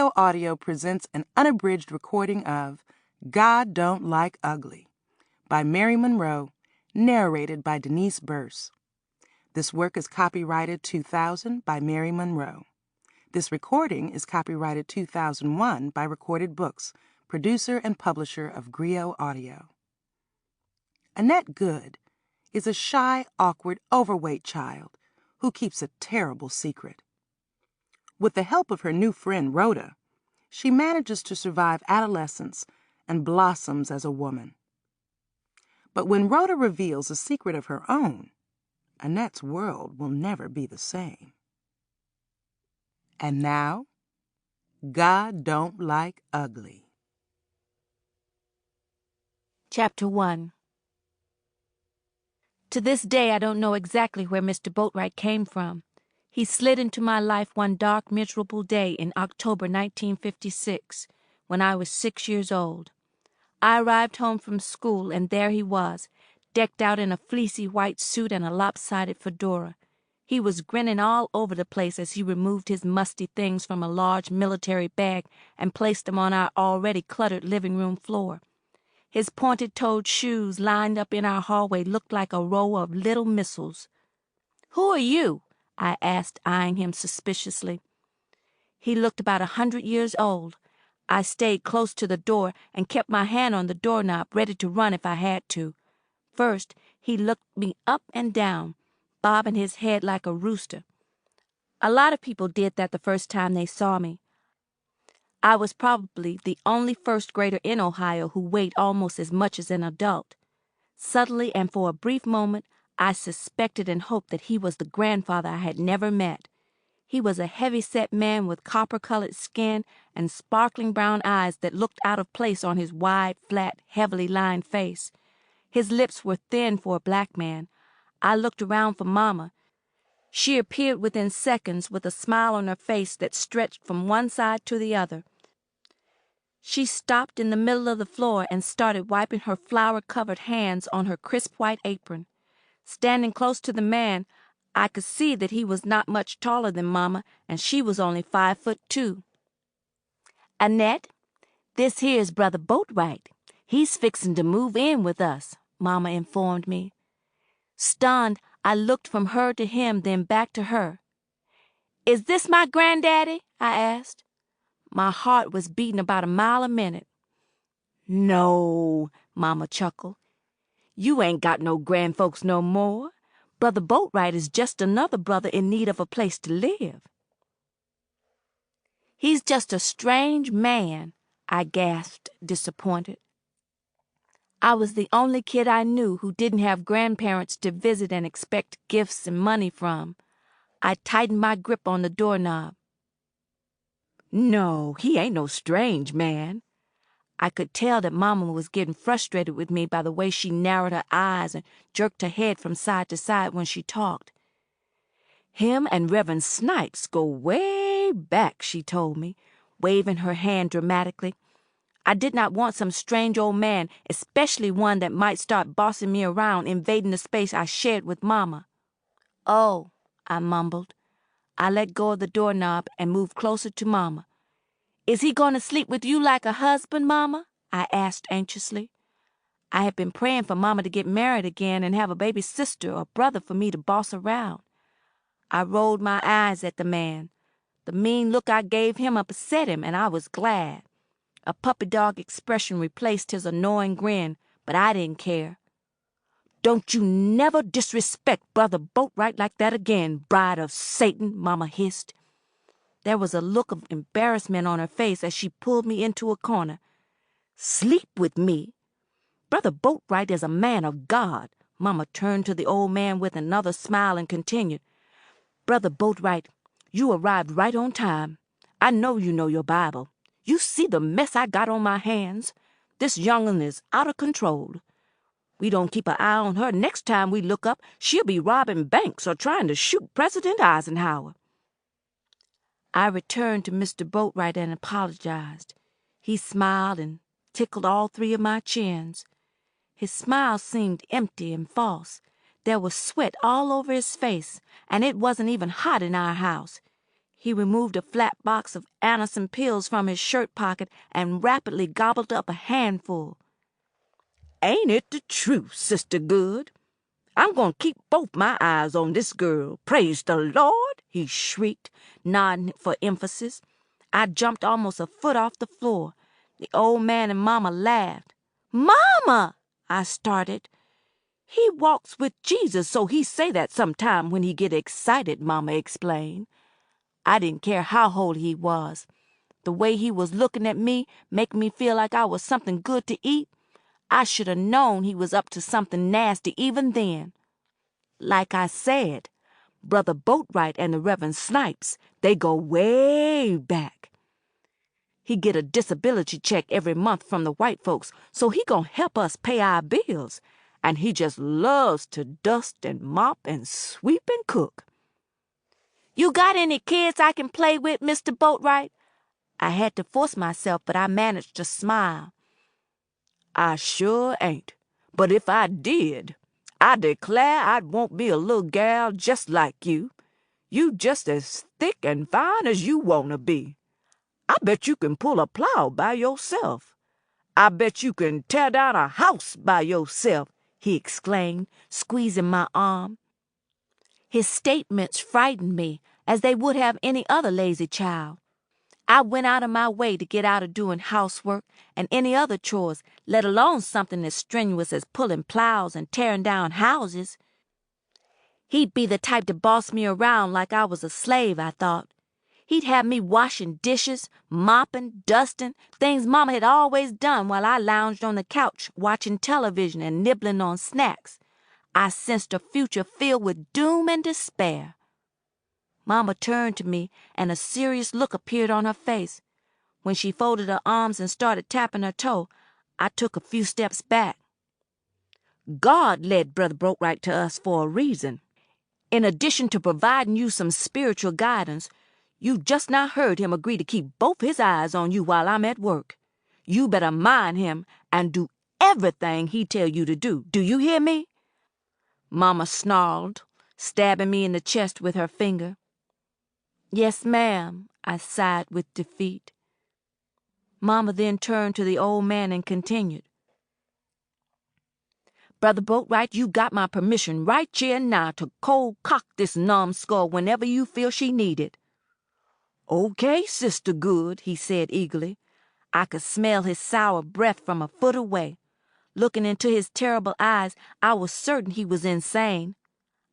Griot Audio presents an unabridged recording of God Don't Like Ugly by Mary Monroe, narrated by Denise Burse. This work is copyrighted 2000 by Mary Monroe. This recording is copyrighted 2001 by Recorded Books, producer and publisher of Griot Audio. Annette Goode is a shy, awkward, overweight child who keeps a terrible secret. With the help of her new friend Rhoda, she manages to survive adolescence and blossoms as a woman. But when Rhoda reveals a secret of her own, Annette's world will never be the same. And now, God Don't Like Ugly. Chapter 1. To this day, I don't know exactly where Mr. Boatwright came from. He slid into my life one dark, miserable day in October 1956, when I was 6 years old. I arrived home from school, and there he was, decked out in a fleecy white suit and a lopsided fedora. He was grinning all over the place as he removed his musty things from a large military bag and placed them on our already cluttered living room floor. His pointed-toed shoes lined up in our hallway looked like a row of little missiles. "Who are you?" I asked, eyeing him suspiciously. He looked about 100 years old. I stayed close to the door and kept my hand on the doorknob, ready to run if I had to. First, he looked me up and down, bobbing his head like a rooster. A lot of people did that the first time they saw me. I was probably the only first grader in Ohio who weighed almost as much as an adult. Suddenly and for a brief moment, I suspected and hoped that he was the grandfather I had never met. He was a heavy-set man with copper-colored skin and sparkling brown eyes that looked out of place on his wide, flat, heavily lined face. His lips were thin for a black man. I looked around for Mama. She appeared within seconds with a smile on her face that stretched from one side to the other. She stopped in the middle of the floor and started wiping her flour-covered hands on her crisp white apron. Standing close to the man, I could see that he was not much taller than Mama, and she was only 5'2". "Annette, this here's Brother Boatwright. He's fixin' to move in with us," Mama informed me. Stunned, I looked from her to him, then back to her. "Is this my granddaddy?" I asked. My heart was beating about a mile a minute. "No," Mama chuckled. "You ain't got no grandfolks no more. Brother Boatwright is just another brother in need of a place to live." "He's just a strange man," I gasped, disappointed. I was the only kid I knew who didn't have grandparents to visit and expect gifts and money from. I tightened my grip on the doorknob. "No, he ain't no strange man." I could tell that Mama was getting frustrated with me by the way she narrowed her eyes and jerked her head from side to side when she talked. "Him and Reverend Snipes go way back," she told me, waving her hand dramatically. I did not want some strange old man, especially one that might start bossing me around, invading the space I shared with Mama. "Oh," I mumbled. I let go of the doorknob and moved closer to Mama. "Is he going to sleep with you like a husband, Mama?" I asked anxiously. I had been praying for Mama to get married again and have a baby sister or brother for me to boss around. I rolled my eyes at the man. The mean look I gave him upset him, and I was glad. A puppy dog expression replaced his annoying grin, but I didn't care. "Don't you never disrespect Brother Boatwright like that again, bride of Satan," Mama hissed. There was a look of embarrassment on her face as she pulled me into a corner. "Sleep with me? Brother Boatwright is a man of God." Mama turned to the old man with another smile and continued. "Brother Boatwright, you arrived right on time. I know you know your Bible. You see the mess I got on my hands. This young'un is out of control. We don't keep an eye on her, next time we look up, she'll be robbing banks or trying to shoot President Eisenhower." I returned to Mr. Boatwright and apologized. He smiled and tickled all three of my chins. His smile seemed empty and false. There was sweat all over his face, and it wasn't even hot in our house. He removed a flat box of Anderson pills from his shirt pocket and rapidly gobbled up a handful. "Ain't it the truth, Sister Goode? I'm going to keep both my eyes on this girl. Praise the Lord," he shrieked, nodding for emphasis. I jumped almost a foot off the floor. The old man and Mama laughed. "Mama!" I started. "He walks with Jesus, so he say that sometime when he get excited," Mama explained. I didn't care how holy he was. The way he was looking at me, making me feel like I was something good to eat, I should have known he was up to something nasty even then. Like I said, Brother Boatwright and the Reverend Snipes, they go way back. He get a disability check every month from the white folks, so he gonna help us pay our bills, and he just loves to dust and mop and sweep and cook. "You got any kids I can play with, Mr. Boatwright?" I had to force myself, but I managed to smile. "I sure ain't. But if I did, I declare I'd want me a little gal just like you. You just as thick and fine as you want to be. I bet you can pull a plow by yourself. I bet you can tear down a house by yourself," he exclaimed, squeezing my arm. His statements frightened me, as they would have any other lazy child. I went out of my way to get out of doing housework and any other chores, let alone something as strenuous as pulling plows and tearing down houses. He'd be the type to boss me around like I was a slave, I thought. He'd have me washing dishes, mopping, dusting, things Mama had always done while I lounged on the couch watching television and nibbling on snacks. I sensed a future filled with doom and despair. Mama turned to me, and a serious look appeared on her face. When she folded her arms and started tapping her toe, I took a few steps back. "God led Brother Boatwright to us for a reason. In addition to providing you some spiritual guidance, you just now heard him agree to keep both his eyes on you while I'm at work. You better mind him and do everything he tell you to do. Do you hear me?" Mama snarled, stabbing me in the chest with her finger. "Yes, ma'am," I sighed with defeat. Mama then turned to the old man and continued. "Brother Boatwright, you got my permission right here and now to cold cock this numbskull whenever you feel she need it." "Okay, Sister Goode," he said eagerly. I could smell his sour breath from a foot away. Looking into his terrible eyes, I was certain he was insane.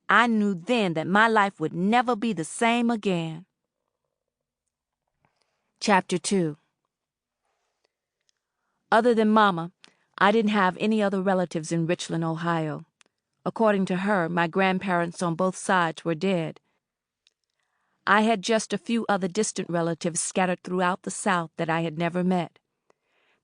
I knew then that my life would never be the same again. Chapter 2. Other than Mama, I didn't have any other relatives in Richland, Ohio. According to her, my grandparents on both sides were dead. I had just a few other distant relatives scattered throughout the South that I had never met.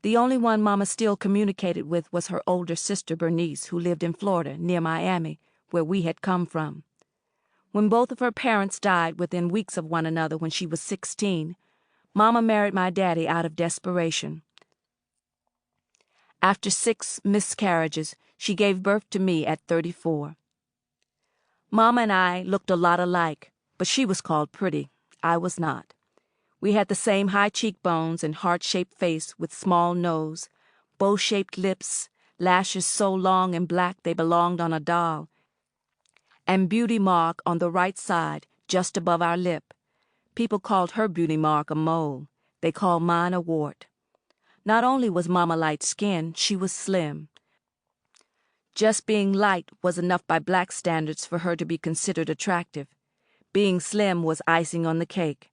The only one Mama still communicated with was her older sister Bernice, who lived in Florida, near Miami, where we had come from. When both of her parents died within weeks of one another when she was 16, Mama married my daddy out of desperation. After 6 miscarriages, she gave birth to me at 34. Mama and I looked a lot alike, but she was called pretty. I was not. We had the same high cheekbones and heart-shaped face with small nose, bow-shaped lips, lashes so long and black they belonged on a doll, and beauty mark on the right side, just above our lip. People called her beauty mark a mole. They called mine a wart. Not only was Mama light-skinned, she was slim. Just being light was enough by black standards for her to be considered attractive. Being slim was icing on the cake.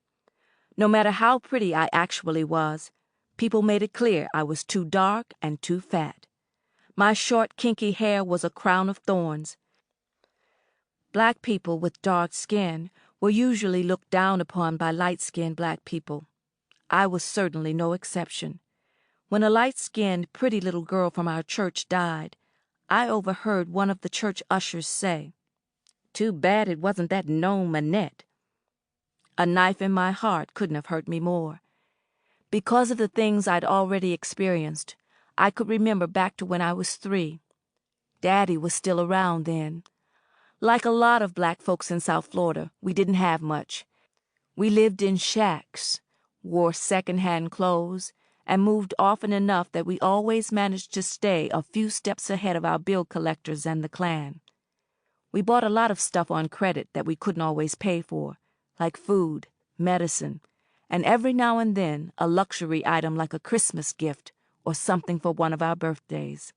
No matter how pretty I actually was, people made it clear I was too dark and too fat. My short, kinky hair was a crown of thorns. Black people with dark skin were usually looked down upon by light-skinned black people. I was certainly no exception. When a light-skinned, pretty little girl from our church died, I overheard one of the church ushers say, "Too bad it wasn't that gnome Annette." A knife in my heart couldn't have hurt me more. Because of the things I'd already experienced, I could remember back to when I was 3. Daddy was still around then. Like a lot of black folks in South Florida, we didn't have much. We lived in shacks, wore second-hand clothes, and moved often enough that we always managed to stay a few steps ahead of our bill collectors and the Klan. We bought a lot of stuff on credit that we couldn't always pay for, like food, medicine, and every now and then a luxury item like a Christmas gift or something for one of our birthdays.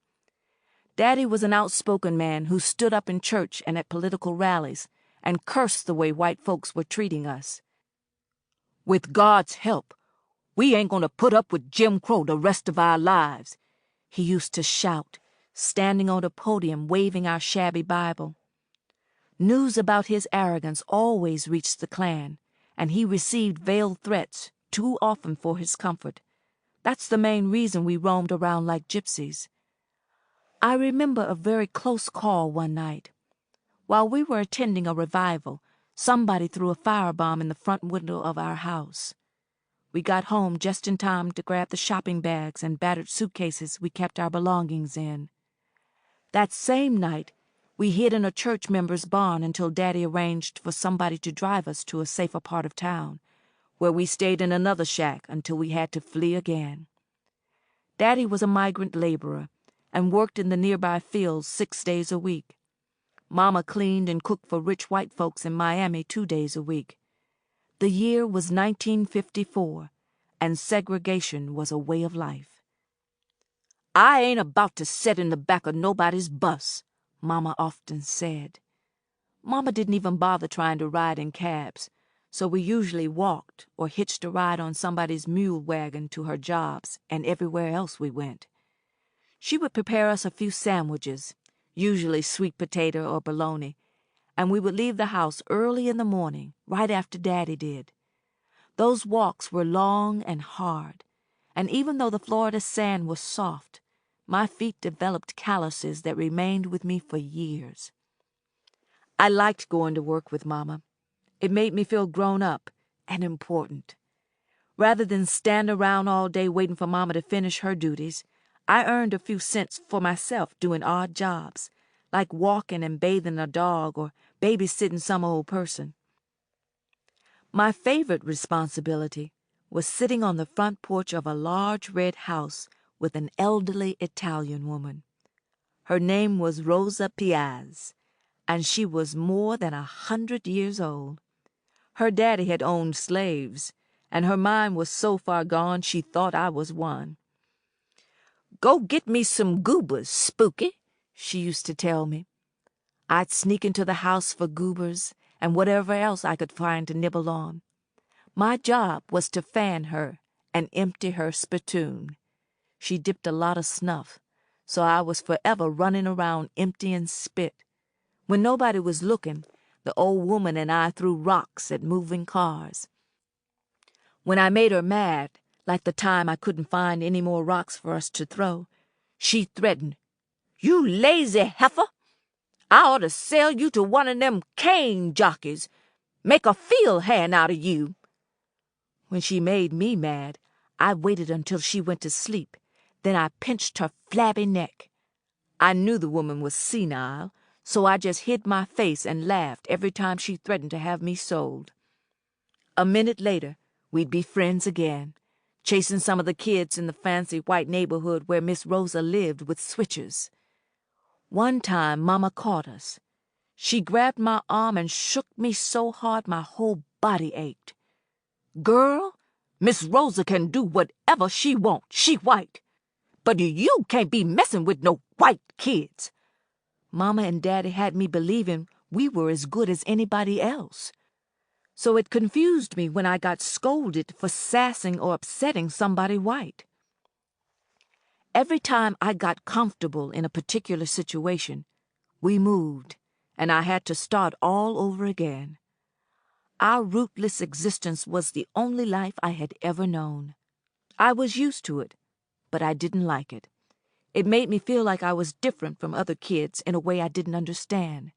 Daddy was an outspoken man who stood up in church and at political rallies and cursed the way white folks were treating us. "With God's help, we ain't gonna put up with Jim Crow the rest of our lives," he used to shout, standing on a podium waving our shabby Bible. News about his arrogance always reached the Klan, and he received veiled threats too often for his comfort. That's the main reason we roamed around like gypsies. I remember a very close call one night. While we were attending a revival, somebody threw a firebomb in the front window of our house. We got home just in time to grab the shopping bags and battered suitcases we kept our belongings in. That same night, we hid in a church member's barn until Daddy arranged for somebody to drive us to a safer part of town, where we stayed in another shack until we had to flee again. Daddy was a migrant laborer and worked in the nearby fields 6 days a week. Mama cleaned and cooked for rich white folks in Miami 2 days a week. The year was 1954, and segregation was a way of life. "I ain't about to sit in the back of nobody's bus," Mama often said. Mama didn't even bother trying to ride in cabs, so we usually walked or hitched a ride on somebody's mule wagon to her jobs and everywhere else we went. She would prepare us a few sandwiches, usually sweet potato or bologna, and we would leave the house early in the morning, right after Daddy did. Those walks were long and hard, and even though the Florida sand was soft, my feet developed calluses that remained with me for years. I liked going to work with Mama. It made me feel grown up and important. Rather than stand around all day waiting for Mama to finish her duties, I earned a few cents for myself doing odd jobs, like walking and bathing a dog or babysitting some old person. My favorite responsibility was sitting on the front porch of a large red house with an elderly Italian woman. Her name was Rosa Piaz, and she was more than 100 years old. Her daddy had owned slaves, and her mind was so far gone she thought I was one. "Go get me some goobers, Spooky," she used to tell me. I'd sneak into the house for goobers and whatever else I could find to nibble on. My job was to fan her and empty her spittoon. She dipped a lot of snuff, so I was forever running around emptying spit. When nobody was looking, the old woman and I threw rocks at moving cars. When I made her mad, like the time I couldn't find any more rocks for us to throw, she threatened, "You lazy heifer! I ought to sell you to one of them cane jockeys. Make a field hand out of you." When she made me mad, I waited until she went to sleep. Then I pinched her flabby neck. I knew the woman was senile, so I just hid my face and laughed every time she threatened to have me sold. A minute later, we'd be friends again, chasing some of the kids in the fancy white neighborhood where Miss Rosa lived with switchers. One time, Mama caught us. She grabbed my arm and shook me so hard my whole body ached. "Girl, Miss Rosa can do whatever she wants. She white. But you can't be messing with no white kids." Mama and Daddy had me believing we were as good as anybody else. So it confused me when I got scolded for sassing or upsetting somebody white. Every time I got comfortable in a particular situation, we moved, and I had to start all over again. Our rootless existence was the only life I had ever known. I was used to it, but I didn't like it. It made me feel like I was different from other kids in a way I didn't understand,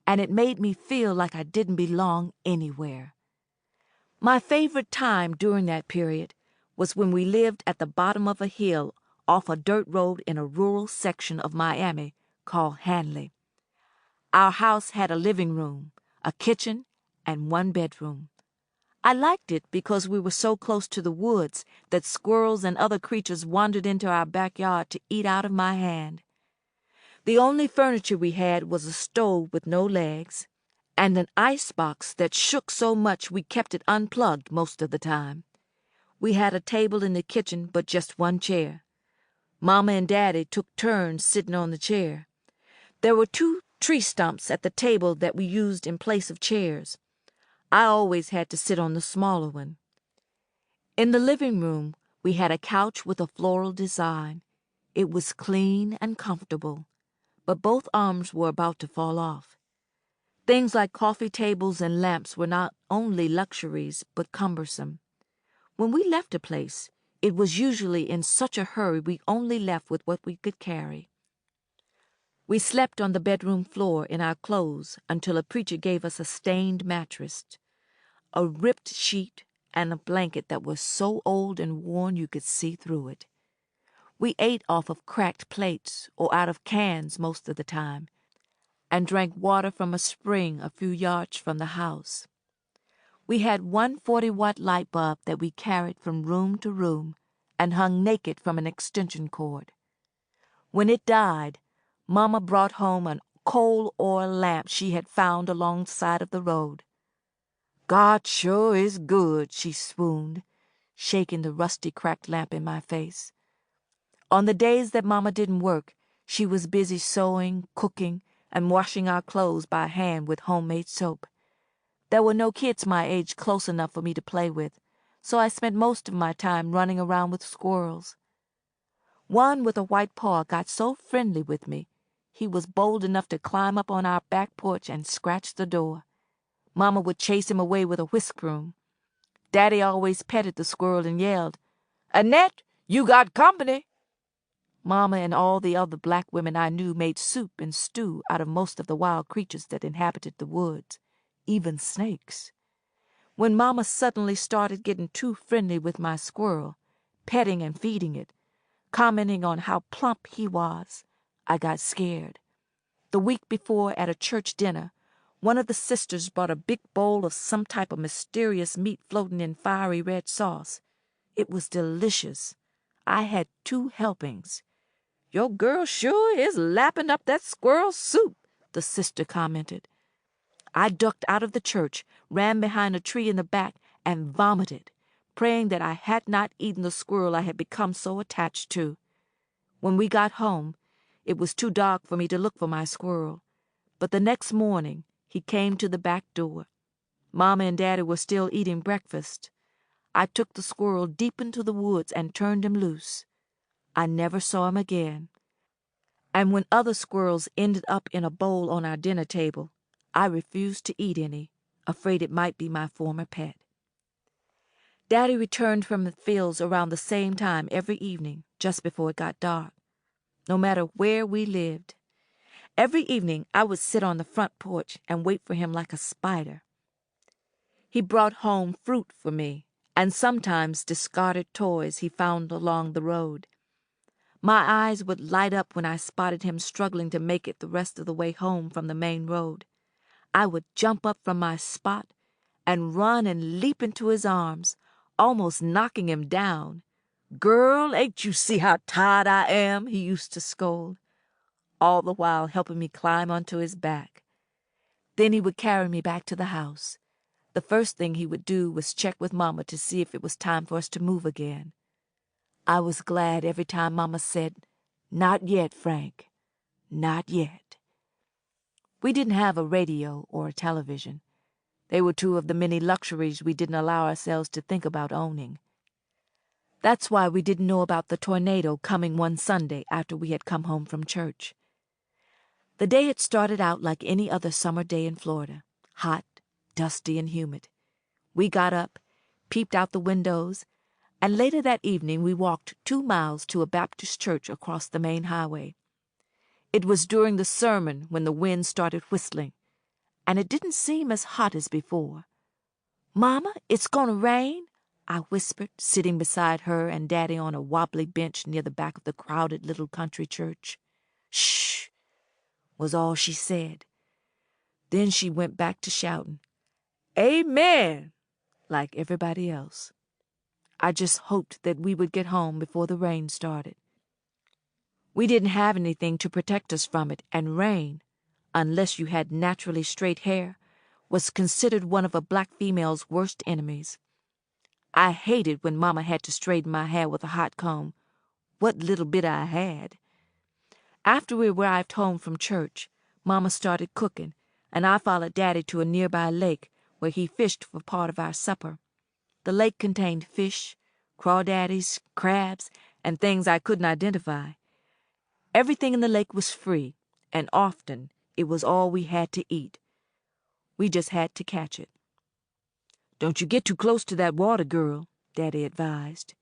and it made me feel like I didn't belong anywhere. My favorite time during that period was when we lived at the bottom of a hill off a dirt road in a rural section of Miami called Hanley. Our house had a living room, a kitchen, and 1 bedroom. I liked it because we were so close to the woods that squirrels and other creatures wandered into our backyard to eat out of my hand. The only furniture we had was a stove with no legs, and an icebox that shook so much we kept it unplugged most of the time. We had a table in the kitchen, but just one chair. Mama and Daddy took turns sitting on the chair. There were 2 tree stumps at the table that we used in place of chairs. I always had to sit on the smaller one. In the living room, we had a couch with a floral design. It was clean and comfortable, but both arms were about to fall off. Things like coffee tables and lamps were not only luxuries, but cumbersome. When we left a place, it was usually in such a hurry we only left with what we could carry. We slept on the bedroom floor in our clothes until a preacher gave us a stained mattress, a ripped sheet, and a blanket that was so old and worn you could see through it. We ate off of cracked plates or out of cans most of the time, and drank water from a spring a few yards from the house. We had one 40-watt light bulb that we carried from room to room and hung naked from an extension cord. When it died, Mama brought home an coal oil lamp she had found alongside of the road. "God sure is good," she swooned, shaking the rusty cracked lamp in my face. On the days that Mama didn't work, she was busy sewing, cooking, and washing our clothes by hand with homemade soap. There were no kids my age close enough for me to play with, so I spent most of my time running around with squirrels. One with a white paw got so friendly with me, he was bold enough to climb up on our back porch and scratch the door. Mama would chase him away with a whisk broom. Daddy always petted the squirrel and yelled, "Annette, you got company." Mama and all the other black women I knew made soup and stew out of most of the wild creatures that inhabited the woods, even snakes. When Mama suddenly started getting too friendly with my squirrel, petting and feeding it, commenting on how plump he was, I got scared. The week before, at a church dinner, one of the sisters brought a big bowl of some type of mysterious meat floating in fiery red sauce. It was delicious. I had 2 helpings. "Your girl sure is lapping up that squirrel soup," the sister commented. I ducked out of the church, ran behind a tree in the back, and vomited, praying that I had not eaten the squirrel I had become so attached to. When we got home, it was too dark for me to look for my squirrel, but the next morning he came to the back door. Mama and Daddy were still eating breakfast. I took the squirrel deep into the woods and turned him loose. I never saw him again. And when other squirrels ended up in a bowl on our dinner table, I refused to eat any, afraid it might be my former pet. Daddy returned from the fields around the same time every evening, just before it got dark, no matter where we lived. Every evening I would sit on the front porch and wait for him like a spider. He brought home fruit for me, and sometimes discarded toys he found along the road. My eyes would light up when I spotted him struggling to make it the rest of the way home from the main road. I would jump up from my spot and run and leap into his arms, almost knocking him down. "Girl, ain't you see how tired I am?" he used to scold, all the while helping me climb onto his back. Then he would carry me back to the house. The first thing he would do was check with Mama to see if it was time for us to move again. I was glad every time Mama said, "Not yet, Frank, not yet." We didn't have a radio or a television. They were 2 of the many luxuries we didn't allow ourselves to think about owning. That's why we didn't know about the tornado coming one Sunday after we had come home from church. The day had started out like any other summer day in Florida, hot, dusty, and humid. We got up, peeped out the windows, and later that evening we walked 2 miles to a Baptist church across the main highway. It was during the sermon when the wind started whistling, and it didn't seem as hot as before. "Mama, it's going to rain," I whispered, sitting beside her and Daddy on a wobbly bench near the back of the crowded little country church. "Shh," was all she said. Then she went back to shouting, "Amen! like everybody else. I just hoped that we would get home before the rain started. We didn't have anything to protect us from it, and rain, unless you had naturally straight hair, was considered one of a black female's worst enemies. I hated when Mama had to straighten my hair with a hot comb, what little bit I had. After we arrived home from church, Mama started cooking, and I followed Daddy to a nearby lake where he fished for part of our supper. The lake contained fish, crawdaddies, crabs, and things I couldn't identify. Everything in the lake was free, and often it was all we had to eat. We just had to catch it. "Don't you get too close to that water, girl," Daddy advised.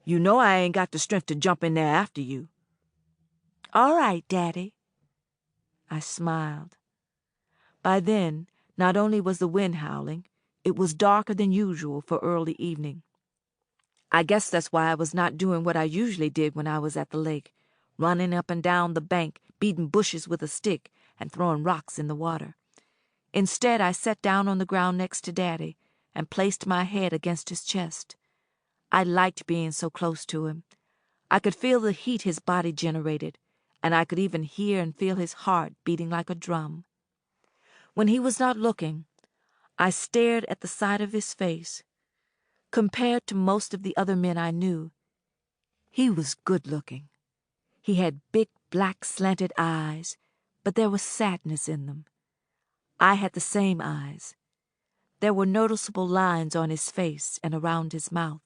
"You know I ain't got the strength to jump in there after you." "All right, Daddy." I smiled. By then, not only was the wind howling, it was darker than usual for early evening. I guess that's why I was not doing what I usually did when I was at the lake, running up and down the bank, beating bushes with a stick, and throwing rocks in the water. Instead, I sat down on the ground next to Daddy and placed my head against his chest. I liked being so close to him. I could feel the heat his body generated, and I could even hear and feel his heart beating like a drum. When he was not looking, I stared at the side of his face. Compared to most of the other men I knew, he was good-looking. He had big, black, slanted eyes, but there was sadness in them. I had the same eyes. There were noticeable lines on his face and around his mouth.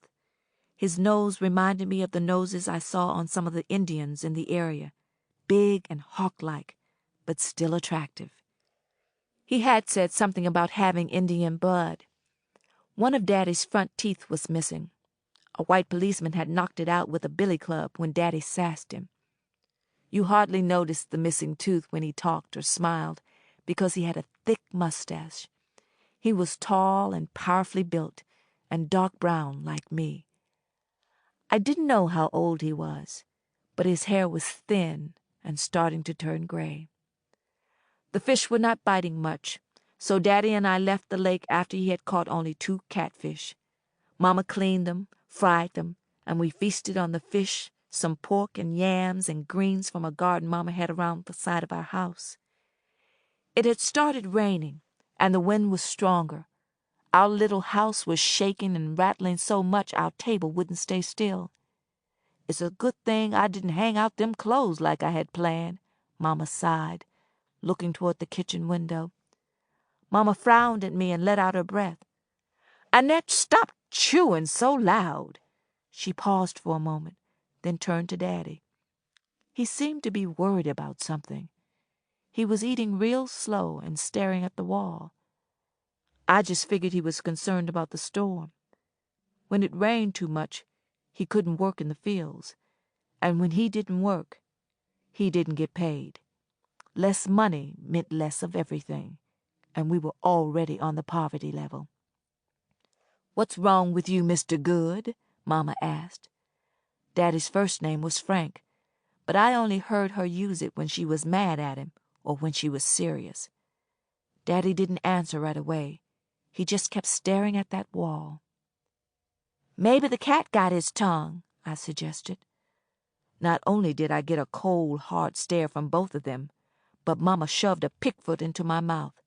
His nose reminded me of the noses I saw on some of the Indians in the area, big and hawk-like, but still attractive. He had said something about having Indian blood. One of Daddy's front teeth was missing. A white policeman had knocked it out with a billy club when Daddy sassed him. You hardly noticed the missing tooth when he talked or smiled, because he had a thick mustache. He was tall and powerfully built, and dark brown like me. I didn't know how old he was, but his hair was thin and starting to turn gray. The fish were not biting much, so Daddy and I left the lake after he had caught only 2 catfish. Mama cleaned them, fried them, and we feasted on the fish, some pork and yams and greens from a garden Mama had around the side of our house. It had started raining, and the wind was stronger. Our little house was shaking and rattling so much our table wouldn't stay still. "It's a good thing I didn't hang out them clothes like I had planned," Mama sighed, looking toward the kitchen window. Mama frowned at me and let out her breath. "Annette, stop chewing so loud." She paused for a moment, then turned to Daddy. He seemed to be worried about something. He was eating real slow and staring at the wall. I just figured he was concerned about the storm. When it rained too much, he couldn't work in the fields, and when he didn't work, he didn't get paid. Less money meant less of everything, and we were already on the poverty level. "What's wrong with you, Mr. Goode?" Mama asked. Daddy's first name was Frank, but I only heard her use it when she was mad at him or when she was serious. Daddy didn't answer right away. He just kept staring at that wall. "Maybe the cat got his tongue," I suggested. Not only did I get a cold, hard stare from both of them, but Mama shoved a pickfoot into my mouth.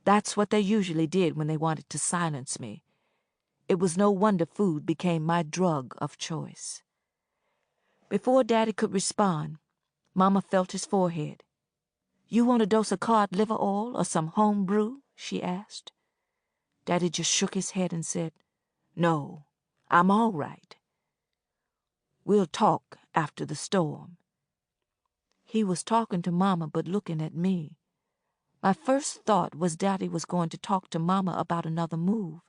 That's what they usually did when they wanted to silence me. It was no wonder food became my drug of choice. Before Daddy could respond, Mama felt his forehead. "You want a dose of cod liver oil or some home brew?" she asked. Daddy just shook his head and said, "No, I'm all right. We'll talk after the storm." He was talking to Mama but looking at me. My first thought was Daddy was going to talk to Mama about another move.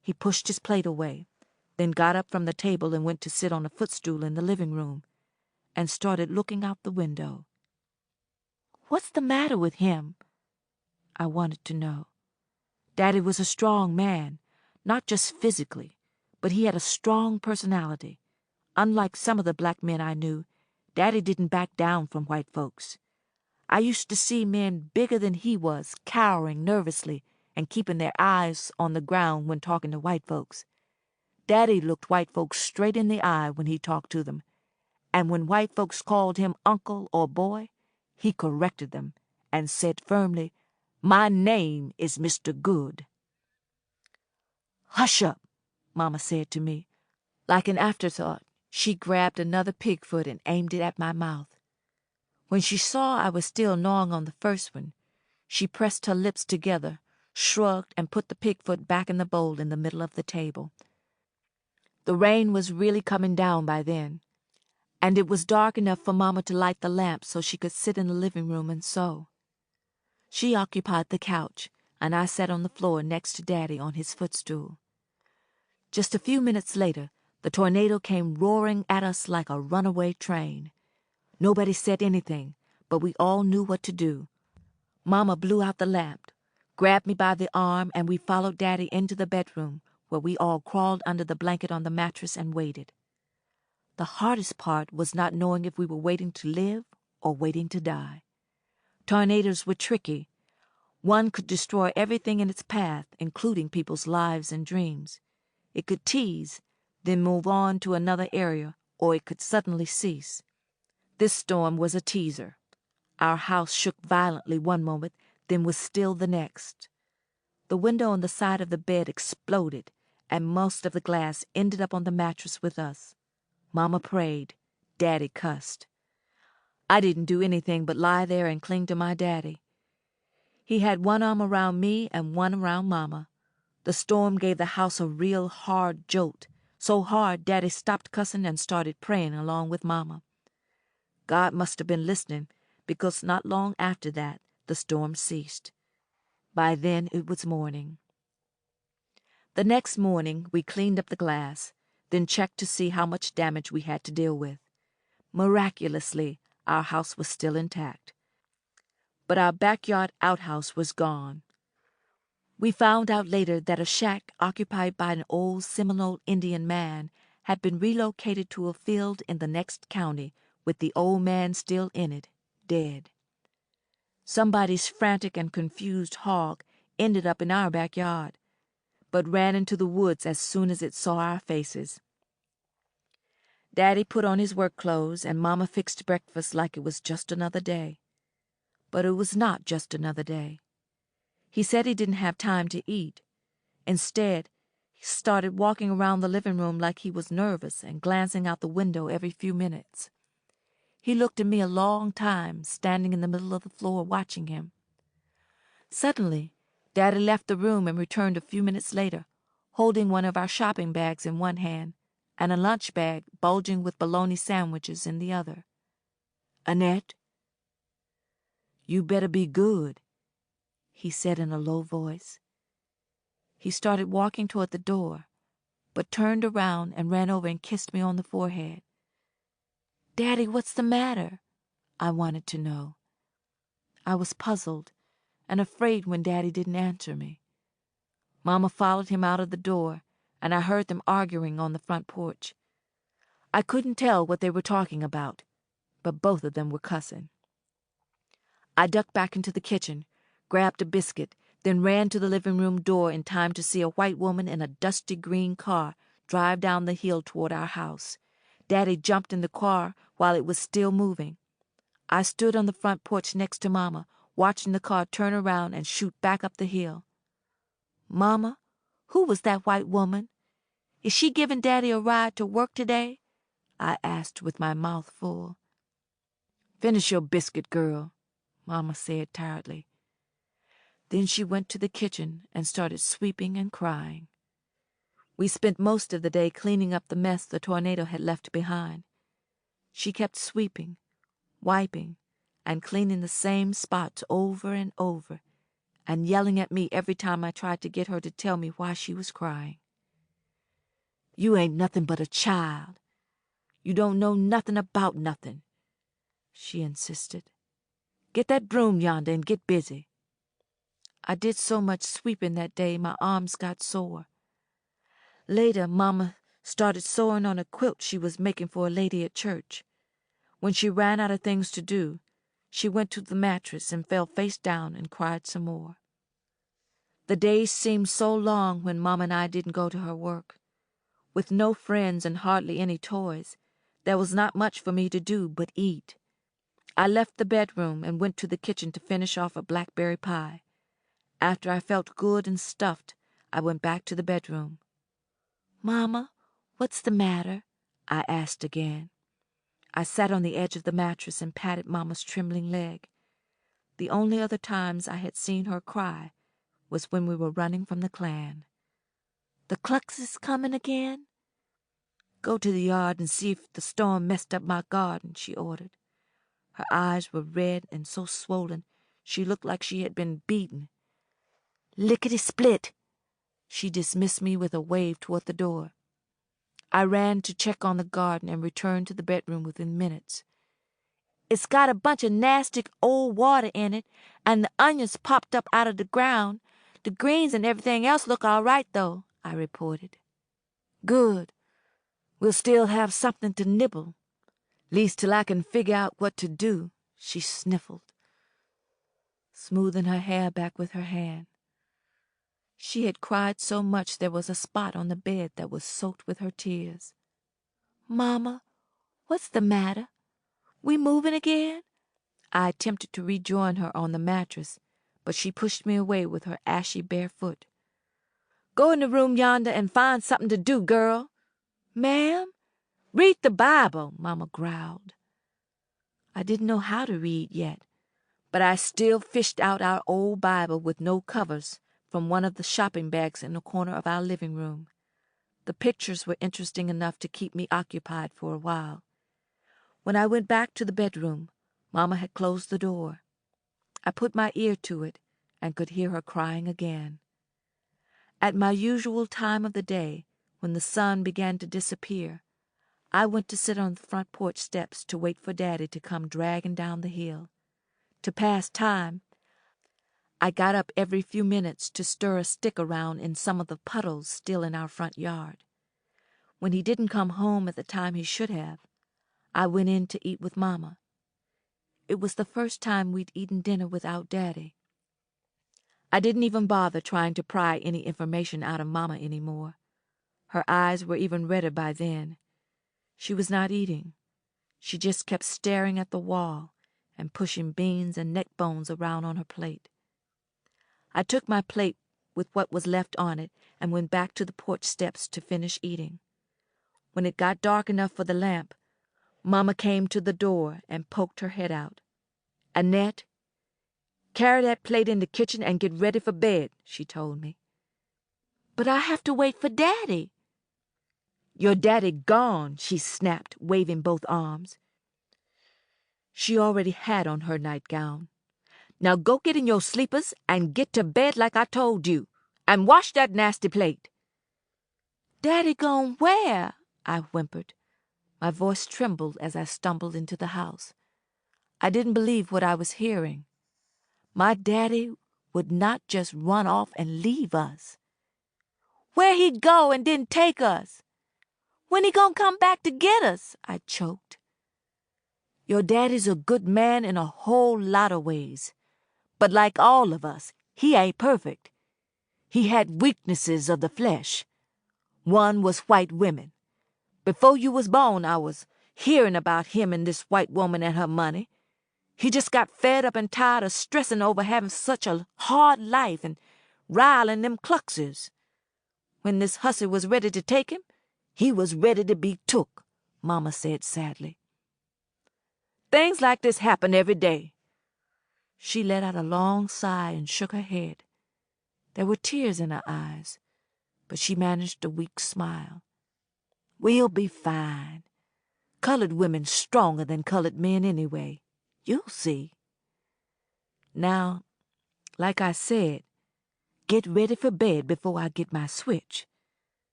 He pushed his plate away, then got up from the table and went to sit on a footstool in the living room, and started looking out the window. "What's the matter with him?" I wanted to know. Daddy was a strong man, not just physically, but he had a strong personality. Unlike some of the black men I knew, Daddy didn't back down from white folks. I used to see men bigger than he was cowering nervously and keeping their eyes on the ground when talking to white folks. Daddy looked white folks straight in the eye when he talked to them, and when white folks called him uncle or boy, he corrected them and said firmly, "My name is Mr. Goode." "Hush up," Mama said to me. Like an afterthought, she grabbed another pig foot and aimed it at my mouth. When she saw I was still gnawing on the first one, she pressed her lips together, shrugged, and put the pig foot back in the bowl in the middle of the table. The rain was really coming down by then, and it was dark enough for Mama to light the lamp so she could sit in the living room and sew. She occupied the couch, and I sat on the floor next to Daddy on his footstool. Just a few minutes later, the tornado came roaring at us like a runaway train. Nobody said anything, but we all knew what to do. Mama blew out the lamp, grabbed me by the arm, and we followed Daddy into the bedroom, where we all crawled under the blanket on the mattress and waited. The hardest part was not knowing if we were waiting to live or waiting to die. Tornadoes were tricky. One could destroy everything in its path, including people's lives and dreams. It could tease, then move on to another area, or it could suddenly cease. This storm was a teaser. Our house shook violently one moment, then was still the next. The window on the side of the bed exploded, and most of the glass ended up on the mattress with us. Mama prayed. Daddy cussed. I didn't do anything but lie there and cling to my daddy. He had one arm around me and one around Mama. The storm gave the house a real hard jolt, so hard Daddy stopped cussing and started praying along with Mama. God must have been listening, because not long after that the storm ceased. By then it was morning. The next morning we cleaned up the glass, then checked to see how much damage we had to deal with. Miraculously, our house was still intact. But our backyard outhouse was gone. We found out later that a shack occupied by an old Seminole Indian man had been relocated to a field in the next county, with the old man still in it, dead. Somebody's frantic and confused hog ended up in our backyard, but ran into the woods as soon as it saw our faces. Daddy put on his work clothes, and Mama fixed breakfast like it was just another day. But it was not just another day. He said he didn't have time to eat. Instead, he started walking around the living room like he was nervous and glancing out the window every few minutes. He looked at me a long time, standing in the middle of the floor watching him. Suddenly, Daddy left the room and returned a few minutes later, holding one of our shopping bags in one hand and a lunch bag bulging with bologna sandwiches in the other. "Annette, you better be good," he said in a low voice. He started walking toward the door, but turned around and ran over and kissed me on the forehead. "Daddy, what's the matter?" I wanted to know. I was puzzled and afraid when Daddy didn't answer me. Mama followed him out of the door, and I heard them arguing on the front porch. I couldn't tell what they were talking about, but both of them were cussing. I ducked back into the kitchen, grabbed a biscuit, then ran to the living room door in time to see a white woman in a dusty green car drive down the hill toward our house. Daddy jumped in the car while it was still moving. I stood on the front porch next to Mama, watching the car turn around and shoot back up the hill. "Mama, who was that white woman? Is she giving Daddy a ride to work today?" I asked with my mouth full. "Finish your biscuit, girl," Mama said tiredly. Then she went to the kitchen and started sweeping and crying. We spent most of the day cleaning up the mess the tornado had left behind. She kept sweeping, wiping, and cleaning the same spots over and over, and yelling at me every time I tried to get her to tell me why she was crying. "You ain't nothing but a child. You don't know nothing about nothing," she insisted. "Get that broom yonder and get busy." I did so much sweeping that day my arms got sore. Later, Mama started sewing on a quilt she was making for a lady at church. When she ran out of things to do, she went to the mattress and fell face down and cried some more. The days seemed so long when Mom and I didn't go to her work. With no friends and hardly any toys, there was not much for me to do but eat. I left the bedroom and went to the kitchen to finish off a blackberry pie. After I felt good and stuffed, I went back to the bedroom. "Mama, what's the matter?" I asked again. I sat on the edge of the mattress and patted Mama's trembling leg. The only other times I had seen her cry was when we were running from the clan. "The Klux is coming again?" "Go to the yard and see if the storm messed up my garden," she ordered. Her eyes were red and so swollen she looked like she had been beaten. "Lickety-split!" She dismissed me with a wave toward the door. I ran to check on the garden and returned to the bedroom within minutes. "It's got a bunch of nasty old water in it, and the onions popped up out of the ground. The greens and everything else look all right, though," I reported. "Good. We'll still have something to nibble. Least till I can figure out what to do," she sniffled, smoothing her hair back with her hand. She had cried so much there was a spot on the bed that was soaked with her tears. "Mama, what's the matter? We moving again?" I attempted to rejoin her on the mattress, but she pushed me away with her ashy bare foot. "Go in the room yonder and find something to do, girl." "Ma'am?" "Read the Bible," Mama growled. I didn't know how to read yet, but I still fished out our old Bible with no covers from one of the shopping bags in the corner of our living room. The pictures were interesting enough to keep me occupied for a while. When I went back to the bedroom, Mama had closed the door. I put my ear to it and could hear her crying again. At my usual time of the day, when the sun began to disappear, I went to sit on the front porch steps to wait for Daddy to come dragging down the hill. To pass time, I got up every few minutes to stir a stick around in some of the puddles still in our front yard. When he didn't come home at the time he should have, I went in to eat with Mama. It was the first time we'd eaten dinner without Daddy. I didn't even bother trying to pry any information out of Mama anymore. Her eyes were even redder by then. She was not eating. She just kept staring at the wall and pushing beans and neck bones around on her plate. I took my plate with what was left on it and went back to the porch steps to finish eating. When it got dark enough for the lamp, Mama came to the door and poked her head out. "Annette, carry that plate in the kitchen and get ready for bed," she told me. "But I have to wait for Daddy." "Your daddy gone," she snapped, waving both arms. She already had on her nightgown. "Now go get in your sleepers and get to bed like I told you, and wash that nasty plate." "Daddy gone where?" I whimpered. My voice trembled as I stumbled into the house. I didn't believe what I was hearing. My daddy would not just run off and leave us. "Where he'd go and didn't take us? When he gonna come back to get us?" I choked. "Your daddy's a good man in a whole lot of ways. But like all of us, he ain't perfect. He had weaknesses of the flesh. One was white women. Before you was born, I was hearing about him and this white woman and her money. He just got fed up and tired of stressing over having such a hard life and riling them Kluxes. When this hussy was ready to take him, he was ready to be took," Mama said sadly. "Things like this happen every day." She let out a long sigh and shook her head. There were tears in her eyes, but she managed a weak smile. "We'll be fine. Colored women stronger than colored men anyway. You'll see. Now, like I said, get ready for bed before I get my switch."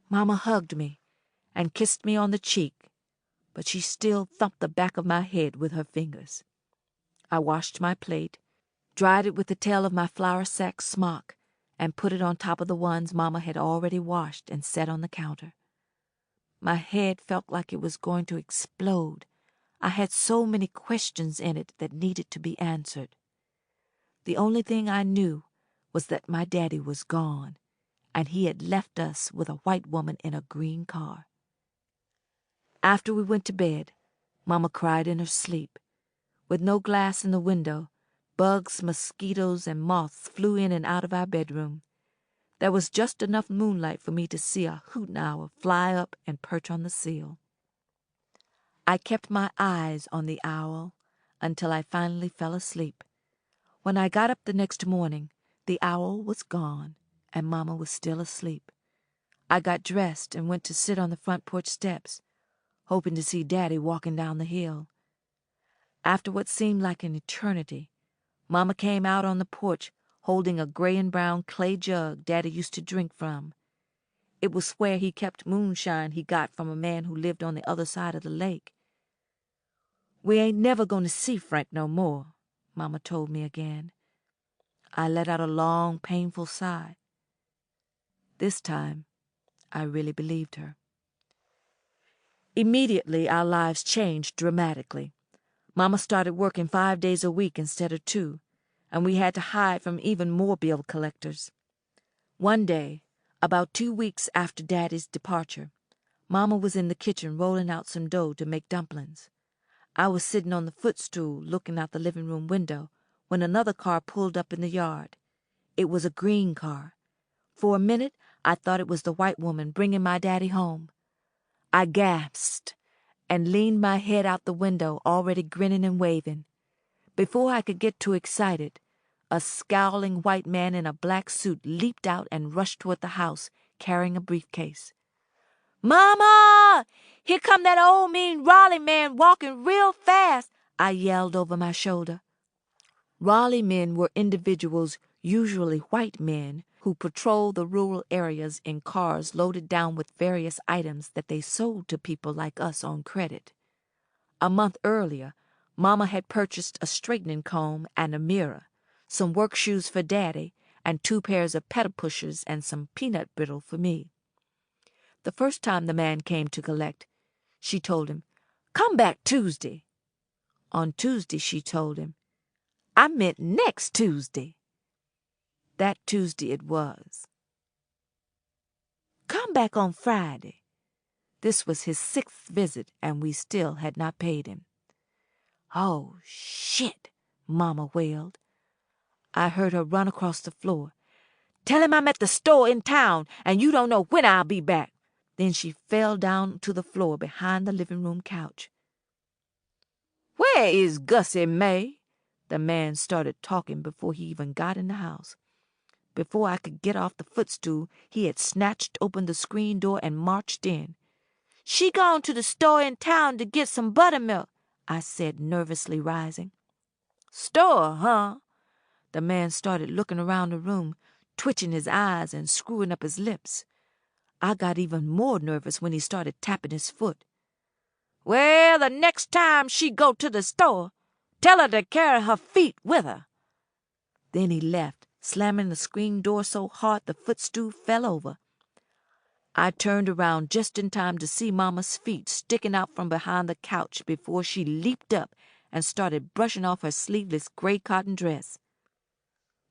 Mama hugged me and kissed me on the cheek, but she still thumped the back of my head with her fingers. I washed my plate, dried it with the tail of my flour sack smock, and put it on top of the ones Mama had already washed and set on the counter. My head felt like it was going to explode. I had so many questions in it that needed to be answered. The only thing I knew was that my daddy was gone, and he had left us with a white woman in a green car. After we went to bed, Mama cried in her sleep. With no glass in the window, bugs, mosquitoes, and moths flew in and out of our bedroom. There was just enough moonlight for me to see a hooting owl fly up and perch on the sill. I kept my eyes on the owl until I finally fell asleep. When I got up the next morning, the owl was gone, and Mama was still asleep. I got dressed and went to sit on the front porch steps, hoping to see Daddy walking down the hill. After what seemed like an eternity, Mama came out on the porch holding a gray and brown clay jug Daddy used to drink from. It was where he kept moonshine he got from a man who lived on the other side of the lake. "We ain't never going to see Frank no more," Mama told me again. I let out a long, painful sigh. This time, I really believed her. Immediately, our lives changed dramatically. Mama started working 5 days a week instead of 2, and we had to hide from even more bill collectors. One day, about 2 weeks after Daddy's departure, Mama was in the kitchen rolling out some dough to make dumplings. I was sitting on the footstool looking out the living room window when another car pulled up in the yard. It was a green car. For a minute, I thought it was the white woman bringing my daddy home. I gasped and leaned my head out the window, already grinning and waving. Before I could get too excited, a scowling white man in a black suit leaped out and rushed toward the house, carrying a briefcase. "Mama! Here come that old mean Raleigh man walking real fast," I yelled over my shoulder. Raleigh men were individuals, usually white men, who patrolled the rural areas in cars loaded down with various items that they sold to people like us on credit. A month earlier, Mama had purchased a straightening comb and a mirror, some work shoes for Daddy, and 2 pairs of pedal pushers and some peanut brittle for me. The first time the man came to collect, she told him, "Come back Tuesday." On Tuesday, she told him, "I meant next Tuesday." That Tuesday it was. "Come back on Friday." This was his 6th visit, and we still had not paid him. "Oh, shit," Mama wailed. I heard her run across the floor. "Tell him I'm at the store in town, and you don't know when I'll be back." Then she fell down to the floor behind the living room couch. "Where is Gussie, May?" The man started talking before he even got in the house. Before I could get off the footstool, he had snatched open the screen door and marched in. "She gone to the store in town to get some buttermilk," I said, nervously rising. "Store, huh?" The man started looking around the room, twitching his eyes and screwing up his lips. I got even more nervous when he started tapping his foot. "Well, the next time she go to the store, tell her to carry her feet with her." Then he left, slamming the screen door so hard the footstool fell over. I turned around just in time to see Mama's feet sticking out from behind the couch before she leaped up and started brushing off her sleeveless gray cotton dress.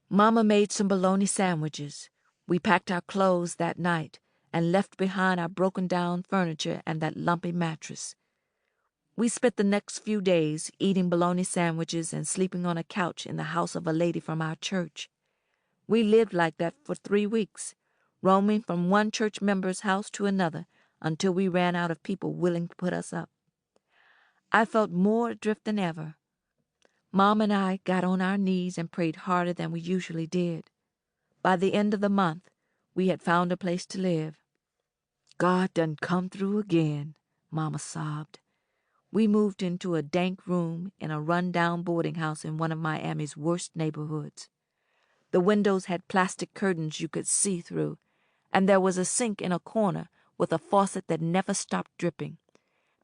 Mama made some bologna sandwiches. We packed our clothes that night and left behind our broken-down furniture and that lumpy mattress. We spent the next few days eating bologna sandwiches and sleeping on a couch in the house of a lady from our church. We lived like that for 3 weeks, roaming from one church member's house to another until we ran out of people willing to put us up. I felt more adrift than ever. Mom and I got on our knees and prayed harder than we usually did. By the end of the month, we had found a place to live. "God done come through again," Mama sobbed. We moved into a dank room in a run-down boarding house in one of Miami's worst neighborhoods. The windows had plastic curtains you could see through, and there was a sink in a corner with a faucet that never stopped dripping.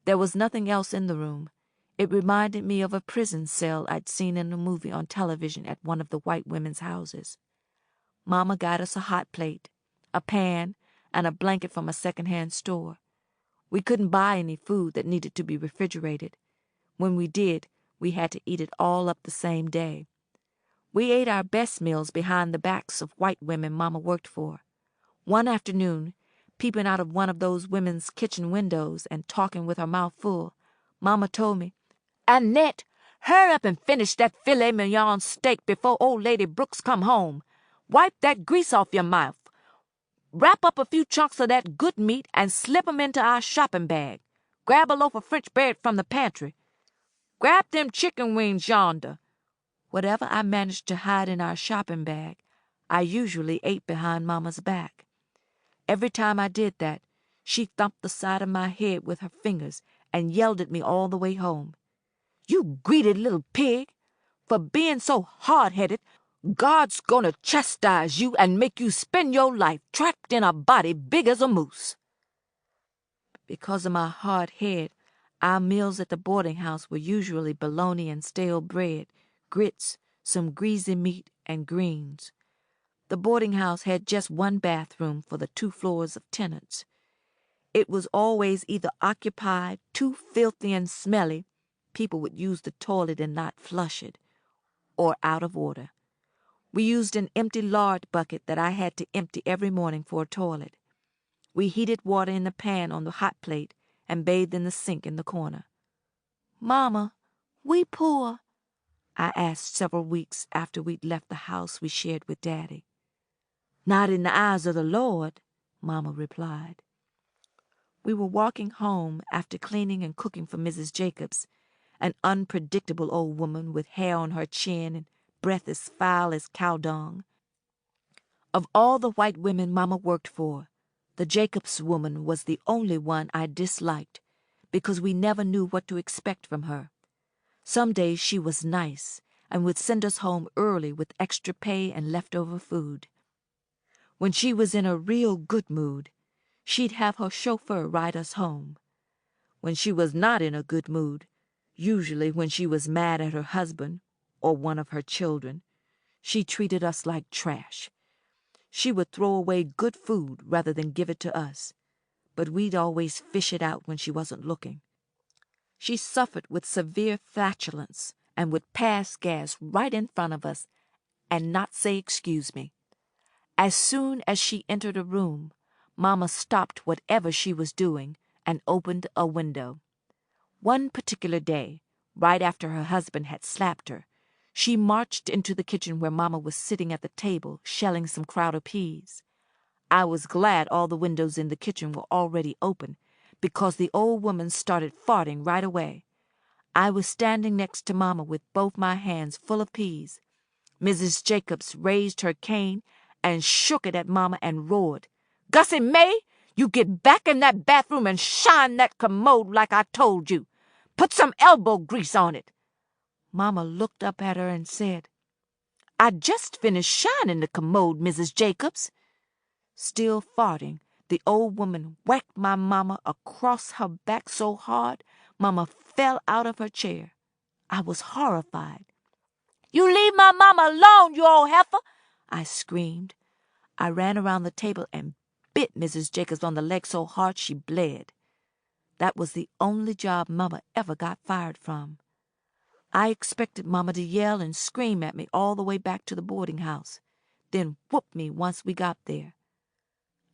There was nothing else in the room. It reminded me of a prison cell I'd seen in a movie on television at one of the white women's houses. Mama got us a hot plate, a pan, and a blanket from a second-hand store. We couldn't buy any food that needed to be refrigerated. When we did, we had to eat it all up the same day. We ate our best meals behind the backs of white women Mama worked for. One afternoon, peeping out of one of those women's kitchen windows and talking with her mouth full, Mama told me, "Annette, hurry up and finish that filet mignon steak before old Lady Brooks come home. Wipe that grease off your mouth. Wrap up a few chunks of that good meat and slip 'em into our shopping bag. Grab a loaf of French bread from the pantry. Grab them chicken wings yonder." Whatever I managed to hide in our shopping bag, I usually ate behind Mama's back. Every time I did that, she thumped the side of my head with her fingers and yelled at me all the way home. "You greedy little pig! For being so hard-headed, God's gonna chastise you and make you spend your life trapped in a body big as a moose." Because of my hard head, our meals at the boarding house were usually bologna and stale bread, grits, some greasy meat, and greens. The boarding house had just one bathroom for the 2 floors of tenants. It was always either occupied, too filthy and smelly, people would use the toilet and not flush it, or out of order. We used an empty lard bucket that I had to empty every morning for a toilet. We heated water in the pan on the hot plate and bathed in the sink in the corner. "Mama, we poor?" I asked several weeks after we'd left the house we shared with Daddy. "Not in the eyes of the Lord," Mama replied. We were walking home after cleaning and cooking for Mrs. Jacobs, an unpredictable old woman with hair on her chin and breath as foul as cow dung. Of all the white women Mama worked for, the Jacobs woman was the only one I disliked, because we never knew what to expect from her. Some days she was nice and would send us home early with extra pay and leftover food. When she was in a real good mood, she'd have her chauffeur ride us home. When she was not in a good mood, usually when she was mad at her husband or one of her children, she treated us like trash. She would throw away good food rather than give it to us, but we'd always fish it out when she wasn't looking. She suffered with severe flatulence and would pass gas right in front of us and not say excuse me. As soon as she entered a room, Mama stopped whatever she was doing and opened a window. One particular day, right after her husband had slapped her, she marched into the kitchen where Mama was sitting at the table shelling some crowder peas. I was glad all the windows in the kitchen were already open, because the old woman started farting right away. I was standing next to Mama with both my hands full of peas. Mrs. Jacobs raised her cane and shook it at Mama and roared, "Gussie May, you get back in that bathroom and shine that commode like I told you. Put some elbow grease on it." Mama looked up at her and said, "I just finished shining the commode, Mrs. Jacobs." Still farting, the old woman whacked my Mama across her back so hard, Mama fell out of her chair. I was horrified. "You leave my Mama alone, you old heifer!" I screamed. I ran around the table and bit Mrs. Jacobs on the leg so hard she bled. That was the only job Mama ever got fired from. I expected Mama to yell and scream at me all the way back to the boarding house, then whoop me once we got there.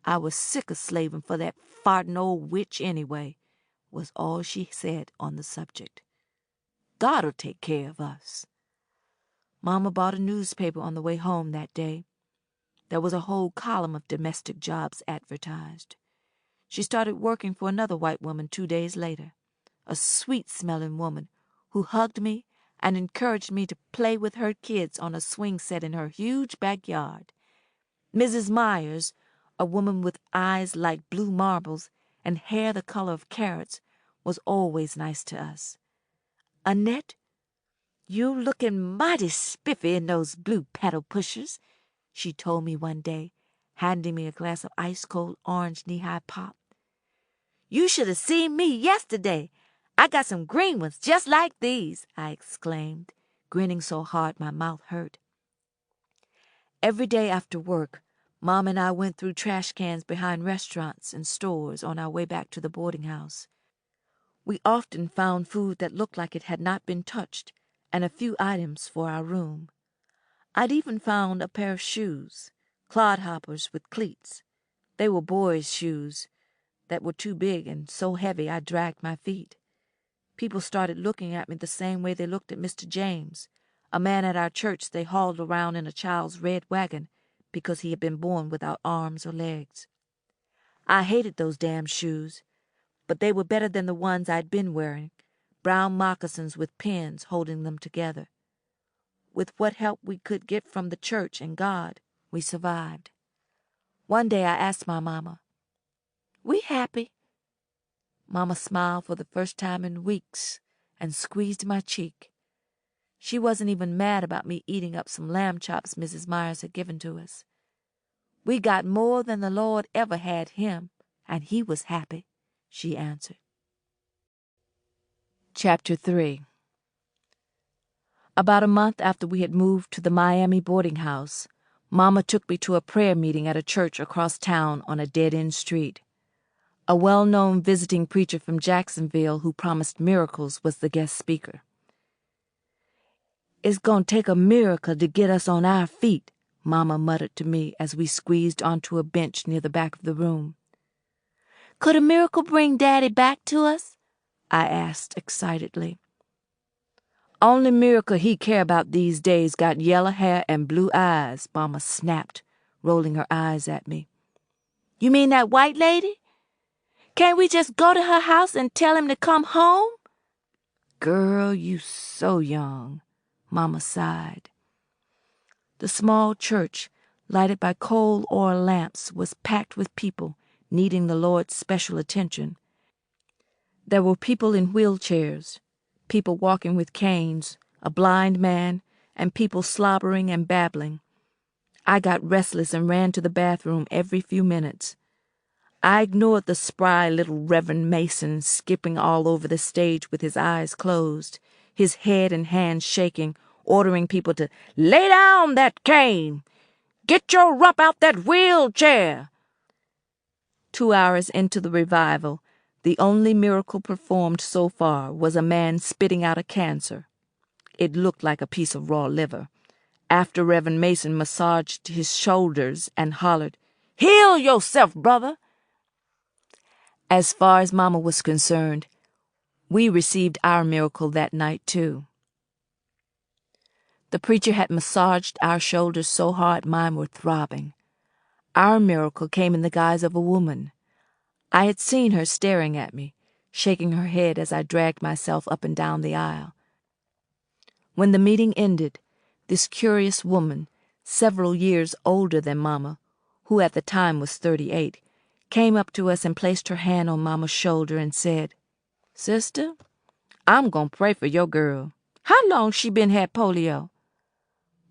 I was sick of slaving for that farting old witch anyway, was all she said on the subject. God'll take care of us. Mama bought a newspaper on the way home that day. There was a whole column of domestic jobs advertised. She started working for another white woman 2 days later, a sweet-smelling woman who hugged me and encouraged me to play with her kids on a swing set in her huge backyard. Mrs. Myers, a woman with eyes like blue marbles and hair the color of carrots, was always nice to us. "Annette, you looking mighty spiffy in those blue paddle pushers," she told me one day, handing me a glass of ice-cold orange knee-high pop. "You should have seen me yesterday. I got some green ones just like these," I exclaimed, grinning so hard my mouth hurt. Every day after work, Mom and I went through trash cans behind restaurants and stores on our way back to the boarding house. We often found food that looked like it had not been touched, and a few items for our room. I'd even found a pair of shoes, clodhoppers with cleats. They were boys' shoes that were too big and so heavy I dragged my feet. People started looking at me the same way they looked at Mr. James, a man at our church they hauled around in a child's red wagon because he had been born without arms or legs. I hated those damn shoes, but they were better than the ones I'd been wearing, brown moccasins with pins holding them together. With what help we could get from the church and God, we survived. One day I asked my mama, "We happy?" Mama smiled for the first time in weeks and squeezed my cheek. She wasn't even mad about me eating up some lamb chops Mrs. Myers had given to us. "We got more than the Lord ever had him, and he was happy," she answered. Chapter 3. About a month after we had moved to the Miami boarding house, Mama took me to a prayer meeting at a church across town on a dead-end street. A well-known visiting preacher from Jacksonville who promised miracles was the guest speaker. "It's going to take a miracle to get us on our feet," Mama muttered to me as we squeezed onto a bench near the back of the room. "Could a miracle bring Daddy back to us?" I asked excitedly. "Only miracle he care about these days got yellow hair and blue eyes," Mama snapped, rolling her eyes at me. "You mean that white lady? Can't we just go to her house and tell him to come home?" "Girl, you so young," Mama sighed. The small church, lighted by coal oil lamps, was packed with people needing the Lord's special attention. There were people in wheelchairs, people walking with canes, a blind man, and people slobbering and babbling. I got restless and ran to the bathroom every few minutes. I ignored the spry little Reverend Mason skipping all over the stage with his eyes closed, his head and hands shaking, ordering people to lay down that cane. "Get your rump out that wheelchair." 2 hours into the revival, the only miracle performed so far was a man spitting out a cancer. It looked like a piece of raw liver. After Reverend Mason massaged his shoulders and hollered, "Heal yourself, brother." As far as Mama was concerned, we received our miracle that night, too. The preacher had massaged our shoulders so hard mine were throbbing. Our miracle came in the guise of a woman. I had seen her staring at me, shaking her head as I dragged myself up and down the aisle. When the meeting ended, this curious woman, several years older than Mama, who at the time was 38, came up to us and placed her hand on Mama's shoulder and said, "Sister, I'm gonna pray for your girl. How long she been had polio?"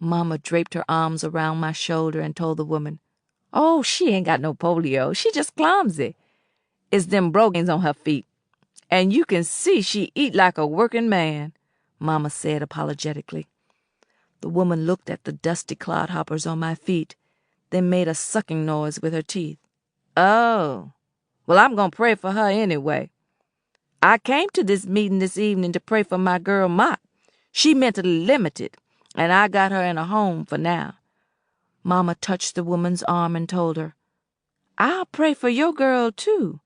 Mama draped her arms around my shoulder and told the woman, "Oh, she ain't got no polio. She just clumsy. It's them brogans on her feet. And you can see she eat like a working man," Mama said apologetically. The woman looked at the dusty clodhoppers on my feet, then made a sucking noise with her teeth. "Oh, well, I'm gonna pray for her anyway. I came to this meeting this evening to pray for my girl Mott. She mentally limited, and I got her in a home for now." Mama touched the woman's arm and told her, "I'll pray for your girl, too."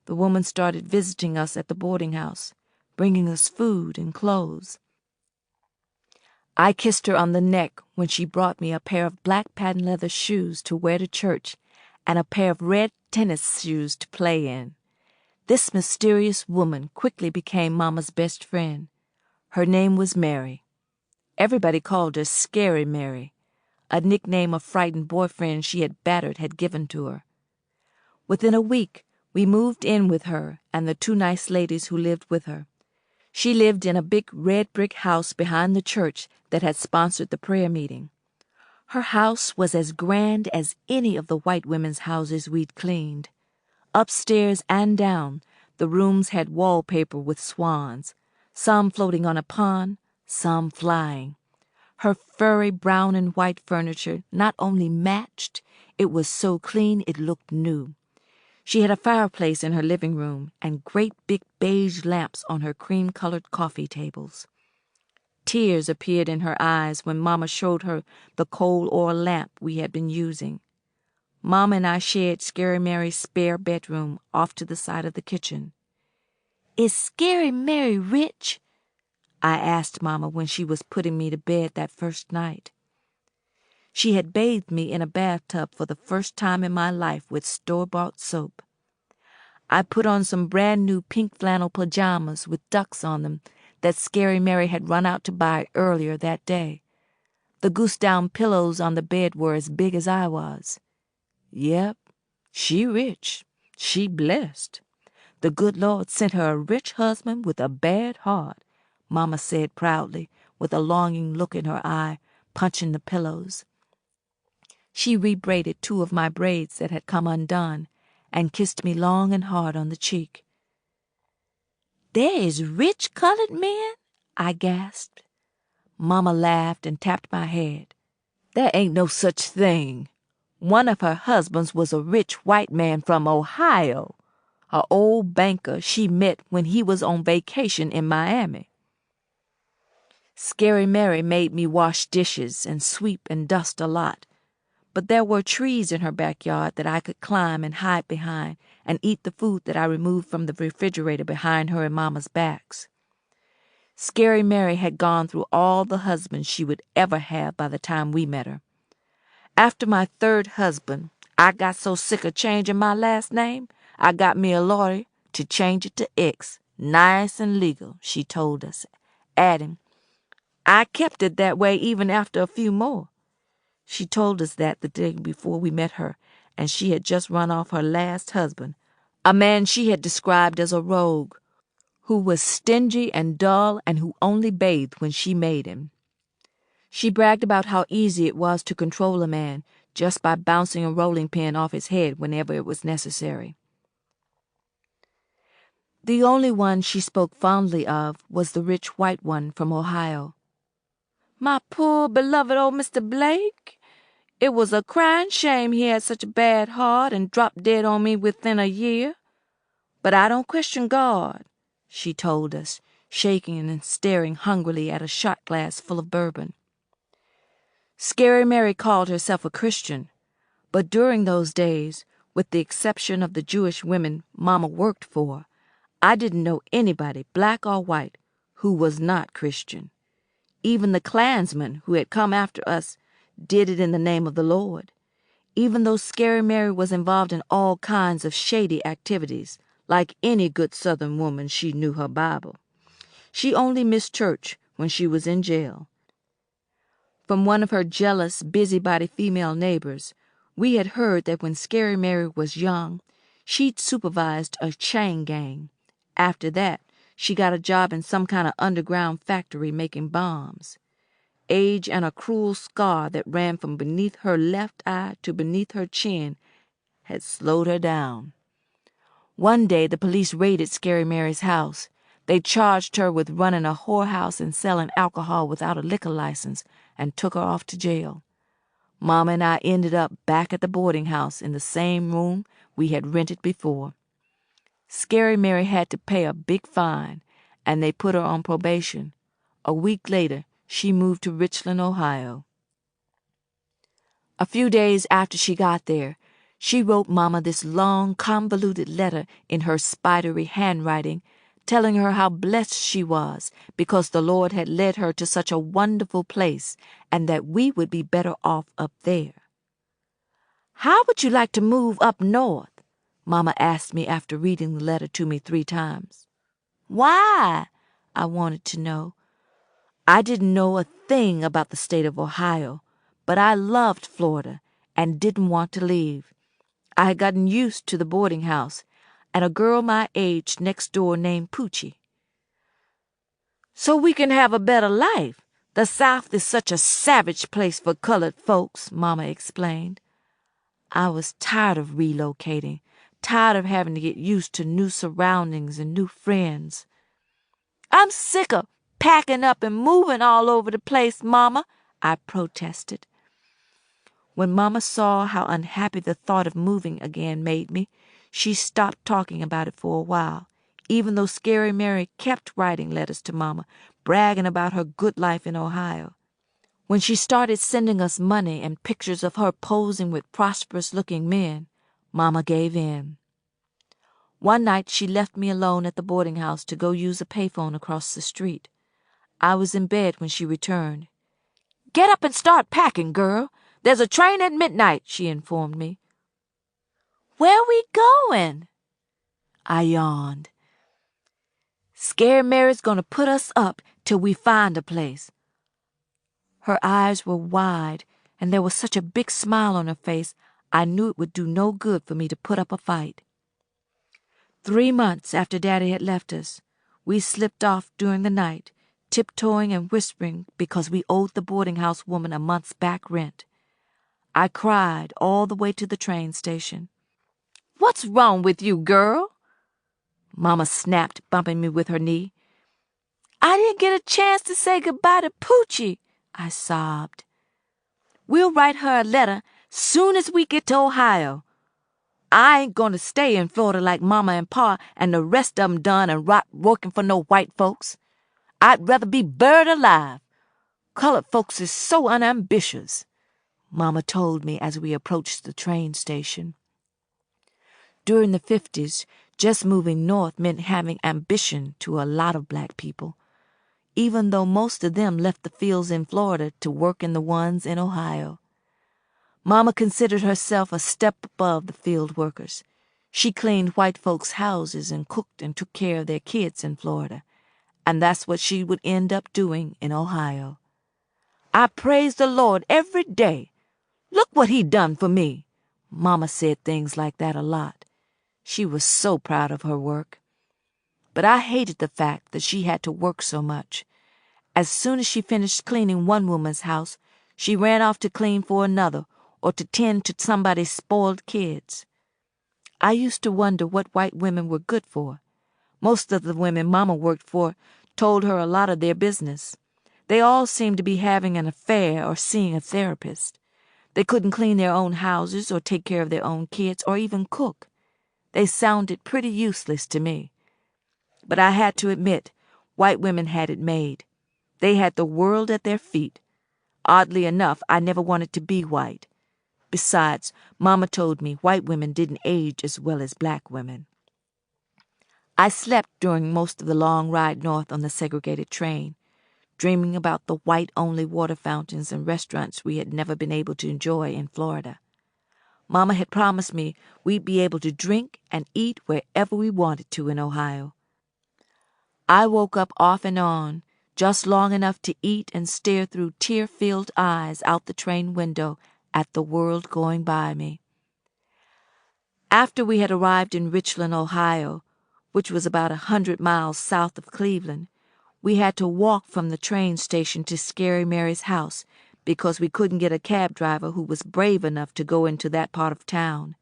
The woman started visiting us at the boarding house, bringing us food and clothes. I kissed her on the neck when she brought me a pair of black patent leather shoes to wear to church and a pair of red tennis shoes to play in. This mysterious woman quickly became Mama's best friend. Her name was Mary. Everybody called her Scary Mary, a nickname a frightened boyfriend she had battered had given to her. Within a week, we moved in with her and the 2 nice ladies who lived with her. She lived in a big red brick house behind the church that had sponsored the prayer meeting. Her house was as grand as any of the white women's houses we'd cleaned. Upstairs and down, the rooms had wallpaper with swans, some floating on a pond, some flying. Her furry brown and white furniture not only matched, it was so clean it looked new. She had a fireplace in her living room and great big beige lamps on her cream-colored coffee tables. Tears appeared in her eyes when Mama showed her the coal oil lamp we had been using. Mama and I shared Scary Mary's spare bedroom off to the side of the kitchen. "Is Scary Mary rich?" I asked Mama when she was putting me to bed that first night. She had bathed me in a bathtub for the first time in my life with store-bought soap. I put on some brand-new pink flannel pajamas with ducks on them that Scary Mary had run out to buy earlier that day. The goose-down pillows on the bed were as big as I was. Yep, she rich. She blessed. The good Lord sent her a rich husband with a bad heart, Mama said proudly, with a longing look in her eye, punching the pillows. She rebraided 2 of my braids that had come undone and kissed me long and hard on the cheek. "There is rich colored men?" I gasped. Mama laughed and tapped my head. "There ain't no such thing. One of her husbands was a rich white man from Ohio, a old banker she met when he was on vacation in Miami. Scary Mary made me wash dishes and sweep and dust a lot, but there were trees in her backyard that I could climb and hide behind and eat the food that I removed from the refrigerator behind her and Mama's backs. Scary Mary had gone through all the husbands she would ever have by the time we met her. After my 3rd husband, I got so sick of changing my last name, I got me a lawyer to change it to X, nice and legal, she told us, adding, I kept it that way even after a few more. She told us that the day before we met her, and she had just run off her last husband, a man she had described as a rogue, who was stingy and dull and who only bathed when she made him. She bragged about how easy it was to control a man just by bouncing a rolling pin off his head whenever it was necessary. The only one she spoke fondly of was the rich white one from Ohio. "My poor beloved old Mr. Blake. It was a crying shame he had such a bad heart and dropped dead on me within a year. But I don't question God," she told us, shaking and staring hungrily at a shot glass full of bourbon. Scary Mary called herself a Christian, but during those days, with the exception of the Jewish women Mama worked for, I didn't know anybody, black or white, who was not Christian. Even the Klansmen who had come after us did it in the name of the Lord. Even though Scary Mary was involved in all kinds of shady activities, like any good Southern woman, she knew her Bible. She only missed church when she was in jail. From one of her jealous, busybody female neighbors, we had heard that when Scary Mary was young, she'd supervised a chain gang. After that, she got a job in some kind of underground factory making bombs. Age and a cruel scar that ran from beneath her left eye to beneath her chin had slowed her down. One day the police raided Scary Mary's house. They charged her with running a whorehouse and selling alcohol without a liquor license and took her off to jail. Mama and I ended up back at the boarding house in the same room we had rented before. Scary Mary had to pay a big fine, and they put her on probation. A week later, she moved to Richland, Ohio. A few days after she got there, she wrote Mama this long, convoluted letter in her spidery handwriting, telling her how blessed she was because the Lord had led her to such a wonderful place and that we would be better off up there. "How would you like to move up north?" Mama asked me after reading the letter to me 3 times. "Why?" I wanted to know. I didn't know a thing about the state of Ohio, but I loved Florida and didn't want to leave. I had gotten used to the boarding house and a girl my age next door named Poochie. "So we can have a better life. The South is such a savage place for colored folks," Mama explained. I was tired of relocating, tired of having to get used to new surroundings and new friends. "I'm sick of packing up and moving all over the place, Mama," I protested. When Mama saw how unhappy the thought of moving again made me, she stopped talking about it for a while, even though Scary Mary kept writing letters to Mama, bragging about her good life in Ohio. When she started sending us money and pictures of her posing with prosperous-looking men, Mama gave in. One night she left me alone at the boarding house to go use a payphone across the street. I was in bed when she returned. "Get up and start packing, girl. There's a train at midnight," she informed me. "Where we going?" I yawned. "Scary Mary's gonna put us up till we find a place." Her eyes were wide, and there was such a big smile on her face, I knew it would do no good for me to put up a fight. 3 months after Daddy had left us, we slipped off during the night, tiptoeing and whispering because we owed the boarding house woman a month's back rent. I cried all the way to the train station. "What's wrong with you, girl?" Mama snapped, bumping me with her knee. "I didn't get a chance to say goodbye to Poochie," I sobbed. "We'll write her a letter soon as we get to Ohio. I ain't gonna stay in Florida like Mama and Pa and the rest of 'em done and rot working for no white folks. I'd rather be buried alive. Colored folks is so unambitious," Mama told me as we approached the train station. During the 50s, just moving north meant having ambition to a lot of black people, even though most of them left the fields in Florida to work in the ones in Ohio. Mama considered herself a step above the field workers. She cleaned white folks' houses and cooked and took care of their kids in Florida, and that's what she would end up doing in Ohio. "I praise the Lord every day. Look what he done for me." Mama said things like that a lot. She was so proud of her work. But I hated the fact that she had to work so much. As soon as she finished cleaning one woman's house, she ran off to clean for another or to tend to somebody's spoiled kids. I used to wonder what white women were good for. Most of the women Mama worked for told her a lot of their business. They all seemed to be having an affair or seeing a therapist. They couldn't clean their own houses or take care of their own kids or even cook. They sounded pretty useless to me. But I had to admit, white women had it made. They had the world at their feet. Oddly enough, I never wanted to be white. Besides, Mama told me white women didn't age as well as black women. I slept during most of the long ride north on the segregated train, dreaming about the white-only water fountains and restaurants we had never been able to enjoy in Florida. Mama had promised me we'd be able to drink and eat wherever we wanted to in Ohio. I woke up off and on, just long enough to eat and stare through tear-filled eyes out the train window at the world going by me. After we had arrived in Richland, Ohio, which was about 100 miles south of Cleveland, we had to walk from the train station to Scary Mary's house because we couldn't get a cab driver who was brave enough to go into that part of town.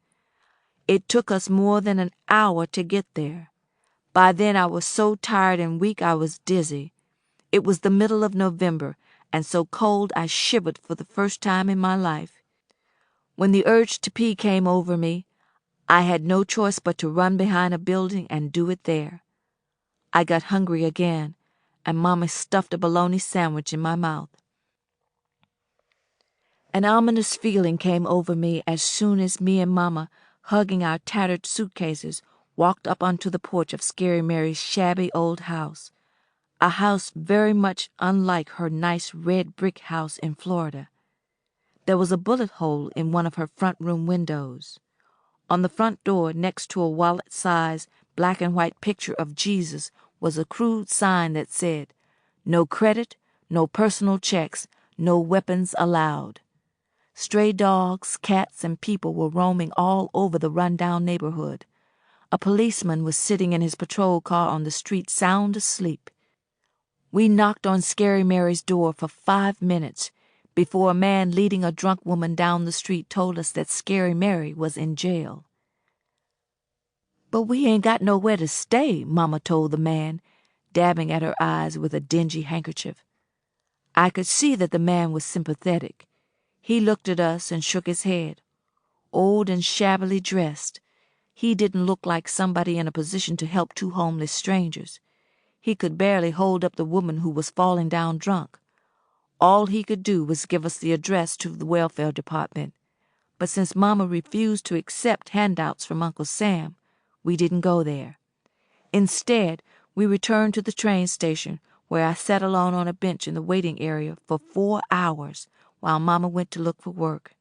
It took us more than an hour to get there. By then I was so tired and weak I was dizzy. It was the middle of November, and so cold I shivered for the first time in my life. When the urge to pee came over me, I had no choice but to run behind a building and do it there. I got hungry again, and Mama stuffed a bologna sandwich in my mouth. An ominous feeling came over me as soon as me and Mama, hugging our tattered suitcases, walked up onto the porch of Scary Mary's shabby old house, a house very much unlike her nice red brick house in Florida. There was a bullet hole in one of her front room windows. On the front door, next to a wallet-sized black and white picture of Jesus, was a crude sign that said, "No credit, no personal checks, no weapons allowed." Stray dogs, cats, and people were roaming all over the run-down neighborhood. A policeman was sitting in his patrol car on the street sound asleep. We knocked on Scary Mary's door for 5 minutes before a man leading a drunk woman down the street told us that Scary Mary was in jail. "But we ain't got nowhere to stay," Mama told the man, dabbing at her eyes with a dingy handkerchief. I could see that the man was sympathetic. He looked at us and shook his head. Old and shabbily dressed, he didn't look like somebody in a position to help two homeless strangers. He could barely hold up the woman who was falling down drunk. All he could do was give us the address to the welfare department. But since Mama refused to accept handouts from Uncle Sam, we didn't go there. Instead, we returned to the train station, where I sat alone on a bench in the waiting area for 4 hours while Mama went to look for work.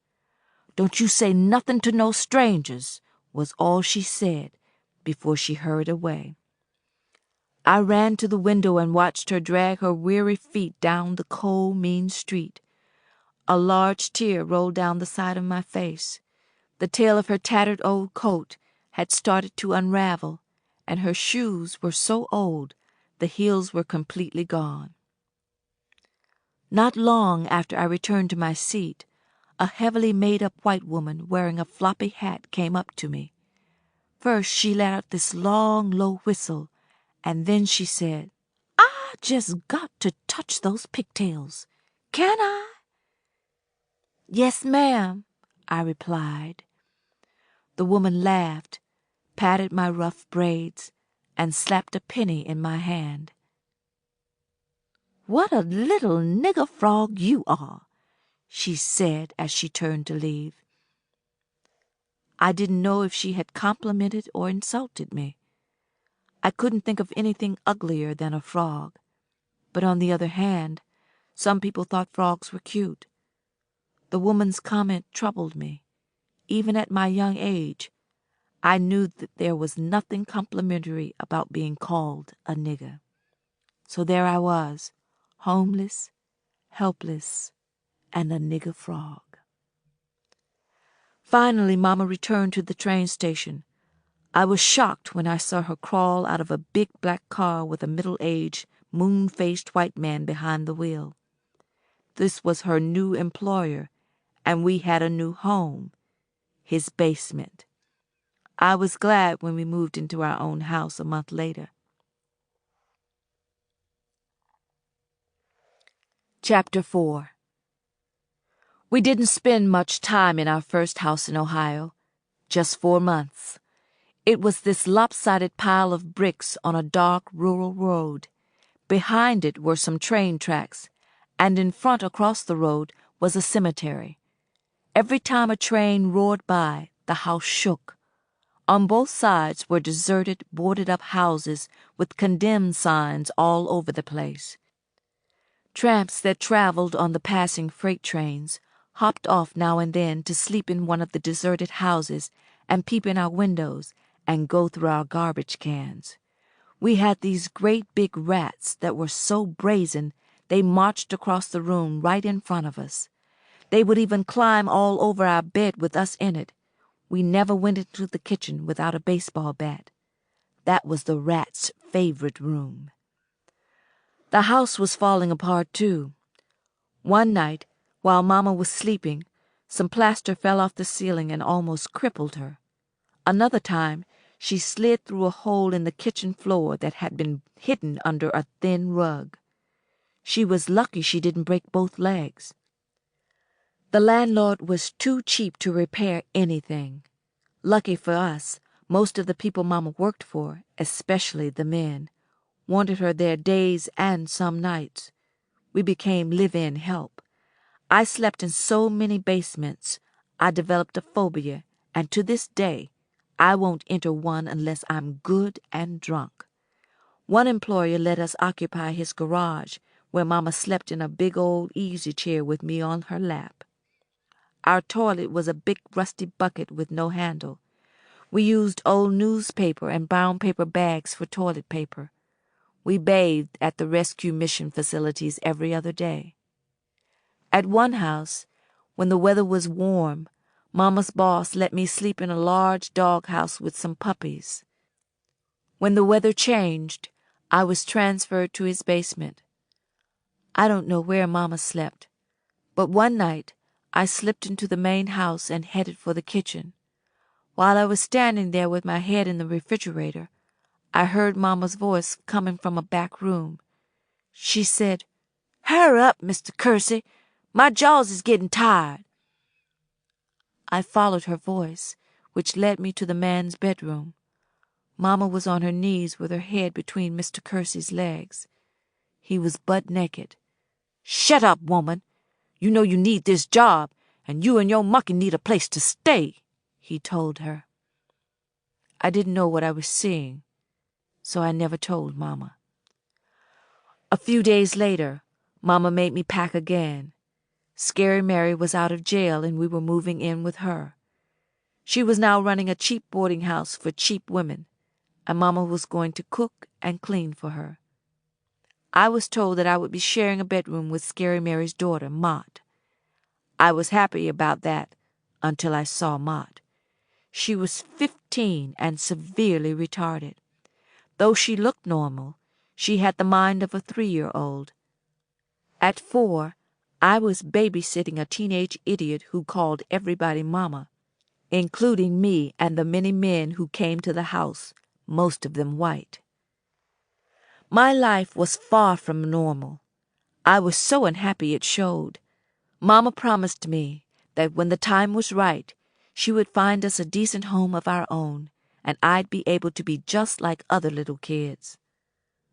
"Don't you say nothing to no strangers," was all she said before she hurried away. I ran to the window and watched her drag her weary feet down the cold, mean street. A large tear rolled down the side of my face. The tail of her tattered old coat had started to unravel, and her shoes were so old the heels were completely gone. Not long after I returned to my seat, a heavily made-up white woman wearing a floppy hat came up to me. First she let out this long, low whistle, and then she said, "I just got to touch those pigtails. Can I?" "Yes, ma'am," I replied. The woman laughed, patted my rough braids, and slapped a penny in my hand. "What a little nigger frog you are," she said as she turned to leave. I didn't know if she had complimented or insulted me. I couldn't think of anything uglier than a frog. But on the other hand, some people thought frogs were cute. The woman's comment troubled me. Even at my young age, I knew that there was nothing complimentary about being called a nigger. So there I was, homeless, helpless, and a nigger frog. Finally, Mama returned to the train station. I was shocked when I saw her crawl out of a big black car with a middle-aged, moon-faced white man behind the wheel. This was her new employer, and we had a new home, his basement. I was glad when we moved into our own house a month later. Chapter 4. We didn't spend much time in our first house in Ohio, just 4 months. It was this lopsided pile of bricks on a dark rural road. Behind it were some train tracks, and in front across the road was a cemetery. Every time a train roared by, the house shook. On both sides were deserted, boarded-up houses with condemned signs all over the place. Tramps that traveled on the passing freight trains hopped off now and then to sleep in one of the deserted houses and peep in our windows and go through our garbage cans. We had these great big rats that were so brazen they marched across the room right in front of us. They would even climb all over our bed with us in it. We never went into the kitchen without a baseball bat. That was the rats' favorite room. The house was falling apart, too. One night, while Mama was sleeping, some plaster fell off the ceiling and almost crippled her. Another time, she slid through a hole in the kitchen floor that had been hidden under a thin rug. She was lucky she didn't break both legs. The landlord was too cheap to repair anything. Lucky for us, most of the people Mama worked for, especially the men, wanted her there days and some nights. We became live-in help. I slept in so many basements, I developed a phobia, and to this day, I won't enter one unless I'm good and drunk. One employer let us occupy his garage, where Mama slept in a big old easy chair with me on her lap. Our toilet was a big rusty bucket with no handle. We used old newspaper and brown paper bags for toilet paper. We bathed at the rescue mission facilities every other day. At one house, when the weather was warm, Mama's boss let me sleep in a large doghouse with some puppies. When the weather changed, I was transferred to his basement. I don't know where Mama slept, but one night I slipped into the main house and headed for the kitchen. While I was standing there with my head in the refrigerator, I heard Mama's voice coming from a back room. She said, "Hurry up, Mr. Kersey. My jaws is getting tired." I followed her voice, which led me to the man's bedroom. Mama was on her knees with her head between Mr. Kersey's legs. He was butt naked. "Shut up, woman! You know you need this job, and you and your monkey need a place to stay," he told her. I didn't know what I was seeing, so I never told Mama. A few days later, Mama made me pack again. Scary Mary was out of jail and we were moving in with her. She was now running a cheap boarding house for cheap women, and Mama was going to cook and clean for her. I was told that I would be sharing a bedroom with Scary Mary's daughter, Mott. I was happy about that until I saw Mott. She was 15 and severely retarded. Though she looked normal, she had the mind of a 3-year-old. At 4, I was babysitting a teenage idiot who called everybody Mama, including me and the many men who came to the house, most of them white. My life was far from normal. I was so unhappy it showed. Mama promised me that when the time was right, she would find us a decent home of our own, and I'd be able to be just like other little kids.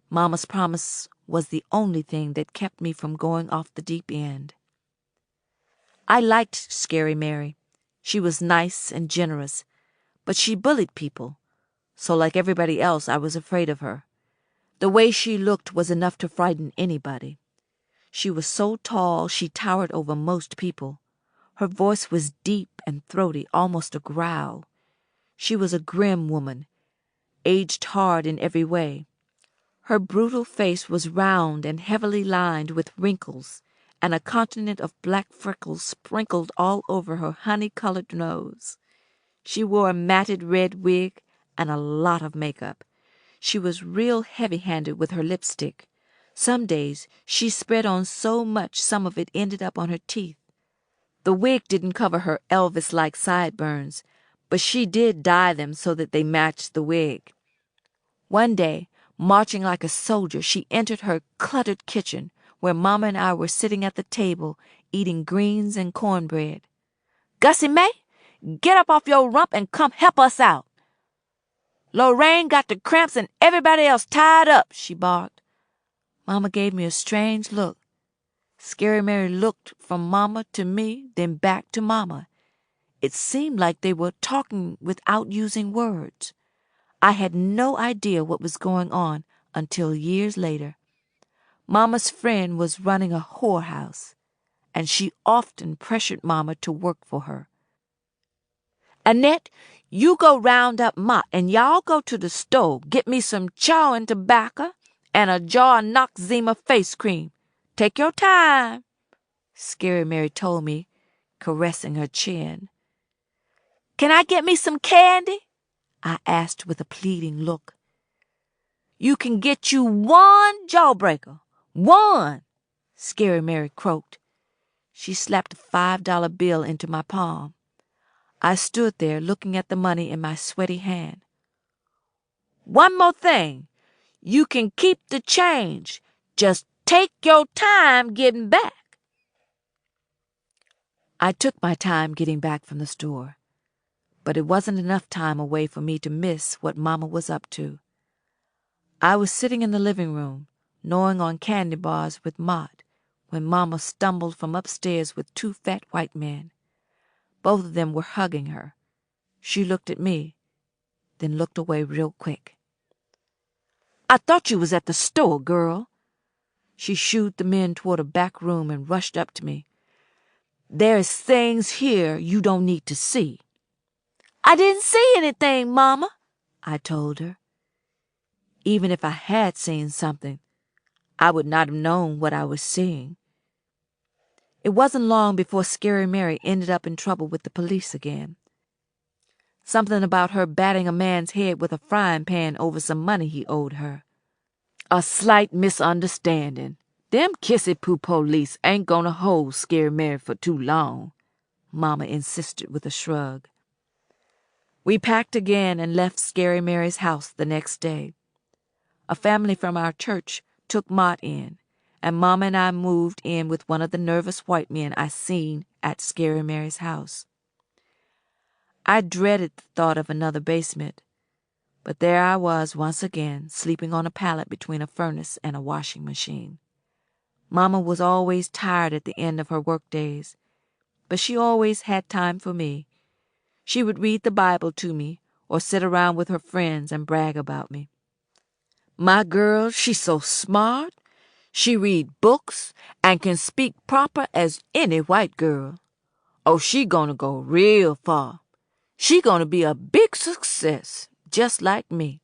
Mama's promise was the only thing that kept me from going off the deep end. I liked Scary Mary. She was nice and generous, but she bullied people, so like everybody else, I was afraid of her. The way she looked was enough to frighten anybody. She was so tall she towered over most people. Her voice was deep and throaty, almost a growl. She was a grim woman, aged hard in every way. Her brutal face was round and heavily lined with wrinkles, and a continent of black freckles sprinkled all over her honey-colored nose. She wore a matted red wig and a lot of makeup. She was real heavy-handed with her lipstick. Some days she spread on so much some of it ended up on her teeth. The wig didn't cover her Elvis-like sideburns, but she did dye them so that they matched the wig. One day, marching like a soldier, she entered her cluttered kitchen, where Mama and I were sitting at the table eating greens and cornbread. "Gussie Mae, get up off your rump and come help us out." "Lorraine got the cramps and everybody else tied up," she barked. Mama gave me a strange look. Scary Mary looked from Mama to me, then back to Mama. It seemed like they were talking without using words. I had no idea what was going on until years later. Mama's friend was running a whorehouse, and she often pressured Mama to work for her. "Annette, you go round up Mott, and y'all go to the store, get me some chawin' tobacco and a jar of Noxzema face cream. Take your time," Scary Mary told me, caressing her chin. "Can I get me some candy?" I asked with a pleading look. "You can get you one jawbreaker. One," Scary Mary croaked. She slapped a $5 bill into my palm. I stood there looking at the money in my sweaty hand. "One more thing. You can keep the change. Just take your time getting back." I took my time getting back from the store, but it wasn't enough time away for me to miss what Mama was up to. I was sitting in the living room, gnawing on candy bars with Mott, when Mama stumbled from upstairs with 2 fat white men. Both of them were hugging her. She looked at me, then looked away real quick. "I thought you was at the store, girl." She shooed the men toward a back room and rushed up to me. "There's things here you don't need to see." "I didn't see anything, Mama," I told her. Even if I had seen something, I would not have known what I was seeing. It wasn't long before Scary Mary ended up in trouble with the police again. Something about her batting a man's head with a frying pan over some money he owed her. "A slight misunderstanding. Them kissy-poo police ain't gonna hold Scary Mary for too long," Mama insisted with a shrug. We packed again and left Scary Mary's house the next day. A family from our church took Mott in, and Mama and I moved in with one of the nervous white men I seen at Scary Mary's house. I dreaded the thought of another basement, But there I was once again, sleeping on a pallet between a furnace and a washing machine. Mama was always tired at the end of her work days, but she always had time for me. She would read the Bible to me or sit around with her friends and brag about me. My girl, she's so smart. She read books and can speak proper as any white girl. Oh, she gonna go real far. She gonna be a big success, just like me.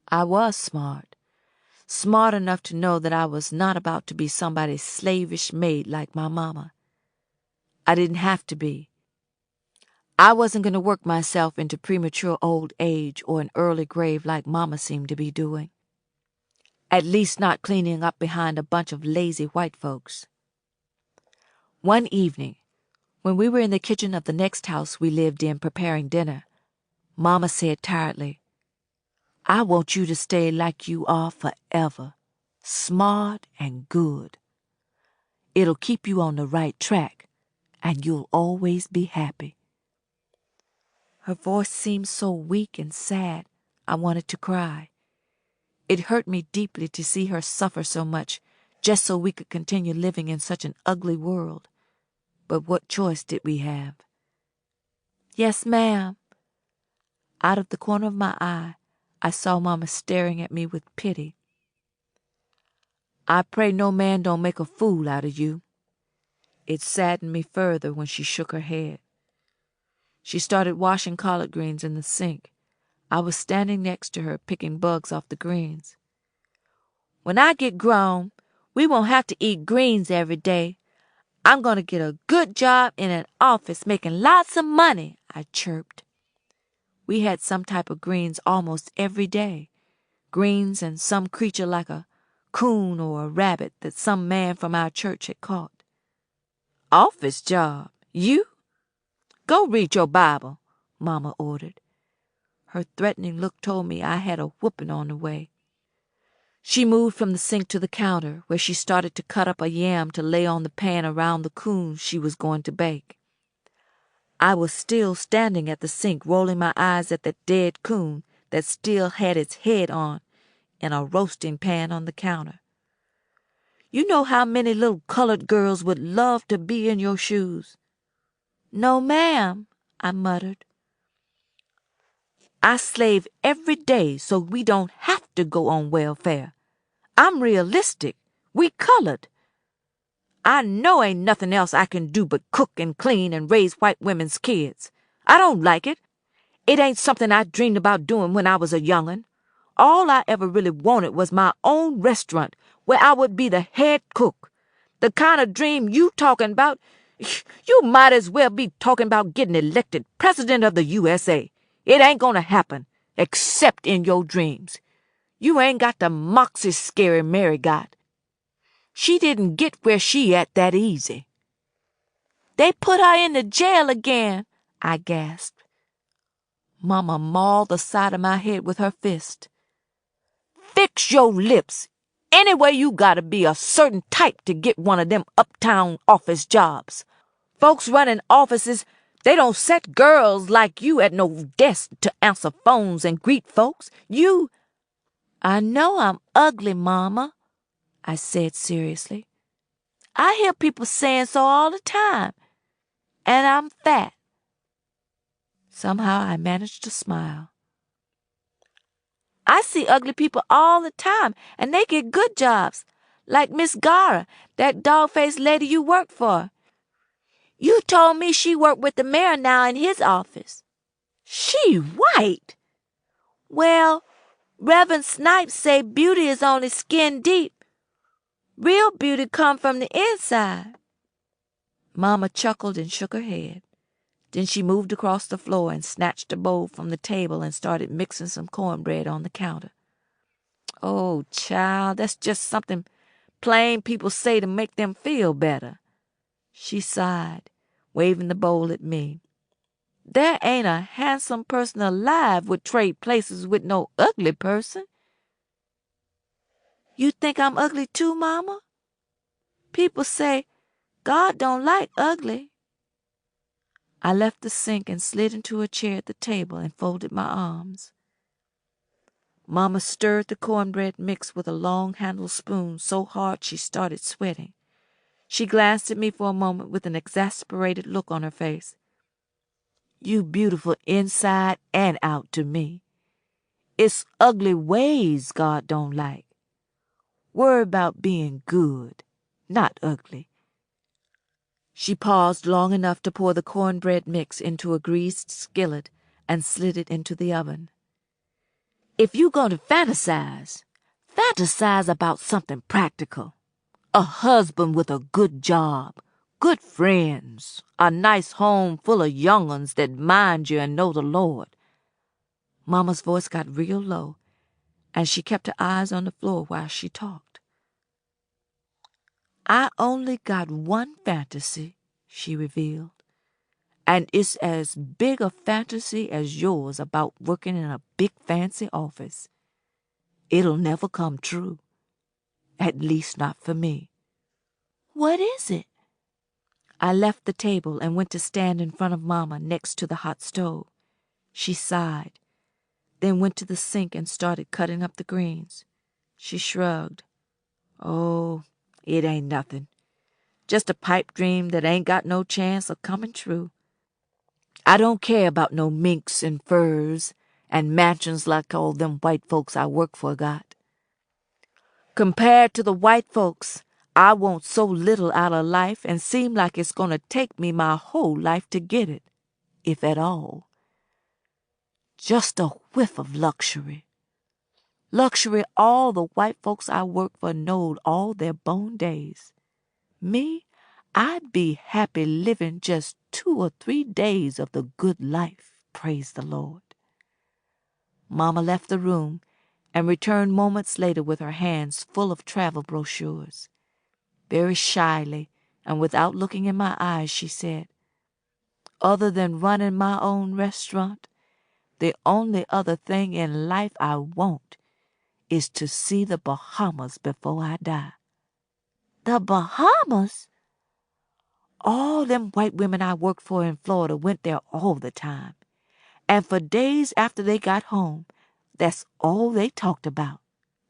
I was smart. Smart enough to know that I was not about to be somebody's slavish maid like my mama. I didn't have to be. I wasn't going to work myself into premature old age or an early grave like Mama seemed to be doing. At least not cleaning up behind a bunch of lazy white folks. One evening, when we were in the kitchen of the next house we lived in preparing dinner, Mama said tiredly, "I want you to stay like you are forever, smart and good. It'll keep you on the right track, and you'll always be happy." Her voice seemed so weak and sad, I wanted to cry. It hurt me deeply to see her suffer so much just so we could continue living in such an ugly world. But what choice did we have? "Yes, ma'am." Out of the corner of my eye, I saw Mama staring at me with pity. "I pray no man don't make a fool out of you." It saddened me further when she shook her head. She started washing collard greens in the sink. I was standing next to her, picking bugs off the greens. "When I get grown, we won't have to eat greens every day. I'm going to get a good job in an office making lots of money," I chirped. We had some type of greens almost every day. Greens and some creature like a coon or a rabbit that some man from our church had caught. "Office job? You? Go read your Bible," Mama ordered. Her threatening look told me I had a whooping on the way. She moved from the sink to the counter, where she started to cut up a yam to lay on the pan around the coon she was going to bake. I was still standing at the sink, rolling my eyes at that dead coon that still had its head on in a roasting pan on the counter. "You know how many little colored girls would love to be in your shoes." "No, ma'am," I muttered. "I slave every day so we don't have to go on welfare. I'm realistic. We colored. I know ain't nothing else I can do but cook and clean and raise white women's kids. I don't like it. It ain't something I dreamed about doing when I was a young'un. All I ever really wanted was my own restaurant where I would be the head cook. The kind of dream you talking about, you might as well be talking about getting elected president of the USA. It ain't gonna happen, except in your dreams. You ain't got the moxie scary Mary got. She didn't get where she at that easy." "They put her in the jail again," I gasped. Mama mauled the side of my head with her fist. "Fix your lips. Anyway, you gotta be a certain type to get one of them uptown office jobs. Folks running offices, they don't set girls like you at no desk to answer phones and greet folks. You—" "I know I'm ugly, Mama," I said seriously. "I hear people saying so all the time. And I'm fat." Somehow I managed to smile. "I see ugly people all the time, and they get good jobs, like Miss Gara, that dog-faced lady you work for. You told me she worked with the mayor now in his office." "She white?" "Well, Reverend Snipes say beauty is only skin deep. Real beauty come from the inside." Mama chuckled and shook her head. Then she moved across the floor and snatched a bowl from the table and started mixing some cornbread on the counter. "Oh, child, that's just something plain people say to make them feel better." She sighed, waving the bowl at me. "There ain't a handsome person alive would trade places with no ugly person." "You think I'm ugly too, Mama? People say God don't like ugly." I left the sink and slid into a chair at the table and folded my arms. Mama stirred the cornbread mix with a long-handled spoon so hard she started sweating. She glanced at me for a moment with an exasperated look on her face. "You beautiful inside and out to me. It's ugly ways God don't like. Worry about being good, not ugly." She paused long enough to pour the cornbread mix into a greased skillet and slid it into the oven. "If you're going to fantasize about something practical. A husband with a good job, good friends, a nice home full of young uns that mind you and know the Lord." Mama's voice got real low, and she kept her eyes on the floor while she talked. "I only got one fantasy," she revealed, "and it's as big a fantasy as yours about working in a big fancy office. It'll never come true, at least not for me." "What is it?" I left the table and went to stand in front of Mama next to the hot stove. She sighed, then went to the sink and started cutting up the greens. She shrugged. "Oh, it ain't nothing. Just a pipe dream that ain't got no chance of coming true. I don't care about no minks and furs and mansions like all them white folks I work for got. Compared to the white folks, I want so little out of life and seem like it's going to take me my whole life to get it, if at all. Just a whiff of luxury. Luxury all the white folks I work for knowed all their bone days. Me, I'd be happy living just 2 or 3 days of the good life, praise the Lord." Mama left the room and returned moments later with her hands full of travel brochures. Very shyly and without looking in my eyes, she said, "Other than running my own restaurant, the only other thing in life I want is to see the Bahamas before I die." "The Bahamas?" "All them white women I worked for in Florida went there all the time. And for days after they got home, that's all they talked about.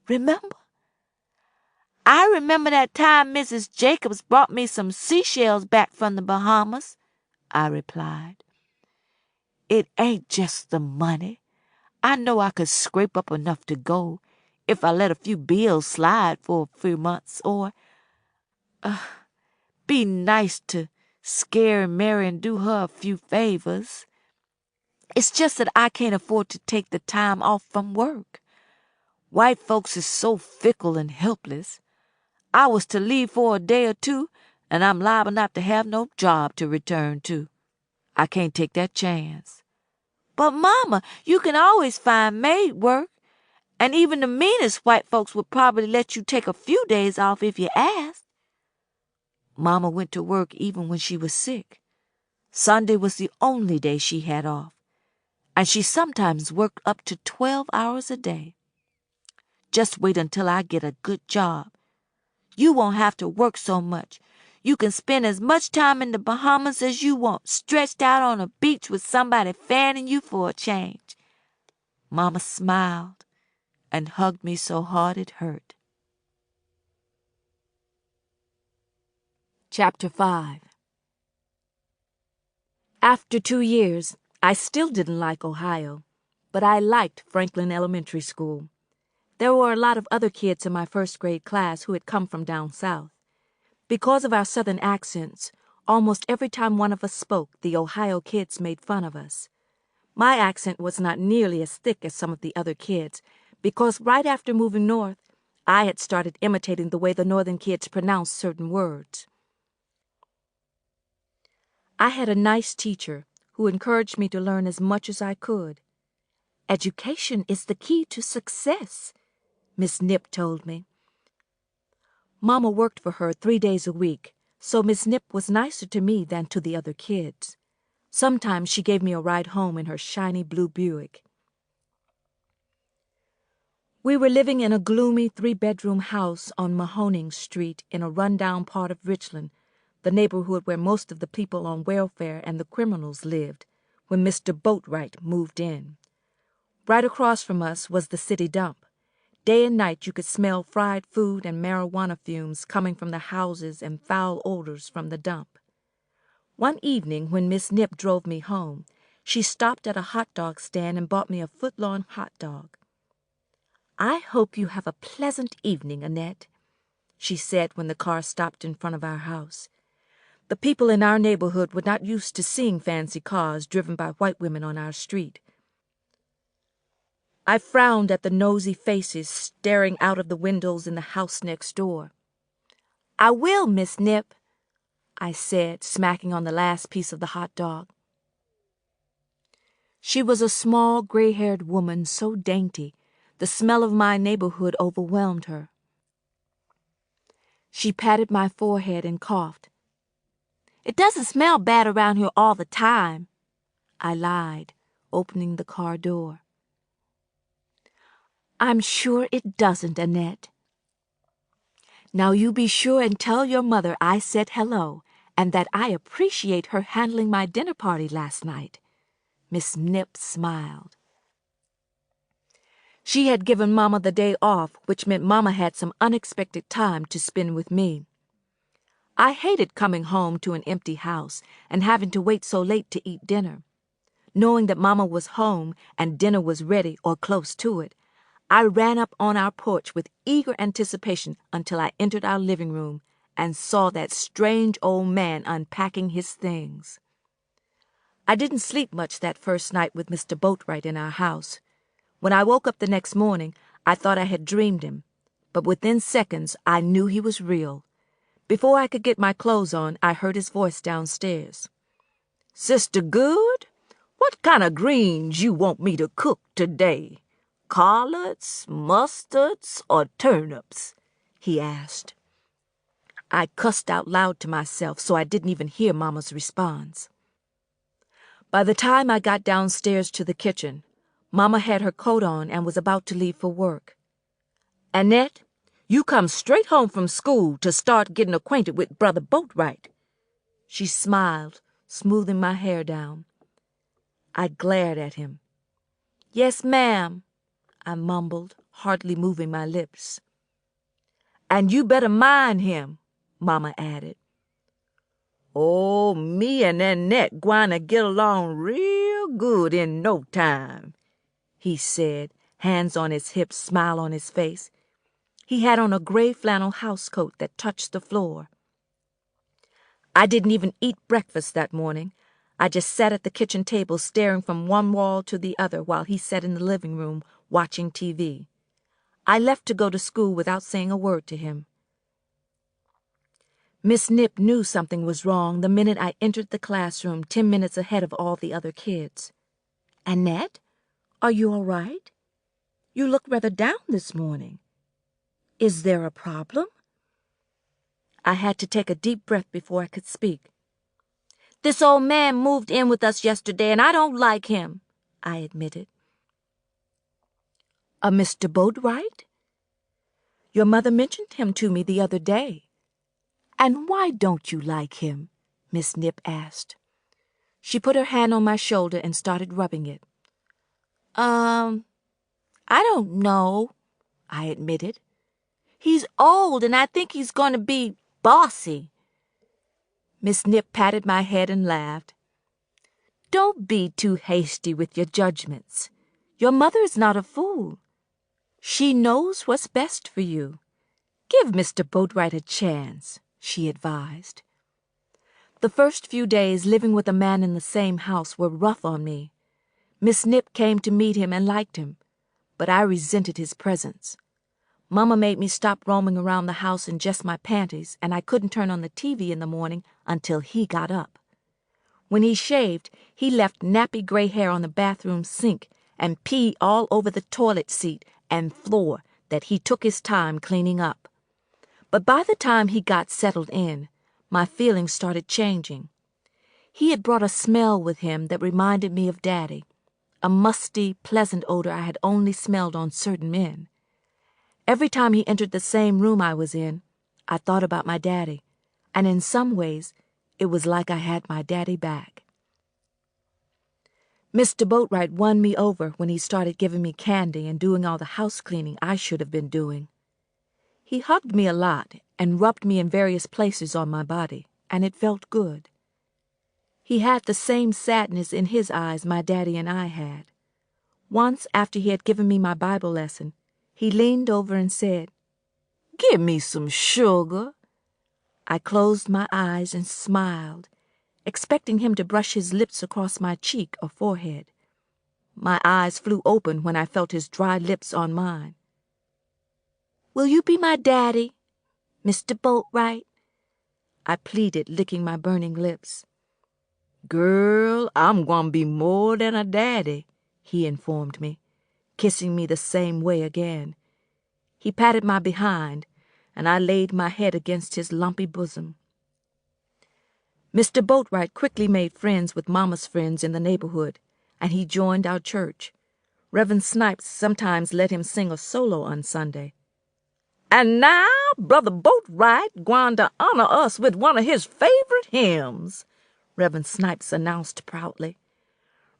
Remember?" "I remember that time Mrs. Jacobs brought me some seashells back from the Bahamas," I replied. "It ain't just the money. I know I could scrape up enough to go if I let a few bills slide for a few months, or be nice to scare Mary and do her a few favors. It's just that I can't afford to take the time off from work. White folks is so fickle and helpless. I was to leave for a day or two, and I'm liable not to have no job to return to. I can't take that chance." "But, Mama, you can always find maid work, and even the meanest white folks would probably let you take a few days off if you asked." Mama went to work even when she was sick. Sunday was the only day she had off, and she sometimes worked up to 12 hours a day. "Just wait until I get a good job. You won't have to work so much. You can spend as much time in the Bahamas as you want, stretched out on a beach with somebody fanning you for a change." Mama smiled and hugged me so hard it hurt. Chapter 5. After 2 years, I still didn't like Ohio, but I liked Franklin Elementary School. There were a lot of other kids in my first grade class who had come from down south. Because of our southern accents, almost every time one of us spoke, the Ohio kids made fun of us. My accent was not nearly as thick as some of the other kids, because right after moving north, I had started imitating the way the northern kids pronounced certain words. I had a nice teacher who encouraged me to learn as much as I could. "Education is the key to success," Miss Nip told me. Mama worked for her 3 days a week, so Miss Nip was nicer to me than to the other kids. Sometimes she gave me a ride home in her shiny blue Buick. We were living in a gloomy 3-bedroom house on Mahoning Street in a rundown part of Richland, the neighborhood where most of the people on welfare and the criminals lived, when Mr. Boatwright moved in. Right across from us was the city dump. Day and night you could smell fried food and marijuana fumes coming from the houses and foul odors from the dump. One evening when Miss Nip drove me home, she stopped at a hot dog stand and bought me a foot-long hot dog. "I hope you have a pleasant evening, Annette," she said when the car stopped in front of our house. The people in our neighborhood were not used to seeing fancy cars driven by white women on our street. I frowned at the nosy faces staring out of the windows in the house next door. "I will, Miss Nip," I said, smacking on the last piece of the hot dog. She was a small, gray-haired woman, so dainty, the smell of my neighborhood overwhelmed her. She patted my forehead and coughed. "It doesn't smell bad around here all the time," I lied, opening the car door. "I'm sure it doesn't, Annette. Now you be sure and tell your mother I said hello and that I appreciate her handling my dinner party last night." Miss Nip smiled. She had given Mama the day off, which meant Mama had some unexpected time to spend with me. I hated coming home to an empty house and having to wait so late to eat dinner. Knowing that Mama was home and dinner was ready or close to it, I ran up on our porch with eager anticipation until I entered our living room and saw that strange old man unpacking his things. I didn't sleep much that first night with Mr. Boatwright in our house. When I woke up the next morning, I thought I had dreamed him, but within seconds I knew he was real. Before I could get my clothes on, I heard his voice downstairs. "Sister Goode, what kind of greens you want me to cook today? Collards, mustards, or turnips?" he asked. I cussed out loud to myself, so I didn't even hear Mama's response. By the time I got downstairs to the kitchen, Mama had her coat on and was about to leave for work. "Annette, you come straight home from school to start getting acquainted with Brother Boatwright." She smiled, smoothing my hair down. I glared at him. "Yes, ma'am," I mumbled, hardly moving my lips. "And you better mind him," Mama added. "Oh, me and Annette gwineter get along real good in no time," he said, hands on his hips, smile on his face. He had on a gray flannel housecoat that touched the floor. I didn't even eat breakfast that morning. I just sat at the kitchen table staring from one wall to the other while he sat in the living room watching TV. I left to go to school without saying a word to him. Miss Nip knew something was wrong the minute I entered the classroom 10 minutes ahead of all the other kids. "Annette, are you all right? You look rather down this morning. Is there a problem?" I had to take a deep breath before I could speak. "This old man moved in with us yesterday, and I don't like him," I admitted. "A Mr. Boatwright? Your mother mentioned him to me the other day." "And why don't you like him?" Miss Nip asked. She put her hand on my shoulder and started rubbing it. I don't know," I admitted. "He's old, and I think he's going to be bossy." Miss Nip patted my head and laughed. "Don't be too hasty with your judgments. Your mother is not a fool. She knows what's best for you. Give Mr. Boatwright a chance," she advised. The first few days living with a man in the same house were rough on me. Miss Nip came to meet him and liked him, but I resented his presence. Mama made me stop roaming around the house in just my panties, and I couldn't turn on the TV in the morning until he got up. When he shaved, he left nappy gray hair on the bathroom sink and pee all over the toilet seat and floor that he took his time cleaning up. But by the time he got settled in, my feelings started changing. He had brought a smell with him that reminded me of Daddy, a musty, pleasant odor I had only smelled on certain men. Every time he entered the same room I was in, I thought about my daddy, and in some ways, it was like I had my daddy back. Mr. Boatwright won me over when he started giving me candy and doing all the house cleaning I should have been doing. He hugged me a lot and rubbed me in various places on my body, and it felt good. He had the same sadness in his eyes my daddy and I had. Once, after he had given me my Bible lesson, he leaned over and said, "Give me some sugar." I closed my eyes and smiled, expecting him to brush his lips across my cheek or forehead. My eyes flew open when I felt his dry lips on mine. "Will you be my daddy, Mr. Boatwright?" I pleaded, licking my burning lips. "Girl, I'm gonna be more than a daddy," he informed me, kissing me the same way again. He patted my behind, and I laid my head against his lumpy bosom. Mr. Boatwright quickly made friends with Mama's friends in the neighborhood, and he joined our church. Reverend Snipes sometimes let him sing a solo on Sunday. "And now, Brother Boatwright gwine to honor us with one of his favorite hymns," Reverend Snipes announced proudly.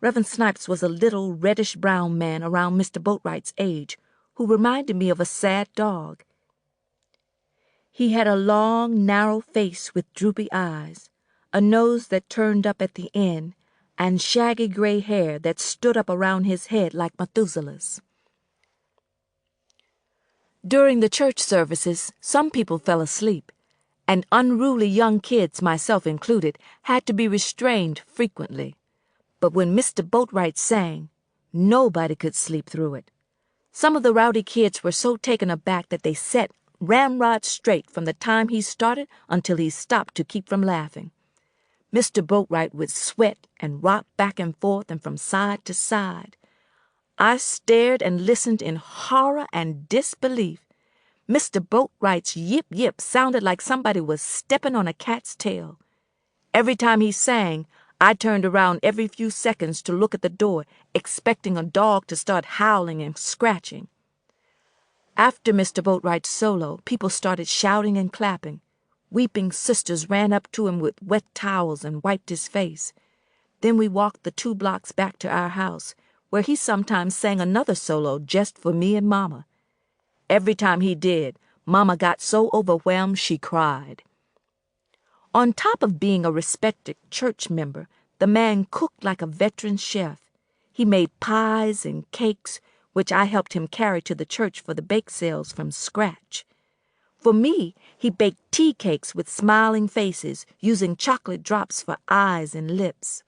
Reverend Snipes was a little reddish-brown man around Mr. Boatwright's age, who reminded me of a sad dog. He had a long, narrow face with droopy eyes, a nose that turned up at the end, and shaggy gray hair that stood up around his head like Methuselah's. During the church services, some people fell asleep, and unruly young kids, myself included, had to be restrained frequently. But when Mr. Boatwright sang, nobody could sleep through it. Some of the rowdy kids were so taken aback that they sat ramrod straight from the time he started until he stopped to keep from laughing. Mr. Boatwright would sweat and rock back and forth and from side to side. I stared and listened in horror and disbelief. Mr. Boatwright's yip-yip sounded like somebody was stepping on a cat's tail. Every time he sang, I turned around every few seconds to look at the door, expecting a dog to start howling and scratching. After Mr. Boatwright's solo, people started shouting and clapping. Weeping sisters ran up to him with wet towels and wiped his face. Then we walked the 2 blocks back to our house, where he sometimes sang another solo just for me and Mama. Every time he did, Mama got so overwhelmed she cried. On top of being a respected church member, the man cooked like a veteran chef. He made pies and cakes, which I helped him carry to the church for the bake sales from scratch. For me, he baked tea cakes with smiling faces, using chocolate drops for eyes and lips.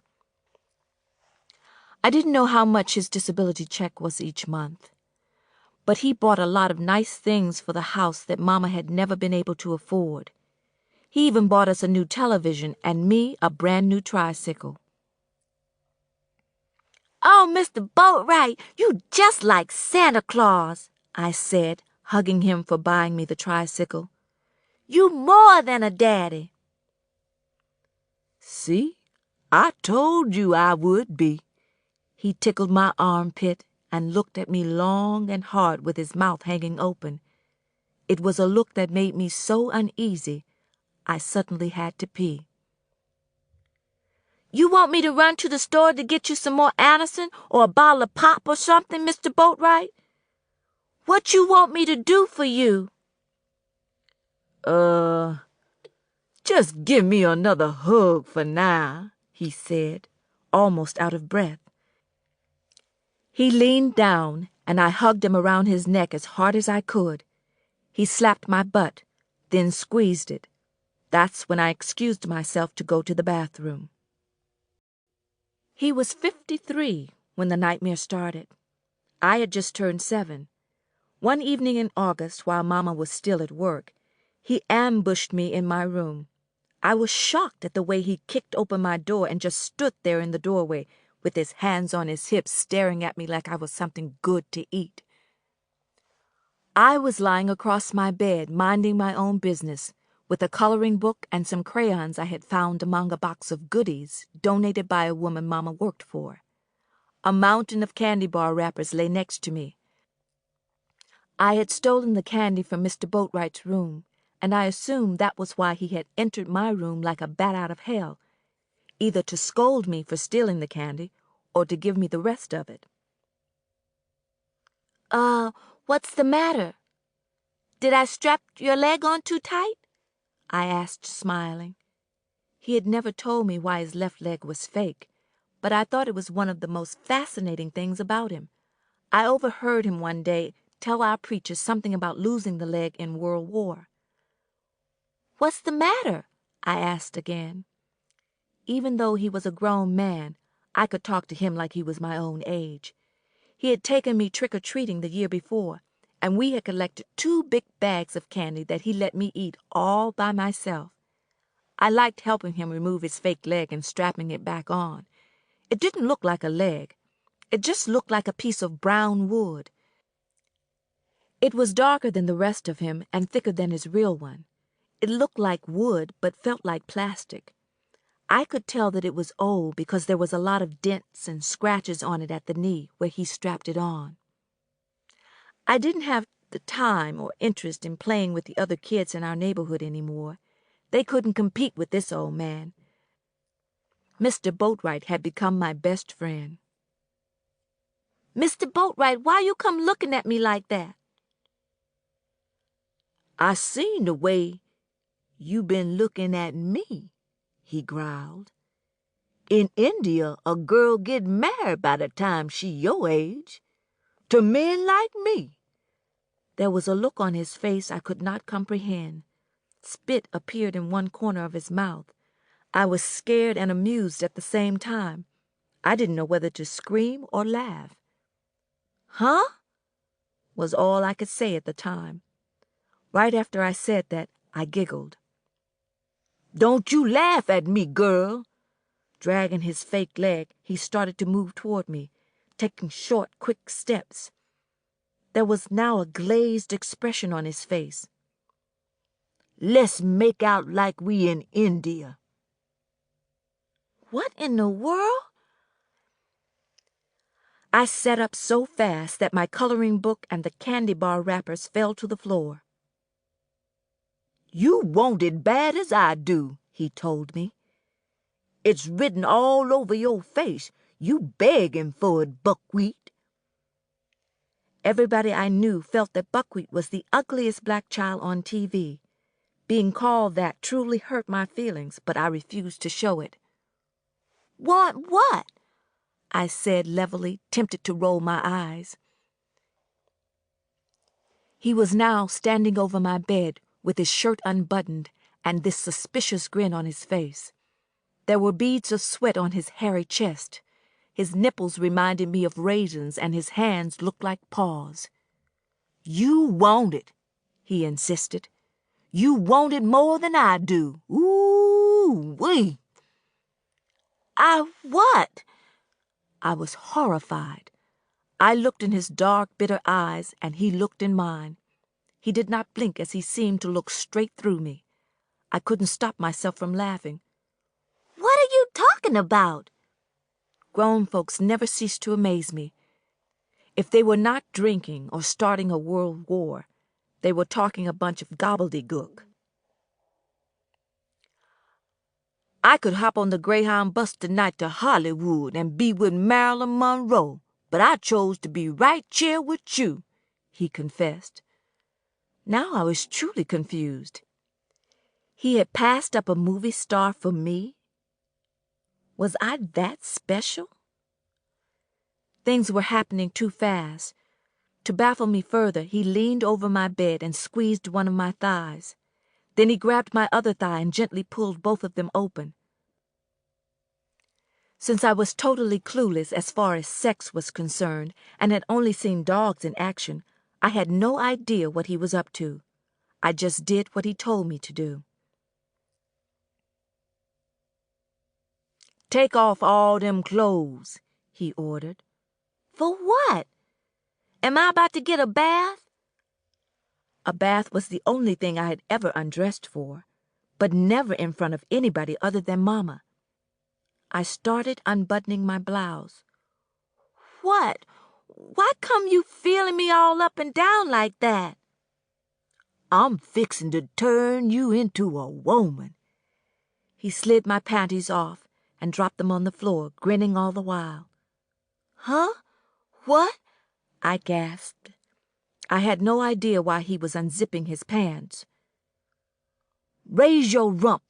I didn't know how much his disability check was each month, but he bought a lot of nice things for the house that Mama had never been able to afford. He even bought us a new television and me a brand new tricycle. "Oh, Mr. Boatwright, you just like Santa Claus," I said, hugging him for buying me the tricycle. "You more than a daddy." "See, I told you I would be." He tickled my armpit and looked at me long and hard with his mouth hanging open. It was a look that made me so uneasy, I suddenly had to pee. "You want me to run to the store to get you some more Anderson or a bottle of pop or something, Mr. Boatwright? What you want me to do for you?" Just give me another hug for now," he said, almost out of breath. He leaned down, and I hugged him around his neck as hard as I could. He slapped my butt, then squeezed it. That's when I excused myself to go to the bathroom. He was 53 when the nightmare started. I had just turned 7. One evening in August, while Mama was still at work, he ambushed me in my room. I was shocked at the way he kicked open my door and just stood there in the doorway, with his hands on his hips, staring at me like I was something good to eat. I was lying across my bed, minding my own business, with a coloring book and some crayons I had found among a box of goodies donated by a woman Mama worked for. A mountain of candy bar wrappers lay next to me. I had stolen the candy from Mr. Boatwright's room, and I assumed that was why he had entered my room like a bat out of hell, either to scold me for stealing the candy or to give me the rest of it. What's the matter? Did I strap your leg on too tight? I asked, smiling. He had never told me why his left leg was fake, but I thought it was one of the most fascinating things about him. I overheard him one day tell our preacher something about losing the leg in World War. What's the matter? I asked again. Even though he was a grown man, I could talk to him like he was my own age. He had taken me trick-or-treating the year before, and we had collected 2 big bags of candy that he let me eat all by myself. I liked helping him remove his fake leg and strapping it back on. It didn't look like a leg. It just looked like a piece of brown wood. It was darker than the rest of him and thicker than his real one. It looked like wood but felt like plastic. I could tell that it was old because there was a lot of dents and scratches on it at the knee where he strapped it on. I didn't have the time or interest in playing with the other kids in our neighborhood anymore. They couldn't compete with this old man. Mr. Boatwright had become my best friend. Mr. Boatwright, why you come looking at me like that? I seen the way you been looking at me, he growled. In India, a girl get married by the time she your age. To men like me. There was a look on his face I could not comprehend. Spit appeared in one corner of his mouth. I was scared and amused at the same time. I didn't know whether to scream or laugh. Huh? Was all I could say at the time. Right after I said that, I giggled. Don't you laugh at me, girl. Dragging his fake leg, he started to move toward me, taking short, quick steps. There was now a glazed expression on his face. Let's make out like we in India. What in the world? I sat up so fast that my coloring book and the candy bar wrappers fell to the floor. You want it bad as I do, he told me. It's written all over your face. You begging for it, Buckwheat. Everybody I knew felt that Buckwheat was the ugliest black child on TV. Being called that truly hurt my feelings, but I refused to show it. Want what? I said levelly, tempted to roll my eyes. He was now standing over my bed with his shirt unbuttoned and this suspicious grin on his face. There were beads of sweat on his hairy chest. His nipples reminded me of raisins and his hands looked like paws. You want it, he insisted. You want it more than I do. Ooh-wee. I what? I was horrified. I looked in his dark, bitter eyes, and he looked in mine. He did not blink as he seemed to look straight through me. I couldn't stop myself from laughing. What are you talking about? Grown folks never ceased to amaze me. If they were not drinking or starting a world war, they were talking a bunch of gobbledygook. I could hop on the Greyhound bus tonight to Hollywood and be with Marilyn Monroe, but I chose to be right here with you, he confessed. Now I was truly confused. He had passed up a movie star for me? Was I that special? Things were happening too fast. To baffle me further, he leaned over my bed and squeezed one of my thighs. Then he grabbed my other thigh and gently pulled both of them open. Since I was totally clueless as far as sex was concerned and had only seen dogs in action, I had no idea what he was up to. I just did what he told me to do. Take off all them clothes, he ordered. For what? Am I about to get a bath? A bath was the only thing I had ever undressed for, but never in front of anybody other than Mama. I started unbuttoning my blouse. What? Why come you feeling me all up and down like that? I'm fixing to turn you into a woman. He slid my panties off and dropped them on the floor, grinning all the while. Huh? What? I gasped. I had no idea why he was unzipping his pants. Raise your rump.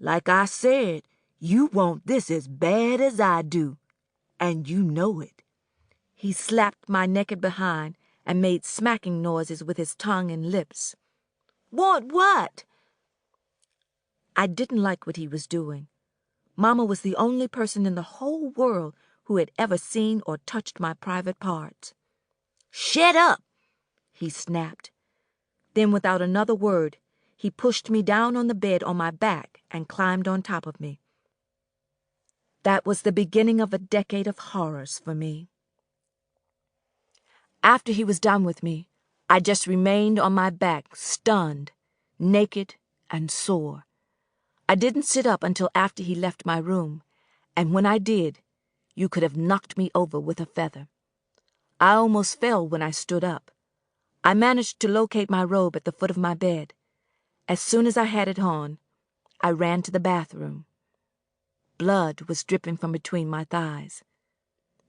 Like I said, you want this as bad as I do, and you know it. He slapped my naked behind and made smacking noises with his tongue and lips. Want what? I didn't like what he was doing. Mama was the only person in the whole world who had ever seen or touched my private parts. Shut up, he snapped. Then, without another word, he pushed me down on the bed on my back and climbed on top of me. That was the beginning of a decade of horrors for me. After he was done with me, I just remained on my back, stunned, naked, and sore. I didn't sit up until after he left my room, and when I did, you could have knocked me over with a feather. I almost fell when I stood up. I managed to locate my robe at the foot of my bed. As soon as I had it on, I ran to the bathroom. Blood was dripping from between my thighs.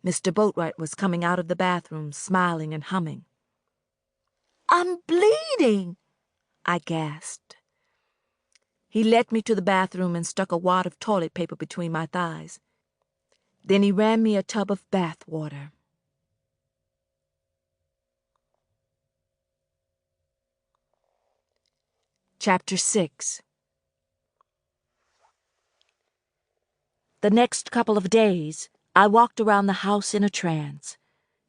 Mr. Boatwright was coming out of the bathroom, smiling and humming. I'm bleeding, I gasped. He led me to the bathroom and stuck a wad of toilet paper between my thighs. Then he ran me a tub of bath water. Chapter 6. The next couple of days, I walked around the house in a trance.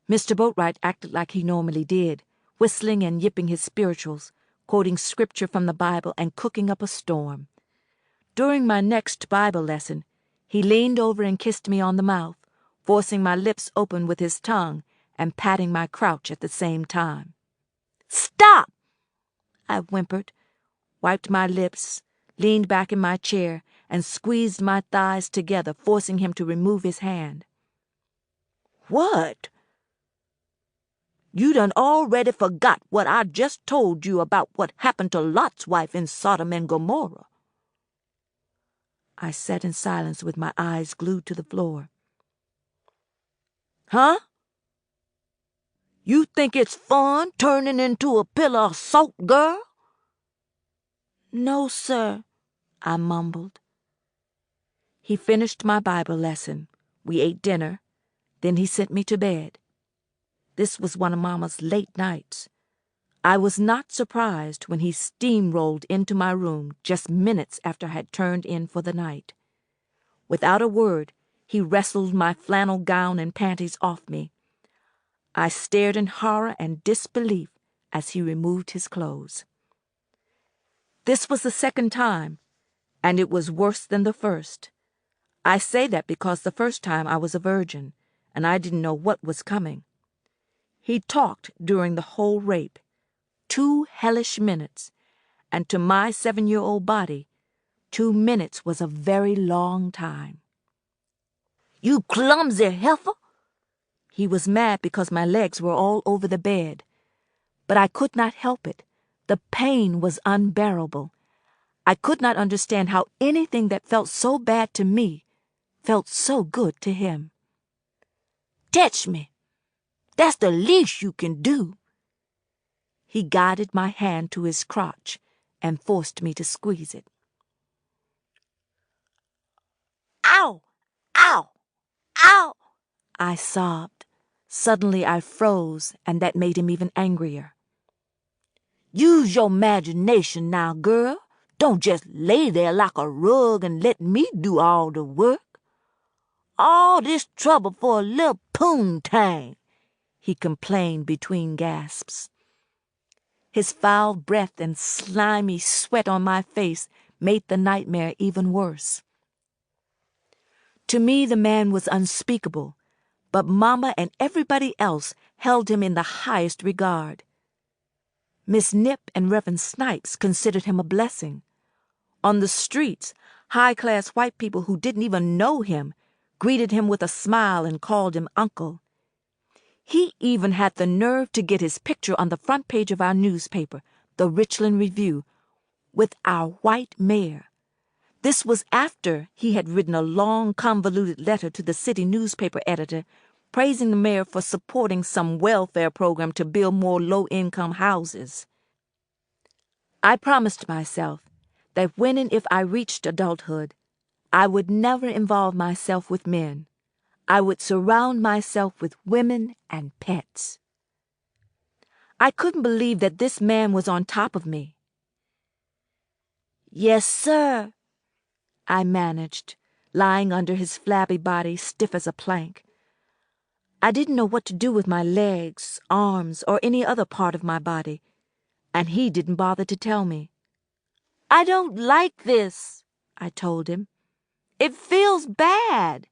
Mr. Boatwright acted like he normally did, whistling and yipping his spirituals, quoting scripture from the Bible and cooking up a storm. During my next Bible lesson, he leaned over and kissed me on the mouth, forcing my lips open with his tongue and patting my crotch at the same time. Stop! I whimpered, wiped my lips, leaned back in my chair, and squeezed my thighs together, forcing him to remove his hand. What? You done already forgot what I just told you about what happened to Lot's wife in Sodom and Gomorrah. I sat in silence with my eyes glued to the floor. Huh? You think it's fun turning into a pillar of salt, girl? No, sir, I mumbled. He finished my Bible lesson. We ate dinner. Then he sent me to bed. This was one of Mama's late nights. I was not surprised when he steamrolled into my room just minutes after I had turned in for the night. Without a word, he wrestled my flannel gown and panties off me. I stared in horror and disbelief as he removed his clothes. This was the second time, and it was worse than the first. I say that because the first time I was a virgin, and I didn't know what was coming. He talked during the whole rape, 2 hellish minutes, and to my 7-year-old body, 2 minutes was a very long time. You clumsy heifer! He was mad because my legs were all over the bed. But I could not help it. The pain was unbearable. I could not understand how anything that felt so bad to me felt so good to him. Touch me. That's the least you can do. He guided my hand to his crotch and forced me to squeeze it. Ow! Ow! Ow! I sobbed. Suddenly I froze, and that made him even angrier. Use your imagination now, girl. Don't just lay there like a rug and let me do all the work. All this trouble for a little poontang, he complained between gasps. His foul breath and slimy sweat on my face made the nightmare even worse. To me, the man was unspeakable, but Mama and everybody else held him in the highest regard. Miss Nip and Reverend Snipes considered him a blessing. On the streets, high-class white people who didn't even know him greeted him with a smile and called him Uncle. He even had the nerve to get his picture on the front page of our newspaper, the Richland Review, with our white mayor. This was after he had written a long, convoluted letter to the city newspaper editor praising the mayor for supporting some welfare program to build more low-income houses. I promised myself that when and if I reached adulthood, I would never involve myself with men. I would surround myself with women and pets. I couldn't believe that this man was on top of me. "Yes, sir," I managed, lying under his flabby body, stiff as a plank. I didn't know what to do with my legs, arms, or any other part of my body, and he didn't bother to tell me. "I don't like this," I told him. "It feels bad."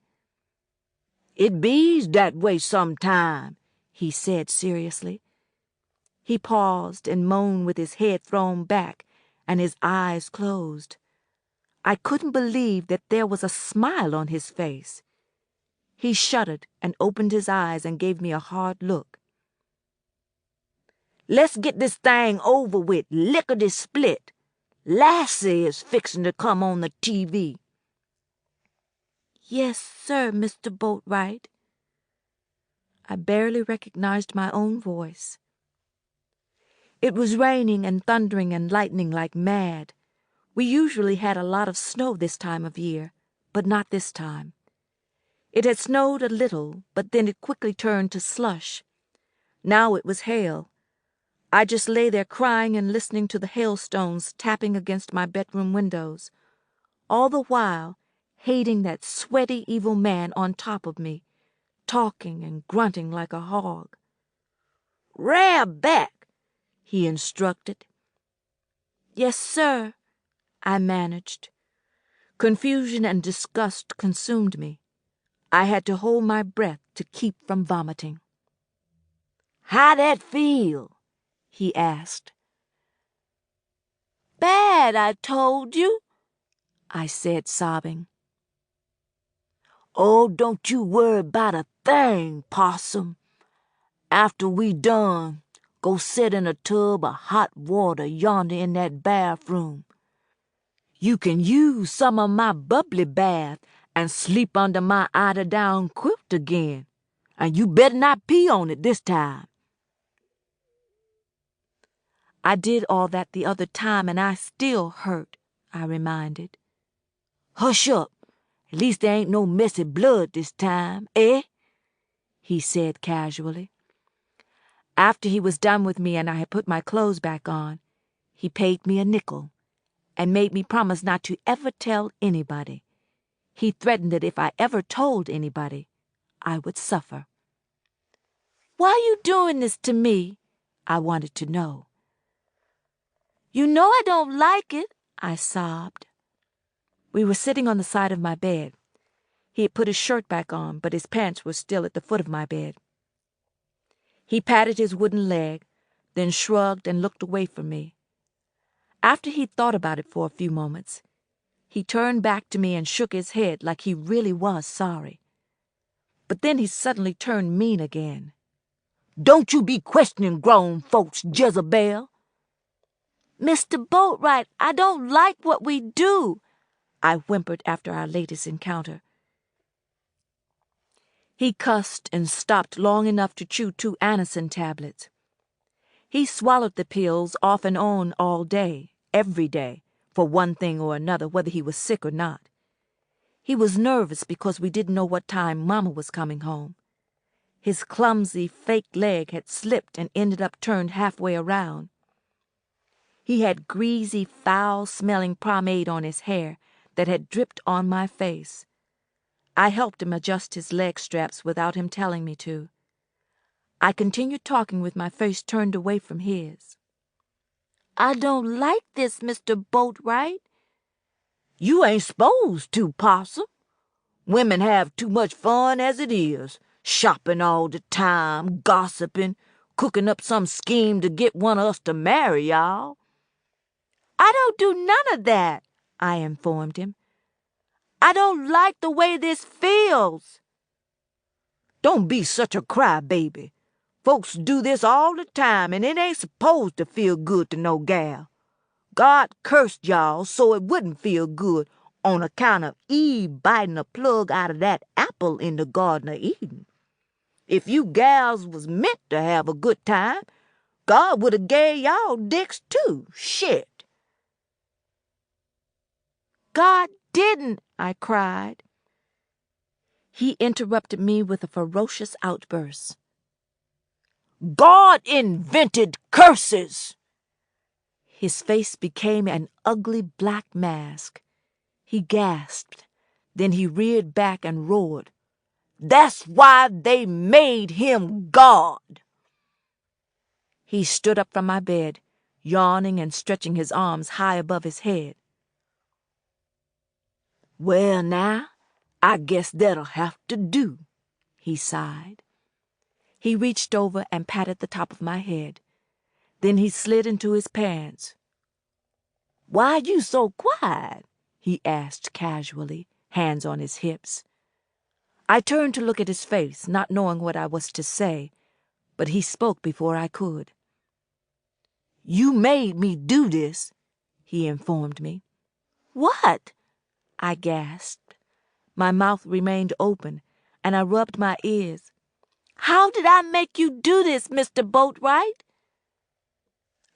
"It bees that way sometime," he said seriously. He paused and moaned with his head thrown back and his eyes closed. I couldn't believe that there was a smile on his face. He shuddered and opened his eyes and gave me a hard look. "Let's get this thing over with, lickety-split. Lassie is fixing to come on the TV." "Yes, sir, Mr. Boatwright." I barely recognized my own voice. It was raining and thundering and lightning like mad. We usually had a lot of snow this time of year, but not this time. It had snowed a little, but then it quickly turned to slush. Now it was hail. I just lay there crying and listening to the hailstones tapping against my bedroom windows, all the while hating that sweaty, evil man on top of me, talking and grunting like a hog. "Rear back," he instructed. "Yes, sir," I managed. Confusion and disgust consumed me. I had to hold my breath to keep from vomiting. "How that feel?" he asked. "Bad, I told you," I said, sobbing. "Oh, don't you worry about a thing, Possum. After we done, go sit in a tub of hot water yonder in that bathroom. You can use some of my bubbly bath and sleep under my eider-down quilt again, and you better not pee on it this time." "I did all that the other time and I still hurt," I reminded. "Hush up. At least there ain't no messy blood this time, eh?" he said casually. After he was done with me and I had put my clothes back on, he paid me a nickel and made me promise not to ever tell anybody. He threatened that if I ever told anybody, I would suffer. "Why are you doing this to me?" I wanted to know. "You know I don't like it," I sobbed. We were sitting on the side of my bed. He had put his shirt back on, but his pants were still at the foot of my bed. He patted his wooden leg, then shrugged and looked away from me. After he'd thought about it for a few moments, he turned back to me and shook his head like he really was sorry. But then he suddenly turned mean again. "Don't you be questioning grown folks, Jezebel." "Mr. Boatwright, I don't like what we do," I whimpered after our latest encounter. He cussed and stopped long enough to chew 2 Anacin tablets. He swallowed the pills off and on all day, every day, for one thing or another, whether he was sick or not. He was nervous because we didn't know what time Mama was coming home. His clumsy, fake leg had slipped and ended up turned halfway around. He had greasy, foul-smelling pomade on his hair that had dripped on my face. I helped him adjust his leg straps without him telling me to. I continued talking with my face turned away from his. "I don't like this, Mr. Boatwright." "You ain't supposed to, Possum. Women have too much fun as it is, shopping all the time, gossiping, cooking up some scheme to get one of us to marry y'all." "I don't do none of that," I informed him. "I don't like the way this feels." "Don't be such a crybaby. Folks do this all the time, and it ain't supposed to feel good to no gal. God cursed y'all so it wouldn't feel good on account of Eve biting a plug out of that apple in the Garden of Eden. If you gals was meant to have a good time, God would have gave y'all dicks too. Shit. God didn't, I cried. He interrupted me with a ferocious outburst. God invented curses. His face became an ugly black mask. He gasped. Then he reared back and roared. That's why they made him God. He stood up from my bed, yawning and stretching his arms high above his head. Well, now, I guess that'll have to do, he sighed. He reached over and patted the top of my head. Then he slid into his pants. Why you so quiet? He asked casually, hands on his hips. I turned to look at his face, not knowing what I was to say, but he spoke before I could. You made me do this, he informed me. What? I gasped. My mouth remained open, and I rubbed my ears. How did I make you do this, Mr. Boatwright?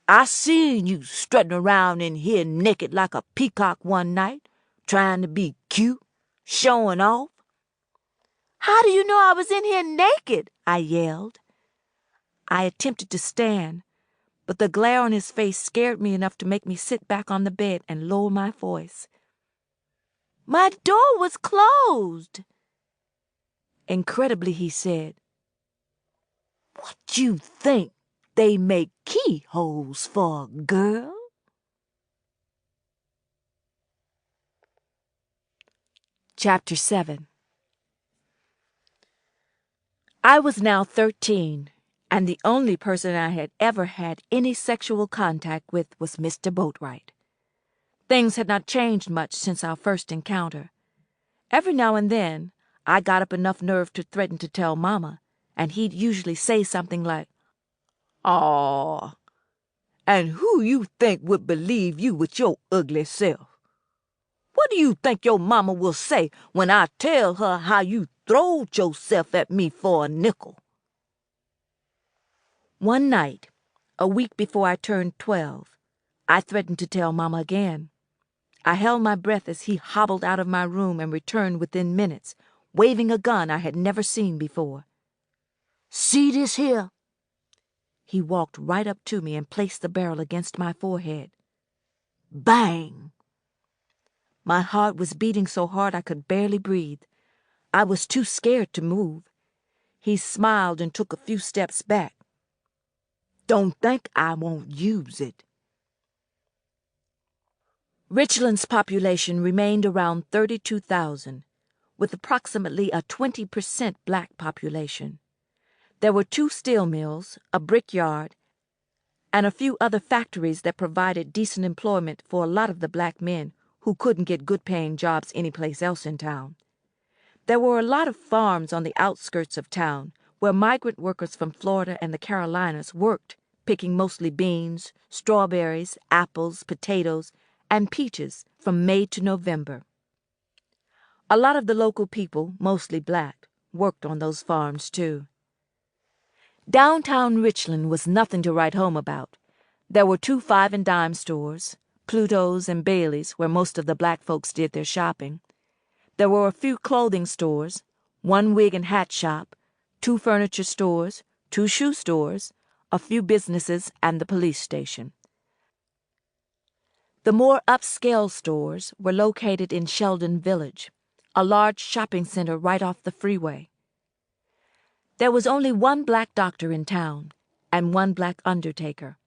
I seen you strutting around in here naked like a peacock one night, trying to be cute, showing off. How do you know I was in here naked? I yelled. I attempted to stand, but the glare on his face scared me enough to make me sit back on the bed and lower my voice. My door was closed. Incredibly, he said, What you think they make keyholes for, girl? Chapter 7. I was now 13, and the only person I had ever had any sexual contact with was Mr. Boatwright. Things had not changed much since our first encounter. Every now and then, I got up enough nerve to threaten to tell Mama, and he'd usually say something like, Aw, and who you think would believe you with your ugly self? What do you think your mama will say when I tell her how you throwed yourself at me for a nickel? One night, a week before I turned 12, I threatened to tell Mama again. I held my breath as he hobbled out of my room and returned within minutes, waving a gun I had never seen before. See this here? He walked right up to me and placed the barrel against my forehead. Bang! My heart was beating so hard I could barely breathe. I was too scared to move. He smiled and took a few steps back. Don't think I won't use it. Richland's population remained around 32,000, with approximately a 20% black population. There were 2 steel mills, a brickyard, and a few other factories that provided decent employment for a lot of the black men who couldn't get good-paying jobs anyplace else in town. There were a lot of farms on the outskirts of town where migrant workers from Florida and the Carolinas worked, picking mostly beans, strawberries, apples, potatoes, and peaches from May to November. A lot of the local people, mostly black, worked on those farms too. Downtown Richland was nothing to write home about. There were 2 five-and-dime stores, Pluto's and Bailey's, where most of the black folks did their shopping. There were a few clothing stores, 1 wig and hat shop, 2 furniture stores, 2 shoe stores, a few businesses, and the police station. The more upscale stores were located in Sheldon Village, a large shopping center right off the freeway. There was only 1 black doctor in town, and 1 black undertaker.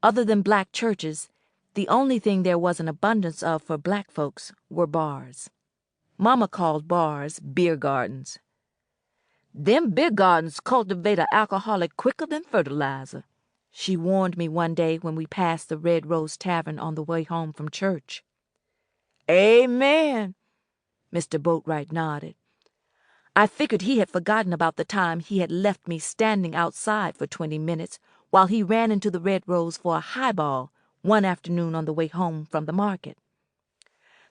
Other than black churches, the only thing there was an abundance of for black folks were bars. Mama called bars beer gardens. Them beer gardens cultivate an alcoholic quicker than fertilizer, she warned me one day when we passed the Red Rose Tavern on the way home from church. Amen, Mr. Boatwright nodded. I figured he had forgotten about the time he had left me standing outside for 20 minutes while he ran into the Red Rose for a highball one afternoon on the way home from the market.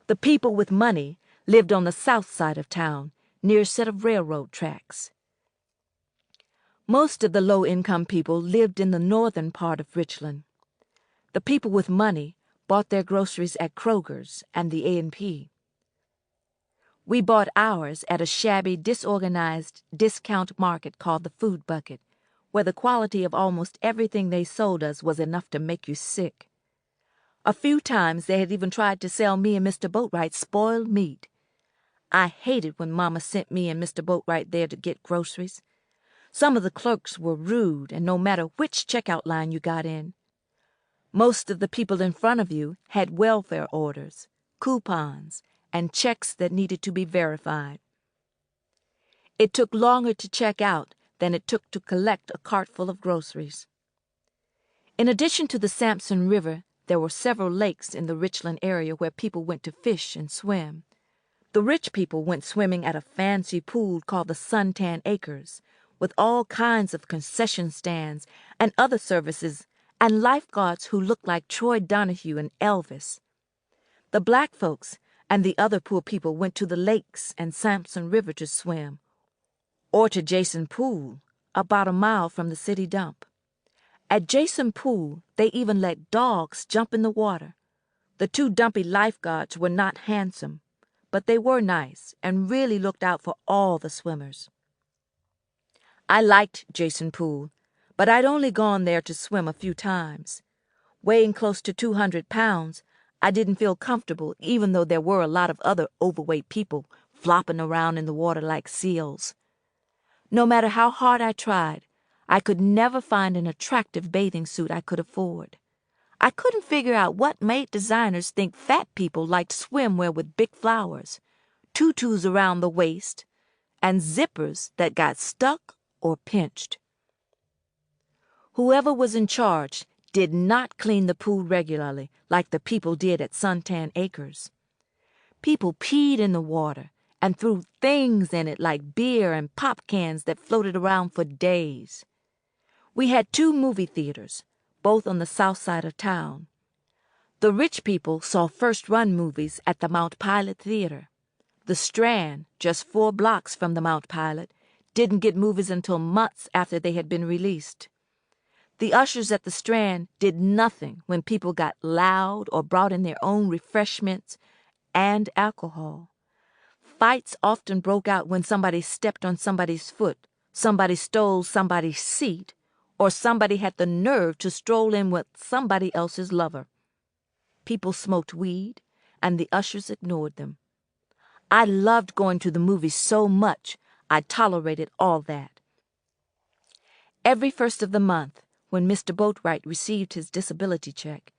The people with money lived on the south side of town, near a set of railroad tracks. Most of the low-income people lived in the northern part of Richland. The people with money bought their groceries at Kroger's and the A&P. We bought ours at a shabby, disorganized discount market called the Food Bucket, where the quality of almost everything they sold us was enough to make you sick. A few times they had even tried to sell me and Mr. Boatwright spoiled meat. I hated when Mama sent me and Mr. Boatwright there to get groceries. Some of the clerks were rude, and no matter which checkout line you got in. Most of the people in front of you had welfare orders, coupons, and checks that needed to be verified. It took longer to check out than it took to collect a cart full of groceries. In addition to the Sampson River, there were several lakes in the Richland area where people went to fish and swim. The rich people went swimming at a fancy pool called the Suntan Acres, with all kinds of concession stands and other services, and lifeguards who looked like Troy Donahue and Elvis. The black folks and the other poor people went to the lakes and Sampson River to swim, or to Jason Pool, about a mile from the city dump. At Jason Pool, they even let dogs jump in the water. The two dumpy lifeguards were not handsome, but they were nice and really looked out for all the swimmers. I liked Jason Pool, but I'd only gone there to swim a few times. Weighing close to 200 pounds, I didn't feel comfortable, even though there were a lot of other overweight people flopping around in the water like seals. No matter how hard I tried, I could never find an attractive bathing suit I could afford. I couldn't figure out what made designers think fat people liked swimwear with big flowers, tutus around the waist, and zippers that got stuck or pinched. Whoever was in charge did not clean the pool regularly like the people did at Suntan Acres. People peed in the water and threw things in it like beer and pop cans that floated around for days. We had 2 movie theaters, both on the south side of town. The rich people saw first-run movies at the Mount Pilot Theater. The Strand, just 4 blocks from the Mount Pilot, didn't get movies until months after they had been released. The ushers at the Strand did nothing when people got loud or brought in their own refreshments and alcohol. Fights often broke out when somebody stepped on somebody's foot, somebody stole somebody's seat, or somebody had the nerve to stroll in with somebody else's lover. People smoked weed, and the ushers ignored them. I loved going to the movies so much, I tolerated all that. Every first of the month, when Mr. Boatwright received his disability check,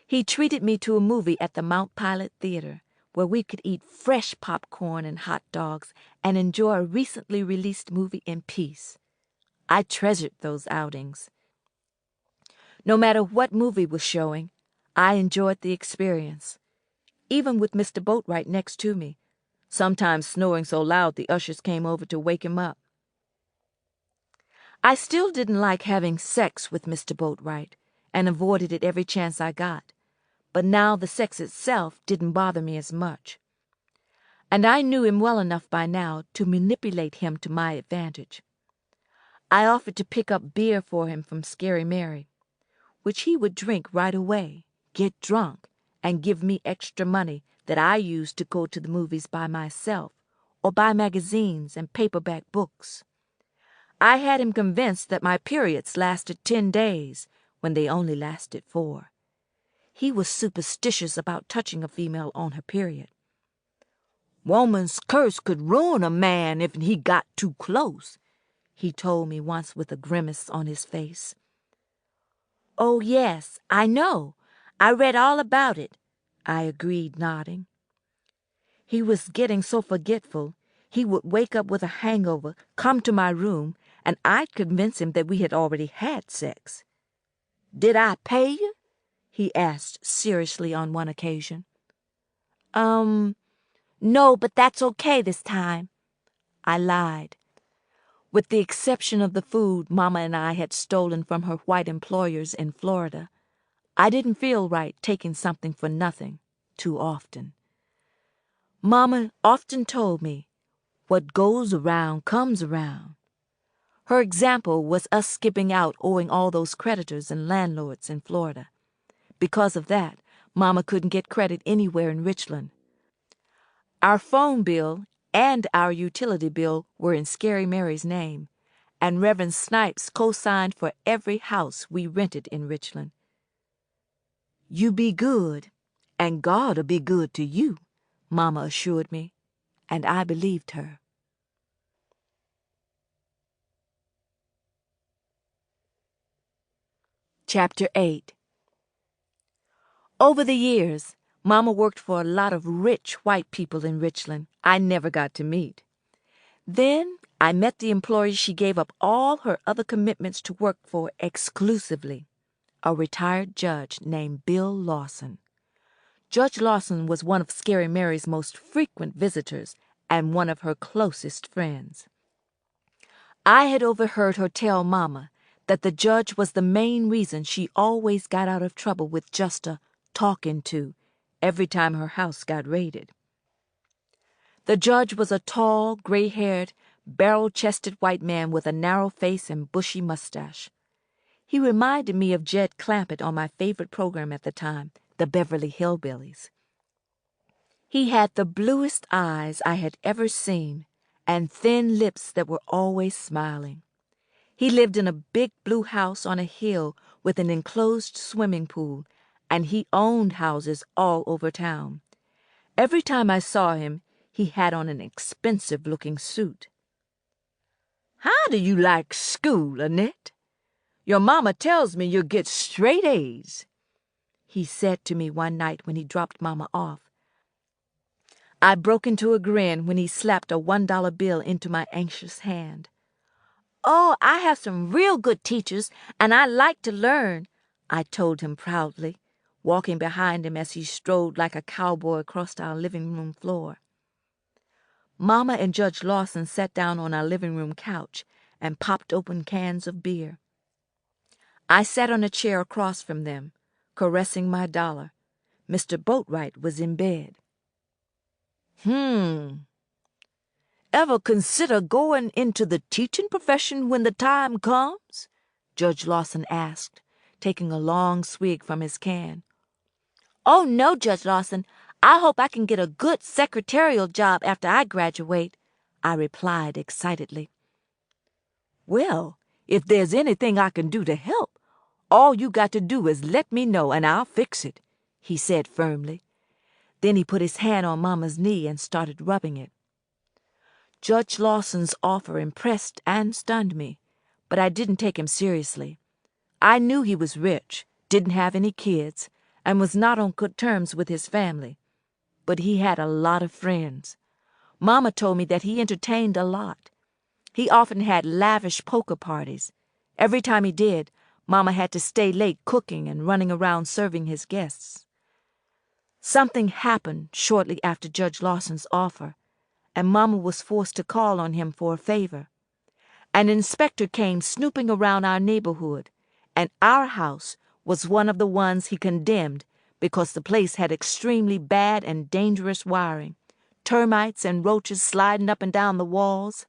he treated me to a movie at the Mount Pilot Theater, where we could eat fresh popcorn and hot dogs and enjoy a recently released movie in peace. I treasured those outings. No matter what movie was showing, I enjoyed the experience, even with Mr. Boatwright next to me, sometimes snoring so loud the ushers came over to wake him up. I still didn't like having sex with Mr. Boatwright and avoided it every chance I got, but now the sex itself didn't bother me as much. And I knew him well enough by now to manipulate him to my advantage. I offered to pick up beer for him from Scary Mary, which he would drink right away, get drunk, and give me extra money that I used to go to the movies by myself or buy magazines and paperback books. I had him convinced that my periods lasted 10 days when they only lasted 4. He was superstitious about touching a female on her period. "Woman's curse could ruin a man if he got too close," he told me once with a grimace on his face. "Oh, yes, I know. I read all about it," I agreed, nodding. He was getting so forgetful, he would wake up with a hangover, come to my room, and I'd convince him that we had already had sex. "Did I pay you?" he asked seriously on one occasion. No, but that's okay this time," I lied. With the exception of the food Mama and I had stolen from her white employers in Florida, I didn't feel right taking something for nothing too often. Mama often told me, "What goes around comes around." Her example was us skipping out owing all those creditors and landlords in Florida. Because of that, Mama couldn't get credit anywhere in Richland. Our phone bill and our utility bill were in Scary Mary's name, and Reverend Snipes co-signed for every house we rented in Richland. "You be good, and God'll be good to you," Mama assured me, and I believed her. Chapter 8. Over the years, Mama worked for a lot of rich white people in Richland I never got to meet. Then I met the employee she gave up all her other commitments to work for exclusively, a retired judge named Bill Lawson. Judge Lawson was one of Scary Mary's most frequent visitors and one of her closest friends. I had overheard her tell Mama that the judge was the main reason she always got out of trouble with just a talking to every time her house got raided. The judge was a tall, gray-haired, barrel-chested white man with a narrow face and bushy mustache. He reminded me of Jed Clampett on my favorite program at the time, the Beverly Hillbillies. He had the bluest eyes I had ever seen and thin lips that were always smiling. He lived in a big blue house on a hill with an enclosed swimming pool, and he owned houses all over town. Every time I saw him, he had on an expensive-looking suit. "How do you like school, Annette? Your mama tells me you get straight A's," he said to me one night when he dropped Mama off. I broke into a grin when he slapped a $1 bill into my anxious hand. "Oh, I have some real good teachers, and I like to learn," I told him proudly, walking behind him as he strode like a cowboy across our living room floor. Mama and Judge Lawson sat down on our living room couch and popped open cans of beer. I sat on a chair across from them, caressing my dollar. Mr. Boatwright was in bed. "Ever consider going into the teaching profession when the time comes?" Judge Lawson asked, taking a long swig from his can. "Oh, no, Judge Lawson. I hope I can get a good secretarial job after I graduate," I replied excitedly. "Well, if there's anything I can do to help, all you got to do is let me know and I'll fix it," he said firmly. Then he put his hand on Mama's knee and started rubbing it. Judge Lawson's offer impressed and stunned me, but I didn't take him seriously. I knew he was rich, didn't have any kids, and was not on good terms with his family. But he had a lot of friends. Mama told me that he entertained a lot. He often had lavish poker parties. Every time he did, Mama had to stay late cooking and running around serving his guests. Something happened shortly after Judge Lawson's offer, and Mama was forced to call on him for a favor. An inspector came snooping around our neighborhood, and our house was one of the ones he condemned because the place had extremely bad and dangerous wiring, termites and roaches sliding up and down the walls,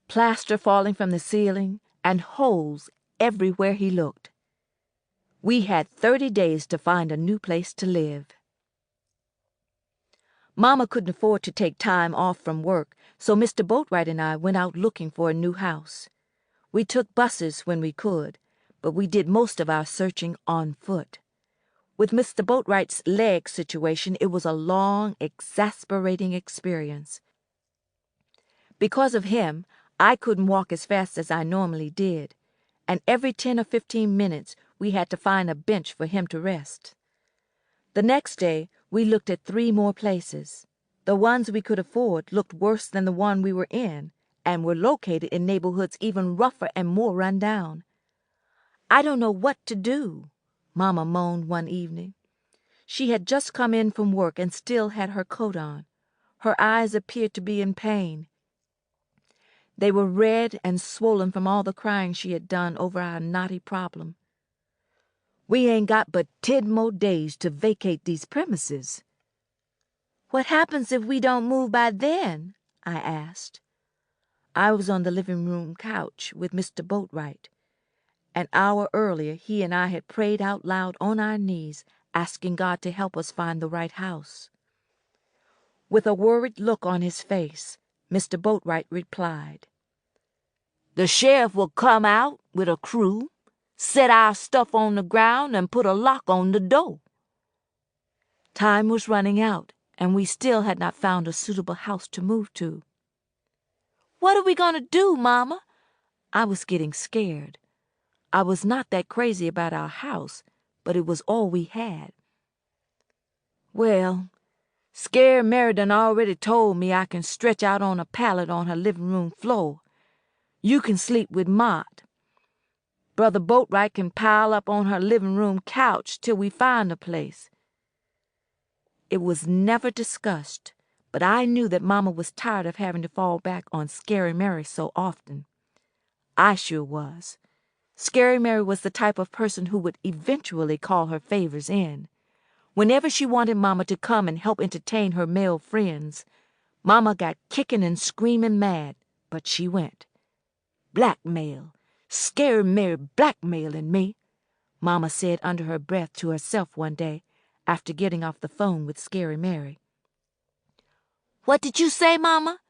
plaster falling from the ceiling, and holes everywhere he looked. We had 30 days to find a new place to live. Mama couldn't afford to take time off from work, so Mr. Boatwright and I went out looking for a new house. We took buses when we could, but we did most of our searching on foot. With Mr. Boatwright's leg situation, it was a long, exasperating experience. Because of him, I couldn't walk as fast as I normally did, and every 10 or 15 minutes we had to find a bench for him to rest. The next day, we looked at 3 more places. The ones we could afford looked worse than the one we were in, and were located in neighborhoods even rougher and more run down. "I don't know what to do," Mama moaned one evening. She had just come in from work and still had her coat on. Her eyes appeared to be in pain. They were red and swollen from all the crying she had done over our knotty problem. "We ain't got but 10 more days to vacate these premises." "What happens if we don't move by then?" I asked. I was on the living room couch with Mr. Boatwright. An hour earlier, he and I had prayed out loud on our knees, asking God to help us find the right house. With a worried look on his face, Mr. Boatwright replied, "The sheriff will come out with a crew, set our stuff on the ground, and put a lock on the door." Time was running out, and we still had not found a suitable house to move to. "What are we going to do, Mama?" I was getting scared. I was not that crazy about our house, but it was all we had. "Well, Scary Mary done already told me I can stretch out on a pallet on her living room floor. You can sleep with Mott. Brother Boatwright can pile up on her living room couch till we find a place." It was never discussed, but I knew that Mama was tired of having to fall back on Scary Mary so often. I sure was. Scary Mary was the type of person who would eventually call her favors in. Whenever she wanted Mama to come and help entertain her male friends, Mama got kicking and screaming mad, but she went. "Blackmail! Scary Mary blackmailing me," Mama said under her breath to herself one day, after getting off the phone with Scary Mary. "What did you say, Mama?"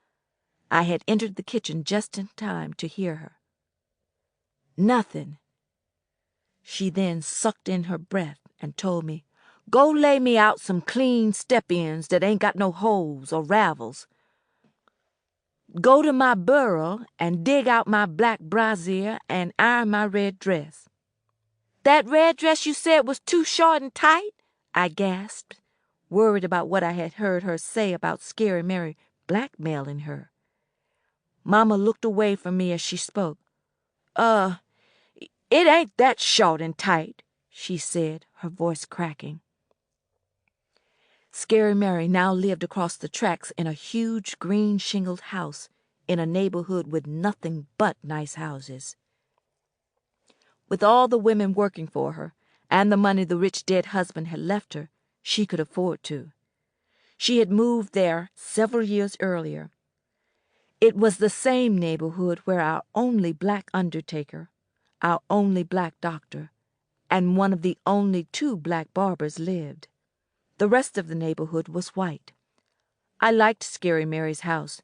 I had entered the kitchen just in time to hear her. "Nothing." She then sucked in her breath and told me, "Go lay me out some clean step-ins that ain't got no holes or ravels. Go to my bureau and dig out my black brassiere and iron my red dress." "That red dress you said was too short and tight?" I gasped, worried about what I had heard her say about Scary Mary blackmailing her. Mama looked away from me as she spoke. It ain't that short and tight," she said, her voice cracking. Scary Mary now lived across the tracks in a huge green-shingled house in a neighborhood with nothing but nice houses. With all the women working for her, and the money the rich dead husband had left her, she could afford to. She had moved there several years earlier. It was the same neighborhood where our only black undertaker, our only black doctor, and one of the only 2 black barbers lived. The rest of the neighborhood was white. I liked Scary Mary's house,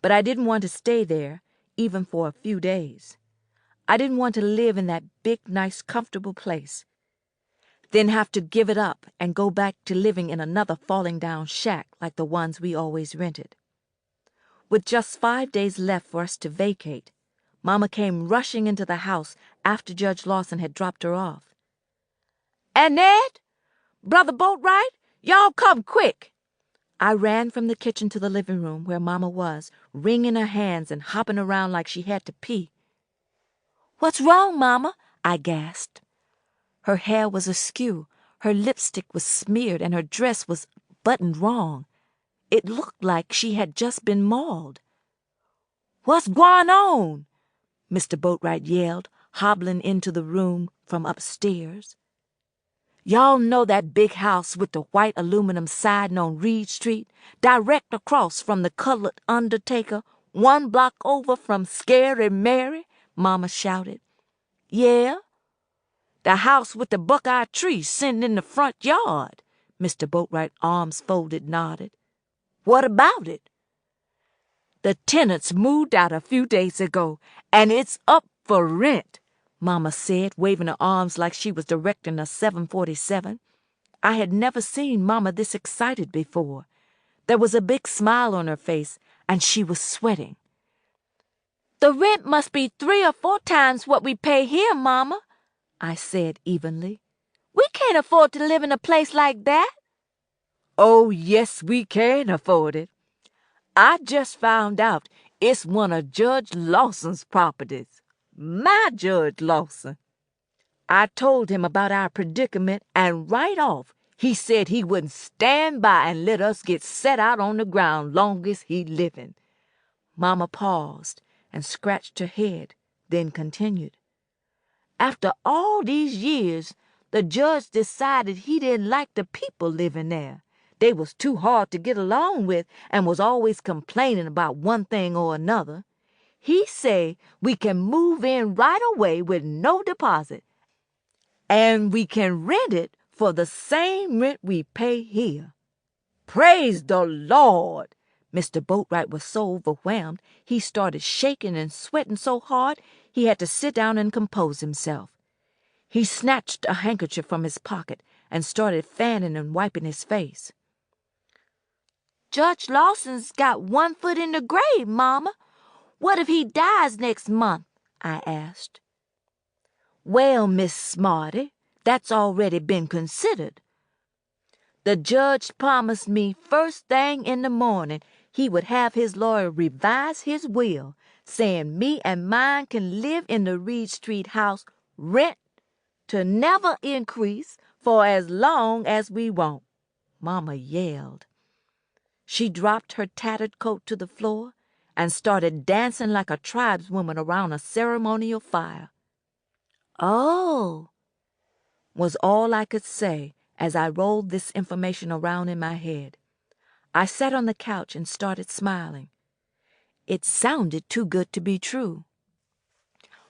but I didn't want to stay there, even for a few days. I didn't want to live in that big, nice, comfortable place, then have to give it up and go back to living in another falling-down shack like the ones we always rented. With just 5 days left for us to vacate, Mama came rushing into the house after Judge Lawson had dropped her off. "Annette! Brother Boatwright! Y'all come quick!" I ran from the kitchen to the living room where Mama was, wringing her hands and hopping around like she had to pee. "What's wrong, Mama?" I gasped. Her hair was askew, her lipstick was smeared, and her dress was buttoned wrong. It looked like she had just been mauled. "What's gwine on?" Mr. Boatwright yelled, hobbling into the room from upstairs. "Y'all know that big house with the white aluminum siding on Reed Street, direct across from the colored undertaker, 1 block over from Scary Mary?" Mama shouted. "Yeah." "The house with the buckeye tree sitting in the front yard," Mr. Boatwright, arms folded, nodded. "What about it?" "The tenants moved out a few days ago, and it's up for rent," Mama said, waving her arms like she was directing a 747. I had never seen Mama this excited before. There was a big smile on her face, and she was sweating. "The rent must be 3 or 4 times what we pay here, Mama," I said evenly. "We can't afford to live in a place like that." "Oh, yes, we can afford it. I just found out it's one of Judge Lawson's properties. My Judge Lawson. I told him about our predicament, and right off he said he wouldn't stand by and let us get set out on the ground long as he living." Mama paused and scratched her head, then continued. "After all these years, the judge decided he didn't like the people living there. They was too hard to get along with and was always complaining about one thing or another. He say we can move in right away with no deposit, and we can rent it for the same rent we pay here. Praise the Lord! Mr. Boatwright was so overwhelmed he started shaking and sweating so hard he had to sit down and compose himself. He snatched a handkerchief from his pocket and started fanning and wiping his face. "Judge Lawson's got one foot in the grave, Mama. What if he dies next month?" I asked. "Well, Miss Smarty, that's already been considered. The judge promised me first thing in the morning he would have his lawyer revise his will, saying me and mine can live in the Reed Street house rent to never increase for as long as we want," Mama yelled. She dropped her tattered coat to the floor and started dancing like a tribeswoman around a ceremonial fire. "Oh," was all I could say as I rolled this information around in my head. I sat on the couch and started smiling. It sounded too good to be true.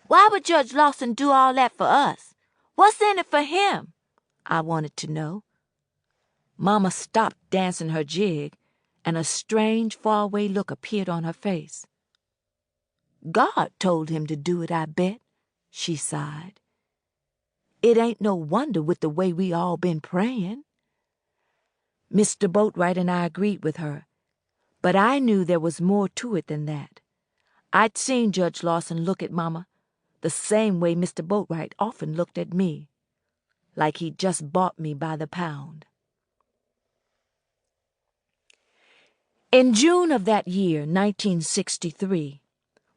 "Why would Judge Lawson do all that for us? What's in it for him?" I wanted to know. Mama stopped dancing her jig, and a strange, faraway look appeared on her face. "God told him to do it, I bet," she sighed. "It ain't no wonder with the way we all been praying." Mr. Boatwright and I agreed with her, but I knew there was more to it than that. I'd seen Judge Lawson look at Mama the same way Mr. Boatwright often looked at me, like he'd just bought me by the pound. In June of that year, 1963,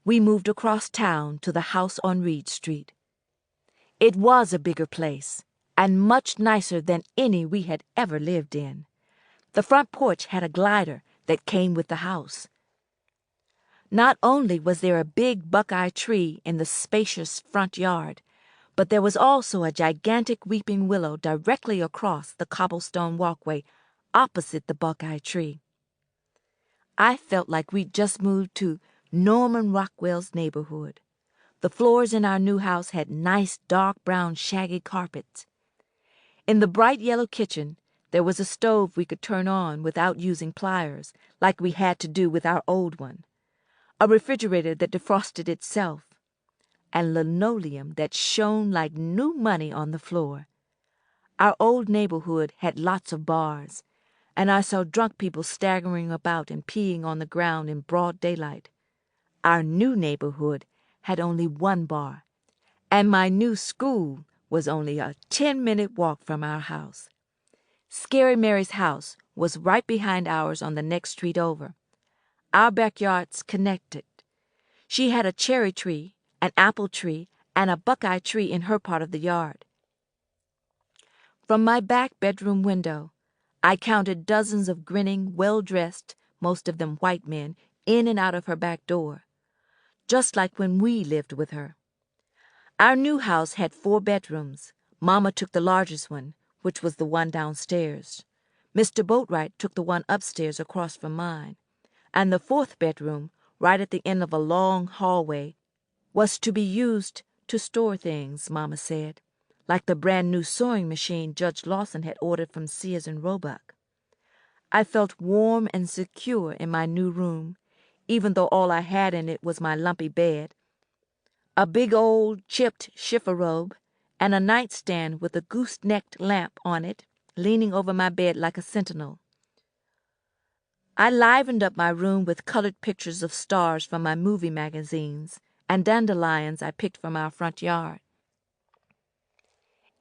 we moved across town to the house on Reed Street. It was a bigger place, and much nicer than any we had ever lived in. The front porch had a glider that came with the house. Not only was there a big buckeye tree in the spacious front yard, but there was also a gigantic weeping willow directly across the cobblestone walkway opposite the buckeye tree. I felt like we'd just moved to Norman Rockwell's neighborhood. The floors in our new house had nice dark brown shaggy carpets. In the bright yellow kitchen, there was a stove we could turn on without using pliers, like we had to do with our old one, a refrigerator that defrosted itself, and linoleum that shone like new money on the floor. Our old neighborhood had lots of bars, and I saw drunk people staggering about and peeing on the ground in broad daylight. Our new neighborhood had only one bar, and my new school was only a 10-minute walk from our house. Scary Mary's house was right behind ours on the next street over. Our backyards connected. She had a cherry tree, an apple tree, and a buckeye tree in her part of the yard. From my back bedroom window, I counted dozens of grinning, well-dressed, most of them white men, in and out of her back door, just like when we lived with her. Our new house had 4 bedrooms. Mama took the largest one, which was the one downstairs. Mr. Boatwright took the one upstairs across from mine, and the 4th bedroom, right at the end of a long hallway, was to be used to store things, Mama said, like the brand-new sewing machine Judge Lawson had ordered from Sears and Roebuck. I felt warm and secure in my new room, even though all I had in it was my lumpy bed, a big old chipped chifforobe, and a nightstand with a goose-necked lamp on it, leaning over my bed like a sentinel. I livened up my room with colored pictures of stars from my movie magazines and dandelions I picked from our front yard.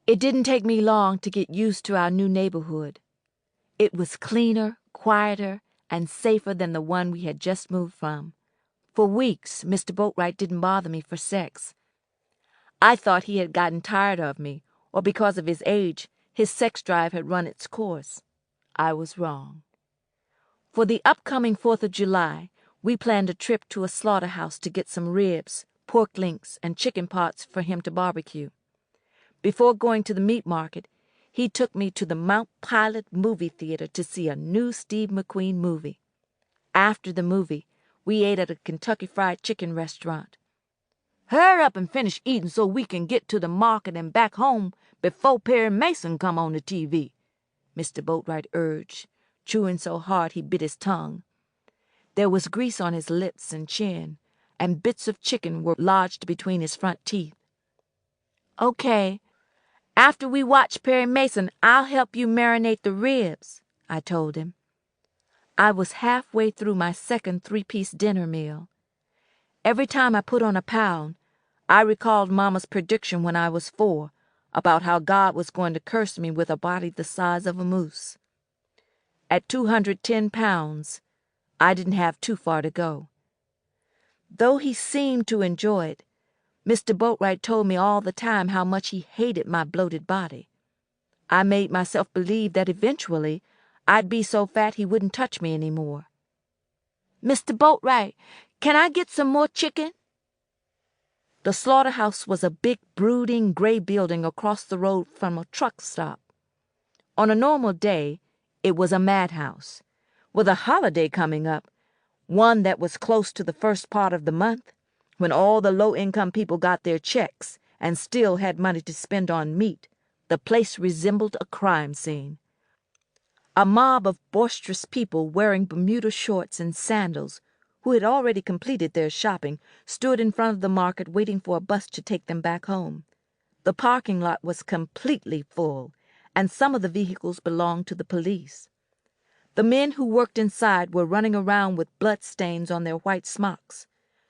It didn't take me long to get used to our new neighborhood. It was cleaner, quieter, and safer than the one we had just moved from. For weeks, Mr. Boatwright didn't bother me for sex. I thought he had gotten tired of me, or because of his age, his sex drive had run its course. I was wrong. For the upcoming 4th of July, we planned a trip to a slaughterhouse to get some ribs, pork links, and chicken pots for him to barbecue. Before going to the meat market, he took me to the Mount Pilot movie theater to see a new Steve McQueen movie. After the movie, We ate at a Kentucky Fried Chicken restaurant. Hurry up and finish eating so we can get to the market and back home before Perry Mason come on the TV, Mr. Boatwright urged, chewing so hard he bit his tongue. There was grease on his lips and chin, and bits of chicken were lodged between his front teeth. Okay, after we watch Perry Mason, I'll help you marinate the ribs, I told him. I was halfway through my second 3-piece dinner meal. Every time I put on a pound, I recalled Mama's prediction when I was 4 about how God was going to curse me with a body the size of a moose. At 210 pounds, I didn't have too far to go. Though he seemed to enjoy it, Mr. Boatwright told me all the time how much he hated my bloated body. I made myself believe that eventually I'd be so fat he wouldn't touch me anymore. Mr. Boatwright, can I get some more chicken? The slaughterhouse was a big, brooding, gray building across the road from a truck stop. On a normal day, it was a madhouse. With a holiday coming up, one that was close to the first part of the month, when all the low-income people got their checks and still had money to spend on meat, the place resembled a crime scene. A mob of boisterous people wearing Bermuda shorts and sandals, who had already completed their shopping, stood in front of the market waiting for a bus to take them back home. The parking lot was completely full, and some of the vehicles belonged to the police. The men who worked inside were running around with blood stains on their white smocks.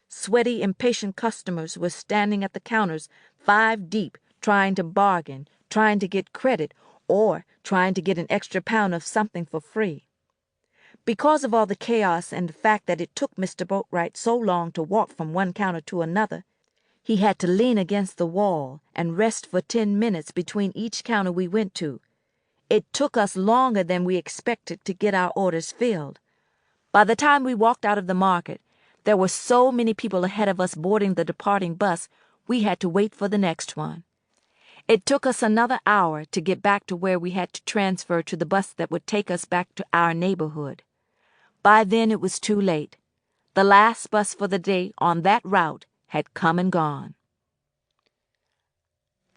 Sweaty, impatient customers were standing at the counters 5 deep, trying to bargain, trying to get credit, or trying to get an extra pound of something for free. Because of all the chaos and the fact that it took Mr. Boatwright so long to walk from one counter to another, he had to lean against the wall and rest for 10 minutes between each counter we went to. It took us longer than we expected to get our orders filled. By the time we walked out of the market, there were so many people ahead of us boarding the departing bus, we had to wait for the next one. It took us another hour to get back to where we had to transfer to the bus that would take us back to our neighborhood. By then it was too late. The last bus for the day on that route had come and gone.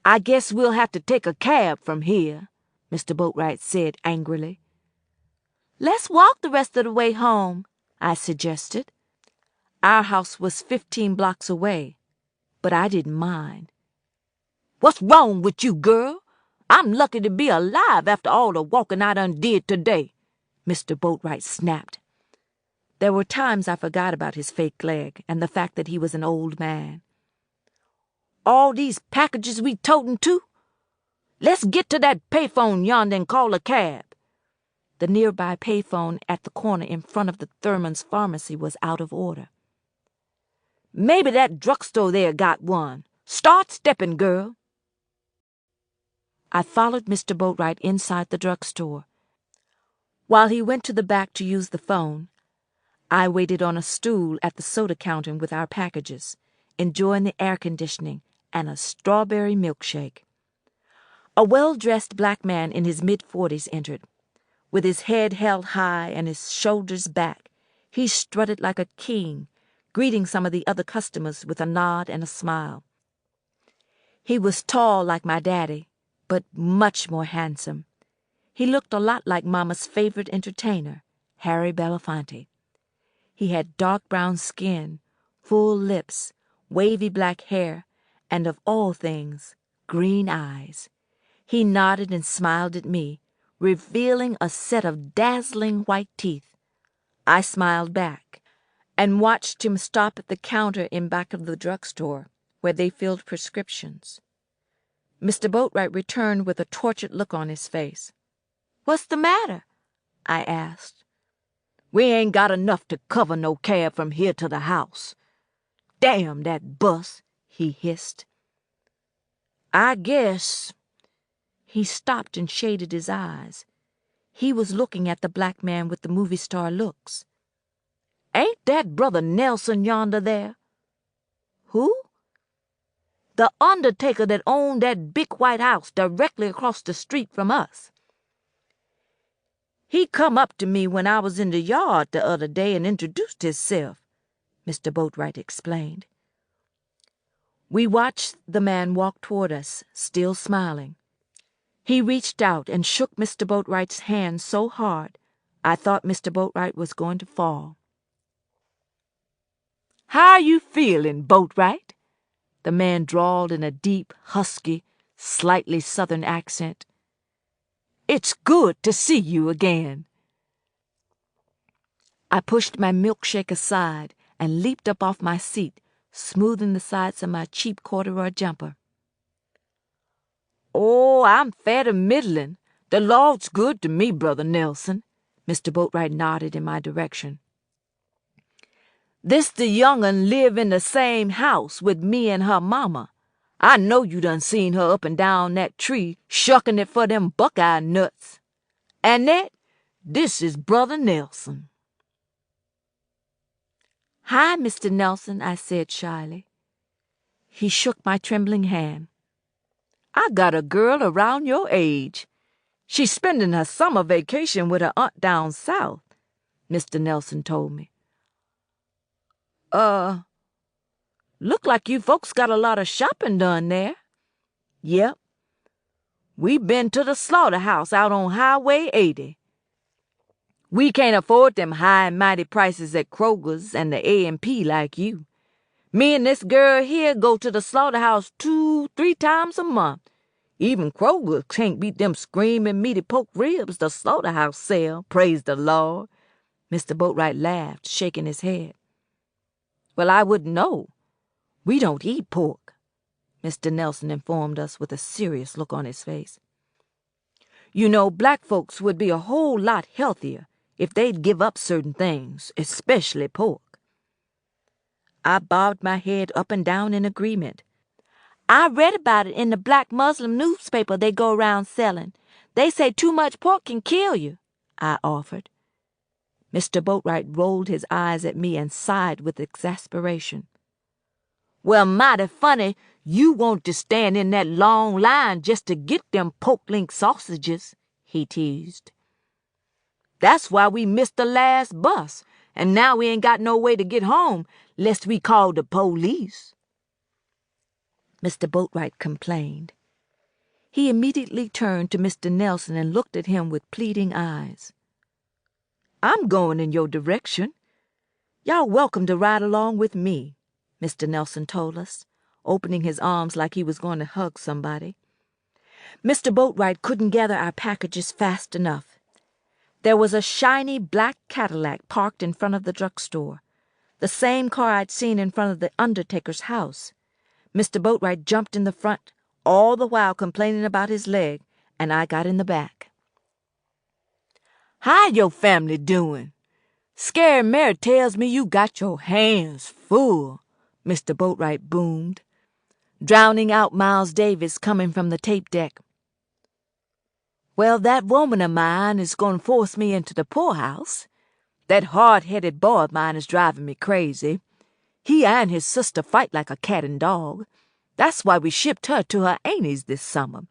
I guess we'll have to take a cab from here, Mr. Boatwright said angrily. Let's walk the rest of the way home, I suggested. Our house was 15 blocks away, but I didn't mind. What's wrong with you, girl? I'm lucky to be alive after all the walking I done did today, Mr. Boatwright snapped. There were times I forgot about his fake leg and the fact that he was an old man. All these packages we totin' too? Let's get to that payphone yonder and call a cab. The nearby payphone at the corner in front of the Thurman's pharmacy was out of order. Maybe that drugstore there got one. Start stepping, girl. I followed Mr. Boatwright inside the drugstore. While he went to the back to use the phone, I waited on a stool at the soda counter with our packages, enjoying the air conditioning and a strawberry milkshake. A well-dressed black man in his mid-40s entered. With his head held high and his shoulders back, he strutted like a king, greeting some of the other customers with a nod and a smile. He was tall like my daddy, but much more handsome. He looked a lot like Mama's favorite entertainer, Harry Belafonte. He had dark brown skin, full lips, wavy black hair, and of all things, green eyes. He nodded and smiled at me, revealing a set of dazzling white teeth. I smiled back and watched him stop at the counter in back of the drugstore, where they filled prescriptions. Mr. Boatwright returned with a tortured look on his face. "What's the matter?" I asked. "We ain't got enough to cover no cab from here to the house. Damn that bus," he hissed. "I guess—" He stopped and shaded his eyes. He was looking at the black man with the movie star looks. "Ain't that Brother Nelson yonder there?" "Who?" "The undertaker that owned that big white house directly across the street from us. He come up to me when I was in the yard the other day and introduced himself. Mr. Boatwright explained. We watched the man walk toward us, still smiling. He reached out and shook Mr. Boatwright's hand so hard, I thought Mr. Boatwright was going to fall. "How you feeling, Boatwright?" the man drawled in a deep, husky, slightly southern accent. "It's good to see you again." I pushed my milkshake aside and leaped up off my seat, smoothing the sides of my cheap corduroy jumper. "Oh, I'm fair to middlin'. The Lord's good to me, Brother Nelson." Mr. Boatwright nodded in my direction. "This the young un live in the same house with me and her mama. I know you done seen her up and down that tree, shucking it for them buckeye nuts. Annette, this is Brother Nelson." "Hi, Mr. Nelson," I said shyly. He shook my trembling hand. "I got a girl around your age. She's spending her summer vacation with her aunt down south," Mr. Nelson told me. Look like you folks got a lot of shopping done there." "Yep. We been to the slaughterhouse out on Highway 80. We can't afford them high and mighty prices at Kroger's and the A&P like you. Me and this girl here go to the slaughterhouse 2-3 times a month. Even Kroger can't beat them screaming meaty pork ribs the slaughterhouse sell, praise the Lord." Mr. Boatwright laughed, shaking his head. "Well, I wouldn't know. We don't eat pork," Mr. Nelson informed us with a serious look on his face. "You know, black folks would be a whole lot healthier if they'd give up certain things, especially pork." I bobbed my head up and down in agreement. "I read about it in the black Muslim newspaper they go around selling. They say too much pork can kill you," I offered. Mr. Boatwright rolled his eyes at me and sighed with exasperation. "Well, mighty funny you want to stand in that long line just to get them pork-link sausages," he teased. "That's why we missed the last bus, and now we ain't got no way to get home lest we call the police," Mr. Boatwright complained. He immediately turned to Mr. Nelson and looked at him with pleading eyes. "I'm going in your direction. Y'all welcome to ride along with me," Mr. Nelson told us, opening his arms like he was going to hug somebody. Mr. Boatwright couldn't gather our packages fast enough. There was a shiny black Cadillac parked in front of the drugstore, the same car I'd seen in front of the undertaker's house. Mr. Boatwright jumped in the front, all the while complaining about his leg, and I got in the back. "How your family doing? Scary Mary tells me you got your hands full," Mr. Boatwright boomed, drowning out Miles Davis coming from the tape deck. "Well, that woman of mine is going to force me into the poorhouse. That hard-headed boy of mine is driving me crazy. He and his sister fight like a cat and dog. That's why we shipped her to her aunties this summer."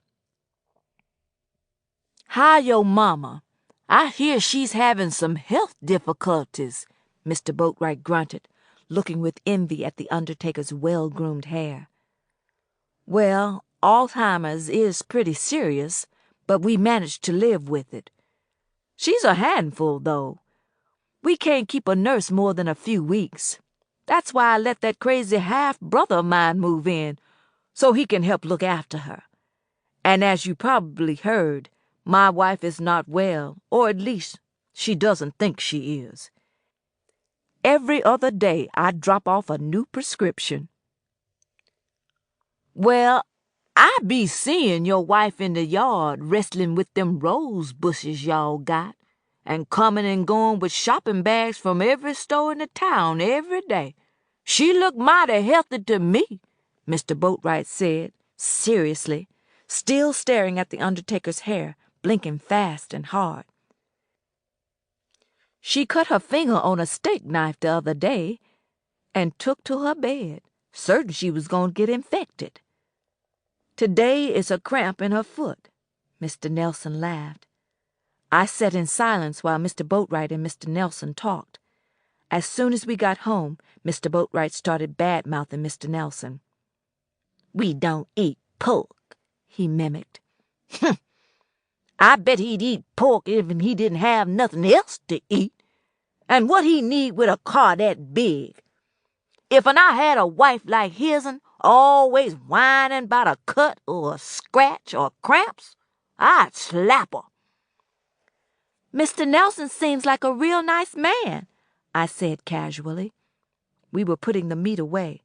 "How your mama? I hear she's having some health difficulties," Mr. Boatwright grunted, looking with envy at the undertaker's well-groomed hair. "Well, Alzheimer's is pretty serious, but we managed to live with it. She's a handful, though. We can't keep a nurse more than a few weeks. That's why I let that crazy half-brother of mine move in, so he can help look after her. And as you probably heard, my wife is not well, or at least she doesn't think she is. Every other day I drop off a new prescription." "Well, I be seeing your wife in the yard wrestling with them rose bushes y'all got, and coming and going with shopping bags from every store in the town every day. She looked mighty healthy to me," Mr. Boatwright said, seriously, still staring at the undertaker's hair, blinking fast and hard. "She cut her finger on a steak knife the other day and took to her bed, certain she was going to get infected. Today is a cramp in her foot." Mr. Nelson laughed. I sat in silence while Mr. Boatwright and Mr. Nelson talked. As soon as we got home, Mr. Boatwright started bad-mouthing Mr. Nelson. "We don't eat pork," he mimicked. "Humph! I bet he'd eat pork even he didn't have nothing else to eat. And what he need with a car that big? If I had a wife like his'n, always whining about a cut or a scratch or cramps, I'd slap her." "Mr. Nelson seems like a real nice man," I said casually. We were putting the meat away.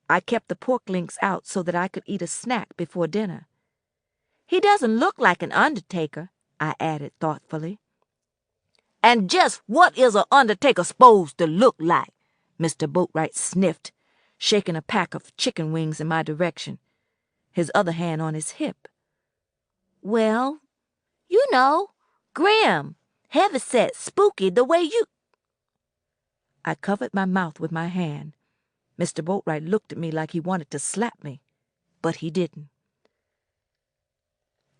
I kept the pork links out so that I could eat a snack before dinner. "He doesn't look like an undertaker," I added thoughtfully. "And just what is a undertaker supposed to look like?" Mr. Boatwright sniffed, shaking a pack of chicken wings in my direction, his other hand on his hip. "Well, you know, "Grim, heavyset, spooky, the way you—" I covered my mouth with my hand. Mr. Boatwright looked at me like he wanted to slap me, but he didn't.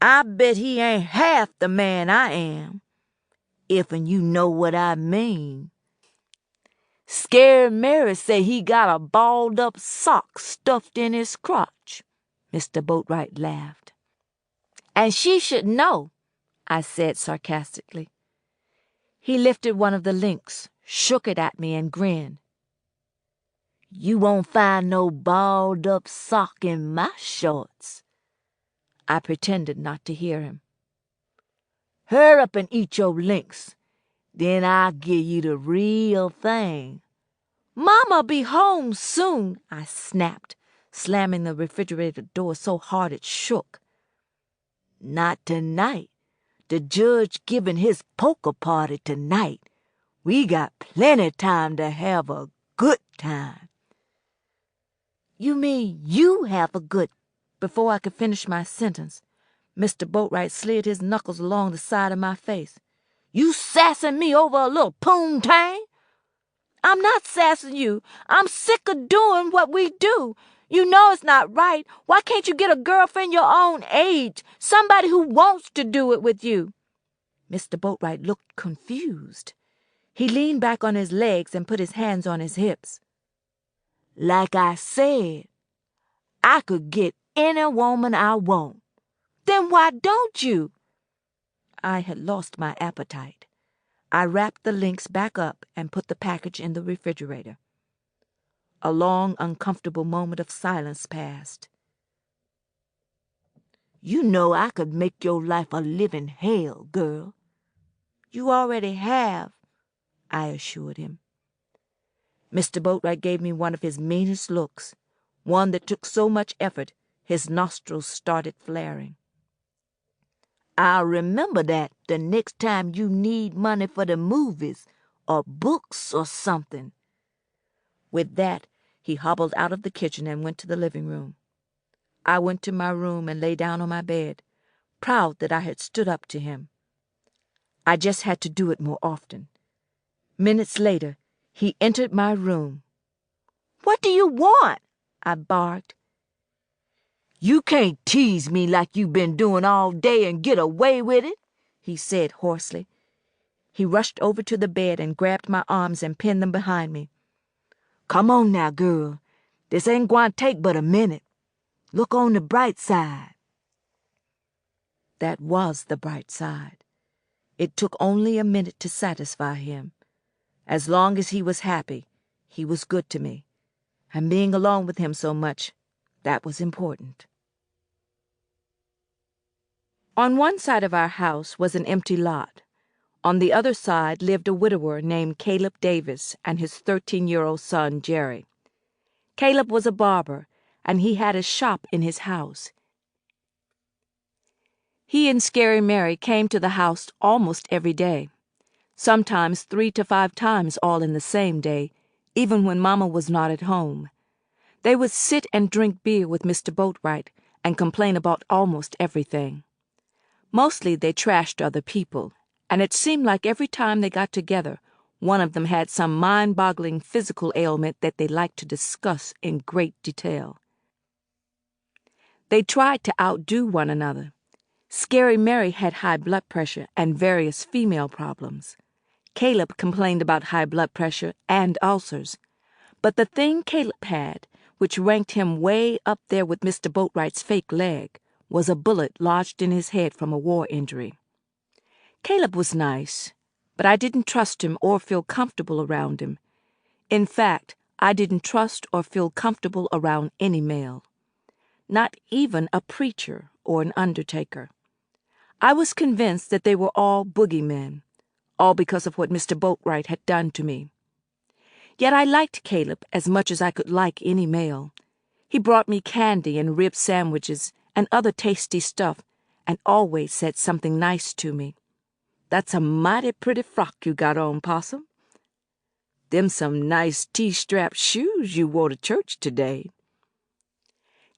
"I bet he ain't half the man I am, if'n you know what I mean. Scary Mary say he got a balled-up sock stuffed in his crotch." Mr. Boatwright laughed. "And she should know," I said sarcastically. He lifted one of the links, shook it at me, and grinned. "You won't find no balled-up sock in my shorts." I pretended not to hear him. "Hurry up and eat your links. Then I'll give you the real thing." "Mama'll be home soon," I snapped, slamming the refrigerator door so hard it shook. "Not tonight. The judge giving his poker party tonight. We got plenty time to have a good time." "You mean you have a good—" Before I could finish my sentence, Mr. Boatwright slid his knuckles along the side of my face. "You sassing me over a little poontang?" "I'm not sassing you. I'm sick of doing what we do. You know it's not right. Why can't you get a girlfriend your own age? Somebody who wants to do it with you?" Mr. Boatwright looked confused. He leaned back on his legs and put his hands on his hips. "Like I said, I could get any woman I want. Then why don't you?" I had lost my appetite. I wrapped the links back up and put the package in the refrigerator. A long, uncomfortable moment of silence passed. "You know I could make your life a living hell, girl." "You already have," I assured him. Mr. Boatwright gave me one of his meanest looks, one that took so much effort his nostrils started flaring. "I'll remember that the next time you need money for the movies or books or something." With that, he hobbled out of the kitchen and went to the living room. I went to my room and lay down on my bed, proud that I had stood up to him. I just had to do it more often. Minutes later, he entered my room. "What do you want?" I barked. "You can't tease me like you've been doing all day and get away with it," he said hoarsely. He rushed over to the bed and grabbed my arms and pinned them behind me. "Come on now, girl. This ain't going to take but a minute. Look on the bright side." That was the bright side. It took only a minute to satisfy him. As long as he was happy, he was good to me. And being alone with him so much, that was important. On one side of our house was an empty lot. On the other side lived a widower named Caleb Davis and his 13-year-old son, Jerry. Caleb was a barber, and he had a shop in his house. He and Scary Mary came to the house almost every day, sometimes 3 to 5 times all in the same day, even when Mama was not at home. They would sit and drink beer with Mr. Boatwright and complain about almost everything. Mostly they trashed other people, and it seemed like every time they got together, one of them had some mind-boggling physical ailment that they liked to discuss in great detail. They tried to outdo one another. Scary Mary had high blood pressure and various female problems. Caleb complained about high blood pressure and ulcers. But the thing Caleb had, which ranked him way up there with Mr. Boatwright's fake leg, was a bullet lodged in his head from a war injury. Caleb was nice, but I didn't trust him or feel comfortable around him. In fact, I didn't trust or feel comfortable around any male. Not even a preacher or an undertaker. I was convinced that they were all boogeymen, all because of what Mr. Boatwright had done to me. Yet I liked Caleb as much as I could like any male. He brought me candy and rib sandwiches and other tasty stuff, and always said something nice to me. "That's a mighty pretty frock you got on, Possum. Them some nice T-strap shoes you wore to church today."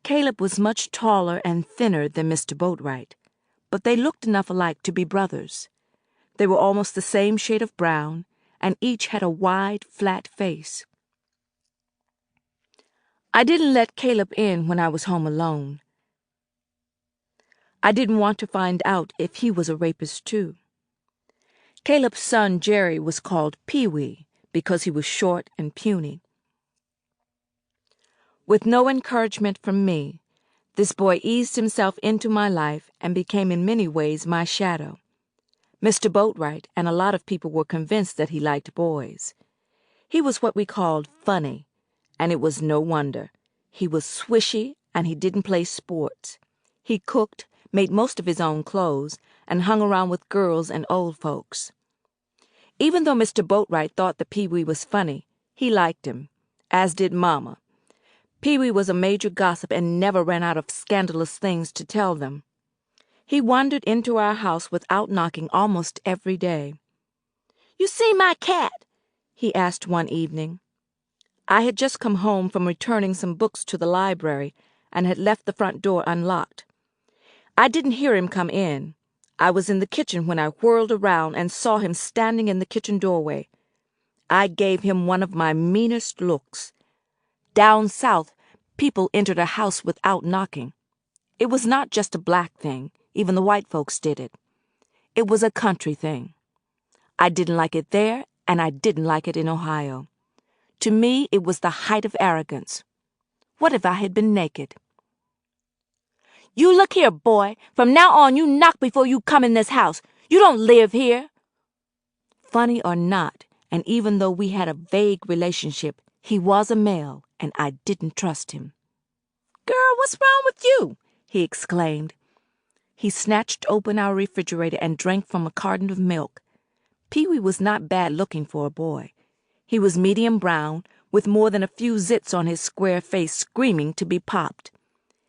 Caleb was much taller and thinner than Mr. Boatwright, but they looked enough alike to be brothers. They were almost the same shade of brown, and each had a wide, flat face. I didn't let Caleb in when I was home alone. I didn't want to find out if he was a rapist too. Caleb's son Jerry was called Pee-wee because he was short and puny. With no encouragement from me, this boy eased himself into my life and became in many ways my shadow. Mr. Boatwright and a lot of people were convinced that he liked boys. He was what we called funny, and it was no wonder. He was swishy, and he didn't play sports. He cooked, made most of his own clothes, and hung around with girls and old folks. Even though Mr. Boatwright thought that Pee-wee was funny, he liked him, as did Mama. Pee-wee was a major gossip and never ran out of scandalous things to tell them. He wandered into our house without knocking almost every day. "You see my cat?" he asked one evening. I had just come home from returning some books to the library and had left the front door unlocked. I didn't hear him come in. I was in the kitchen when I whirled around and saw him standing in the kitchen doorway. I gave him one of my meanest looks. Down south, people entered a house without knocking. It was not just a black thing. Even the white folks did it. It was a country thing. I didn't like it there, and I didn't like it in Ohio. To me, it was the height of arrogance. What if I had been naked? "You look here, boy. From now on, you knock before you come in this house. You don't live here." Funny or not, and even though we had a vague relationship, he was a male, and I didn't trust him. "Girl, what's wrong with you?" he exclaimed. He snatched open our refrigerator and drank from a carton of milk. Pee-wee was not bad looking for a boy. He was medium brown, with more than a few zits on his square face screaming to be popped.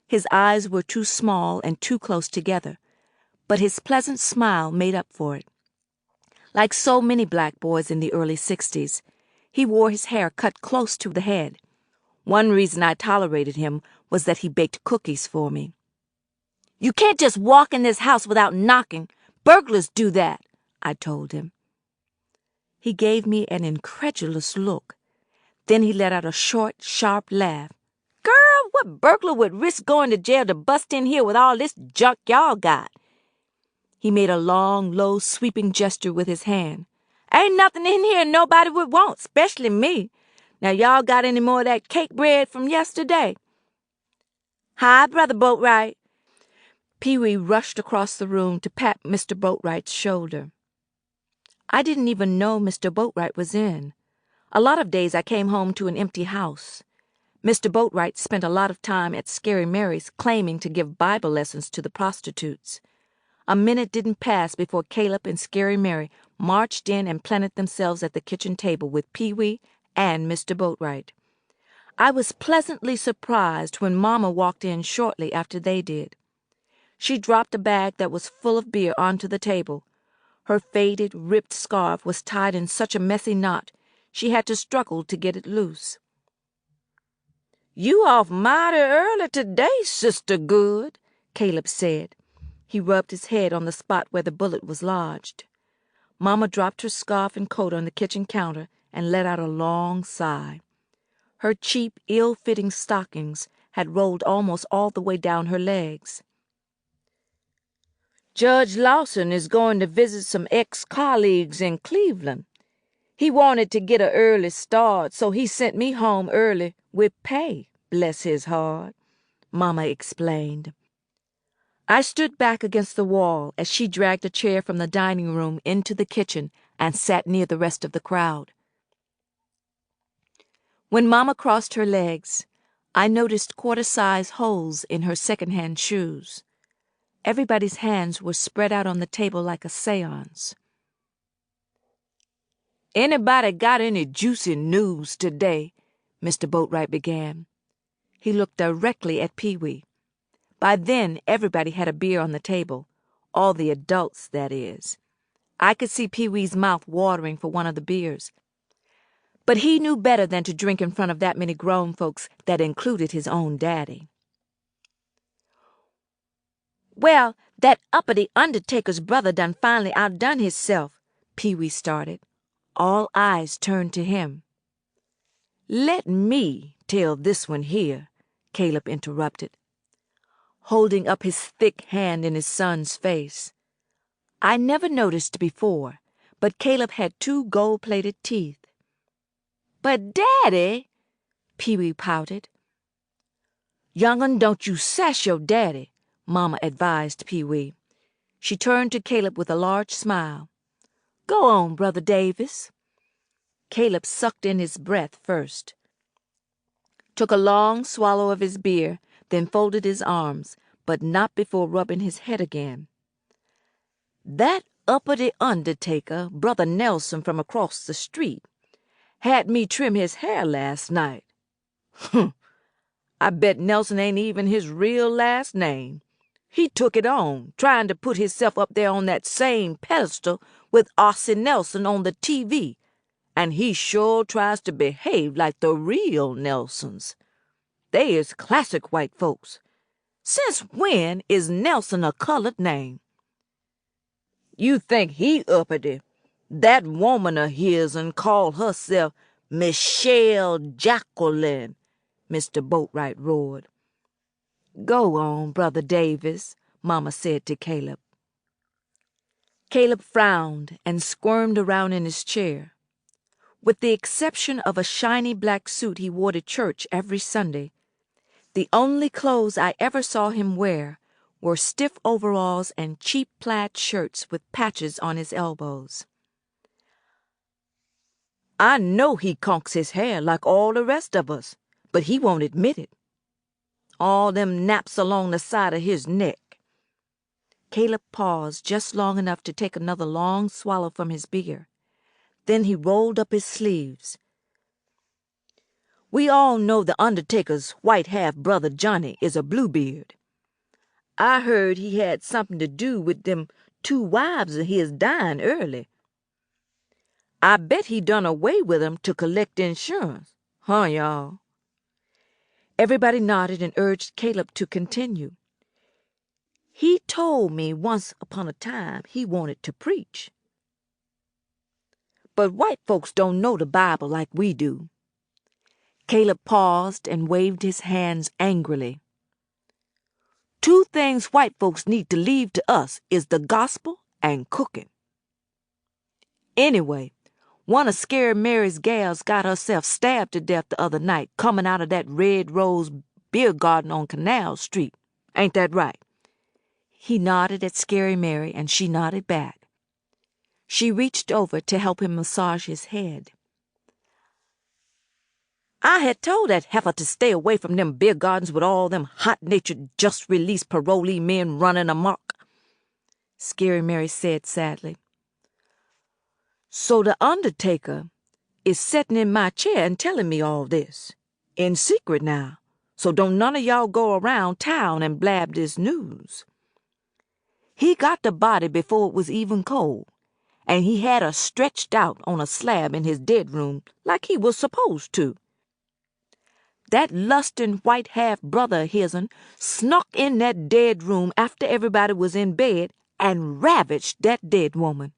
His eyes were too small and too close together, but his pleasant smile made up for it. Like so many black boys in the early 60s, he wore his hair cut close to the head. One reason I tolerated him was that he baked cookies for me. "You can't just walk in this house without knocking. Burglars do that," I told him. He gave me an incredulous look. Then he let out a short, sharp laugh. "Girl, what burglar would risk going to jail to bust in here with all this junk y'all got?" He made a long, low, sweeping gesture with his hand. "Ain't nothing in here nobody would want, especially me. Now y'all got any more of that cake bread from yesterday?" "Hi, Brother Boatwright." Pee-wee rushed across the room to pat Mr. Boatwright's shoulder. I didn't even know Mr. Boatwright was in. A lot of days I came home to an empty house. Mr. Boatwright spent a lot of time at Scary Mary's claiming to give Bible lessons to the prostitutes. A minute didn't pass before Caleb and Scary Mary marched in and planted themselves at the kitchen table with Pee-wee and Mr. Boatwright. I was pleasantly surprised when Mama walked in shortly after they did. She dropped a bag that was full of beer onto the table. Her faded, ripped scarf was tied in such a messy knot, she had to struggle to get it loose. "You off mighty early today, Sister Goode," Caleb said. He rubbed his head on the spot where the bullet was lodged. Mama dropped her scarf and coat on the kitchen counter and let out a long sigh. Her cheap, ill-fitting stockings had rolled almost all the way down her legs. "Judge Lawson is going to visit some ex-colleagues in Cleveland," He wanted to get an early start, so he sent me home early with pay, bless his heart," Mama explained. I stood back against the wall as she dragged a chair from the dining room into the kitchen and sat near the rest of the crowd. When Mama crossed her legs, I noticed quarter-size holes in her second-hand shoes. Everybody's hands were spread out on the table like a seance. "Anybody got any juicy news today?" Mr. Boatwright began. He looked directly at Pee-wee. By then, everybody had a beer on the table. All the adults, that is. I could see Pee-wee's mouth watering for one of the beers. But he knew better than to drink in front of that many grown folks that included his own daddy. "Well, that uppity undertaker's brother done finally outdone hisself," Pee-wee started. All eyes turned to him. "Let me tell this one here," Caleb interrupted, holding up his thick hand in his son's face. I never noticed before, but Caleb had 2 gold-plated teeth. "But, Daddy," Pee-wee pouted. "Young'un, don't you sass your daddy," Mama advised Pee-wee. She turned to Caleb with a large smile. "Go on, Brother Davis." Caleb sucked in his breath first, took a long swallow of his beer, then folded his arms, but not before rubbing his head again. "That uppity undertaker, Brother Nelson from across the street, had me trim his hair last night. Humph! I bet Nelson ain't even his real last name. He took it on, trying to put hisself up there on that same pedestal with Ossie Nelson on the TV, and he sure tries to behave like the real Nelsons. They is classic white folks. Since when is Nelson a colored name? You think he uppity? That woman of his'n called herself Michelle Jacqueline," Mr. Boatwright roared. "Go on, Brother Davis," Mama said to Caleb. Caleb frowned and squirmed around in his chair. With the exception of a shiny black suit he wore to church every Sunday, the only clothes I ever saw him wear were stiff overalls and cheap plaid shirts with patches on his elbows. "I know he conks his hair like all the rest of us, but he won't admit it. All them naps along the side of his neck." Caleb paused just long enough to take another long swallow from his beer. Then he rolled up his sleeves. "We all know the undertaker's white half-brother Johnny is a Bluebeard. I heard he had something to do with them 2 wives of his dying early. I bet he done away with 'em to collect insurance, huh, y'all?" Everybody nodded and urged Caleb to continue. "He told me once upon a time he wanted to preach. But white folks don't know the Bible like we do." Caleb paused and waved his hands angrily. "2 things white folks need to leave to us is the gospel and cooking. Anyway, one of Scary Mary's gals got herself stabbed to death the other night coming out of that Red Rose beer garden on Canal Street. Ain't that right?" He nodded at Scary Mary, and she nodded back. She reached over to help him massage his head. "I had told that heifer to stay away from them beer gardens with all them hot-natured, just-released parolee men running amok," Scary Mary said sadly. "So the undertaker is setting in my chair and telling me all this. In secret now, so don't none of y'all go around town and blab this news. He got the body before it was even cold, and he had her stretched out on a slab in his dead room like he was supposed to. That lustin' white half-brother of his'n snuck in that dead room after everybody was in bed and ravaged that dead woman.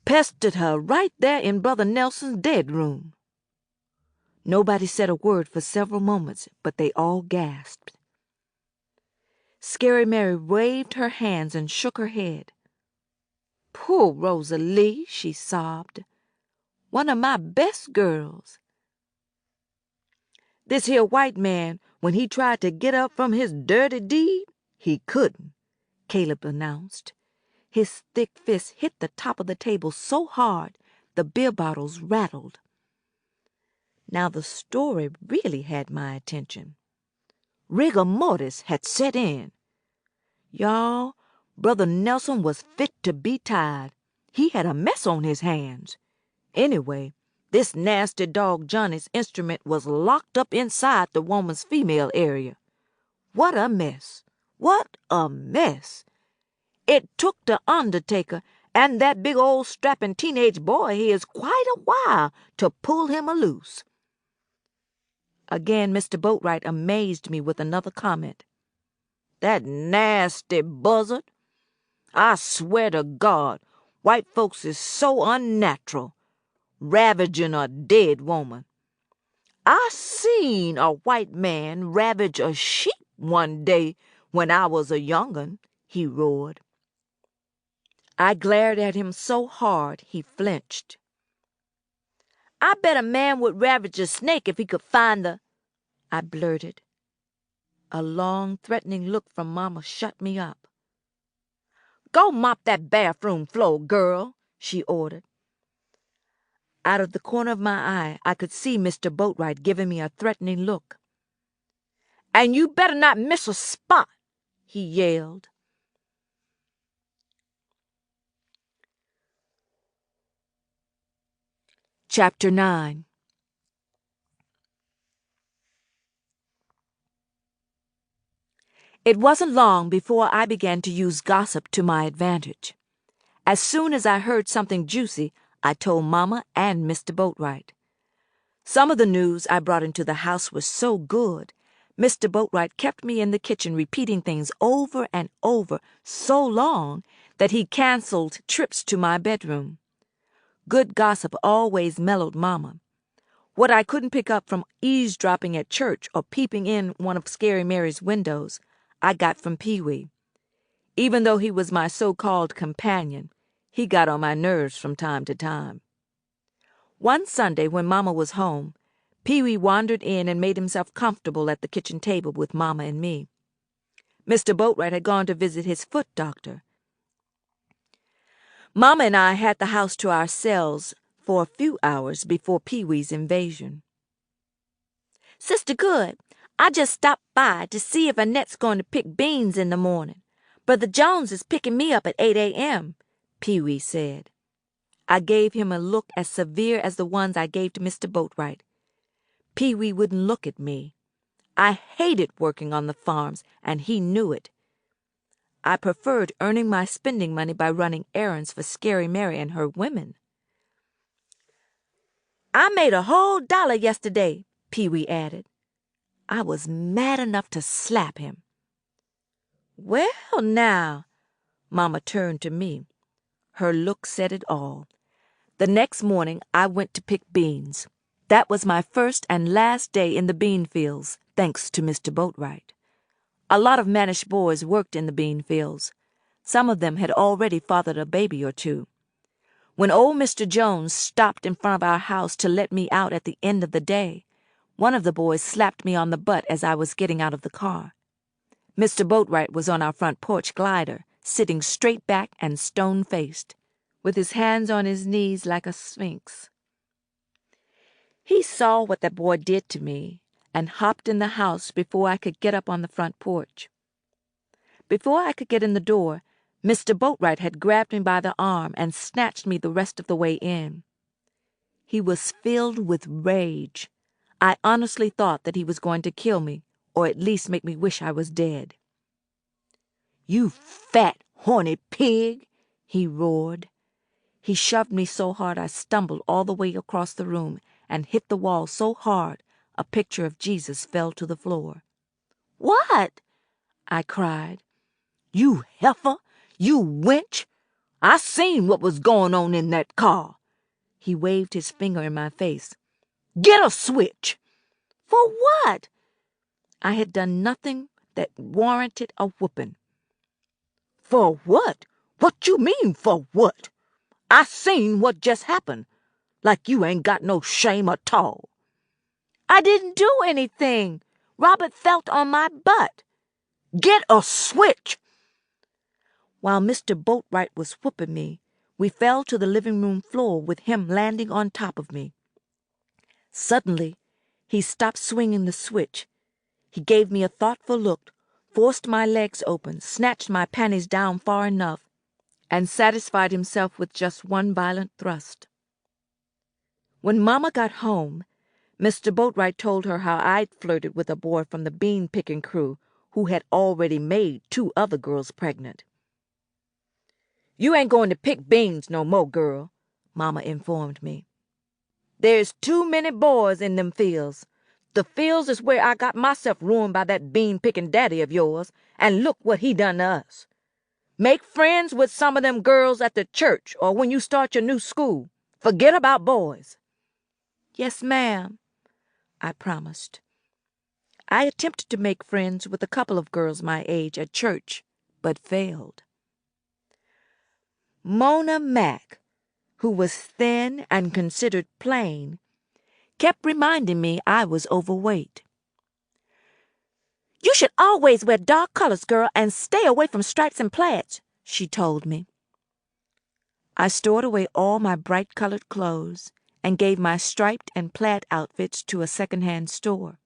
Pestered her right there in Brother Nelson's dead room." Nobody said a word for several moments, but they all gasped. Scary Mary waved her hands and shook her head. "Poor Rosalie," she sobbed. One of my best girls. This here white man, when he tried to get up from his dirty deed, he couldn't, Caleb announced. His thick fist hit the top of the table so hard the beer bottles rattled. Now the story really had my attention. Rigor mortis had set in. Y'all, Brother Nelson was fit to be tied. He had a mess on his hands. Anyway, this nasty dog Johnny's instrument was locked up inside the woman's female area. What a mess! What a mess! It took the undertaker and that big old strapping teenage boy he is quite a while to pull him loose. Again Mr. Boatwright amazed me with another comment. That nasty buzzard! I swear to God, white folks is so unnatural, ravaging a dead woman. I seen a white man ravage a sheep one day when I was a young'un, he roared. I glared at him so hard he flinched. I bet a man would ravage a snake if he could find the... I blurted. A long, threatening look from Mama shut me up. Go mop that bathroom floor, girl, she ordered. Out of the corner of my eye, I could see Mr. Boatwright giving me a threatening look. And you better not miss a spot, he yelled. Chapter 9. It wasn't long before I began to use gossip to my advantage. As soon as I heard something juicy, I told Mama and Mr. Boatwright. Some of the news I brought into the house was so good, Mr. Boatwright kept me in the kitchen repeating things over and over so long that he canceled trips to my bedroom. Good gossip always mellowed Mama. What I couldn't pick up from eavesdropping at church or peeping in one of Scary Mary's windows, I got from Pee-wee. Even though he was my so-called companion, he got on my nerves from time to time. One Sunday when Mama was home, Pee-wee wandered in and made himself comfortable at the kitchen table with Mama and me. Mr. Boatwright had gone to visit his foot doctor. Mama and I had the house to ourselves for a few hours before Pee-wee's invasion. Sister Goode, I just stopped by to see if Annette's going to pick beans in the morning. Brother Jones is picking me up at 8 a.m., Pee-wee said. I gave him a look as severe as the ones I gave to Mr. Boatwright. Pee-wee wouldn't look at me. I hated working on the farms, and he knew it. I preferred earning my spending money by running errands for Scary Mary and her women. I made a whole $1 yesterday, Pee-wee added. I was mad enough to slap him. Well, now, Mama turned to me. Her look said it all. The next morning I went to pick beans. That was my first and last day in the bean fields, thanks to Mr. Boatwright. A lot of mannish boys worked in the bean fields. Some of them had already fathered a baby or two. When old Mr. Jones stopped in front of our house to let me out at the end of the day, one of the boys slapped me on the butt as I was getting out of the car. Mr. Boatwright was on our front porch glider, sitting straight back and stone-faced, with his hands on his knees like a sphinx. He saw what that boy did to me and hopped in the house before I could get up on the front porch. Before I could get in the door, Mr. Boatwright had grabbed me by the arm and snatched me the rest of the way in. He was filled with rage. I honestly thought that he was going to kill me, or at least make me wish I was dead. "You fat, horny pig!" he roared. He shoved me so hard I stumbled all the way across the room and hit the wall so hard a picture of Jesus fell to the floor. "What?" I cried. "You heifer! You wench! I seen what was going on in that car." He waved his finger in my face. "Get a switch!" "For what?" I had done nothing that warranted a whooping. "For what? What you mean, for what? I seen what just happened. like you ain't got no shame at all." "I didn't do anything. Robert felt on my butt." "Get a switch!" While Mr. Boatwright was whooping me, we fell to the living room floor with him landing on top of me. Suddenly, he stopped swinging the switch. He gave me a thoughtful look, forced my legs open, snatched my panties down far enough, and satisfied himself with just one violent thrust. When Mama got home, Mr. Boatwright told her how I'd flirted with a boy from the bean-picking crew who had already made 2 other girls pregnant. "You ain't going to pick beans no more, girl," Mama informed me. "There's too many boys in them fields. The fields is where I got myself ruined by that bean-picking daddy of yours, and look what he done to us. Make friends with some of them girls at the church or when you start your new school. Forget about boys." "Yes, ma'am," I promised. I attempted to make friends with a couple of girls my age at church, but failed. Mona Mack, who was thin and considered plain, kept reminding me I was overweight. "You should always wear dark colors, girl, and stay away from stripes and plaids," she told me. I stored away all my bright-colored clothes and gave my striped and plaid outfits to a second-hand store.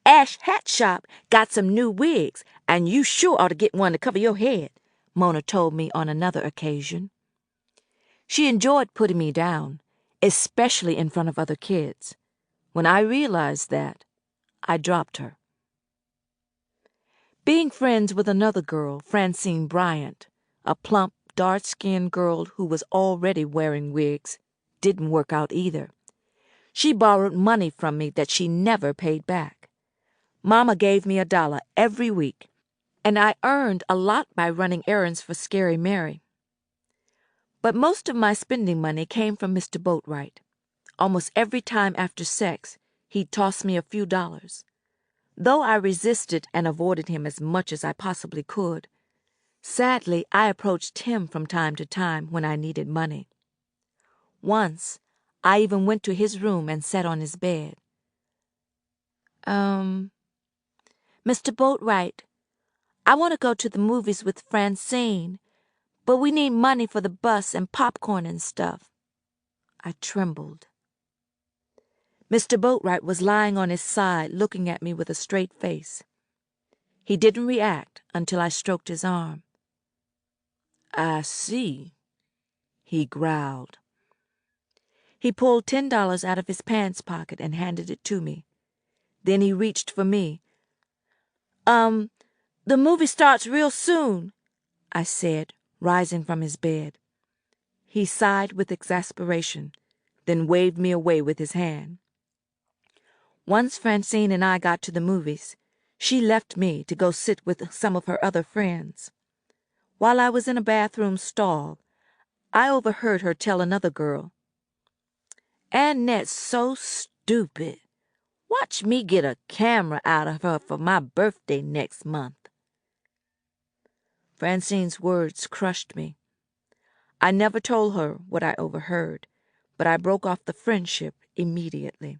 "Ash Hat Shop got some new wigs, and you sure ought to get one to cover your head," Mona told me on another occasion. She enjoyed putting me down, especially in front of other kids. When I realized that, I dropped her. Being friends with another girl, Francine Bryant, a plump, dark-skinned girl who was already wearing wigs, didn't work out either. She borrowed money from me that she never paid back. Mama gave me $1 every week, and I earned a lot by running errands for Scary Mary. But most of my spending money came from Mr. Boatwright. Almost every time after sex, he'd toss me a few dollars. Though I resisted and avoided him as much as I possibly could, sadly, I approached him from time to time when I needed money. Once, I even went to his room and sat on his bed. "Mr. Boatwright, I want to go to the movies with Francine, but we need money for the bus and popcorn and stuff." I trembled. Mr. Boatwright was lying on his side looking at me with a straight face. He didn't react until I stroked his arm. "I see," he growled. He pulled $10 out of his pants pocket and handed it to me. Then he reached for me. The movie starts real soon," I said, rising from his bed. He sighed with exasperation, then waved me away with his hand. Once Francine and I got to the movies, she left me to go sit with some of her other friends. While I was in a bathroom stall, I overheard her tell another girl, "Annette's so stupid. Watch me get a camera out of her for my birthday next month." Francine's words crushed me. I never told her what I overheard, but I broke off the friendship immediately.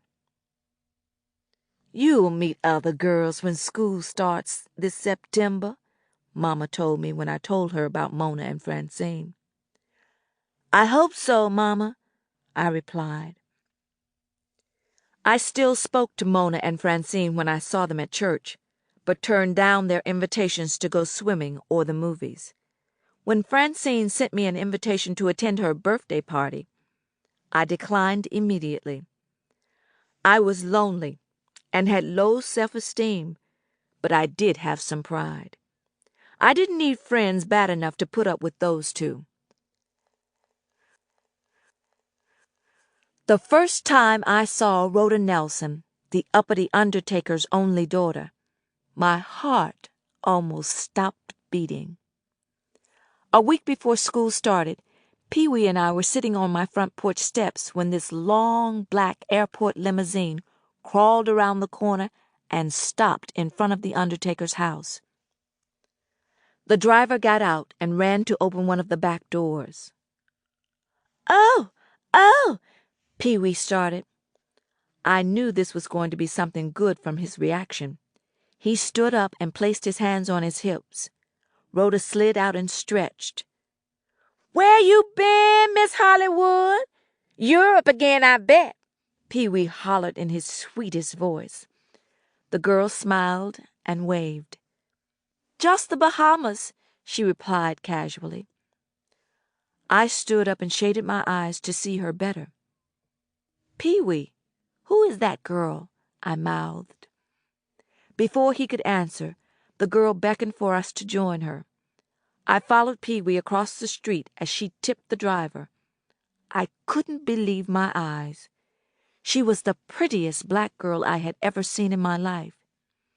"You'll meet other girls when school starts this September," Mama told me when I told her about Mona and Francine. "I hope so, Mama," I replied. I still spoke to Mona and Francine when I saw them at church, but turned down their invitations to go swimming or the movies. When Francine sent me an invitation to attend her birthday party, I declined immediately. I was lonely and had low self-esteem, but I did have some pride. I didn't need friends bad enough to put up with those two. The first time I saw Rhoda Nelson, the uppity undertaker's only daughter, my heart almost stopped beating. A week before school started, Pee-wee and I were sitting on my front porch steps when this long, black airport limousine crawled around the corner and stopped in front of the undertaker's house. The driver got out and ran to open one of the back doors. "Oh, Oh! Pee-wee started. I knew this was going to be something good from his reaction. He stood up and placed his hands on his hips. Rhoda slid out and stretched. "Where you been, Miss Hollywood? You're up again, I bet," Pee-wee hollered in his sweetest voice. The girl smiled and waved. "Just the Bahamas," she replied casually. I stood up and shaded my eyes to see her better. "Pee-wee, who is that girl?" I mouthed. Before he could answer, the girl beckoned for us to join her. I followed Pee-wee across the street as she tipped the driver. I couldn't believe my eyes. She was the prettiest black girl I had ever seen in my life.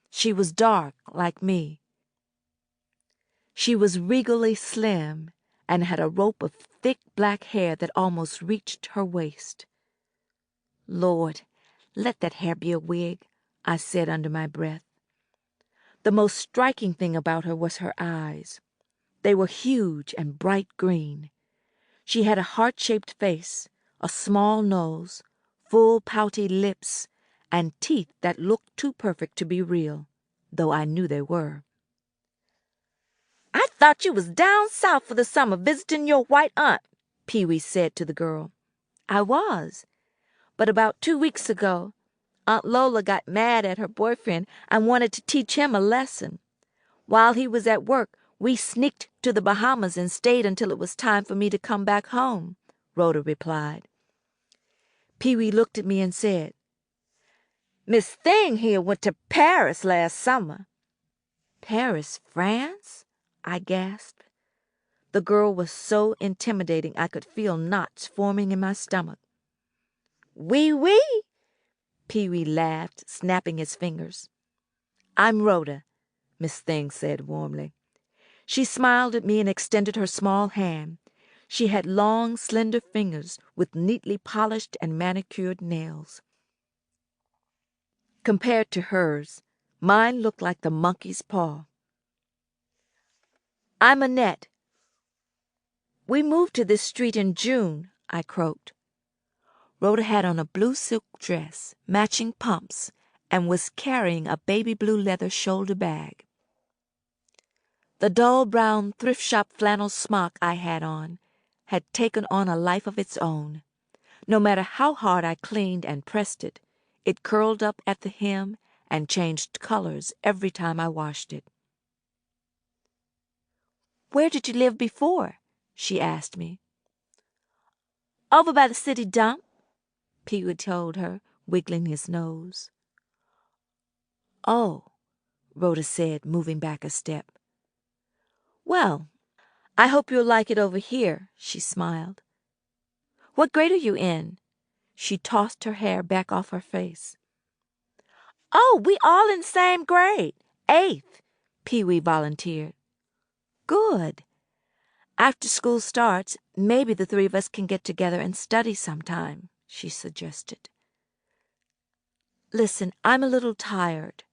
She was dark, like me. She was regally slim and had a rope of thick black hair that almost reached her waist. "Lord, let that hair be a wig," I said under my breath. The most striking thing about her was her eyes. They were huge and bright green. She had a heart-shaped face, a small nose, full pouty lips, and teeth that looked too perfect to be real, though I knew they were. "I thought you was down south for the summer visiting your white aunt," Pee-wee said to the girl. "I was, but about 2 weeks ago, Aunt Lola got mad at her boyfriend and wanted to teach him a lesson. While he was at work, we sneaked to the Bahamas and stayed until it was time for me to come back home," Rhoda replied. Pee-wee looked at me and said, "Miss Thing here went to Paris last summer." "Paris, France?" I gasped. The girl was so intimidating I could feel knots forming in my stomach. "Oui, oui," Pee-wee laughed, snapping his fingers. "I'm Rhoda," Miss Thing said warmly. She smiled at me and extended her small hand. She had long, slender fingers with neatly polished and manicured nails. Compared to hers, mine looked like the monkey's paw. "I'm Annette. We moved to this street in June," I croaked. Rhoda had on a blue silk dress, matching pumps, and was carrying a baby blue leather shoulder bag. The dull brown thrift shop flannel smock I had on had taken on a life of its own. No matter how hard I cleaned and pressed it, it curled up at the hem and changed colors every time I washed it. "Where did you live before?" she asked me. "Over by the city dump," Pee-wee told her, wiggling his nose. "Oh," Rhoda said, moving back a step. "Well, I hope you'll like it over here," she smiled. "What grade are you in?" She tossed her hair back off her face. "Oh, we all in the same grade. 8th, Pee-wee volunteered. "Good. After school starts, maybe the 3 of us can get together and study sometime," she suggested. "Listen, I'm a little tired."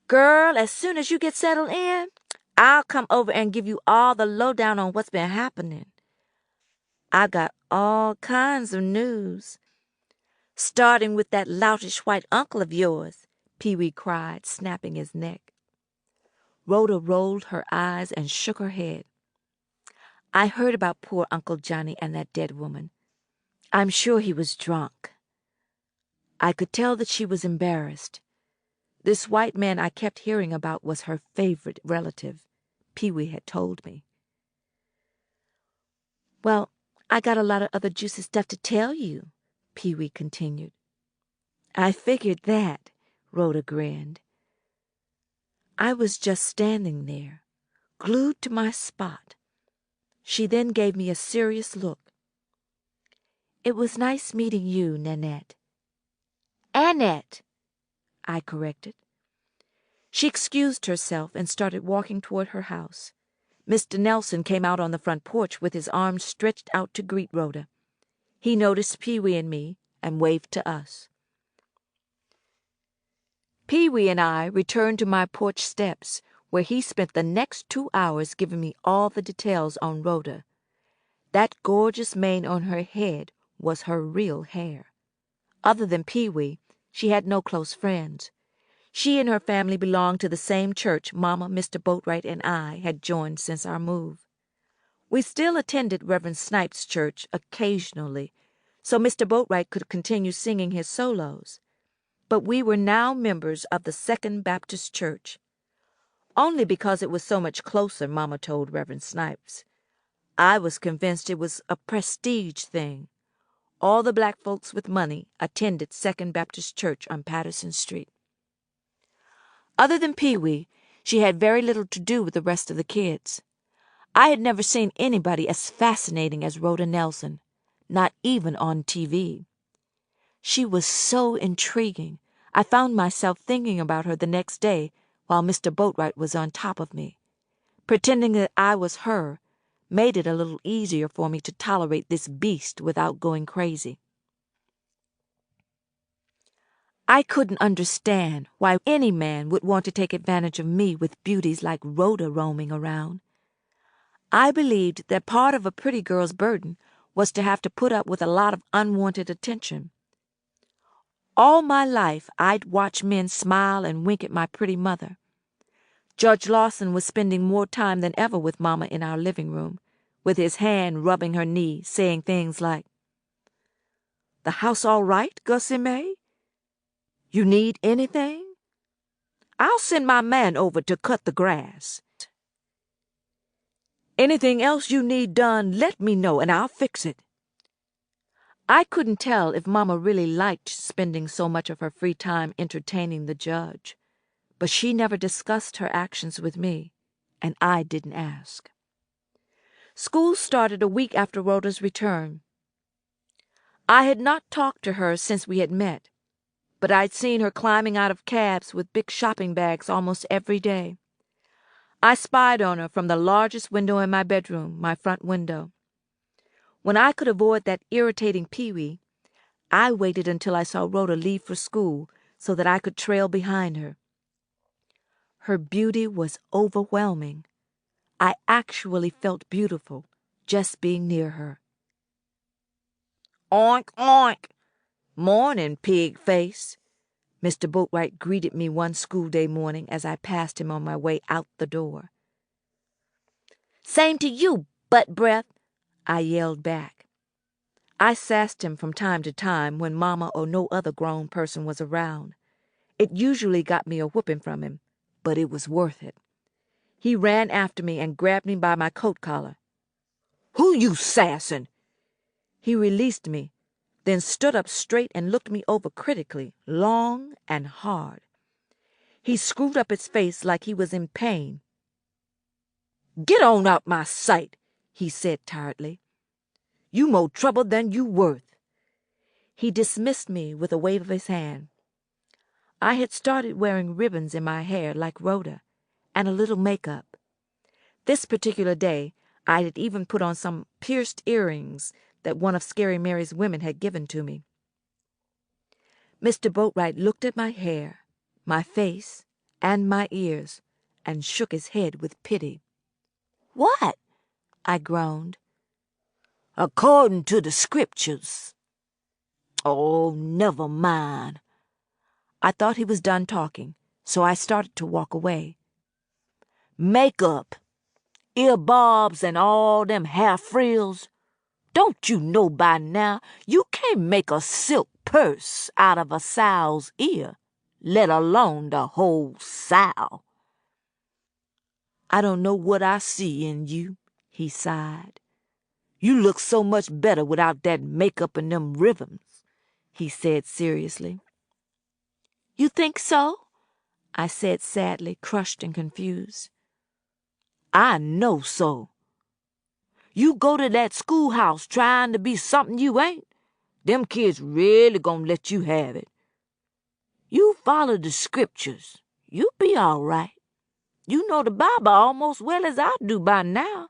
"Girl, as soon as you get settled in, I'll come over and give you all the lowdown on what's been happening. I've got all kinds of news. Starting with that loutish white uncle of yours," Pee-wee cried, snapping his neck. Rhoda rolled her eyes and shook her head. "I heard about poor Uncle Johnny and that dead woman. I'm sure he was drunk." I could tell that she was embarrassed. This white man I kept hearing about was her favorite relative, Pee-wee had told me. "Well, I got a lot of other juicy stuff to tell you," Pee-wee continued. "I figured that," Rhoda grinned. I was just standing there, glued to my spot. She then gave me a serious look. "It was nice meeting you, Nanette." "Annette," I corrected. She excused herself and started walking toward her house. Mr. Nelson came out on the front porch with his arms stretched out to greet Rhoda. He noticed Pee-wee and me and waved to us. Pee-wee and I returned to my porch steps, where he spent the next 2 hours giving me all the details on Rhoda. That gorgeous mane on her head was her real hair. Other than Pee-wee, she had no close friends. She and her family belonged to the same church Mama, Mr. Boatwright, and I had joined since our move. We still attended Reverend Snipes' church occasionally, so Mr. Boatwright could continue singing his solos. But we were now members of the Second Baptist Church. Only because it was so much closer, Mama told Reverend Snipes. I was convinced it was a prestige thing. All the black folks with money attended Second Baptist Church on Patterson Street. Other than Pee-wee, she had very little to do with the rest of the kids. I had never seen anybody as fascinating as Rhoda Nelson, not even on TV. She was so intriguing, I found myself thinking about her the next day while Mr. Boatwright was on top of me. Pretending that I was her made it a little easier for me to tolerate this beast without going crazy. I couldn't understand why any man would want to take advantage of me with beauties like Rhoda roaming around. I believed that part of a pretty girl's burden was to have to put up with a lot of unwanted attention. All my life I'd watch men smile and wink at my pretty mother. Judge Lawson was spending more time than ever with Mama in our living room, with his hand rubbing her knee, saying things like, "The house all right, Gussie Mae? You need anything? I'll send my man over to cut the grass. Anything else you need done, let me know and I'll fix it." I couldn't tell if Mama really liked spending so much of her free time entertaining the judge, but she never discussed her actions with me, and I didn't ask. School started a week after Rhoda's return. I had not talked to her since we had met, but I'd seen her climbing out of cabs with big shopping bags almost every day. I spied on her from the largest window in my bedroom, my front window. When I could avoid that irritating Pee-wee, I waited until I saw Rhoda leave for school so that I could trail behind her. Her beauty was overwhelming. I actually felt beautiful just being near her. "Oink, oink! Morning, pig face!" Mr. Boatwright greeted me one school day morning as I passed him on my way out the door. "Same to you, butt breath!" I yelled back. I sassed him from time to time when Mama or no other grown person was around. It usually got me a whooping from him, but it was worth it. He ran after me and grabbed me by my coat collar. "Who you sassing?" He released me, then stood up straight and looked me over critically, long and hard. He screwed up his face like he was in pain. "Get on out my sight," he said tiredly. "You more trouble than you worth." He dismissed me with a wave of his hand. I had started wearing ribbons in my hair like Rhoda, and a little makeup. This particular day, I had even put on some pierced earrings that one of Scary Mary's women had given to me. Mr. Boatwright looked at my hair, my face, and my ears, and shook his head with pity. "What?" I groaned. "According to the scriptures." "Oh, never mind." I thought he was done talking, so I started to walk away. "Makeup, ear bobs, and all them hair frills. Don't you know by now you can't make a silk purse out of a sow's ear, let alone the whole sow?" "I don't know what I see in you," he sighed. "You look so much better without that makeup and them ribbons," he said seriously. "You think so?" I said sadly, crushed and confused. "I know so. You go to that schoolhouse trying to be something you ain't, them kids really gonna let you have it. You follow the scriptures, you be all right. You know the Bible almost well as I do by now,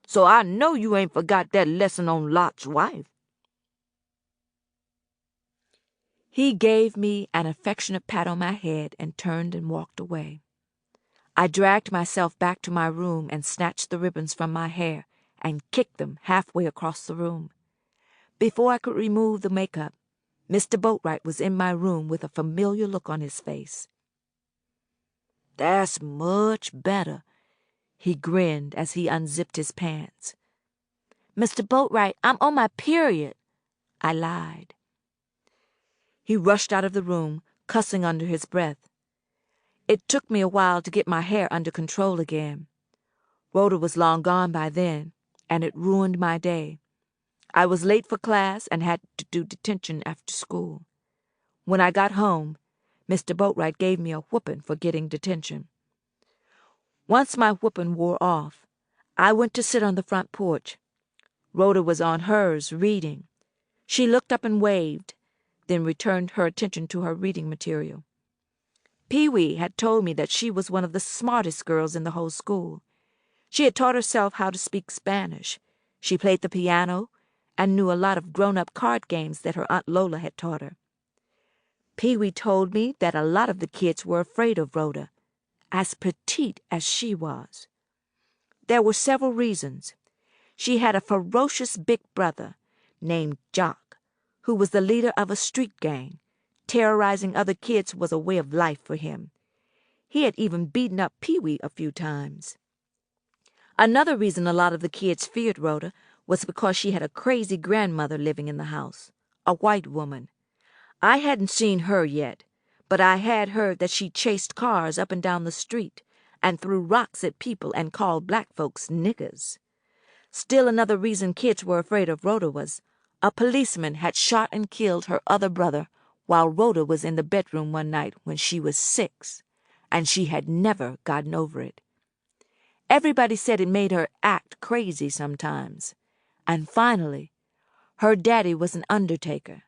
so I know you ain't forgot that lesson on Lot's wife." He gave me an affectionate pat on my head and turned and walked away. I dragged myself back to my room and snatched the ribbons from my hair and kicked them halfway across the room. Before I could remove the makeup, Mr. Boatwright was in my room with a familiar look on his face. "That's much better," he grinned as he unzipped his pants. "Mr. Boatwright, I'm on my period," I lied. He rushed out of the room, cussing under his breath. It took me a while to get my hair under control again. Rhoda was long gone by then, and it ruined my day. I was late for class and had to do detention after school. When I got home, Mr. Boatwright gave me a whooping for getting detention. Once my whooping wore off, I went to sit on the front porch. Rhoda was on hers, reading. She looked up and waved, then returned her attention to her reading material. Pee-wee had told me that she was one of the smartest girls in the whole school. She had taught herself how to speak Spanish. She played the piano and knew a lot of grown-up card games that her Aunt Lola had taught her. Pee-wee told me that a lot of the kids were afraid of Rhoda, as petite as she was. There were several reasons. She had a ferocious big brother named Jock, who was the leader of a street gang. Terrorizing other kids was a way of life for him. He had even beaten up Pee-wee a few times. Another reason a lot of the kids feared Rhoda was because she had a crazy grandmother living in the house, a white woman. I hadn't seen her yet, but I had heard that she chased cars up and down the street and threw rocks at people and called black folks niggers. Still another reason kids were afraid of Rhoda was a policeman had shot and killed her other brother while Rhoda was in the bedroom one night when she was 6, and she had never gotten over it. Everybody said it made her act crazy sometimes. And finally, her daddy was an undertaker.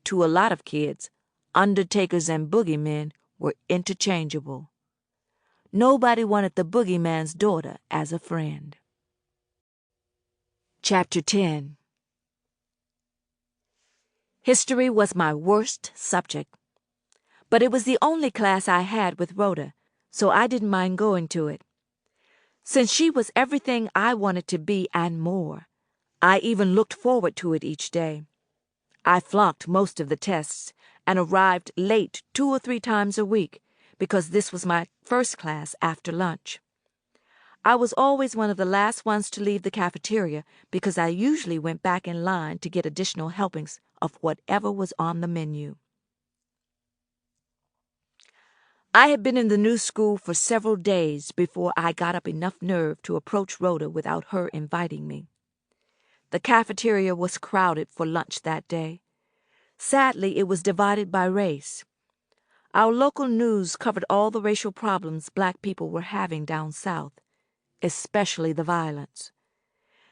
To a lot of kids, undertakers and boogeymen were interchangeable. Nobody wanted the boogeyman's daughter as a friend. Chapter 10. History was my worst subject, but it was the only class I had with Rhoda, so I didn't mind going to it. Since she was everything I wanted to be and more, I even looked forward to it each day. I flunked most of the tests and arrived late 2 or 3 times a week because this was my first class after lunch. I was always one of the last ones to leave the cafeteria because I usually went back in line to get additional helpings of whatever was on the menu. I had been in the new school for several days before I got up enough nerve to approach Rhoda without her inviting me. The cafeteria was crowded for lunch that day. Sadly, it was divided by race. Our local news covered all the racial problems black people were having down south, especially the violence.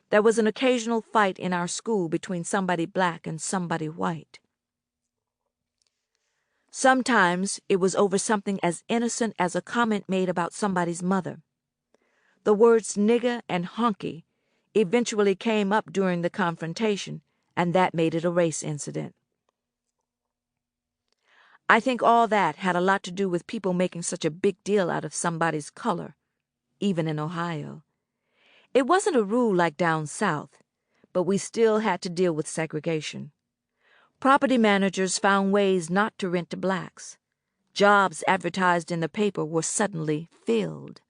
There was an occasional fight in our school between somebody black and somebody white. Sometimes it was over something as innocent as a comment made about somebody's mother. The words nigger and honky eventually came up during the confrontation, and that made it a race incident. I think all that had a lot to do with people making such a big deal out of somebody's color, even in Ohio. It wasn't a rule like down south, but we still had to deal with segregation. Property managers found ways not to rent to blacks. Jobs advertised in the paper were suddenly filled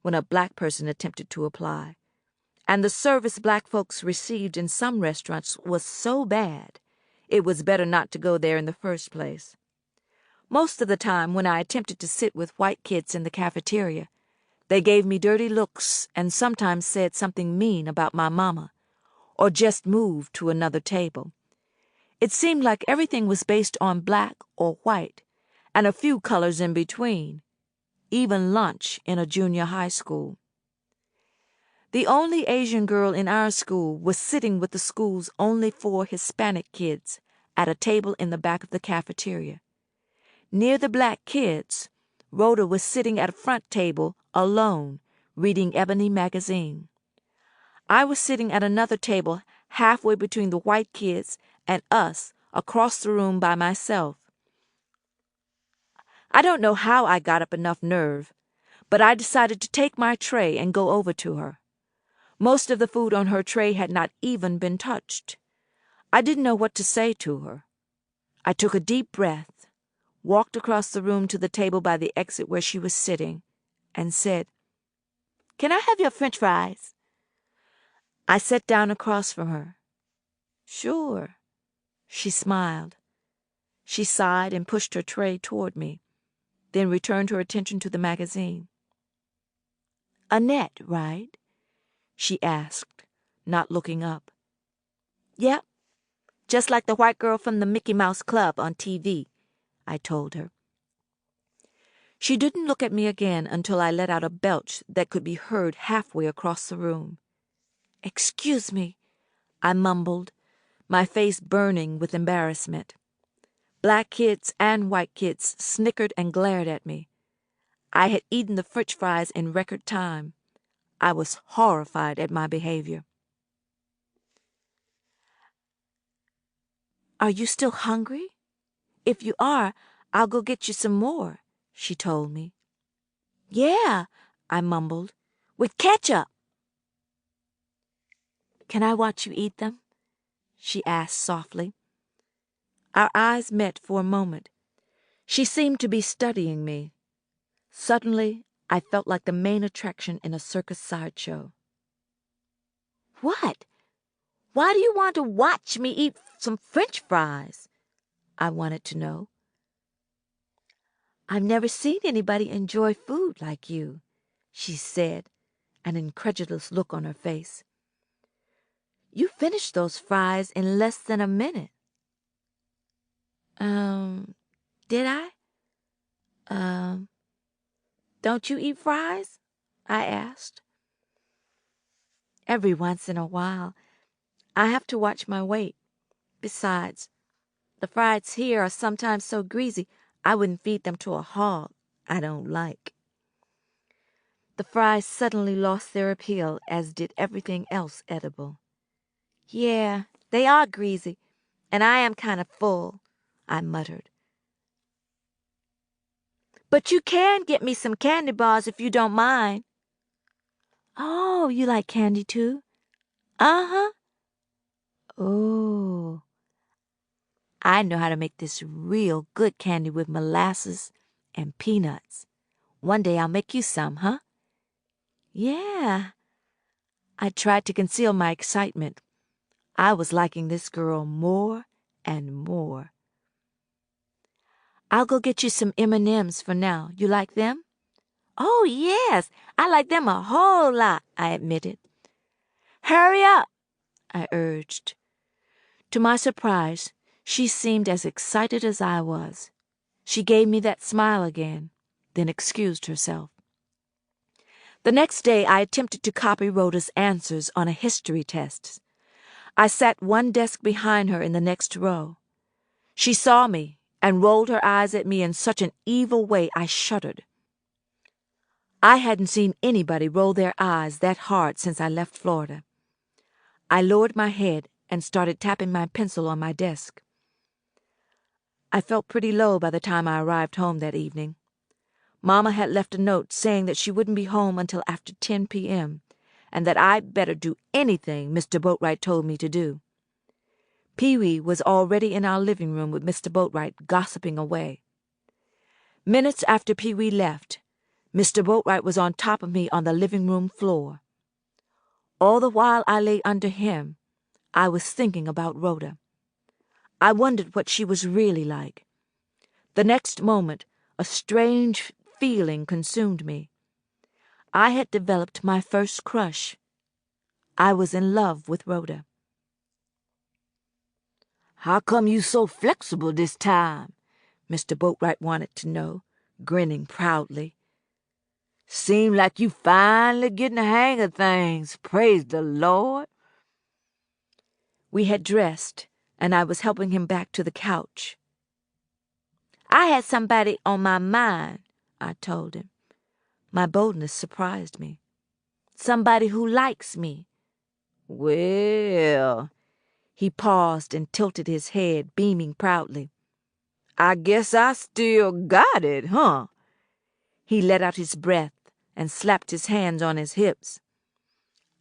when a black person attempted to apply. And the service black folks received in some restaurants was so bad, it was better not to go there in the first place. Most of the time when I attempted to sit with white kids in the cafeteria, they gave me dirty looks and sometimes said something mean about my mama, or just moved to another table. It seemed like everything was based on black or white, and a few colors in between, even lunch in a junior high school. The only Asian girl in our school was sitting with the school's only 4 Hispanic kids at a table in the back of the cafeteria. Near the black kids, Rhoda was sitting at a front table alone, reading Ebony magazine. I was sitting at another table halfway between the white kids and us across the room by myself. I don't know how I got up enough nerve, but I decided to take my tray and go over to her. Most of the food on her tray had not even been touched. I didn't know what to say to her. I took a deep breath, walked across the room to the table by the exit where she was sitting, and said, "Can I have your French fries?" I sat down across from her. "Sure." She smiled. She sighed and pushed her tray toward me, then returned her attention to the magazine. "Annette, right?" she asked, not looking up. "Yep, just like the white girl from the Mickey Mouse Club on TV," I told her. She didn't look at me again until I let out a belch that could be heard halfway across the room. "Excuse me," I mumbled, my face burning with embarrassment. Black kids and white kids snickered and glared at me. I had eaten the French fries in record time. I was horrified at my behavior. "Are you still hungry? If you are, I'll go get you some more," she told me. "Yeah," I mumbled, "with ketchup." "Can I watch you eat them?" she asked softly. Our eyes met for a moment. She seemed to be studying me. Suddenly, I felt like the main attraction in a circus sideshow. "What? Why do you want to watch me eat some French fries?" I wanted to know. "I've never seen anybody enjoy food like you," she said, an incredulous look on her face. "You finished those fries in less than a minute." Did I? Don't you eat fries?" I asked. "Every once in a while. I have to watch my weight. Besides, the fries here are sometimes so greasy I wouldn't feed them to a hog I don't like." The fries suddenly lost their appeal, as did everything else edible. "Yeah, they are greasy, and I am kind of full," I muttered. "But you can get me some candy bars if you don't mind." "Oh, you like candy too?" "Uh-huh." "Oh, I know how to make this real good candy with molasses and peanuts. One day I'll make you some, huh?" "Yeah." I tried to conceal my excitement. I was liking this girl more and more. "I'll go get you some M&Ms for now. You like them?" "Oh, yes, I like them a whole lot," I admitted. "Hurry up," I urged. To my surprise, she seemed as excited as I was. She gave me that smile again, then excused herself. The next day I attempted to copy Rhoda's answers on a history test. I sat one desk behind her in the next row. She saw me and rolled her eyes at me in such an evil way I shuddered. I hadn't seen anybody roll their eyes that hard since I left Florida. I lowered my head and started tapping my pencil on my desk. I felt pretty low by the time I arrived home that evening. Mama had left a note saying that she wouldn't be home until after 10 p.m., and that I'd better do anything Mr. Boatwright told me to do. Pee-wee was already in our living room with Mr. Boatwright gossiping away. Minutes after Pee-wee left, Mr. Boatwright was on top of me on the living room floor. All the while I lay under him, I was thinking about Rhoda. I wondered what she was really like. The next moment, a strange feeling consumed me. I had developed my first crush. I was in love with Rhoda. "How come you so flexible this time?" Mr. Boatwright wanted to know, grinning proudly. "Seem like you finally getting the hang of things, praise the Lord." We had dressed, and I was helping him back to the couch. "I had somebody on my mind," I told him. My boldness surprised me. "Somebody who likes me." "Well," he paused and tilted his head, beaming proudly. "I guess I still got it, huh?" He let out his breath and slapped his hands on his hips.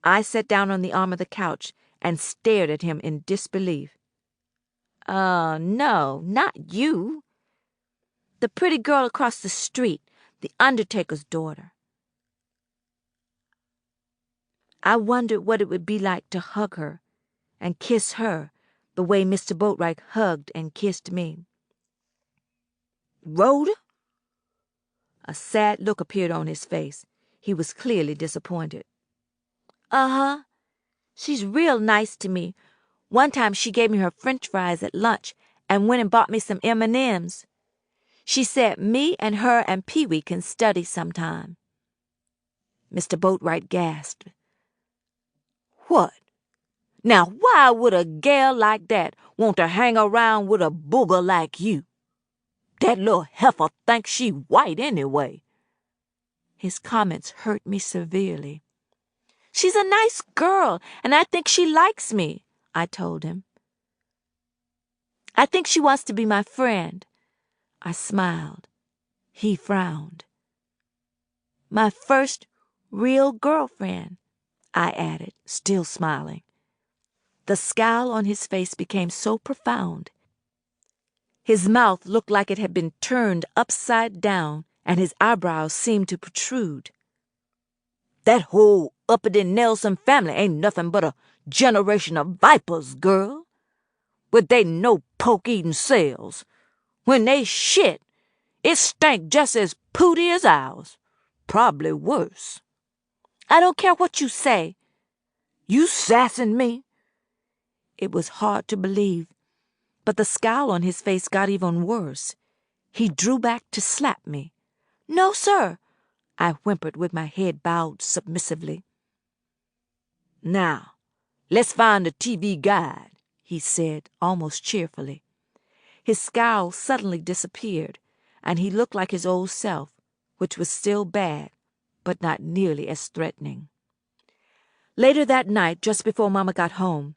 I sat down on the arm of the couch and stared at him in disbelief. No, not you. The pretty girl across the street, the undertaker's daughter. I wondered what it would be like to hug her and kiss her the way Mr. Boatwright hugged and kissed me. Rhoda? A sad look appeared on his face. He was clearly disappointed. Uh-huh. She's real nice to me. One time she gave me her French fries at lunch and went and bought me some M&Ms. She said me and her and Pee-wee can study sometime. Mr. Boatwright gasped. What? Now why would a gal like that want to hang around with a booger like you? That little heifer thinks she white anyway. His comments hurt me severely. She's a nice girl, and I think she likes me, I told him. I think she wants to be my friend. I smiled. He frowned. My first real girlfriend, I added, still smiling. The scowl on his face became so profound. His mouth looked like it had been turned upside down, and his eyebrows seemed to protrude. That whole uppity Nelson family ain't nothing but a generation of vipers, girl. But they no poke-eating selves. When they shit, it stank just as pooty as ours. Probably worse. I don't care what you say. You sassing me? It was hard to believe, but the scowl on his face got even worse. He drew back to slap me. No, sir, I whimpered with my head bowed submissively. Now, let's find a TV guide, he said, almost cheerfully. His scowl suddenly disappeared, and he looked like his old self, which was still bad, but not nearly as threatening. Later that night, just before Mama got home,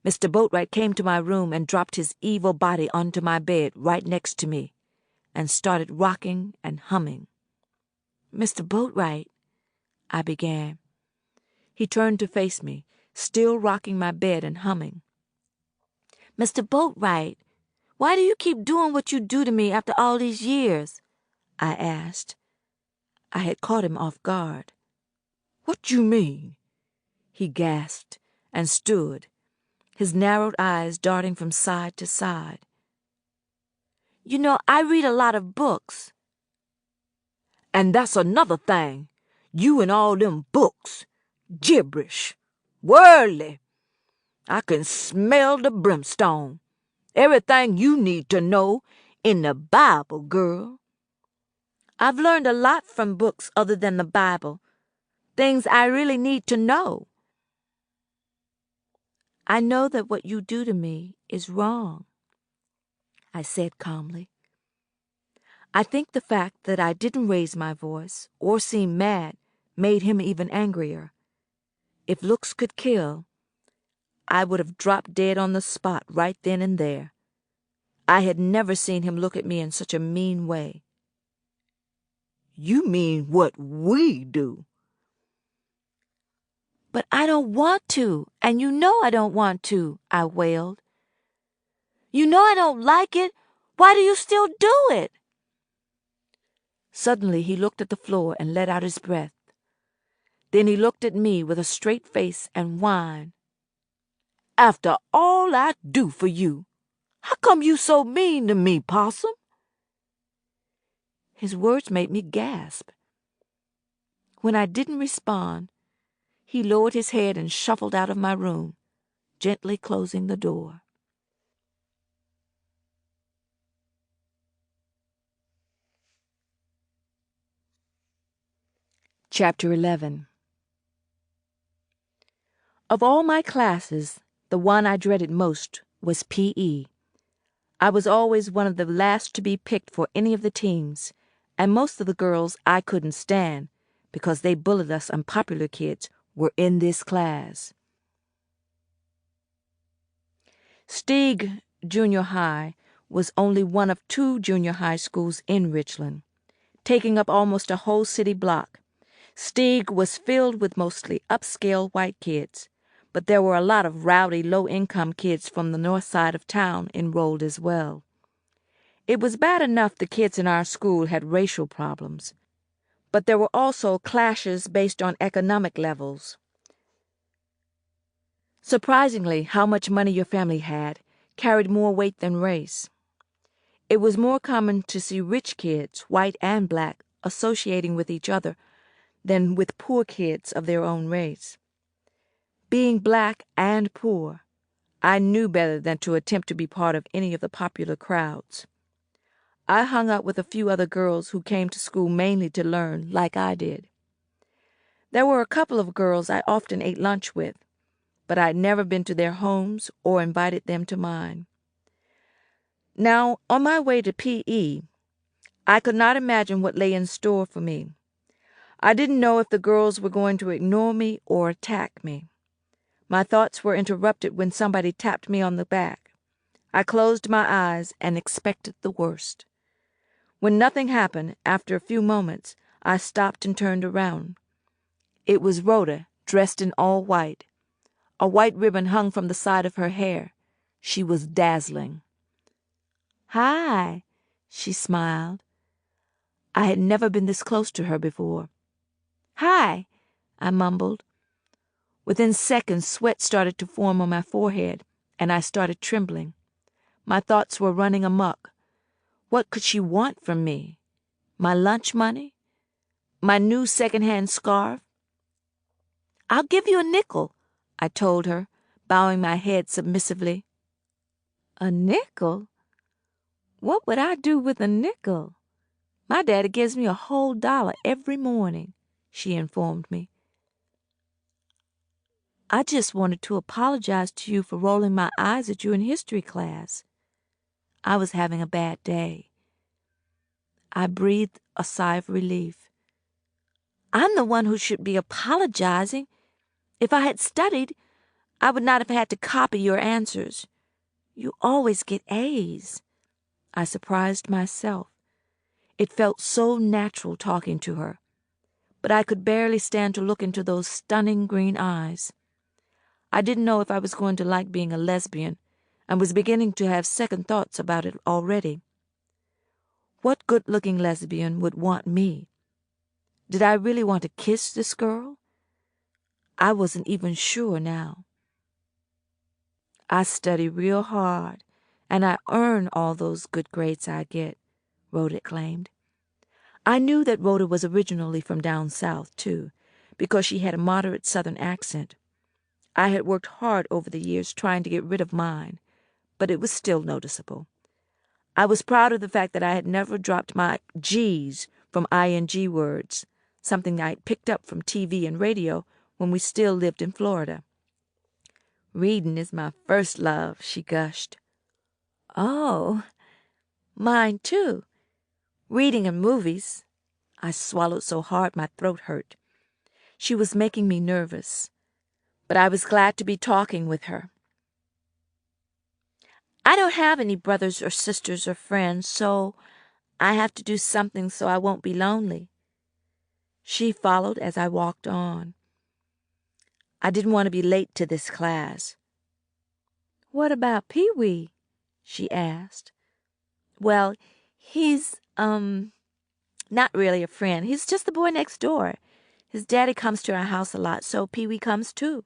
Mr. Boatwright came to my room and dropped his evil body onto my bed right next to me, and started rocking and humming. Mr. Boatwright, I began. He turned to face me, still rocking my bed and humming. Mr. Boatwright, why do you keep doing what you do to me after all these years? I asked. I had caught him off guard. What you mean? He gasped and stood, his narrowed eyes darting from side to side. You know, I read a lot of books. And that's another thing. You and all them books. Gibberish. Worldly. I can smell the brimstone. Everything you need to know in the Bible, girl. I've learned a lot from books other than the Bible. Things I really need to know. I know that what you do to me is wrong, I said calmly. I think the fact that I didn't raise my voice or seem mad made him even angrier. If looks could kill, I would have dropped dead on the spot right then and there. I had never seen him look at me in such a mean way. You mean what we do? But I don't want to, and you know I don't want to, I wailed. You know I don't like it. Why do you still do it? Suddenly he looked at the floor and let out his breath. Then he looked at me with a straight face and whined. After all I do for you, how come you so mean to me, Possum? His words made me gasp. When I didn't respond, he lowered his head and shuffled out of my room, gently closing the door. Chapter 11. Of all my classes, the one I dreaded most was P.E. I was always one of the last to be picked for any of the teams, and most of the girls I couldn't stand because they bullied us unpopular kids were in this class. Stieg Junior High was only one of 2 junior high schools in Richland, taking up almost a whole city block. Stieg was filled with mostly upscale white kids, but there were a lot of rowdy, low-income kids from the north side of town enrolled as well. It was bad enough the kids in our school had racial problems, but there were also clashes based on economic levels. Surprisingly, how much money your family had carried more weight than race. It was more common to see rich kids, white and black, associating with each other than with poor kids of their own race. Being black and poor, I knew better than to attempt to be part of any of the popular crowds. I hung out with a few other girls who came to school mainly to learn, like I did. There were a couple of girls I often ate lunch with, but I'd never been to their homes or invited them to mine. Now, on my way to P.E., I could not imagine what lay in store for me. I didn't know if the girls were going to ignore me or attack me. My thoughts were interrupted when somebody tapped me on the back. I closed my eyes and expected the worst. When nothing happened, after a few moments, I stopped and turned around. It was Rhoda, dressed in all white. A white ribbon hung from the side of her hair. She was dazzling. "Hi," she smiled. I had never been this close to her before. "Hi," I mumbled. Within seconds, sweat started to form on my forehead, and I started trembling. My thoughts were running amok. What could she want from me? My lunch money? My new second-hand scarf? "I'll give you a nickel," I told her, bowing my head submissively. "A nickel? What would I do with a nickel? My daddy gives me a whole $1 every morning," she informed me. "I just wanted to apologize to you for rolling my eyes at you in history class. I was having a bad day." I breathed a sigh of relief. "I'm the one who should be apologizing. If I had studied, I would not have had to copy your answers. You always get A's." I surprised myself. It felt so natural talking to her, but I could barely stand to look into those stunning green eyes. I didn't know if I was going to like being a lesbian, and was beginning to have second thoughts about it already. What good-looking lesbian would want me? Did I really want to kiss this girl? I wasn't even sure now. "I study real hard, and I earn all those good grades I get," Rhoda claimed. I knew that Rhoda was originally from down south, too, because she had a moderate southern accent. I had worked hard over the years trying to get rid of mine, but it was still noticeable. I was proud of the fact that I had never dropped my G's from ing words, something I had picked up from TV and radio when we still lived in Florida. "Reading is my first love," she gushed. "Oh, mine too. Reading and movies." I swallowed so hard my throat hurt. She was making me nervous, but I was glad to be talking with her. "I don't have any brothers or sisters or friends, so I have to do something so I won't be lonely." She followed as I walked on. I didn't want to be late to this class. "What about Pee-wee?" she asked. "Well, he's, not really a friend. He's just the boy next door. His daddy comes to our house a lot, so Pee-wee comes too."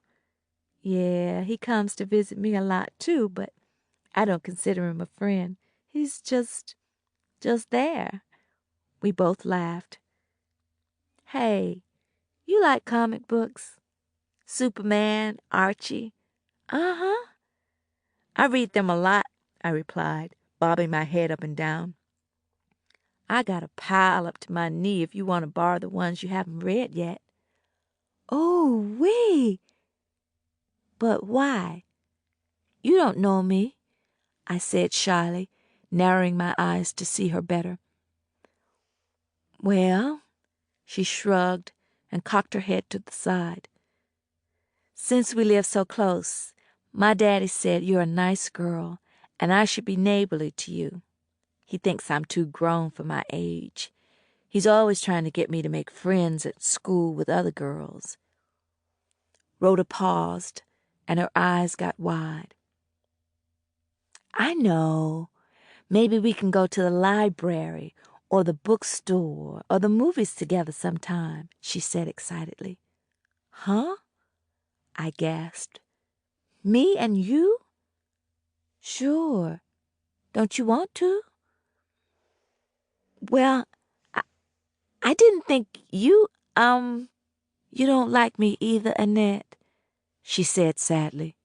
"Yeah, he comes to visit me a lot too, but I don't consider him a friend. He's just there." We both laughed. "Hey, you like comic books? Superman, Archie?" "Uh-huh. I read them a lot," I replied, bobbing my head up and down. "I got a pile up to my knee if you want to borrow the ones you haven't read yet." "Oh-wee! But why? You don't know me," I said shyly, narrowing my eyes to see her better. "Well," she shrugged and cocked her head to the side. "Since we live so close, my daddy said you're a nice girl, and I should be neighborly to you. He thinks I'm too grown for my age. He's always trying to get me to make friends at school with other girls." Rhoda paused, and her eyes got wide. "I know. Maybe we can go to the library or the bookstore or the movies together sometime," she said excitedly. "Huh?" I gasped. "Me and you?" "Sure. Don't you want to?" "Well, I didn't think you don't like me either, Annette," she said sadly.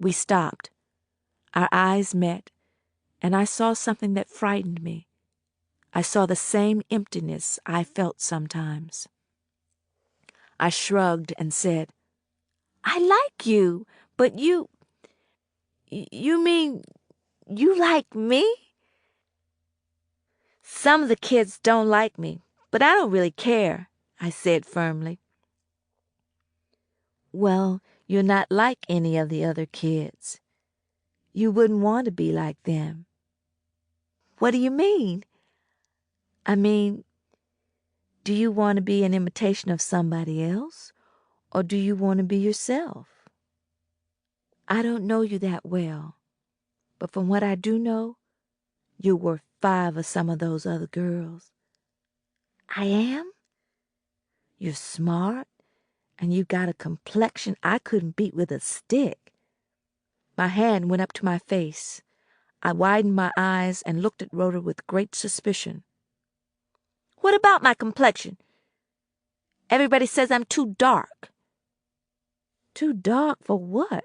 We stopped. Our eyes met, and I saw something that frightened me. I saw the same emptiness I felt sometimes. I shrugged and said, "I like you, but you mean you like me?" "Some of the kids don't like me, but I don't really care," I said firmly. "Well, you're not like any of the other kids. You wouldn't want to be like them." "What do you mean?" "I mean, do you want to be an imitation of somebody else, or do you want to be yourself? I don't know you that well, but from what I do know, you're worth 5 of some of those other girls." "I am?" "You're smart, and you've got a complexion I couldn't beat with a stick." My hand went up to my face. I widened my eyes and looked at Rhoda with great suspicion. "What about my complexion? Everybody says I'm too dark." "Too dark for what?"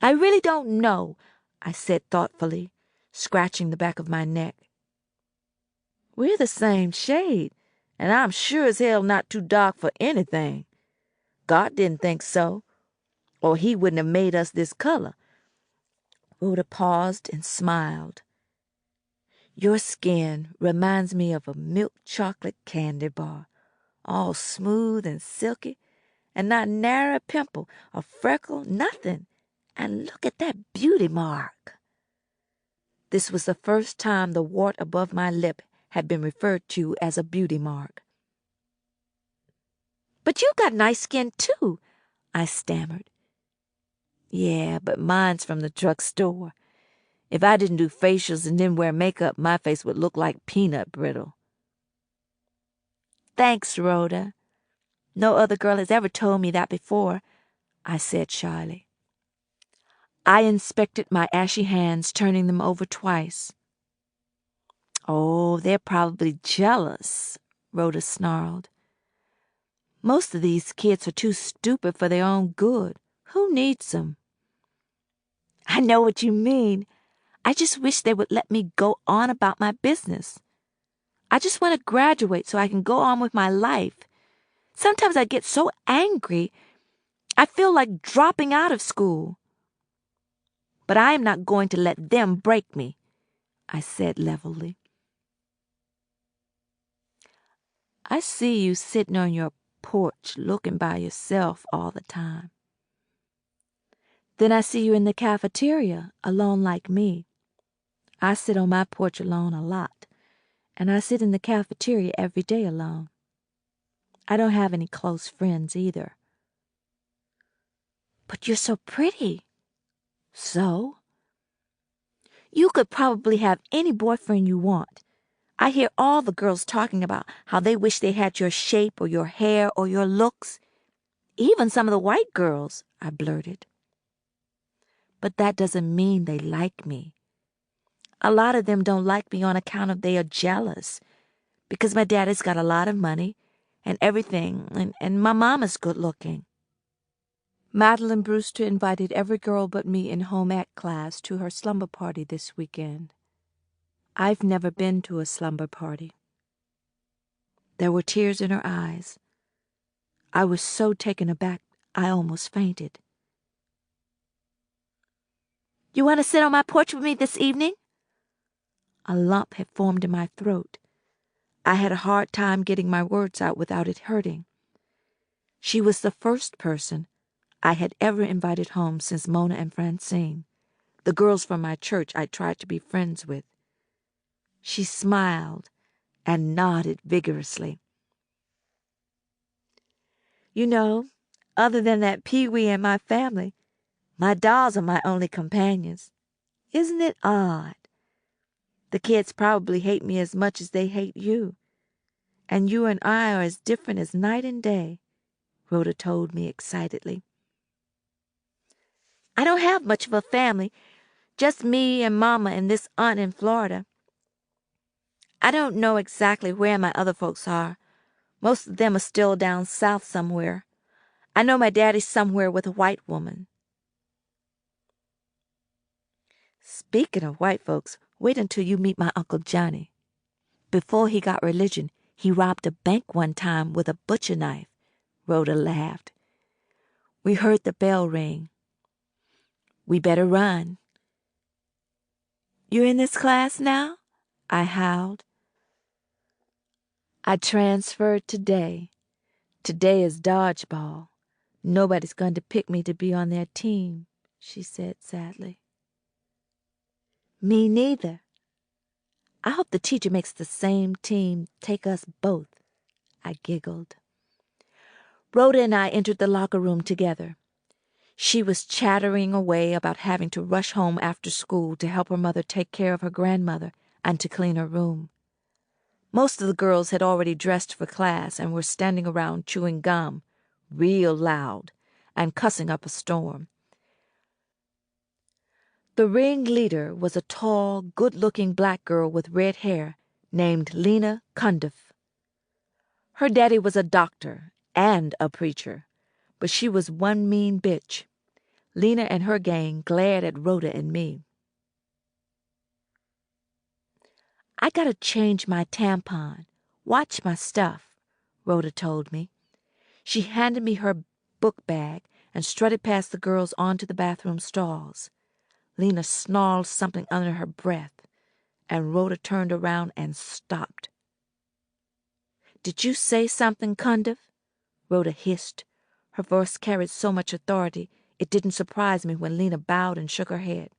"I really don't know," I said thoughtfully, scratching the back of my neck. "We're the same shade, and I'm sure as hell not too dark for anything. God didn't think so, or he wouldn't have made us this color." Rhoda paused and smiled. "Your skin reminds me of a milk chocolate candy bar, all smooth and silky, and not nary a pimple, a freckle, nothing. And look at that beauty mark." This was the first time the wart above my lip had been referred to as a beauty mark. "But you got nice skin too," I stammered. "Yeah, but mine's from the drugstore. If I didn't do facials and didn't wear makeup, my face would look like peanut brittle." "Thanks, Rhoda. No other girl has ever told me that before," I said shyly. I inspected my ashy hands, turning them over twice. "Oh, they're probably jealous," Rhoda snarled. "Most of these kids are too stupid for their own good. Who needs them?" "I know what you mean. I just wish they would let me go on about my business. I just want to graduate so I can go on with my life. Sometimes I get so angry, I feel like dropping out of school. But I am not going to let them break me," I said levelly. "I see you sitting on your porch looking by yourself all the time." "Then I see you in the cafeteria, alone like me. I sit on my porch alone a lot, and I sit in the cafeteria every day alone. I don't have any close friends either." "But you're so pretty." "So?" "You could probably have any boyfriend you want. I hear all the girls talking about how they wish they had your shape or your hair or your looks. Even some of the white girls," I blurted. "But that doesn't mean they like me. A lot of them don't like me on account of they are jealous, because my daddy's got a lot of money and everything, and my mama's good looking." Madeline Brewster invited every girl but me in home ec class to her slumber party this weekend. I've never been to a slumber party. There were tears in her eyes. I was so taken aback I almost fainted. "You want to sit on my porch with me this evening?" A lump had formed in my throat. I had a hard time getting my words out without it hurting. She was the first person I had ever invited home since Mona and Francine, the girls from my church I tried to be friends with. She smiled and nodded vigorously. You know, other than that Pee-wee and my family, my dolls are my only companions. Isn't it odd? The kids probably hate me as much as they hate you. And you and I are as different as night and day, Rhoda told me excitedly. I don't have much of a family, just me and Mama and this aunt in Florida. I don't know exactly where my other folks are. Most of them are still down south somewhere. I know my daddy's somewhere with a white woman. Speaking of white folks, wait until you meet my Uncle Johnny. Before he got religion, he robbed a bank one time with a butcher knife. Rhoda laughed. We heard the bell ring. We better run. You're in this class now? I howled. I transferred today. Today is dodgeball. Nobody's going to pick me to be on their team, she said sadly. Me neither. I hope the teacher makes the same team take us both, I giggled. Rhoda and I entered the locker room together. She was chattering away about having to rush home after school to help her mother take care of her grandmother and to clean her room. Most of the girls had already dressed for class and were standing around chewing gum, real loud, and cussing up a storm. The ringleader was a tall, good-looking black girl with red hair named Lena Cundiff. Her daddy was a doctor and a preacher, but she was one mean bitch. Lena and her gang glared at Rhoda and me. I gotta change my tampon. Watch my stuff, Rhoda told me. She handed me her book bag and strutted past the girls onto the bathroom stalls. Lena snarled something under her breath, and Rhoda turned around and stopped. Did you say something, Cundiff? Rhoda hissed. Her voice carried so much authority, it didn't surprise me when Lena bowed and shook her head.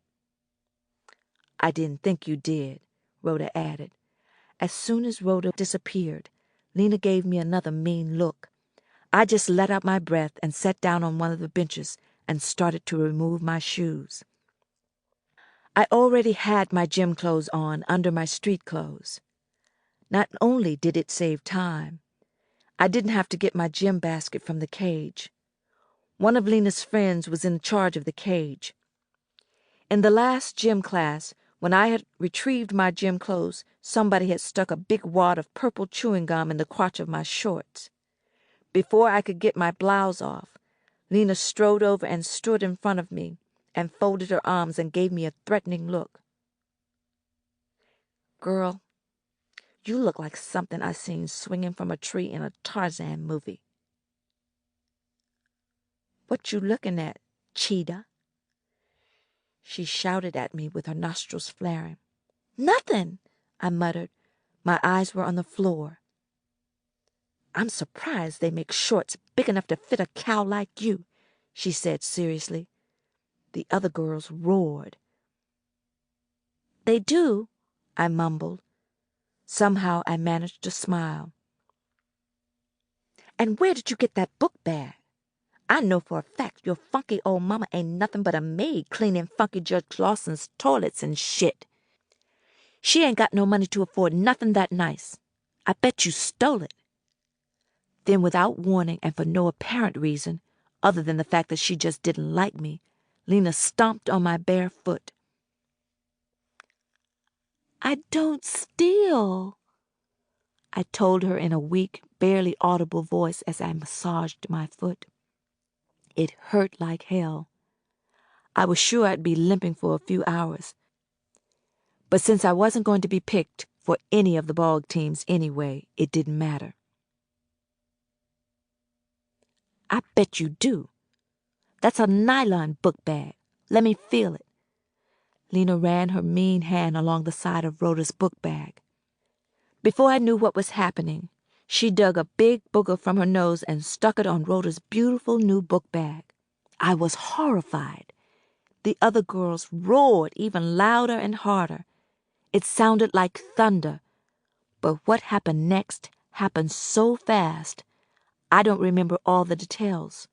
I didn't think you did, Rhoda added. As soon as Rhoda disappeared, Lena gave me another mean look. I just let out my breath and sat down on one of the benches and started to remove my shoes. I already had my gym clothes on under my street clothes. Not only did it save time, I didn't have to get my gym basket from the cage. One of Lena's friends was in charge of the cage. In the last gym class, when I had retrieved my gym clothes, somebody had stuck a big wad of purple chewing gum in the crotch of my shorts. Before I could get my blouse off, Lena strode over and stood in front of me and folded her arms and gave me a threatening look. Girl, you look like something I seen swinging from a tree in a Tarzan movie. What you looking at, cheetah? She shouted at me with her nostrils flaring. Nothing, I muttered. My eyes were on the floor. I'm surprised they make shorts big enough to fit a cow like you, she said seriously. The other girls roared. They do, I mumbled. Somehow I managed to smile. And where did you get that book bag? I know for a fact your funky old mama ain't nothing but a maid cleaning Funky Judge Lawson's toilets and shit. She ain't got no money to afford nothing that nice. I bet you stole it. Then without warning and for no apparent reason, other than the fact that she just didn't like me, Lena stomped on my bare foot. I don't steal, I told her in a weak, barely audible voice as I massaged my foot. It hurt like hell. I was sure I'd be limping for a few hours. But since I wasn't going to be picked for any of the ball teams anyway, it didn't matter. I bet you do. That's a nylon book bag. Let me feel it. Lena ran her mean hand along the side of Rhoda's book bag. Before I knew what was happening, she dug a big booger from her nose and stuck it on Rhoda's beautiful new book bag. I was horrified. The other girls roared even louder and harder. It sounded like thunder, But what happened next happened so fast, I don't remember all the details.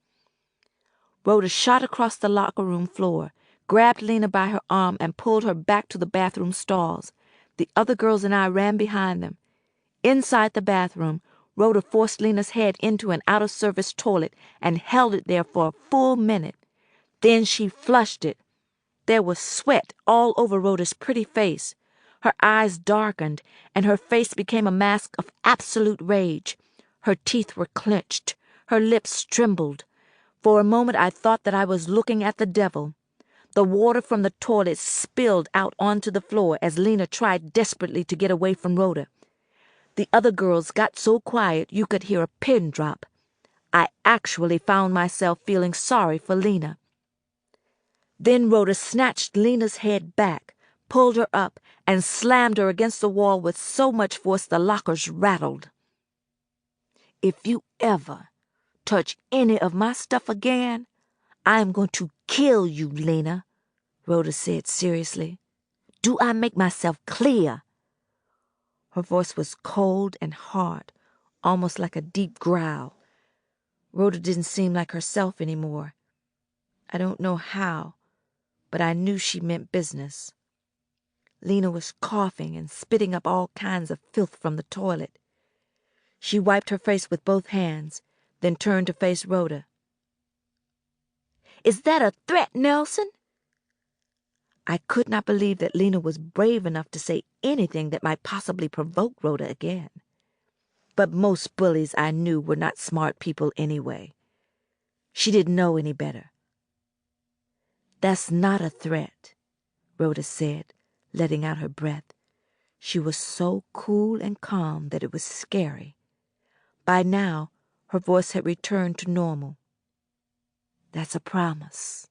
Rhoda shot across the locker room floor, grabbed Lena by her arm, and pulled her back to the bathroom stalls. The other girls and I ran behind them. Inside the bathroom, Rhoda forced Lena's head into an out-of-service toilet and held it there for a full minute. Then she flushed it. There was sweat all over Rhoda's pretty face. Her eyes darkened, and her face became a mask of absolute rage. Her teeth were clenched. Her lips trembled. For a moment I thought that I was looking at the devil. The water from the toilet spilled out onto the floor as Lena tried desperately to get away from Rhoda. The other girls got so quiet you could hear a pin drop. I actually found myself feeling sorry for Lena. Then Rhoda snatched Lena's head back, pulled her up, and slammed her against the wall with so much force the lockers rattled. "If you ever touch any of my stuff again, I am going to kill you, Lena," Rhoda said seriously. "Do I make myself clear?" Her voice was cold and hard, almost like a deep growl. Rhoda didn't seem like herself anymore. I don't know how, but I knew she meant business. Lena was coughing and spitting up all kinds of filth from the toilet. She wiped her face with both hands, then turned to face Rhoda. "Is that a threat, Nelson?" I could not believe that Lena was brave enough to say anything that might possibly provoke Rhoda again. But most bullies I knew were not smart people anyway. She didn't know any better. "That's not a threat," Rhoda said, letting out her breath. She was so cool and calm that it was scary. By now, her voice had returned to normal. "That's a promise."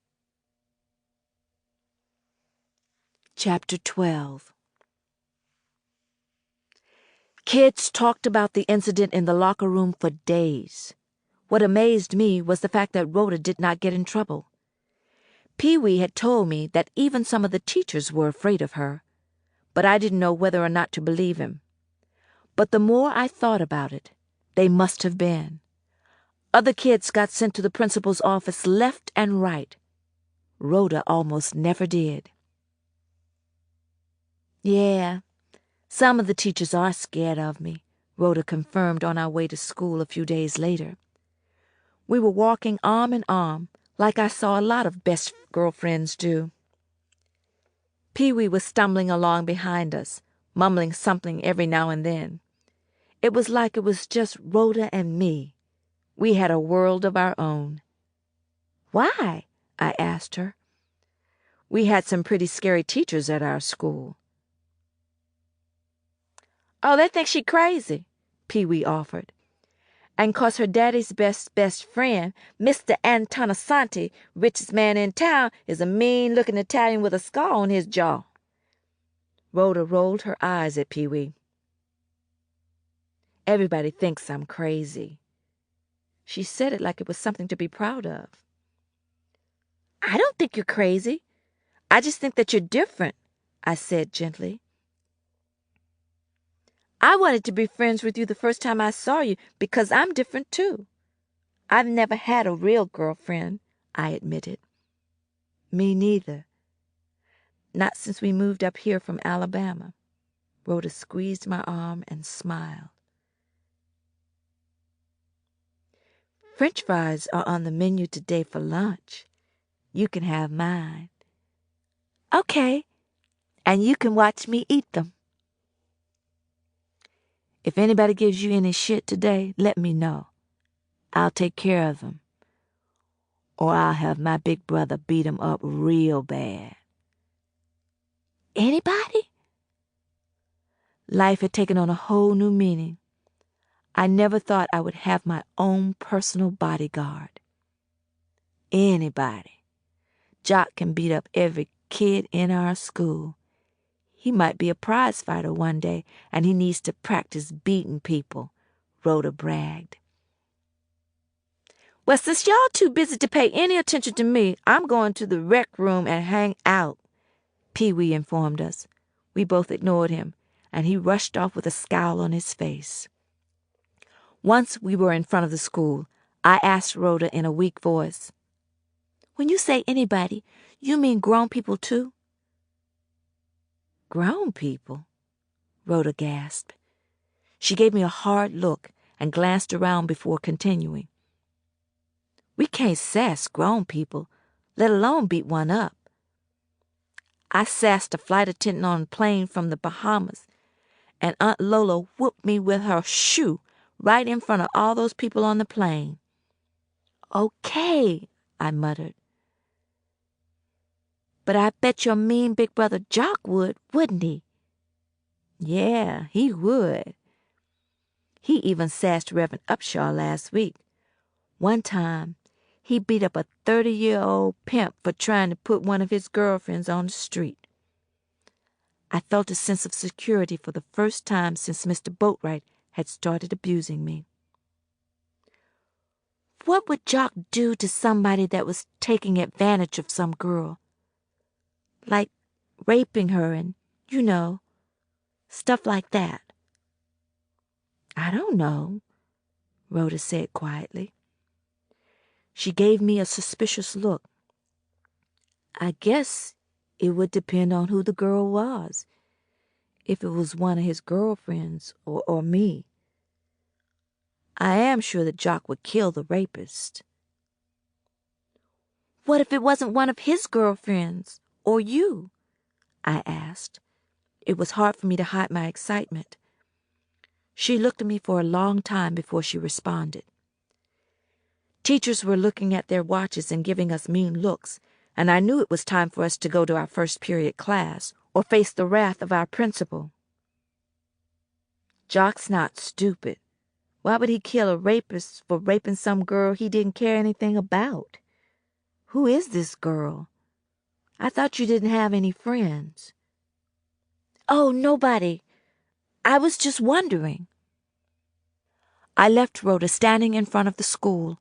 Chapter 12. Kids talked about the incident in the locker room for days. What amazed me was the fact that Rhoda did not get in trouble. Pee-wee had told me that even some of the teachers were afraid of her, but I didn't know whether or not to believe him. But the more I thought about it, they must have been. Other kids got sent to the principal's office left and right. Rhoda almost never did. "Yeah, some of the teachers are scared of me," Rhoda confirmed on our way to school a few days later. We were walking arm in arm, like I saw a lot of best girlfriends do. Pee-wee was stumbling along behind us, mumbling something every now and then. It was like it was just Rhoda and me. We had a world of our own. "Why?" I asked her. "We had some pretty scary teachers at our school." "Oh, they think she crazy," Pee-wee offered. "And 'cause her daddy's best friend, Mr. Antonisanti, richest man in town, is a mean-looking Italian with a scar on his jaw." Rhoda rolled her eyes at Pee-wee. "Everybody thinks I'm crazy." She said it like it was something to be proud of. "I don't think you're crazy. I just think that you're different," I said gently. "I wanted to be friends with you the first time I saw you because I'm different too. I've never had a real girlfriend," I admitted. "Me neither. Not since we moved up here from Alabama." Rhoda squeezed my arm and smiled. "French fries are on the menu today for lunch. You can have mine." "Okay, and you can watch me eat them." "If anybody gives you any shit today, let me know. I'll take care of them. Or I'll have my big brother beat 'em up real bad." "Anybody?" Life had taken on a whole new meaning. I never thought I would have my own personal bodyguard. Anybody. Jock can beat up every kid in our school. He might be a prize fighter one day, and he needs to practice beating people, Rhoda bragged. "Well, since y'all too busy to pay any attention to me, I'm going to the rec room and hang out," Pee-wee informed us. We both ignored him, and he rushed off with a scowl on his face. Once we were in front of the school, I asked Rhoda in a weak voice, "When you say anybody, you mean grown people too?" "Grown people?" Rhoda gasped. She gave me a hard look and glanced around before continuing. "We can't sass grown people, let alone beat one up. I sassed a flight attendant on a plane from the Bahamas, and Aunt Lola whooped me with her shoe right in front of all those people on the plane." "Okay," I muttered. "But I bet your mean big brother Jock would, wouldn't he?" "Yeah, he would. He even sassed Reverend Upshaw last week. One time, he beat up a 30-year-old pimp for trying to put one of his girlfriends on the street." I felt a sense of security for the first time since Mr. Boatwright had started abusing me. "What would Jock do to somebody that was taking advantage of some girl? Like raping her and, stuff like that?" "I don't know," Rhoda said quietly. She gave me a suspicious look. "I guess it would depend on who the girl was, if it was one of his girlfriends or me. I am sure that Jock would kill the rapist." "What if it wasn't one of his girlfriends or you?" I asked. It was hard for me to hide my excitement. She looked at me for a long time before she responded. Teachers were looking at their watches and giving us mean looks, and I knew it was time for us to go to our first period class or face the wrath of our principal. "Jock's not stupid. Why would he kill a rapist for raping some girl he didn't care anything about? Who is this girl? I thought you didn't have any friends." "Oh, nobody. I was just wondering." I left Rhoda standing in front of the school.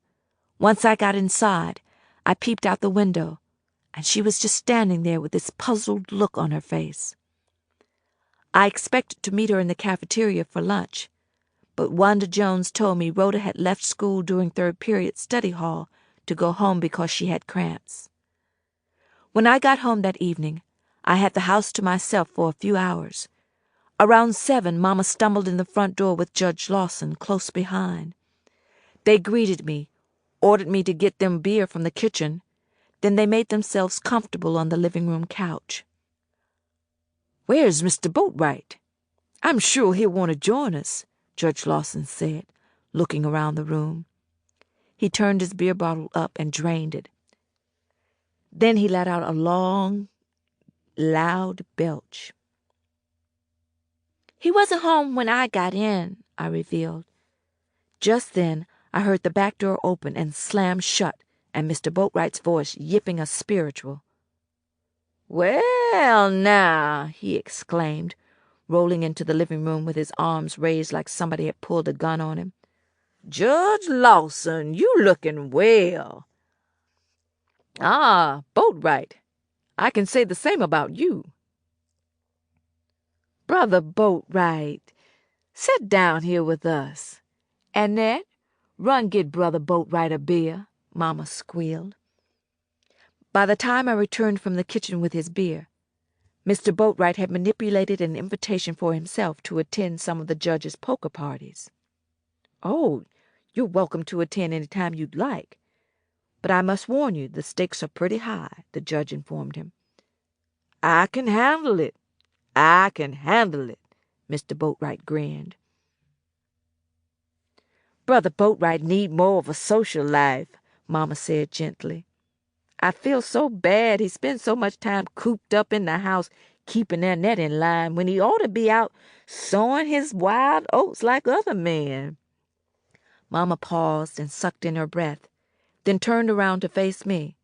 Once I got inside, I peeped out the window, and she was just standing there with this puzzled look on her face. I expected to meet her in the cafeteria for lunch, but Wanda Jones told me Rhoda had left school during third period study hall to go home because she had cramps. When I got home that evening, I had the house to myself for a few hours. Around 7, Mama stumbled in the front door with Judge Lawson close behind. They greeted me, ordered me to get them beer from the kitchen, then they made themselves comfortable on the living room couch. "Where's Mr. Boatwright? I'm sure he'll want to join us," Judge Lawson said, looking around the room. He turned his beer bottle up and drained it. Then he let out a long, loud belch. "He wasn't home when I got in," I revealed. Just then, I heard the back door open and slam shut, and Mr. Boatwright's voice yipping a spiritual. "Well, now," he exclaimed, rolling into the living room with his arms raised like somebody had pulled a gun on him. "Judge Lawson, you looking well." "Ah, Boatwright, I can say the same about you." "Brother Boatwright, sit down here with us. Annette, run get Brother Boatwright a beer," Mama squealed. By the time I returned from the kitchen with his beer, Mr. Boatwright had manipulated an invitation for himself to attend some of the judge's poker parties. "Oh, you're welcome to attend any time you'd like. But I must warn you, the stakes are pretty high," the judge informed him. "I can handle it. I can handle it," Mr. Boatwright grinned. "Brother Boatwright need more of a social life," Mama said gently. "I feel so bad he spends so much time cooped up in the house keeping Annette in line when he ought to be out sowing his wild oats like other men." Mama paused and sucked in her breath, then turned around to face me.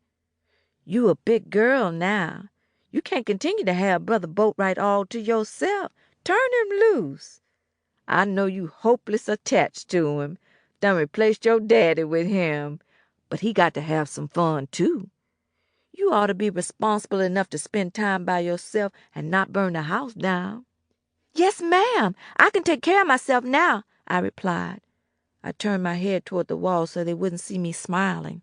"You a big girl now. You can't continue to have Brother Boatwright all to yourself. Turn him loose. I know you hopeless attached to him. Done replaced your daddy with him. But he got to have some fun, too. You ought to be responsible enough to spend time by yourself and not burn the house down. Yes, ma'am. I can take care of myself now, I replied. I turned my head toward the wall so they wouldn't see me smiling.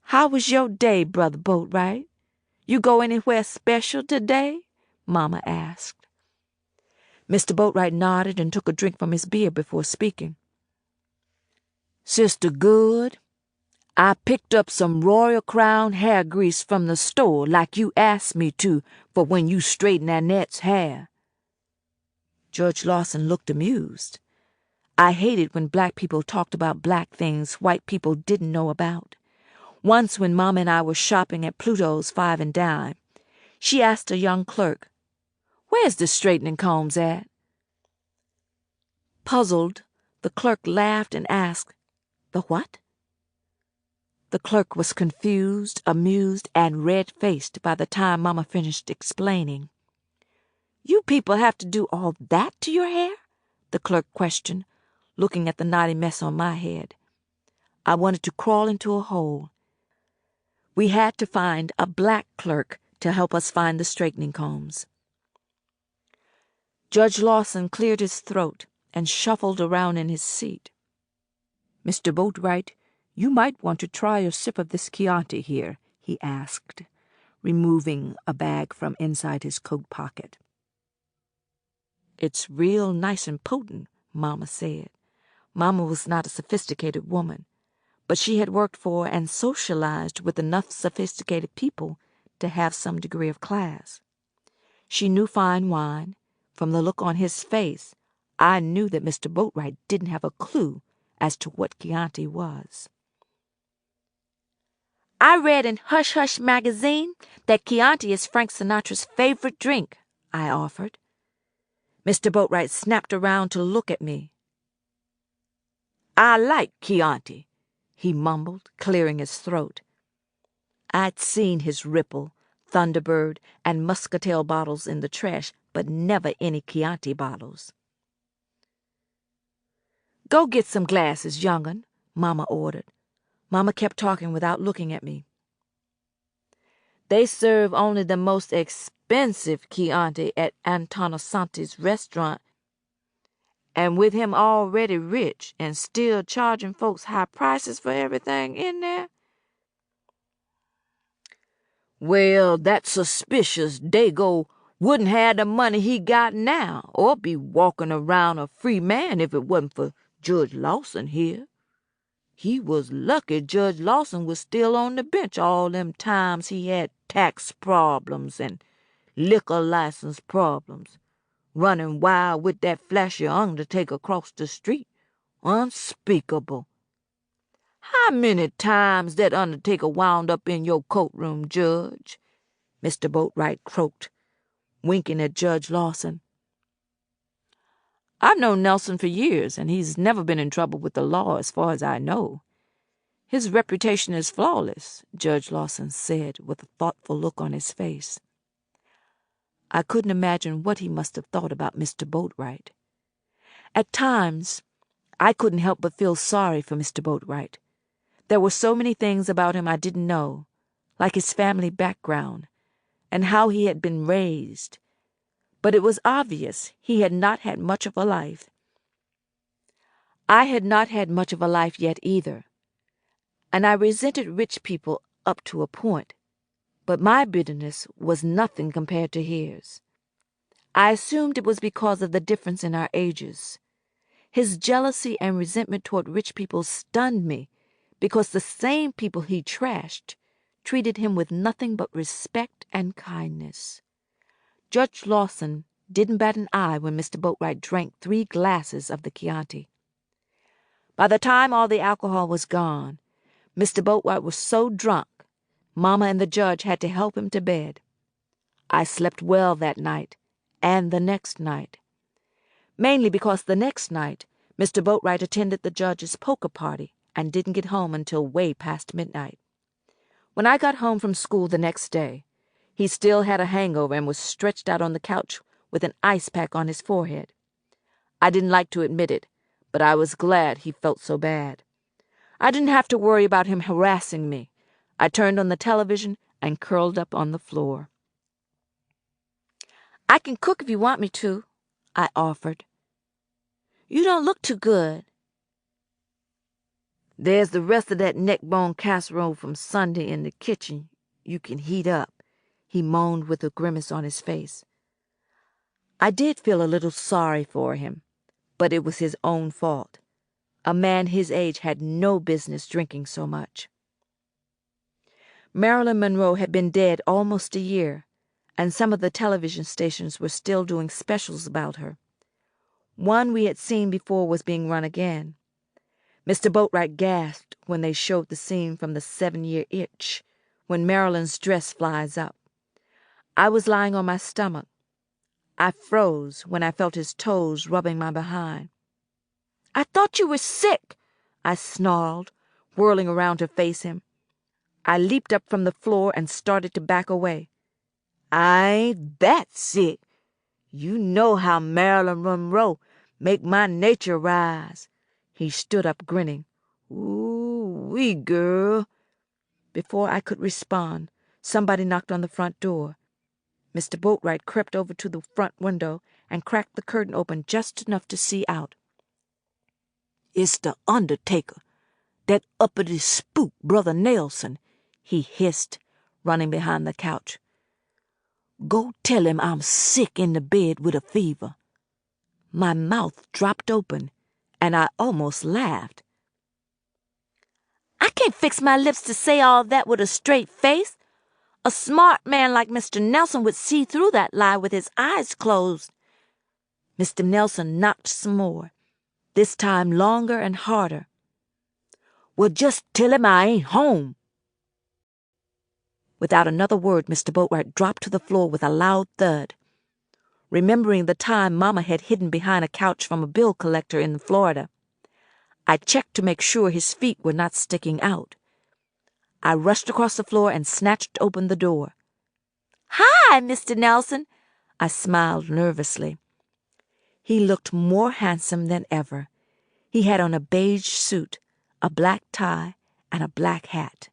How was your day, Brother Boatwright? You go anywhere special today? Mama asked. Mr. Boatwright nodded and took a drink from his beer before speaking. Sister Goode, I picked up some Royal Crown hair grease from the store like you asked me to for when you straighten Annette's hair. Judge Lawson looked amused. I hated when black people talked about black things white people didn't know about. Once when Mama and I were shopping at Pluto's 5 and Dime, she asked a young clerk, "Where's the straightening combs at?" Puzzled, the clerk laughed and asked, "The what?" The clerk was confused, amused, and red-faced by the time Mama finished explaining. "You people have to do all that to your hair?" the clerk questioned, looking at the knotty mess on my head. I wanted to crawl into a hole. We had to find a black clerk to help us find the straightening combs. Judge Lawson cleared his throat and shuffled around in his seat. "Mr. Boatwright, you might want to try a sip of this Chianti here," he asked, removing a bag from inside his coat pocket. "It's real nice and potent," Mama said. Mama was not a sophisticated woman, but she had worked for and socialized with enough sophisticated people to have some degree of class. She knew fine wine. From the look on his face, I knew that Mr. Boatwright didn't have a clue as to what Chianti was. "I read in Hush Hush magazine that Chianti is Frank Sinatra's favorite drink," I offered. Mr. Boatwright snapped around to look at me. "I like Chianti," he mumbled, clearing his throat. I'd seen his Ripple, Thunderbird, and Muscatel bottles in the trash, but never any Chianti bottles. "Go get some glasses, young'un," Mama ordered. Mama kept talking without looking at me. "They serve only the most expensive Chianti at Antonisanti's restaurant, and with him already rich and still charging folks high prices for everything in there." "Well, that suspicious Dago wouldn't have the money he got now, or be walking around a free man if it wasn't for Judge Lawson here. He was lucky Judge Lawson was still on the bench all them times he had tax problems and liquor license problems, running wild with that flashy undertaker across the street. Unspeakable. How many times that undertaker wound up in your courtroom, Judge?" Mr. Boatwright croaked, winking at Judge Lawson. "I've known Nelson for years, and he's never been in trouble with the law as far as I know. His reputation is flawless," Judge Lawson said with a thoughtful look on his face. I couldn't imagine what he must have thought about Mr. Boatwright. At times, I couldn't help but feel sorry for Mr. Boatwright. There were so many things about him I didn't know, like his family background and how he had been raised. But it was obvious he had not had much of a life. I had not had much of a life yet either, and I resented rich people up to a point, but my bitterness was nothing compared to his. I assumed it was because of the difference in our ages. His jealousy and resentment toward rich people stunned me, because the same people he trashed treated him with nothing but respect and kindness. Judge Lawson didn't bat an eye when Mr. Boatwright drank 3 glasses of the Chianti. By the time all the alcohol was gone, Mr. Boatwright was so drunk, Mama and the judge had to help him to bed. I slept well that night, and the next night. Mainly because the next night, Mr. Boatwright attended the judge's poker party and didn't get home until way past midnight. When I got home from school the next day, he still had a hangover and was stretched out on the couch with an ice pack on his forehead. I didn't like to admit it, but I was glad he felt so bad. I didn't have to worry about him harassing me. I turned on the television and curled up on the floor. I can cook if you want me to, I offered. You don't look too good. There's the rest of that neck-bone casserole from Sunday in the kitchen you can heat up, he moaned with a grimace on his face. I did feel a little sorry for him, but it was his own fault. A man his age had no business drinking so much. Marilyn Monroe had been dead almost a year, and some of the television stations were still doing specials about her. One we had seen before was being run again. Mr. Boatwright gasped when they showed the scene from the 7-Year Itch, when Marilyn's dress flies up. I was lying on my stomach. I froze when I felt his toes rubbing my behind. "I thought you were sick," I snarled, whirling around to face him. I leaped up from the floor and started to back away. "I ain't that sick. You know how Marilyn Monroe make my nature rise." He stood up grinning. "Ooh-wee, girl." Before I could respond, somebody knocked on the front door. Mr. Boatwright crept over to the front window and cracked the curtain open just enough to see out. "It's the undertaker, that uppity spook, Brother Nelson," he hissed, running behind the couch. "Go tell him I'm sick in the bed with a fever." My mouth dropped open, and I almost laughed. "I can't fix my lips to say all that with a straight face. A smart man like Mr. Nelson would see through that lie with his eyes closed." Mr. Nelson knocked some more, this time longer and harder. "Well, just tell him I ain't home." Without another word, Mr. Boatwright dropped to the floor with a loud thud. Remembering the time Mama had hidden behind a couch from a bill collector in Florida, I checked to make sure his feet were not sticking out. I rushed across the floor and snatched open the door. "Hi, Mr. Nelson," I smiled nervously. He looked more handsome than ever. He had on a beige suit, a black tie, and a black hat.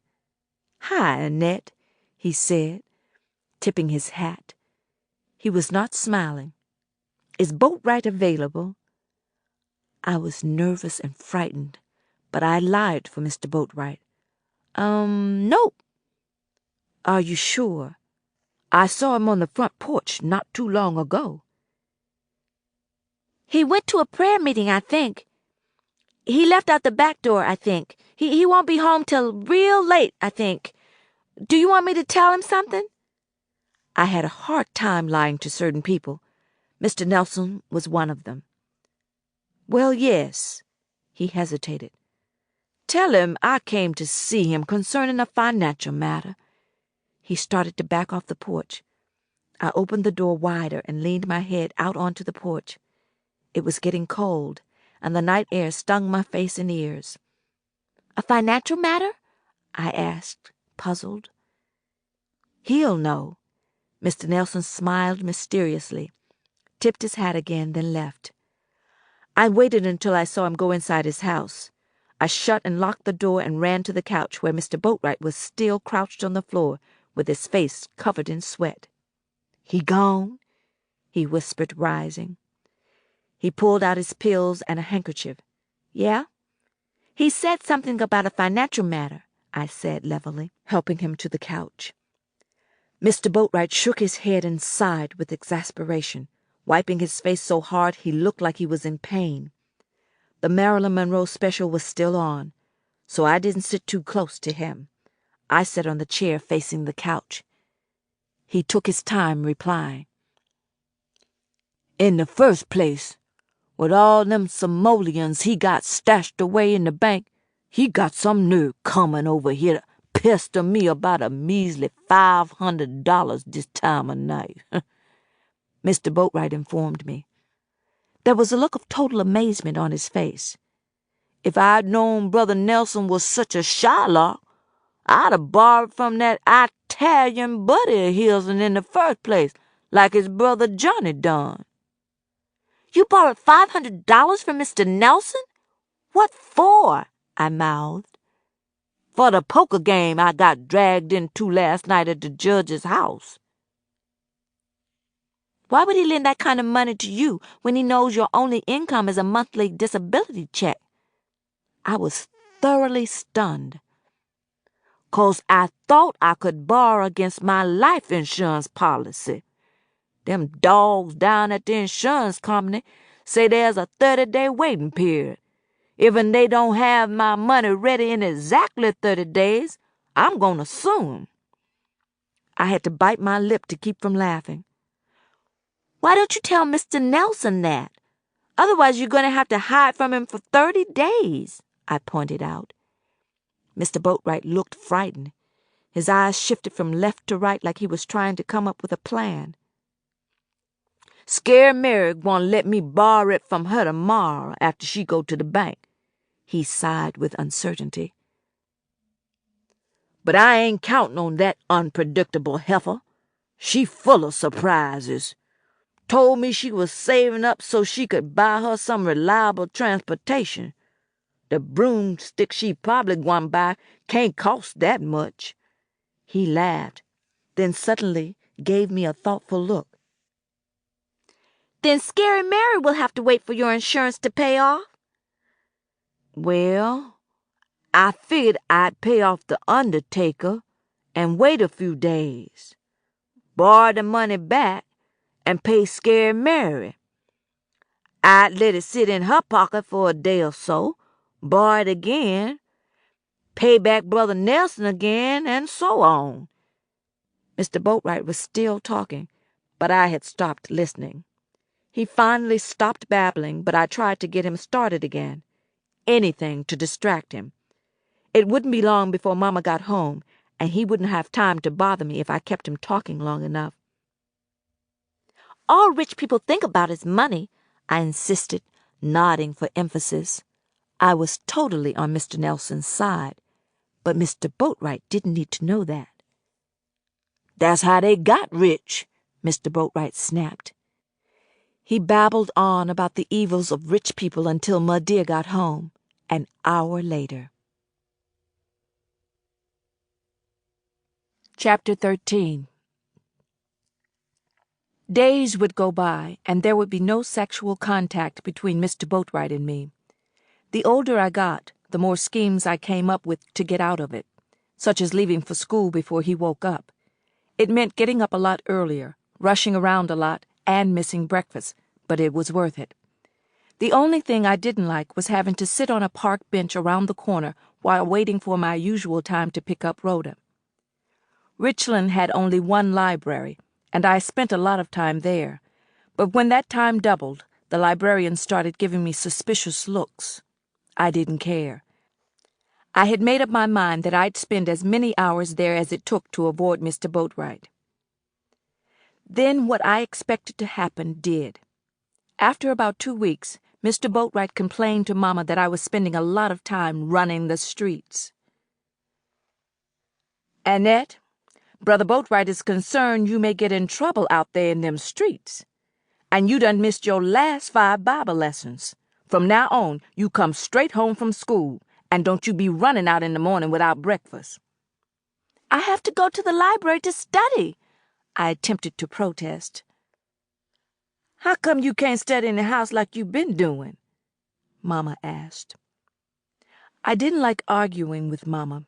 "Hi, Annette," he said, tipping his hat. He was not smiling. "Is Boatwright available?" I was nervous and frightened, but I lied for Mr. Boatwright. Nope." "Are you sure? I saw him on the front porch not too long ago." "He went to a prayer meeting, I think. He left out the back door, I think. He won't be home till real late, I think. Do you want me to tell him something?" I had a hard time lying to certain people. Mr. Nelson was one of them. "Well, yes." He hesitated. "Tell him I came to see him concerning a financial matter." He started to back off the porch. I opened the door wider and leaned my head out onto the porch. It was getting cold, and the night air stung my face and ears. "A financial matter?" I asked, puzzled. "He'll know." Mr. Nelson smiled mysteriously, tipped his hat again, then left. I waited until I saw him go inside his house. I shut and locked the door and ran to the couch where Mr. Boatwright was still crouched on the floor with his face covered in sweat. "He gone?" he whispered, rising. He pulled out his pills and a handkerchief. "Yeah?" "He said something about a financial matter," I said levelly, helping him to the couch. Mr. Boatwright shook his head and sighed with exasperation, wiping his face so hard he looked like he was in pain. The Marilyn Monroe special was still on, so I didn't sit too close to him. I sat on the chair facing the couch. He took his time replying. "In the first place, with all them simoleons he got stashed away in the bank, he got some nerve coming over here to pester me about a measly $500 this time of night," Mr. Boatwright informed me. There was a look of total amazement on his face. "If I'd known Brother Nelson was such a Shylock, I'd have borrowed from that Italian buddy of his in the first place, like his brother Johnny done." "You borrowed $500 from Mr. Nelson? What for?" I mouthed. "For the poker game I got dragged into last night at the judge's house." Why would he lend that kind of money to you when he knows your only income is a monthly disability check? I was thoroughly stunned. 'Cause I thought I could borrow against my life insurance policy. Them dogs down at the insurance company say there's a 30-day waiting period. Even they don't have my money ready in exactly 30 days, I'm gonna sue 'em. I had to bite my lip to keep from laughing. Why don't you tell Mr. Nelson that? Otherwise you're gonna have to hide from him for 30 days, I pointed out. Mr. Boatwright looked frightened. His eyes shifted from left to right like he was trying to come up with a plan. Scare Mary won't let me borrow it from her tomorrow after she go to the bank. He sighed with uncertainty. But I ain't counting on that unpredictable heifer. She full of surprises. Told me she was saving up so she could buy her some reliable transportation. The broomstick she probably gwine buy can't cost that much. He laughed, then suddenly gave me a thoughtful look. Then Scary Mary will have to wait for your insurance to pay off? Well, I figured I'd pay off the undertaker and wait a few days, borrow the money back, and pay Scary Mary. I'd let it sit in her pocket for a day or so, borrow it again, pay back Brother Nelson again, and so on. Mr. Boatwright was still talking, but I had stopped listening. He finally stopped babbling, but I tried to get him started again. Anything to distract him. It wouldn't be long before Mama got home, and he wouldn't have time to bother me if I kept him talking long enough. All rich people think about is money, I insisted, nodding for emphasis. I was totally on Mr. Nelson's side, but Mr. Boatwright didn't need to know that. That's how they got rich, Mr. Boatwright snapped. He babbled on about the evils of rich people until Ma Dear got home, an hour later. Chapter 13. Days would go by, and there would be no sexual contact between Mr. Boatwright and me. The older I got, the more schemes I came up with to get out of it, such as leaving for school before he woke up. It meant getting up a lot earlier, rushing around a lot, and missing breakfast, but it was worth it. The only thing I didn't like was having to sit on a park bench around the corner while waiting for my usual time to pick up Rhoda. Richland had only one library, and I spent a lot of time there, but when that time doubled, the librarian started giving me suspicious looks. I didn't care. I had made up my mind that I'd spend as many hours there as it took to avoid Mr. Boatwright. Then what I expected to happen did. After about 2 weeks, Mr. Boatwright complained to Mama that I was spending a lot of time running the streets. Annette, Brother Boatwright is concerned you may get in trouble out there in them streets. And you done missed your last 5 Bible lessons. From now on, you come straight home from school, and don't you be running out in the morning without breakfast. I have to go to the library to study, I attempted to protest. How come you can't study in the house like you've been doing? Mama asked. I didn't like arguing with Mama.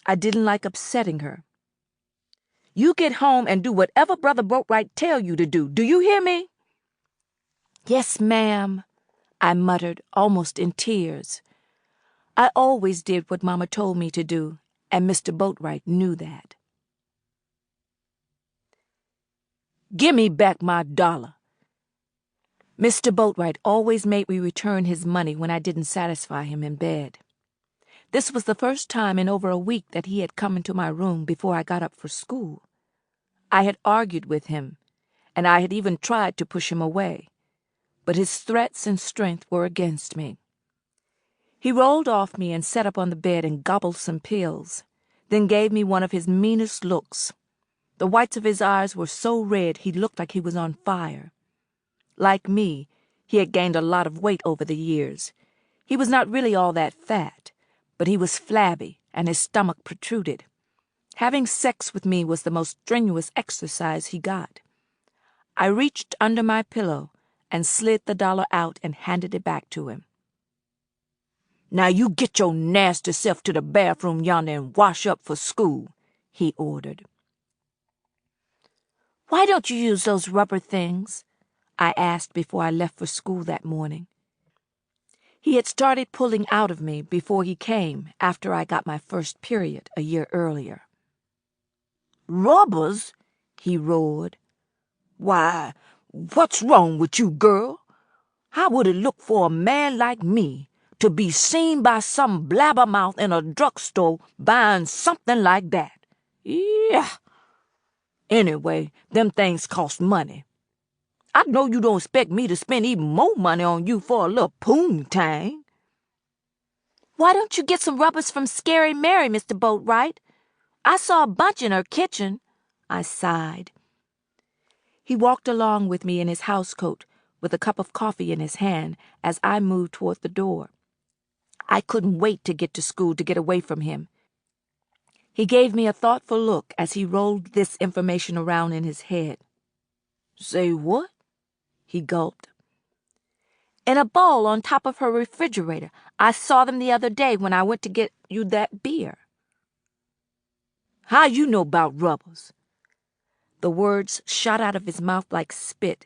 I didn't like upsetting her. You get home and do whatever Brother Boatwright tell you to do. Do you hear me? Yes, ma'am, I muttered, almost in tears. I always did what Mama told me to do, and Mr. Boatwright knew that. Gimme back my $1. Mr. Boatwright always made me return his money when I didn't satisfy him in bed. This was the first time in over a week that he had come into my room before I got up for school. I had argued with him, and I had even tried to push him away, but his threats and strength were against me. He rolled off me and sat up on the bed and gobbled some pills, then gave me one of his meanest looks. The whites of his eyes were so red he looked like he was on fire. Like me, he had gained a lot of weight over the years. He was not really all that fat, but he was flabby and his stomach protruded. Having sex with me was the most strenuous exercise he got. I reached under my pillow and slid the dollar out and handed it back to him. "Now you get your nasty self to the bathroom yonder and wash up for school," he ordered. "Why don't you use those rubber things?" I asked before I left for school that morning. He had started pulling out of me before he came after I got my first period a year earlier. "Rubbers?" he roared. "Why, what's wrong with you, girl? How would it look for a man like me to be seen by some blabbermouth in a drugstore buying something like that? Yeah. Anyway, them things cost money. I know you don't expect me to spend even more money on you for a little poontang." "Why don't you get some rubbers from Scary Mary, Mr. Boatwright? I saw a bunch in her kitchen," I sighed. He walked along with me in his housecoat, with a cup of coffee in his hand, as I moved toward the door. I couldn't wait to get to school to get away from him. He gave me a thoughtful look as he rolled this information around in his head. "Say what?" he gulped. "In a bowl on top of her refrigerator. I saw them the other day when I went to get you that beer." "How you know 'bout rubbers?" The words shot out of his mouth like spit.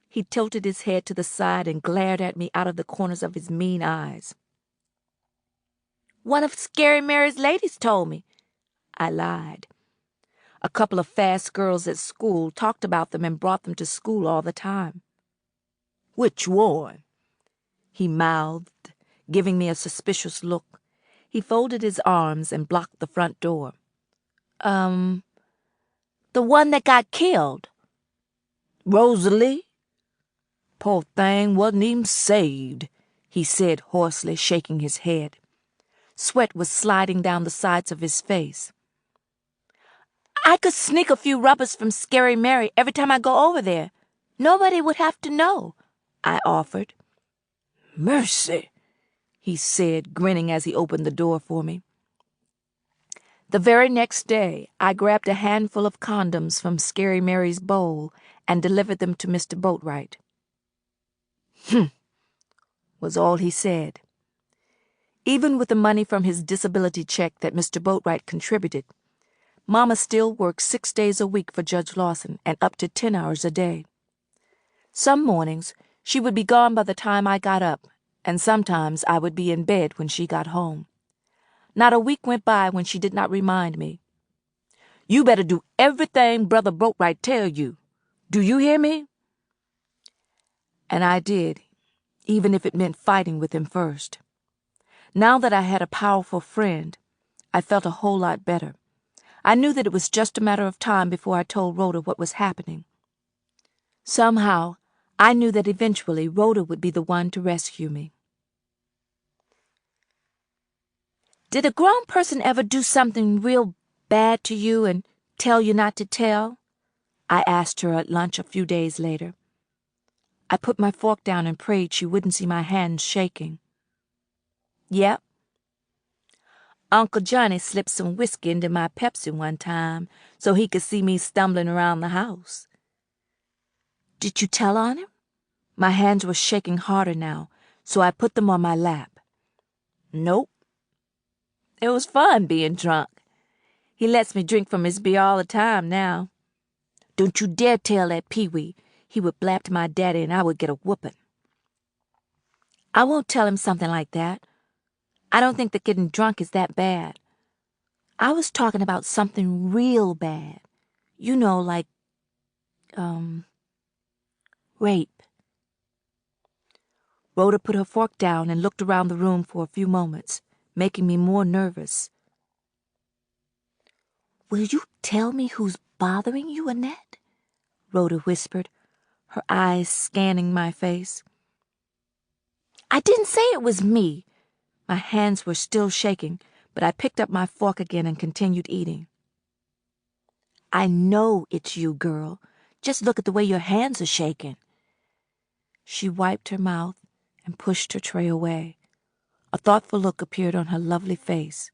He tilted his head to the side and glared at me out of the corners of his mean eyes. "One of Scary Mary's ladies told me," I lied. "A couple of fast girls at school talked about them and brought them to school all the time." "Which one?" he mouthed, giving me a suspicious look. He folded his arms and blocked the front door. The one that got killed." "Rosalie? Poor thing wasn't even saved," he said hoarsely, shaking his head. Sweat was sliding down the sides of his face. "I could sneak a few rubbers from Scary Mary every time I go over there. Nobody would have to know," I offered. "Mercy," he said, grinning as he opened the door for me. The very next day, I grabbed a handful of condoms from Scary Mary's bowl and delivered them to Mr. Boatwright. "Humph," was all he said. Even with the money from his disability check that Mr. Boatwright contributed, Mama still worked 6 days a week for Judge Lawson and up to 10 hours a day. Some mornings, she would be gone by the time I got up, and sometimes I would be in bed when she got home. Not a week went by when she did not remind me. "You better do everything Brother Boatwright tell you. Do you hear me?" And I did, even if it meant fighting with him first. Now that I had a powerful friend, I felt a whole lot better. I knew that it was just a matter of time before I told Rhoda what was happening. Somehow, I knew that eventually Rhoda would be the one to rescue me. "Did a grown person ever do something real bad to you and tell you not to tell?" I asked her at lunch a few days later. I put my fork down and prayed she wouldn't see my hands shaking. "Yep. Uncle Johnny slipped some whiskey into my Pepsi one time so he could see me stumbling around the house." "Did you tell on him?" My hands were shaking harder now, so I put them on my lap. "Nope. It was fun being drunk. He lets me drink from his beer all the time now. Don't you dare tell that Pee-wee. He would blab to my daddy and I would get a whooping." "I won't tell him something like that. I don't think that getting drunk is that bad. I was talking about something real bad. You know, like, rape." Rhoda put her fork down and looked around the room for a few moments, making me more nervous. "Will you tell me who's bothering you, Annette?" Rhoda whispered, her eyes scanning my face. "I didn't say it was me." My hands were still shaking, but I picked up my fork again and continued eating. "I know it's you, girl. Just look at the way your hands are shaking." She wiped her mouth and pushed her tray away. A thoughtful look appeared on her lovely face.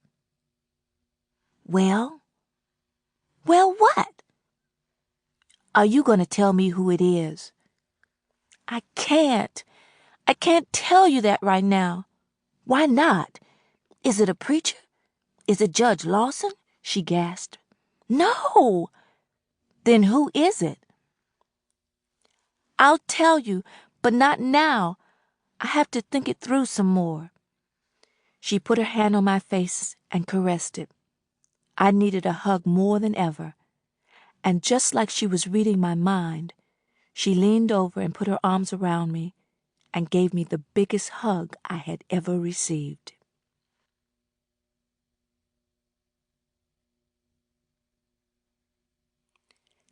"Well? Well, what?" Are you going to tell me who it is? I can't. I can't tell you that right now. Why not? Is it a preacher? Is it Judge Lawson? She gasped. No. Then who is it? I'll tell you, but not now. I have to think it through some more. She put her hand on my face and caressed it. I needed a hug more than ever. And just like she was reading my mind, she leaned over and put her arms around me and gave me the biggest hug I had ever received.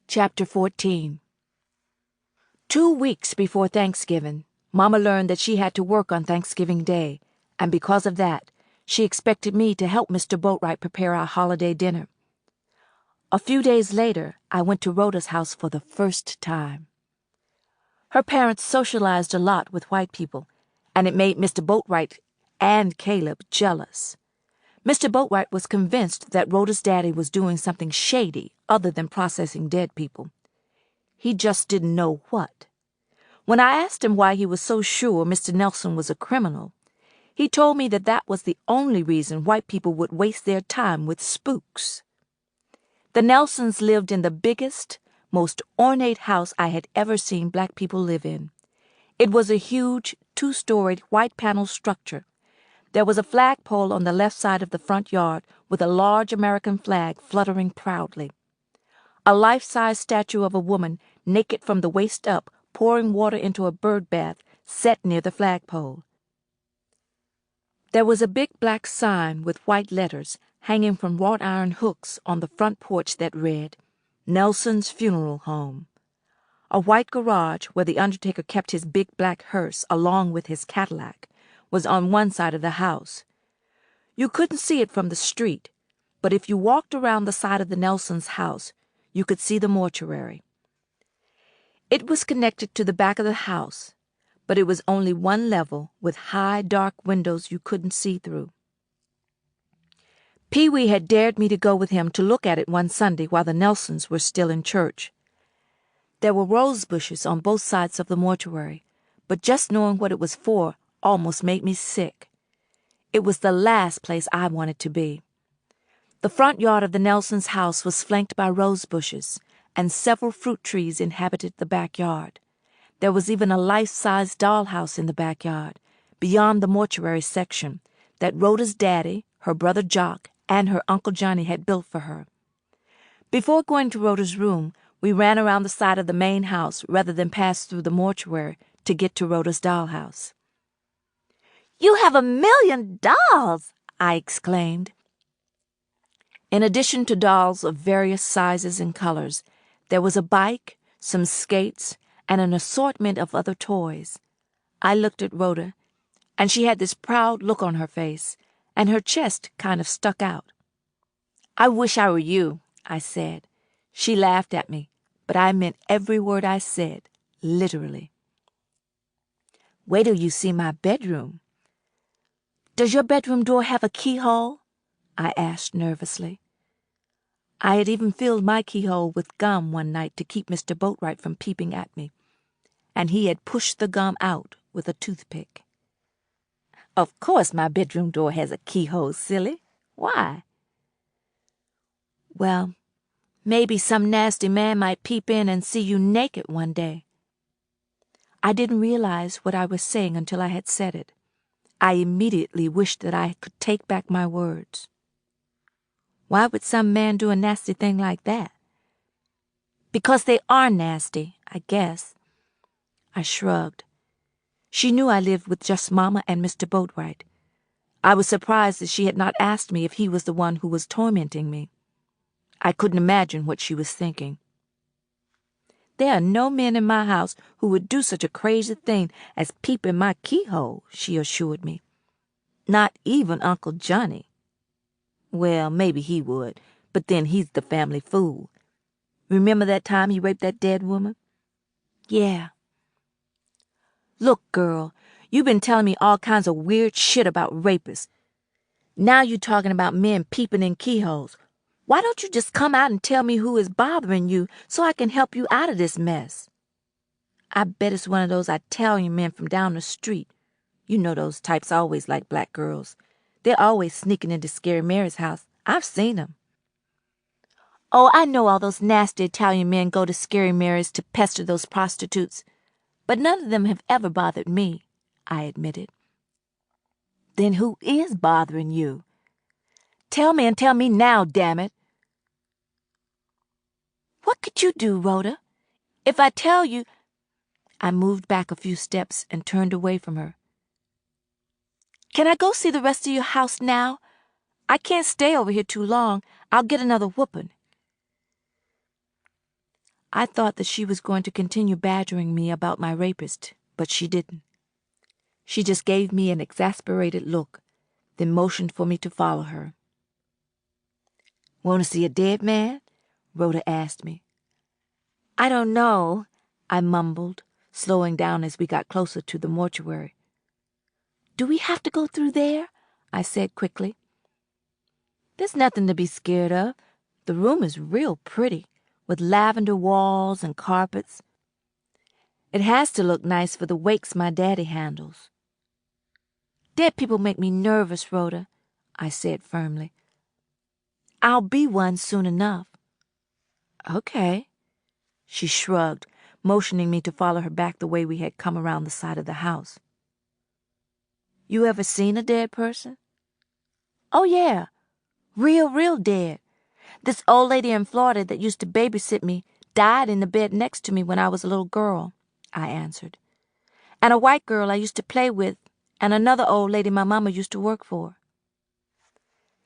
Chapter 14. 2 weeks before Thanksgiving, Mama learned that she had to work on Thanksgiving Day, and because of that, she expected me to help Mr. Boatwright prepare our holiday dinner. A few days later, I went to Rhoda's house for the first time. Her parents socialized a lot with white people, and it made Mr. Boatwright and Caleb jealous. Mr. Boatwright was convinced that Rhoda's daddy was doing something shady other than processing dead people. He just didn't know what. When I asked him why he was so sure Mr. Nelson was a criminal, he told me that that was the only reason white people would waste their time with spooks. The Nelsons lived in the biggest, most ornate house I had ever seen black people live in. It was a huge, 2-storied white panel structure. There was a flagpole on the left side of the front yard with a large American flag fluttering proudly. A life-size statue of a woman, naked from the waist up, pouring water into a bird bath, sat near the flagpole. There was a big black sign with white letters hanging from wrought iron hooks on the front porch that read, Nelson's Funeral Home. A white garage where the undertaker kept his big black hearse along with his Cadillac was on one side of the house. You couldn't see it from the street, but if you walked around the side of the Nelsons' house, you could see the mortuary. It was connected to the back of the house, but it was only one level with high, dark windows you couldn't see through. Pee-wee had dared me to go with him to look at it one Sunday while the Nelsons were still in church. There were rose bushes on both sides of the mortuary, but just knowing what it was for almost made me sick. It was the last place I wanted to be. The front yard of the Nelsons' house was flanked by rose bushes, and several fruit trees inhabited the backyard. There was even a life-size dollhouse in the backyard, beyond the mortuary section, that Rhoda's daddy, her brother Jock, and her Uncle Johnny had built for her. Before going to Rhoda's room, we ran around the side of the main house rather than pass through the mortuary to get to Rhoda's dollhouse. "You have 1,000,000 dolls!" I exclaimed. In addition to dolls of various sizes and colors, there was a bike, some skates, and an assortment of other toys. I looked at Rhoda, and she had this proud look on her face, and her chest kind of stuck out. "I wish I were you," I said. She laughed at me, but I meant every word I said, literally. "Wait till you see my bedroom." "Does your bedroom door have a keyhole?" I asked nervously. I had even filled my keyhole with gum one night to keep Mr. Boatwright from peeping at me, and he had pushed the gum out with a toothpick. "Of course my bedroom door has a keyhole, silly. Why?" "Well, maybe some nasty man might peep in and see you naked one day." I didn't realize what I was saying until I had said it. I immediately wished that I could take back my words. Why would some man do a nasty thing like that? Because they are nasty, I guess. I shrugged. She knew I lived with just Mama and Mr. Boatwright. I was surprised that she had not asked me if he was the one who was tormenting me. I couldn't imagine what she was thinking. "There are no men in my house who would do such a crazy thing as peep in my keyhole," she assured me. "Not even Uncle Johnny. Well, maybe he would, but then he's the family fool. Remember that time he raped that dead woman?" "Yeah." "Look, girl, you've been telling me all kinds of weird shit about rapists. Now you're talking about men peeping in keyholes. Why don't you just come out and tell me who is bothering you so I can help you out of this mess? I bet it's one of those Italian men from down the street. You know those types always like black girls. They're always sneaking into Scary Mary's house. I've seen them. Oh, I know all those nasty Italian men go to Scary Mary's to pester those prostitutes, but none of them have ever bothered me, I admitted. Then who is bothering you? Tell me, and tell me now, damn it. What could you do, Rhoda? If I tell you... I moved back a few steps and turned away from her. Can I go see the rest of your house now? I can't stay over here too long. I'll get another whooping. I thought that she was going to continue badgering me about my rapist, but she didn't. She just gave me an exasperated look, then motioned for me to follow her. Want to see a dead man? Rhoda asked me. I don't know, I mumbled, slowing down as we got closer to the mortuary. Do we have to go through there? I said quickly. There's nothing to be scared of. The room is real pretty, with lavender walls and carpets. It has to look nice for the wakes my daddy handles. Dead people make me nervous, Rhoda, I said firmly. I'll be one soon enough. Okay. She shrugged, motioning me to follow her back the way we had come around the side of the house. You ever seen a dead person? Oh, yeah. Real dead. This old lady in Florida that used to babysit me died in the bed next to me when I was a little girl, I answered. And a white girl I used to play with, and another old lady my mama used to work for.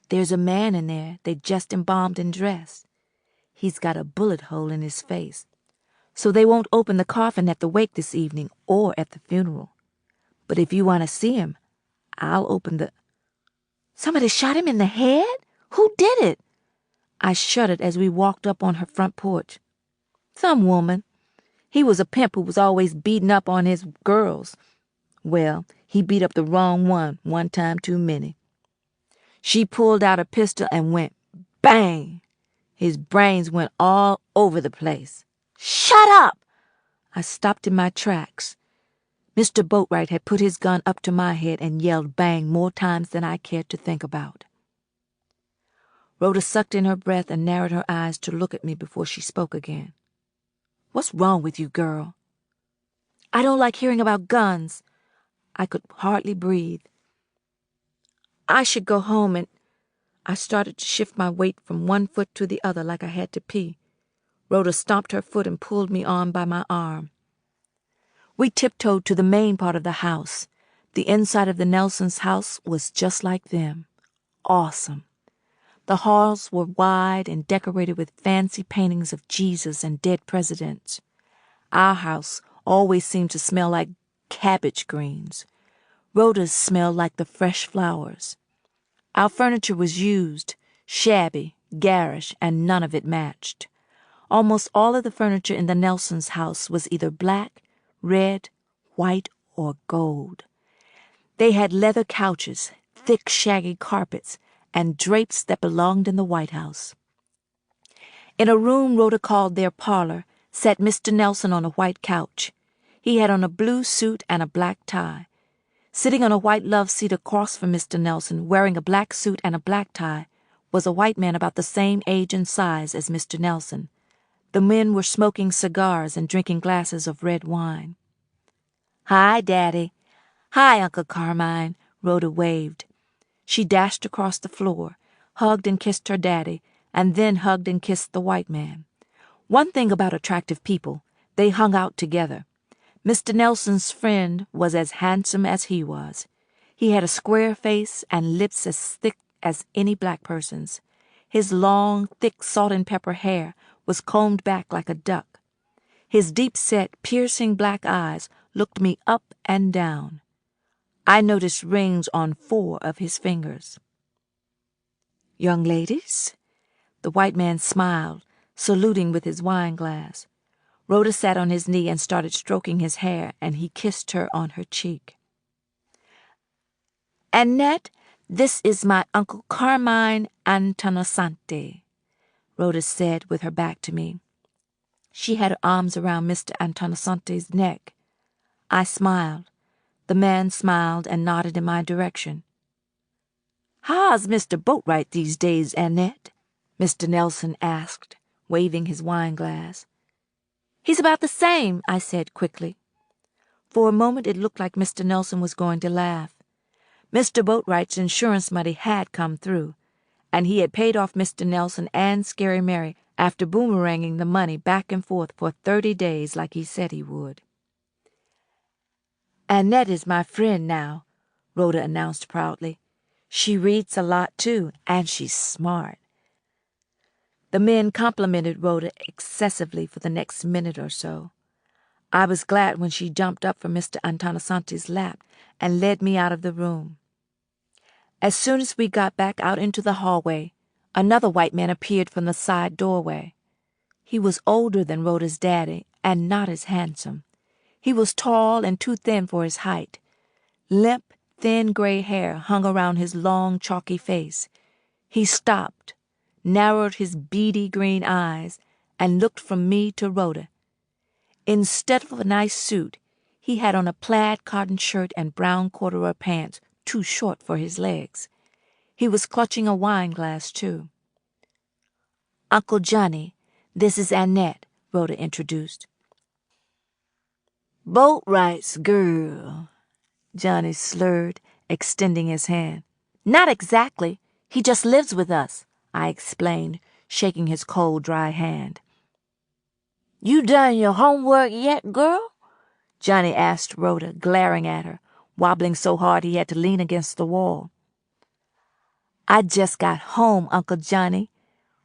There's a man in there they just embalmed and dressed. He's got a bullet hole in his face, so they won't open the coffin at the wake this evening or at the funeral. But if you want to see him, I'll open the... Somebody shot him in the head? Who did it? I shuddered as we walked up on her front porch. Some woman. He was a pimp who was always beating up on his girls. Well, he beat up the wrong one time too many. She pulled out a pistol and went bang. His brains went all over the place. Shut up! I stopped in my tracks. Mr. Boatwright had put his gun up to my head and yelled bang more times than I cared to think about. Rhoda sucked in her breath and narrowed her eyes to look at me before she spoke again. What's wrong with you, girl? I don't like hearing about guns. I could hardly breathe. I should go home and... I started to shift my weight from one foot to the other like I had to pee. Rhoda stomped her foot and pulled me on by my arm. We tiptoed to the main part of the house. The inside of the Nelsons' house was just like them. Awesome. The halls were wide and decorated with fancy paintings of Jesus and dead presidents. Our house always seemed to smell like cabbage greens. Rhoda's smelled like the fresh flowers. Our furniture was used, shabby, garish, and none of it matched. Almost all of the furniture in the Nelsons' house was either black, red, white, or gold. They had leather couches, thick, shaggy carpets, and drapes that belonged in the White House. In a room Rhoda called their parlor sat Mr. Nelson on a white couch. He had on a blue suit and a black tie. Sitting on a white love seat across from Mr. Nelson, wearing a black suit and a black tie, was a white man about the same age and size as Mr. Nelson. The men were smoking cigars and drinking glasses of red wine. Hi, Daddy. Hi, Uncle Carmine, Rhoda waved. She dashed across the floor, hugged and kissed her daddy, and then hugged and kissed the white man. One thing about attractive people, they hung out together. Mr. Nelson's friend was as handsome as he was. He had a square face and lips as thick as any black person's. His long, thick salt-and-pepper hair was combed back like a duck. His deep-set, piercing black eyes looked me up and down. I noticed rings on 4 of his fingers. Young ladies? The white man smiled, saluting with his wine glass. Rhoda sat on his knee and started stroking his hair, and he kissed her on her cheek. Annette, this is my Uncle Carmine Antonosante. Rhoda said with her back to me. She had her arms around Mr. Antonisante's neck. I smiled. The man smiled and nodded in my direction. "How's Mr. Boatwright these days, Annette?" Mr. Nelson asked, waving his wine-glass. "He's about the same," I said quickly. For a moment it looked like Mr. Nelson was going to laugh. Mr. Boatwright's insurance money had come through, and he had paid off Mr. Nelson and Scary Mary after boomeranging the money back and forth for 30 days like he said he would. "Annette is my friend now," Rhoda announced proudly. "She reads a lot, too, and she's smart." The men complimented Rhoda excessively for the next minute or so. I was glad when she jumped up from Mr. Antonisante's lap and led me out of the room. As soon as we got back out into the hallway, another white man appeared from the side doorway. He was older than Rhoda's daddy and not as handsome. He was tall and too thin for his height. Limp, thin gray hair hung around his long, chalky face. He stopped, narrowed his beady green eyes, and looked from me to Rhoda. Instead of a nice suit, he had on a plaid cotton shirt and brown corduroy pants too short for his legs. He was clutching a wine-glass, too. "Uncle Johnny, this is Annette," Rhoda introduced. "Boatwright's girl," Johnny slurred, extending his hand. "Not exactly. He just lives with us," I explained, shaking his cold, dry hand. "You done your homework yet, girl?" Johnny asked Rhoda, glaring at her, wobbling so hard he had to lean against the wall. "I just got home, Uncle Johnny,"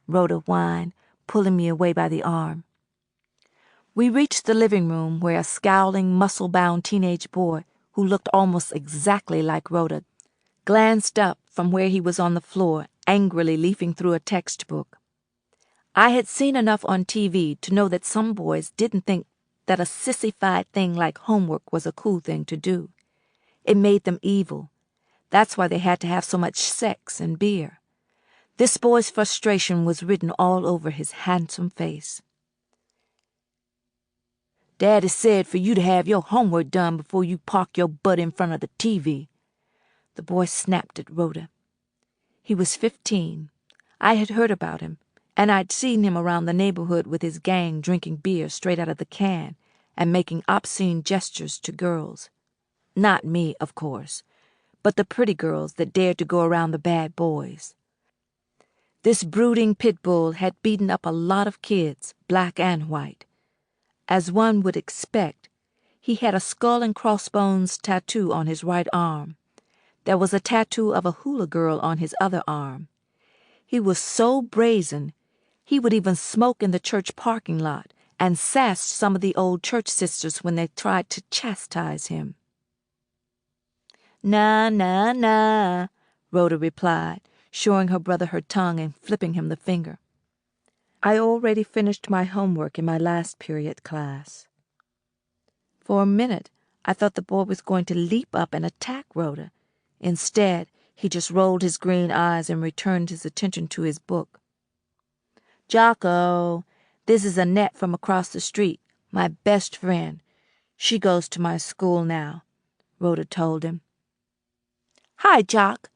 Rhoda whined, pulling me away by the arm. We reached the living room where a scowling, muscle-bound teenage boy, who looked almost exactly like Rhoda, glanced up from where he was on the floor, angrily leafing through a textbook. I had seen enough on TV to know that some boys didn't think that a sissified thing like homework was a cool thing to do. It made them evil. That's why they had to have so much sex and beer. This boy's frustration was written all over his handsome face. "Daddy said for you to have your homework done before you park your butt in front of the TV." The boy snapped at Rhoda. He was 15. I had heard about him, and I'd seen him around the neighborhood with his gang drinking beer straight out of the can and making obscene gestures to girls. Not me, of course, but the pretty girls that dared to go around the bad boys. This brooding pit bull had beaten up a lot of kids, black and white. As one would expect, he had a skull and crossbones tattoo on his right arm. There was a tattoo of a hula girl on his other arm. He was so brazen, he would even smoke in the church parking lot and sassed some of the old church sisters when they tried to chastise him. "Nah, nah, nah," Rhoda replied, showing her brother her tongue and flipping him the finger. I already finished my homework in my last period class. For a minute, I thought the boy was going to leap up and attack Rhoda. Instead, he just rolled his green eyes and returned his attention to his book. "Jocko, this is Annette from across the street, my best friend. She goes to my school now," Rhoda told him. "Hi, Jock,"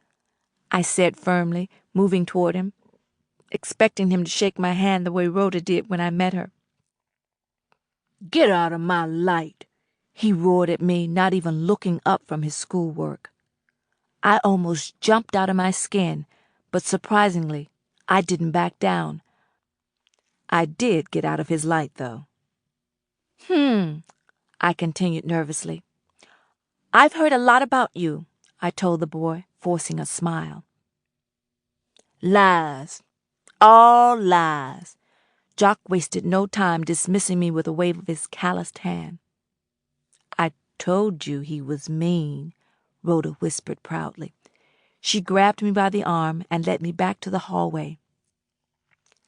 I said firmly, moving toward him, expecting him to shake my hand the way Rhoda did when I met her. "Get out of my light," he roared at me, not even looking up from his schoolwork. I almost jumped out of my skin, but surprisingly, I didn't back down. I did get out of his light, though. I continued nervously. "I've heard a lot about you," I told the boy, forcing a smile. "Lies. All lies." Jock wasted no time dismissing me with a wave of his calloused hand. "I told you he was mean," Rhoda whispered proudly. She grabbed me by the arm and led me back to the hallway.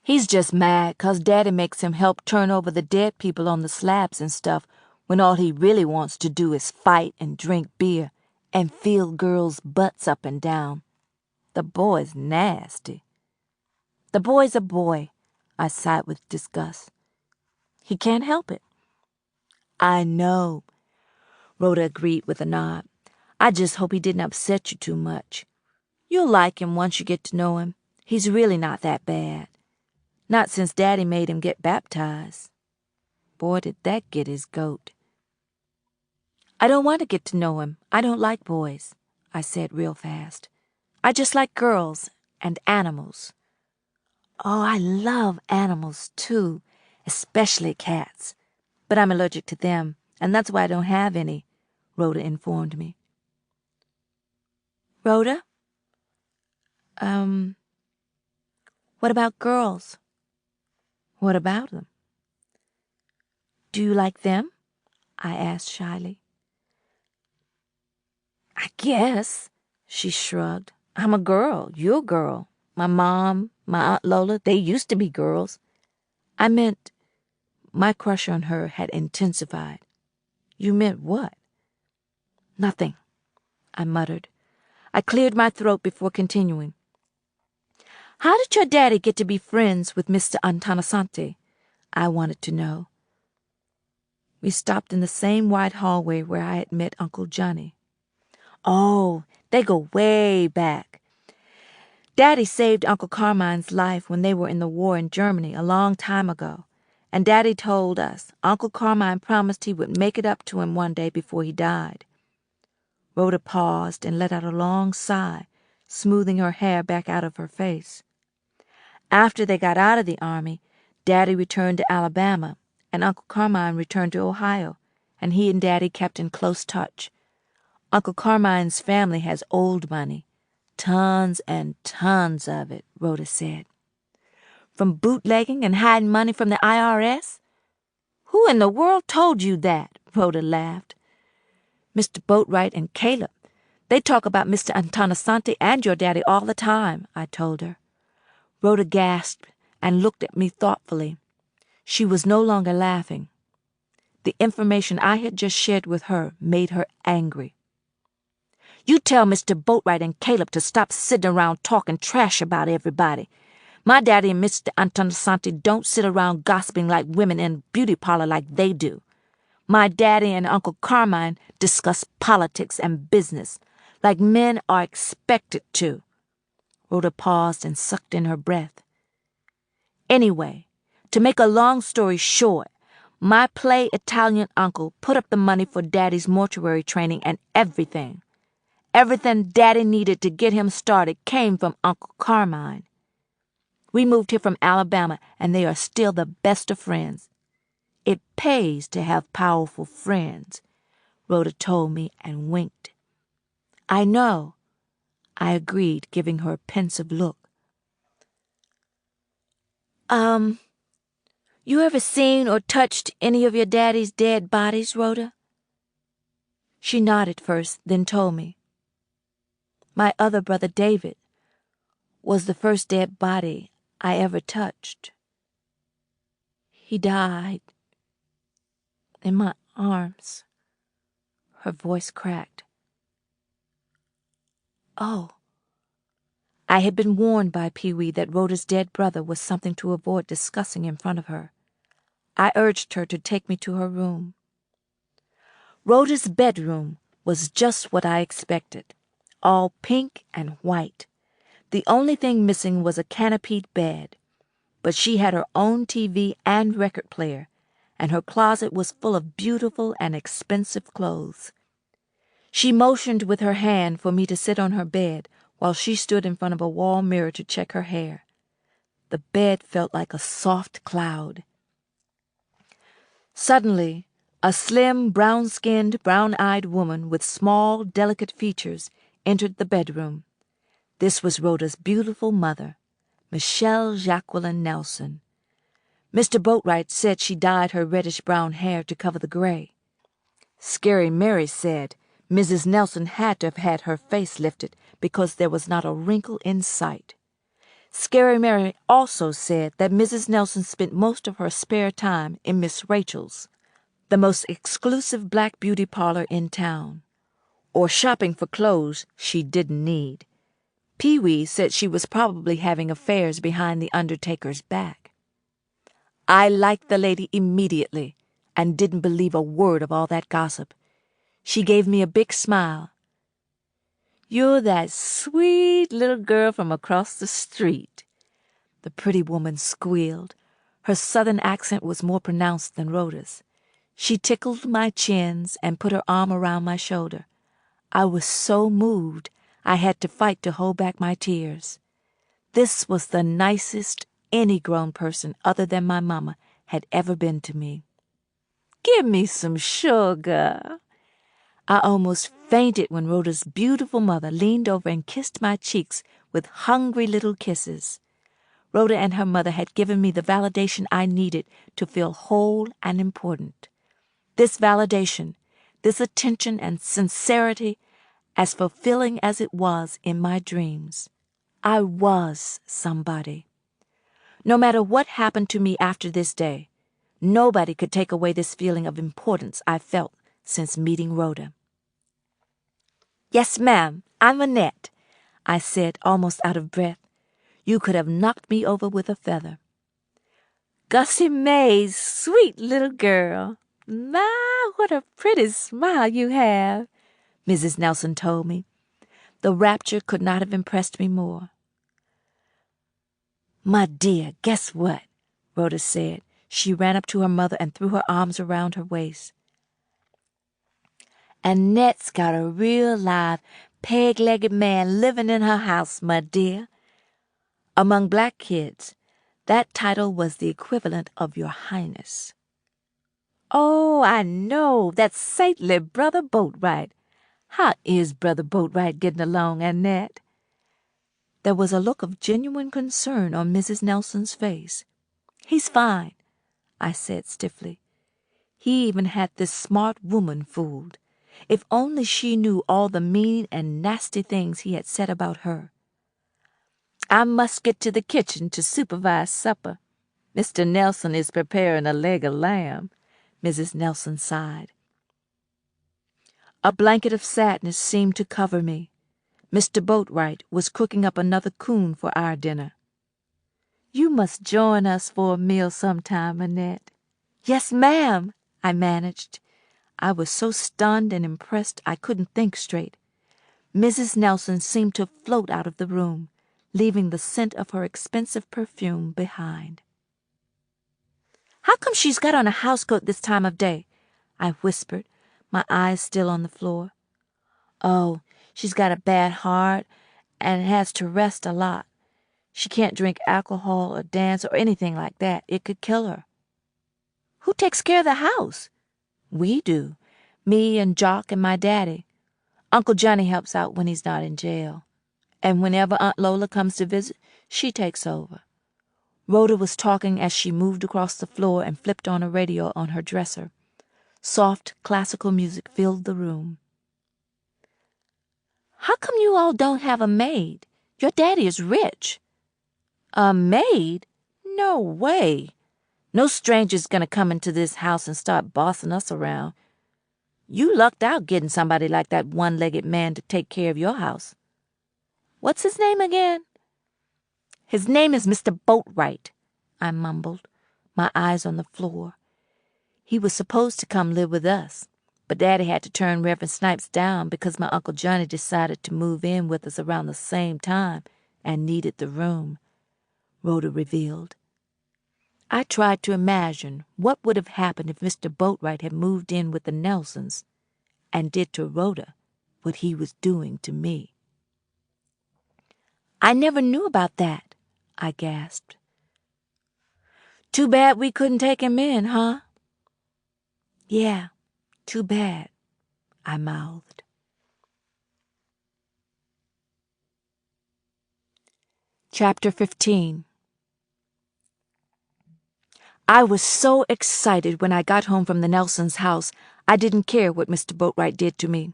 "He's just mad 'cause Daddy makes him help turn over the dead people on the slabs and stuff when all he really wants to do is fight and drink beer and feel girls' butts up and down. The boy's nasty." "The boy's a boy," I sighed with disgust. He can't help it. I know, Rhoda agreed with a nod. I just hope he didn't upset you too much. You'll like him once you get to know him. He's really not that bad. Not since Daddy made him get baptized. Boy, did that get his goat. I don't want to get to know him. I don't like boys, I said real fast. I just like girls and animals. Oh, I love animals, too, especially cats. But I'm allergic to them, and that's why I don't have any, Rhoda informed me. Rhoda? What about girls? What about them? Do you like them? I asked shyly. I guess, she shrugged. I'm a girl. You're a girl. My mom, my Aunt Lola, they used to be girls. I meant my crush on her had intensified. You meant what? Nothing, I muttered. I cleared my throat before continuing. How did your daddy get to be friends with Mr. Antanasante? I wanted to know. We stopped in the same wide hallway where I had met Uncle Johnny. Oh, they go way back. Daddy saved Uncle Carmine's life when they were in the war in Germany a long time ago, and Daddy told us Uncle Carmine promised he would make it up to him one day before he died. Rhoda paused and let out a long sigh, smoothing her hair back out of her face. After they got out of the army, Daddy returned to Alabama, and Uncle Carmine returned to Ohio, and he and Daddy kept in close touch. Uncle Carmine's family has old money. Tons and tons of it, Rhoda said. From bootlegging and hiding money from the IRS? Who in the world told you that? Rhoda laughed. Mr. Boatwright and Caleb. They talk about Mr. Antanasante and your daddy all the time, I told her. Rhoda gasped and looked at me thoughtfully. She was no longer laughing. The information I had just shared with her made her angry. You tell Mr. Boatwright and Caleb to stop sitting around talking trash about everybody. My daddy and Mr. Antanasante don't sit around gossiping like women in a beauty parlor like they do. My daddy and Uncle Carmine discuss politics and business, like men are expected to. Rhoda paused and sucked in her breath. Anyway, to make a long story short, my play Italian uncle put up the money for Daddy's mortuary training and everything. Everything Daddy needed to get him started came from Uncle Carmine. We moved here from Alabama, and they are still the best of friends. It pays to have powerful friends, Rhoda told me and winked. I know, I agreed, giving her a pensive look. You ever seen or touched any of your daddy's dead bodies, Rhoda? She nodded first, then told me. My other brother, David, was the first dead body I ever touched. He died in my arms. Her voice cracked. Oh. I had been warned by Pee-wee that Rhoda's dead brother was something to avoid discussing in front of her. I urged her to take me to her room. Rhoda's bedroom was just what I expected, all pink and white. The only thing missing was a canopied bed, but she had her own TV and record player, and her closet was full of beautiful and expensive clothes. She motioned with her hand for me to sit on her bed while she stood in front of a wall mirror to check her hair. The bed felt like a soft cloud. Suddenly, a slim, brown-skinned, brown-eyed woman with small, delicate features entered the bedroom. This was Rhoda's beautiful mother, Michelle Jacqueline Nelson. Mr. Boatwright said she dyed her reddish-brown hair to cover the gray. Scary Mary said Mrs. Nelson had to have had her face lifted because there was not a wrinkle in sight. Scary Mary also said that Mrs. Nelson spent most of her spare time in Miss Rachel's, the most exclusive black beauty parlor in town, or shopping for clothes she didn't need. Pee-wee said she was probably having affairs behind the undertaker's back. I liked the lady immediately and didn't believe a word of all that gossip. She gave me a big smile. "You're that sweet little girl from across the street," the pretty woman squealed. Her southern accent was more pronounced than Rhoda's. She tickled my chins and put her arm around my shoulder. I was so moved I had to fight to hold back my tears. This was the nicest any grown person other than my mama had ever been to me. "Give me some sugar." I almost fainted when Rhoda's beautiful mother leaned over and kissed my cheeks with hungry little kisses. Rhoda and her mother had given me the validation I needed to feel whole and important. This validation, this attention and sincerity, as fulfilling as it was in my dreams. I was somebody. No matter what happened to me after this day, nobody could take away this feeling of importance I felt since meeting Rhoda. "Yes, ma'am, I'm Annette," I said, almost out of breath. You could have knocked me over with a feather. "Gussie Mae's sweet little girl. My, what a pretty smile you have," Mrs. Nelson told me. The rapture could not have impressed me more. "My dear, guess what?" Rhoda said. She ran up to her mother and threw her arms around her waist. "Annette's got a real live, peg-legged man living in her house, my dear." Among black kids, that title was the equivalent of Your Highness. "Oh, I know, that saintly Brother Boatwright. How is Brother Boatwright getting along, Annette?" There was a look of genuine concern on Mrs. Nelson's face. "He's fine," I said stiffly. He even had this smart woman fooled. If only she knew all the mean and nasty things he had said about her. "I must get to the kitchen to supervise supper. Mr. Nelson is preparing a leg of lamb," Mrs. Nelson sighed. A blanket of sadness seemed to cover me. Mr. Boatwright was cooking up another coon for our dinner. "You must join us for a meal sometime, Annette." "Yes, ma'am," I managed. I was so stunned and impressed I couldn't think straight. Mrs. Nelson seemed to float out of the room, leaving the scent of her expensive perfume behind. "How come she's got on a housecoat this time of day?" I whispered, my eyes still on the floor. "Oh, she's got a bad heart and has to rest a lot. She can't drink alcohol or dance or anything like that. It could kill her." "Who takes care of the house?" "We do. Me and Jock and my daddy. Uncle Johnny helps out when he's not in jail. And whenever Aunt Lola comes to visit, she takes over." Rhoda was talking as she moved across the floor and flipped on a radio on her dresser. Soft classical music filled the room. "How come you all don't have a maid? Your daddy is rich." "A maid? No way. No stranger's gonna come into this house and start bossing us around. You lucked out getting somebody like that one-legged man to take care of your house. What's his name again?" "His name is Mr. Boatwright," I mumbled, my eyes on the floor. He was supposed to come live with us, but Daddy had to turn Reverend Snipes down because my Uncle Johnny decided to move in with us around the same time and needed the room, Rhoda revealed. I tried to imagine what would have happened if Mr. Boatwright had moved in with the Nelsons and did to Rhoda what he was doing to me. "I never knew about that," I gasped. "Too bad we couldn't take him in, huh?" "Yeah, too bad," I mouthed. Chapter 15. I was so excited when I got home from the Nelsons' house, I didn't care what Mr. Boatwright did to me.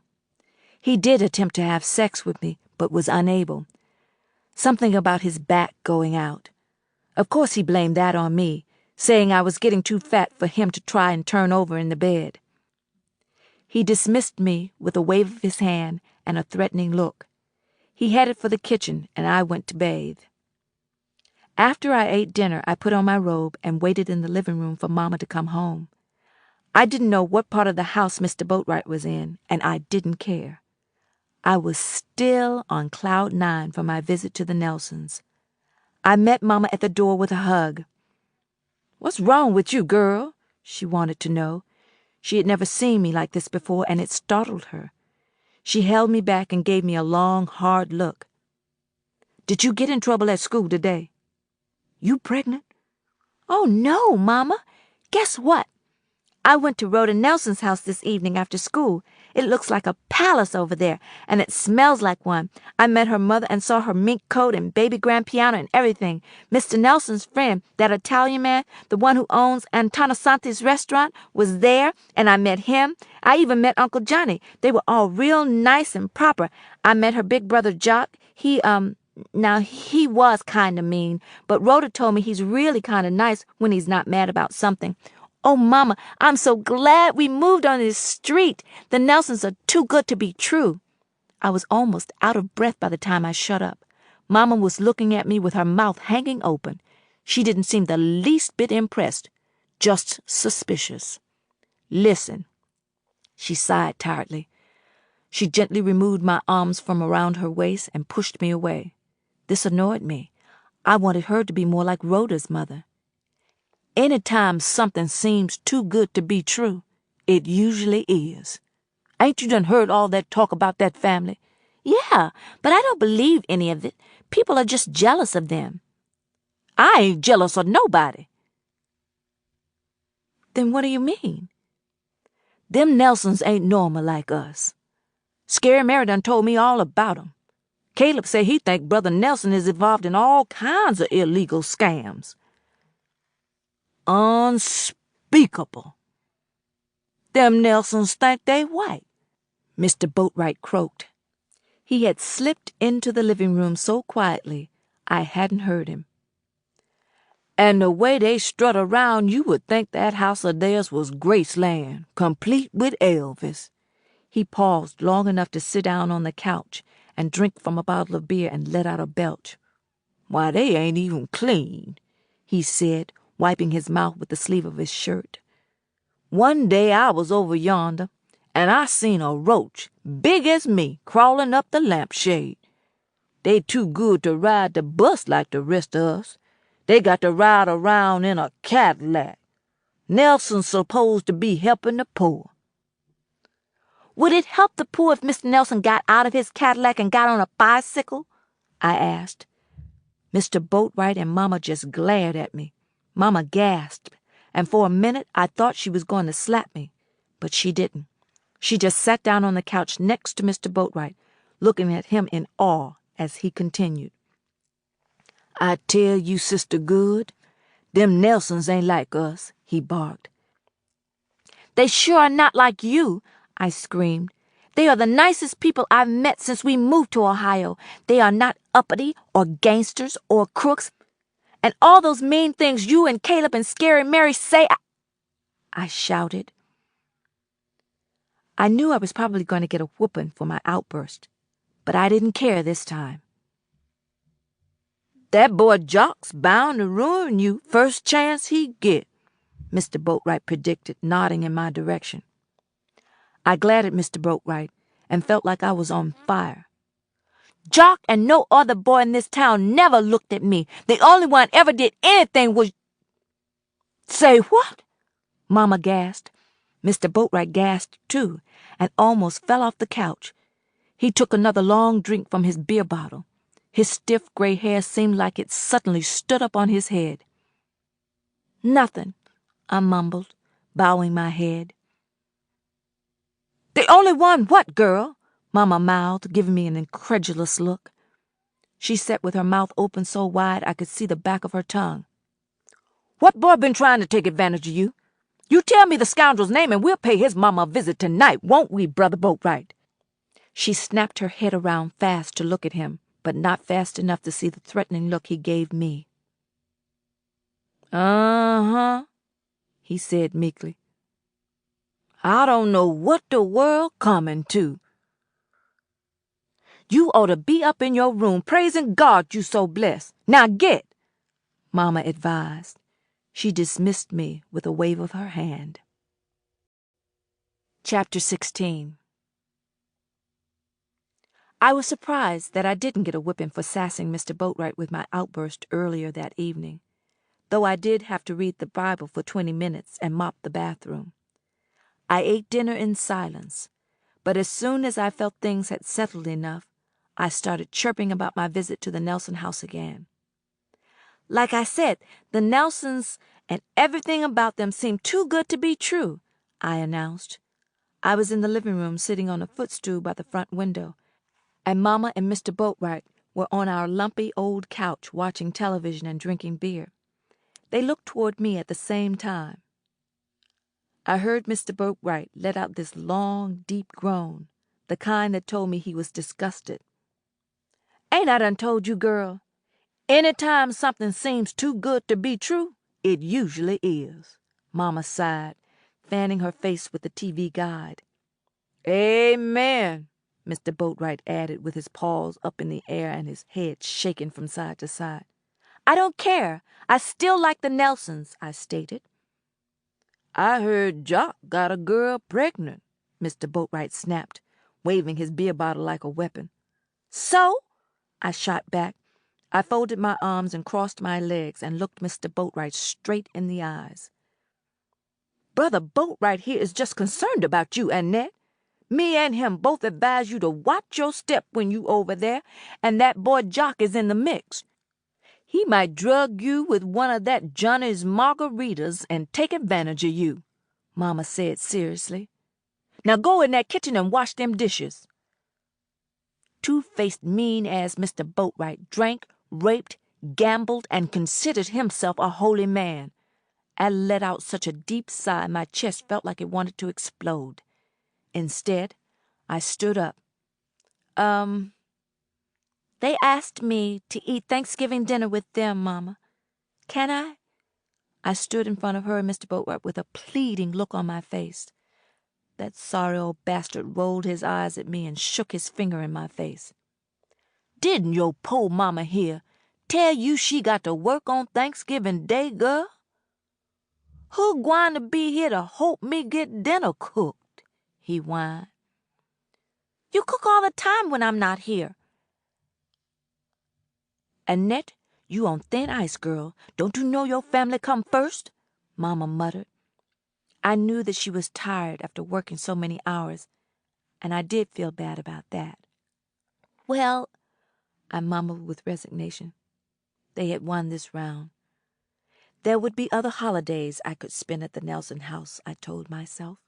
He did attempt to have sex with me, but was unable. Something about his back going out. Of course he blamed that on me, saying I was getting too fat for him to try and turn over in the bed. He dismissed me with a wave of his hand and a threatening look. He headed for the kitchen, and I went to bathe. After I ate dinner, I put on my robe and waited in the living room for Mama to come home. I didn't know what part of the house Mr. Boatwright was in, and I didn't care. I was still on cloud 9 for my visit to the Nelsons. I met Mama at the door with a hug. "What's wrong with you, girl?" she wanted to know. She had never seen me like this before, and it startled her. She held me back and gave me a long, hard look. "Did you get in trouble at school today?" "You pregnant?" "Oh, no, Mama. Guess what? I went to Rhoda Nelson's house this evening after school. It looks like a palace over there, and it smells like one. I met her mother and saw her mink coat and baby grand piano and everything. Mr. Nelson's friend, that Italian man, the one who owns Antonisanti's restaurant, was there, and I met him. I even met Uncle Johnny. They were all real nice and proper. I met her big brother Jock. Now, he was kind of mean, but Rhoda told me he's really kind of nice when he's not mad about something. Oh, Mama, I'm so glad we moved on this street. The Nelsons are too good to be true." I was almost out of breath by the time I shut up. Mama was looking at me with her mouth hanging open. She didn't seem the least bit impressed, just suspicious. "Listen." She sighed tiredly. She gently removed my arms from around her waist and pushed me away. This annoyed me. I wanted her to be more like Rhoda's mother. Anytime something seems too good to be true, it usually is. Ain't you done heard all that talk about that family? Yeah, but I don't believe any of it. People are just jealous of them. I ain't jealous of nobody. Then what do you mean? Them Nelsons ain't normal like us. Scary Mary done told me all about 'em. Caleb say he think Brother Nelson is involved in all kinds of illegal scams. Unspeakable. Them Nelsons think they white. Mr. Boatwright croaked. He had slipped into the living room so quietly I hadn't heard him. And the way they strut around, you would think that house of theirs was Graceland, complete with Elvis. He paused long enough to sit down on the couch and drink from a bottle of beer and let out a belch. "Why, they ain't even clean," he said, wiping his mouth with the sleeve of his shirt. "One day I was over yonder, and I seen a roach, big as me, crawling up the lampshade. They too good to ride the bus like the rest of us. They got to ride around in a Cadillac. Nelson's supposed to be helping the poor." "Would it help the poor if Mr. Nelson got out of his Cadillac and got on a bicycle?" I asked. Mr. Boatwright and Mama just glared at me. Mama gasped, and for a minute I thought she was going to slap me, but she didn't. She just sat down on the couch next to Mr. Boatwright, looking at him in awe as he continued. "I tell you, Sister Goode, them Nelsons ain't like us," he barked. "They sure are not like you," I screamed. "They are the nicest people I've met since we moved to Ohio. They are not uppity or gangsters or crooks. And all those mean things you and Caleb and Scary Mary say," I shouted. I knew I was probably going to get a whooping for my outburst, but I didn't care this time. "That boy Jock's bound to ruin you first chance he get," Mr. Boatwright predicted, nodding in my direction. I glared at Mr. Boatwright and felt like I was on fire. "Jock and no other boy in this town never looked at me. The only one ever did anything was—" "Say what?" Mama gasped. Mr. Boatwright gasped too, and almost fell off the couch. He took another long drink from his beer bottle. His stiff gray hair seemed like it suddenly stood up on his head. "Nothing," I mumbled, bowing my head. "The only one what, girl?" Mama mouthed, giving me an incredulous look. She sat with her mouth open so wide I could see the back of her tongue. "What boy been trying to take advantage of you? You tell me the scoundrel's name and we'll pay his mama a visit tonight, won't we, Brother Boatwright?" She snapped her head around fast to look at him, but not fast enough to see the threatening look he gave me. "Uh-huh," he said meekly. "I don't know what the world coming to. You ought to be up in your room praising God you so blessed. Now get." Mama advised. She dismissed me with a wave of her hand. Chapter 16. I was surprised that I didn't get a whipping for sassing Mr. Boatwright with my outburst earlier that evening, though I did have to read the Bible for 20 minutes and mop the bathroom. I ate dinner in silence, but as soon as I felt things had settled enough, I started chirping about my visit to the Nelson house again. Like I said, the Nelsons and everything about them seemed too good to be true, I announced. I was in the living room sitting on a footstool by the front window, and Mama and Mr. Boatwright were on our lumpy old couch watching television and drinking beer. They looked toward me at the same time. I heard Mr. Boatwright let out this long, deep groan, the kind that told me he was disgusted. "Ain't I done told you, girl? Any time something seems too good to be true, it usually is," Mama sighed, fanning her face with the TV guide. "Amen," Mr. Boatwright added with his paws up in the air and his head shaking from side to side. "I don't care. I still like the Nelsons," I stated. "I heard Jock got a girl pregnant," Mr. Boatwright snapped, waving his beer bottle like a weapon. "So?" I shot back. I folded my arms and crossed my legs and looked Mr. Boatwright straight in the eyes. "Brother Boatwright here is just concerned about you, Annette. Me and him both advise you to watch your step when you over there, and that boy Jock is in the mix. He might drug you with one of that Johnny's margaritas and take advantage of you," Mama said seriously. "Now go in that kitchen and wash them dishes." Two-faced mean-ass Mr. Boatwright drank, raped, gambled, and considered himself a holy man. I let out such a deep sigh my chest felt like it wanted to explode. Instead, I stood up. They asked me to eat Thanksgiving dinner with them, Mama. Can I?" I stood in front of her and Mr. Boatwright with a pleading look on my face. That sorry old bastard rolled his eyes at me and shook his finger in my face. "Didn't your po' mama here tell you she got to work on Thanksgiving Day, girl? Who gwine to be here to hope me get dinner cooked?" he whined. "You cook all the time when I'm not here." "Annette, you on thin ice, girl. Don't you know your family come first?" Mama muttered. I knew that she was tired after working so many hours, and I did feel bad about that. "Well," I mumbled with resignation. They had won this round. There would be other holidays I could spend at the Nelson house, I told myself.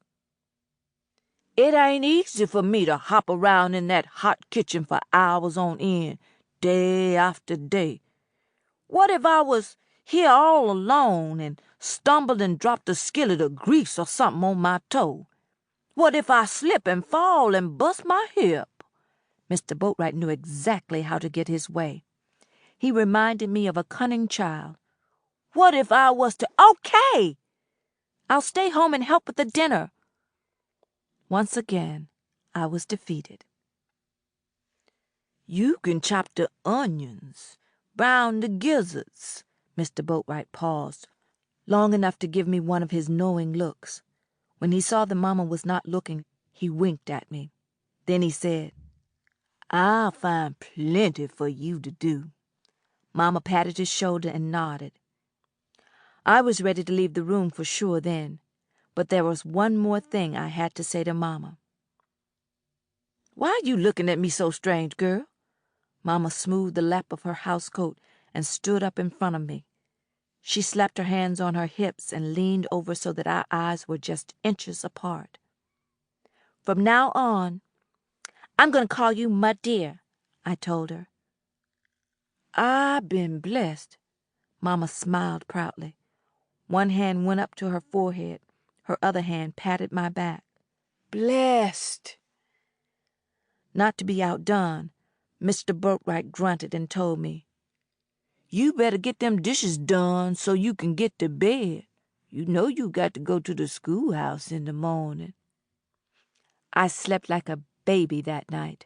"It ain't easy for me to hop around in that hot kitchen for hours on end, day after day. What if I was here all alone and stumbled and dropped a skillet of grease or something on my toe? What if I slip and fall and bust my hip?" Mr. Boatwright knew exactly how to get his way. He reminded me of a cunning child. "What if I was to—" "Okay! I'll stay home and help with the dinner." Once again, I was defeated. "You can chop the onions, brown the gizzards." Mr. Boatwright paused, long enough to give me one of his knowing looks. When he saw the Mama was not looking, he winked at me. Then he said, "I'll find plenty for you to do." Mama patted his shoulder and nodded. I was ready to leave the room for sure then, but there was one more thing I had to say to Mama. "Why are you looking at me so strange, girl?" Mama smoothed the lap of her housecoat and stood up in front of me. She slapped her hands on her hips and leaned over so that our eyes were just inches apart. "From now on, I'm going to call you my dear," I told her. "I've been blessed." Mama smiled proudly. One hand went up to her forehead. Her other hand patted my back. "Blessed." Not to be outdone, Mr. Boatwright grunted and told me, "You better get them dishes done so you can get to bed. You know you got to go to the schoolhouse in the morning." I slept like a baby that night.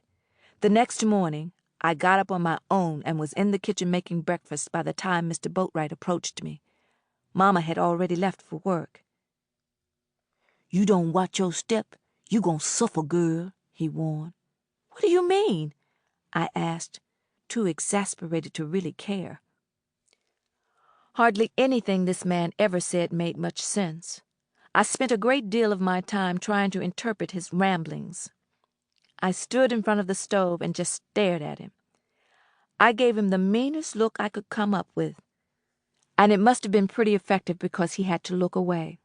The next morning, I got up on my own and was in the kitchen making breakfast by the time Mr. Boatwright approached me. Mama had already left for work. "You don't watch your step, you gon' suffer, girl," he warned. "What do you mean?" I asked, too exasperated to really care. Hardly anything this man ever said made much sense. I spent a great deal of my time trying to interpret his ramblings. I stood in front of the stove and just stared at him. I gave him the meanest look I could come up with, and it must have been pretty effective because he had to look away.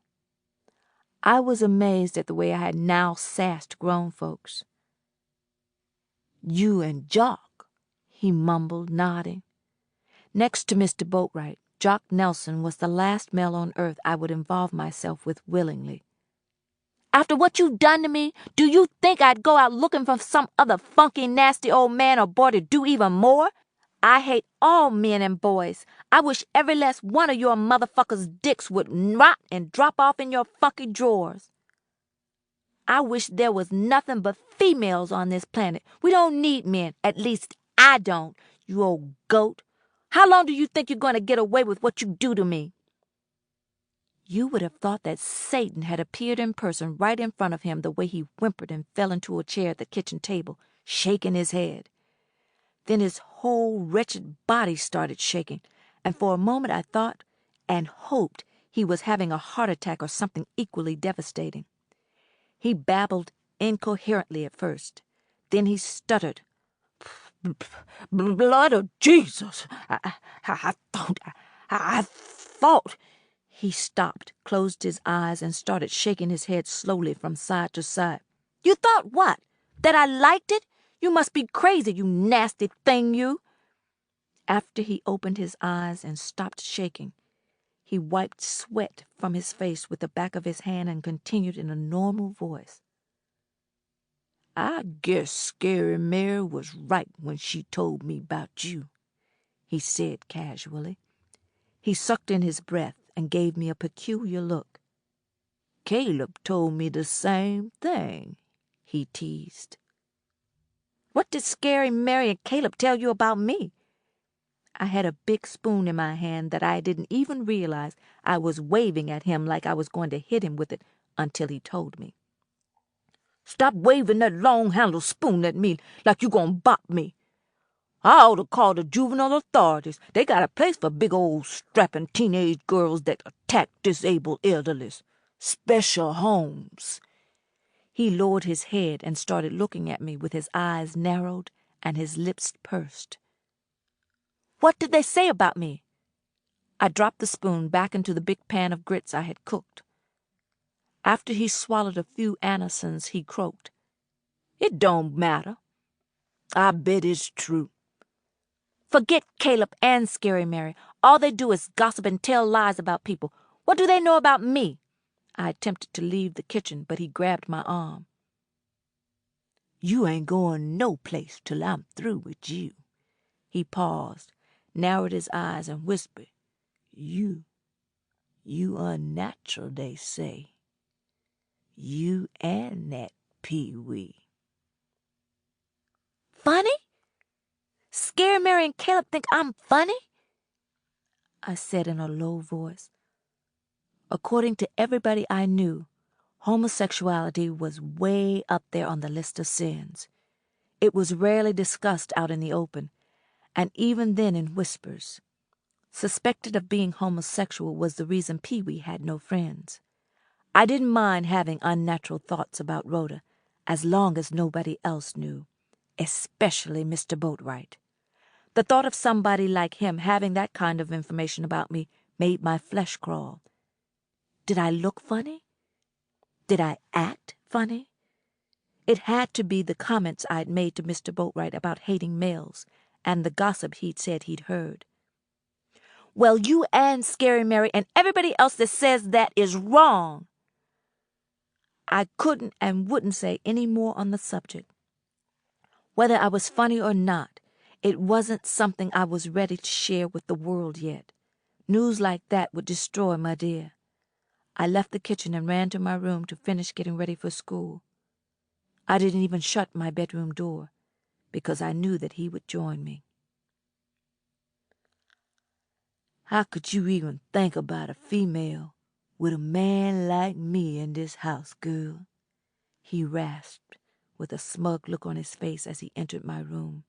I was amazed at the way I had now sassed grown folks. "You and Jock," he mumbled, nodding. Next to Mr. Boatwright, Jock Nelson was the last male on earth I would involve myself with willingly. "After what you've done to me, do you think I'd go out looking for some other funky, nasty old man or boy to do even more? I hate all men and boys. I wish every last one of your motherfuckers' dicks would rot and drop off in your funky drawers. I wish there was nothing but females on this planet. We don't need men. At least I don't, you old goat. How long do you think you're going to get away with what you do to me?" You would have thought that Satan had appeared in person right in front of him, the way he whimpered and fell into a chair at the kitchen table, shaking his head. Then his whole wretched body started shaking, and for a moment I thought and hoped he was having a heart attack or something equally devastating. He babbled incoherently at first. Then he stuttered. "Blood of Jesus! I thought... He stopped, closed his eyes, and started shaking his head slowly from side to side. "You thought what? That I liked it? You must be crazy, you nasty thing, you!" After he opened his eyes and stopped shaking, he wiped sweat from his face with the back of his hand and continued in a normal voice. "I guess Scary Mary was right when she told me about you," he said casually. He sucked in his breath and gave me a peculiar look. "Caleb told me the same thing," he teased. "What did Scary Mary and Caleb tell you about me?" I had a big spoon in my hand that I didn't even realize I was waving at him like I was going to hit him with it until he told me. "Stop waving that long-handled spoon at me like you gonna bop me. I ought to call the juvenile authorities. They got a place for big old strapping teenage girls that attack disabled elderlies. Special homes." He lowered his head and started looking at me with his eyes narrowed and his lips pursed. "What did they say about me?" I dropped the spoon back into the big pan of grits I had cooked. After he swallowed a few annisons, he croaked, "It don't matter. I bet it's true." "Forget Caleb and Scary Mary. All they do is gossip and tell lies about people. What do they know about me?" I attempted to leave the kitchen, but he grabbed my arm. "You ain't going no place till I'm through with you." He paused, narrowed his eyes, and whispered, You unnatural, they say. You and that Pee-wee." "Funny? Scary Mary and Caleb think I'm funny?" I said in a low voice. According to everybody I knew, homosexuality was way up there on the list of sins. It was rarely discussed out in the open, and even then in whispers. Suspected of being homosexual was the reason Pee-wee had no friends. I didn't mind having unnatural thoughts about Rhoda, as long as nobody else knew, especially Mr. Boatwright. The thought of somebody like him having that kind of information about me made my flesh crawl. Did I look funny? Did I act funny? It had to be the comments I'd made to Mr. Boatwright about hating males, and the gossip he'd said he'd heard. "Well, you and Scary Mary and everybody else that says that is wrong." I couldn't and wouldn't say any more on the subject. Whether I was funny or not, it wasn't something I was ready to share with the world yet. News like that would destroy my dear. I left the kitchen and ran to my room to finish getting ready for school. I didn't even shut my bedroom door, because I knew that he would join me. How could you even think about a female with a man like me in this house, girl? He rasped, with a smug look on his face as he entered my room.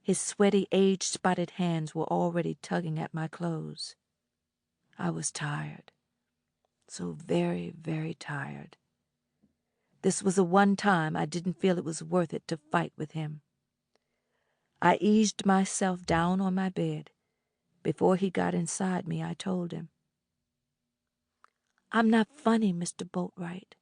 His sweaty, age-spotted hands were already tugging at my clothes. I was tired. So very, very tired. This was the one time I didn't feel it was worth it to fight with him. I eased myself down on my bed. Before he got inside me, I told him, "I'm not funny, Mr. Boatwright."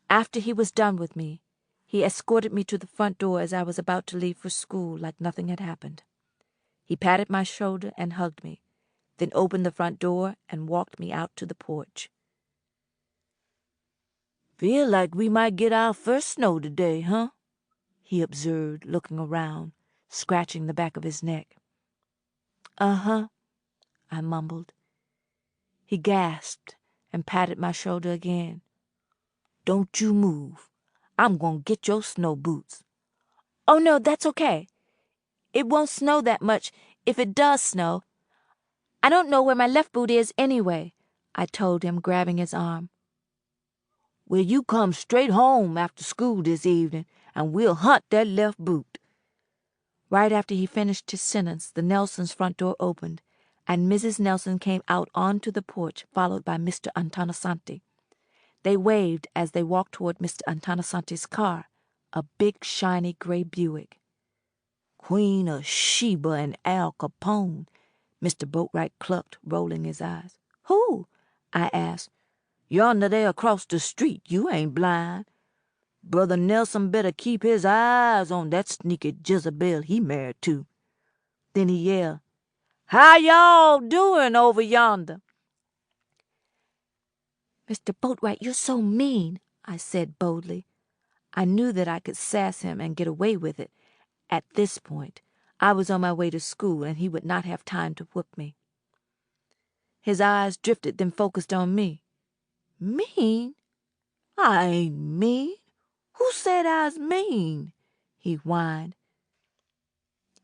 After he was done with me, he escorted me to the front door as I was about to leave for school like nothing had happened. He patted my shoulder and hugged me, then opened the front door and walked me out to the porch. "Feel like we might get our first snow today, huh?" he observed, looking around, scratching the back of his neck. "Uh-huh," I mumbled. He gasped and patted my shoulder again. "Don't you move. I'm going to get your snow boots." "Oh, no, that's okay. It won't snow that much if it does snow. I don't know where my left boot is anyway," I told him, grabbing his arm. "Well, you come straight home after school this evening, and we'll hunt that left boot." Right after he finished his sentence, the Nelsons' front door opened, and Mrs. Nelson came out onto the porch, followed by Mr. Antonisanti. They waved as they walked toward Mr. Antonisanti's car, a big, shiny gray Buick. "Queen of Sheba and Al Capone," Mr. Boatwright clucked, rolling his eyes. "Who?" I asked. "Yonder there across the street. You ain't blind. Brother Nelson better keep his eyes on that sneaky Jezebel he married to." Then he yelled, "How y'all doing over yonder?" "Mr. Boatwright, you're so mean," I said boldly. I knew that I could sass him and get away with it. At this point, I was on my way to school, and he would not have time to whoop me. His eyes drifted, then focused on me. "Mean? I ain't mean. Who said I's mean?" he whined.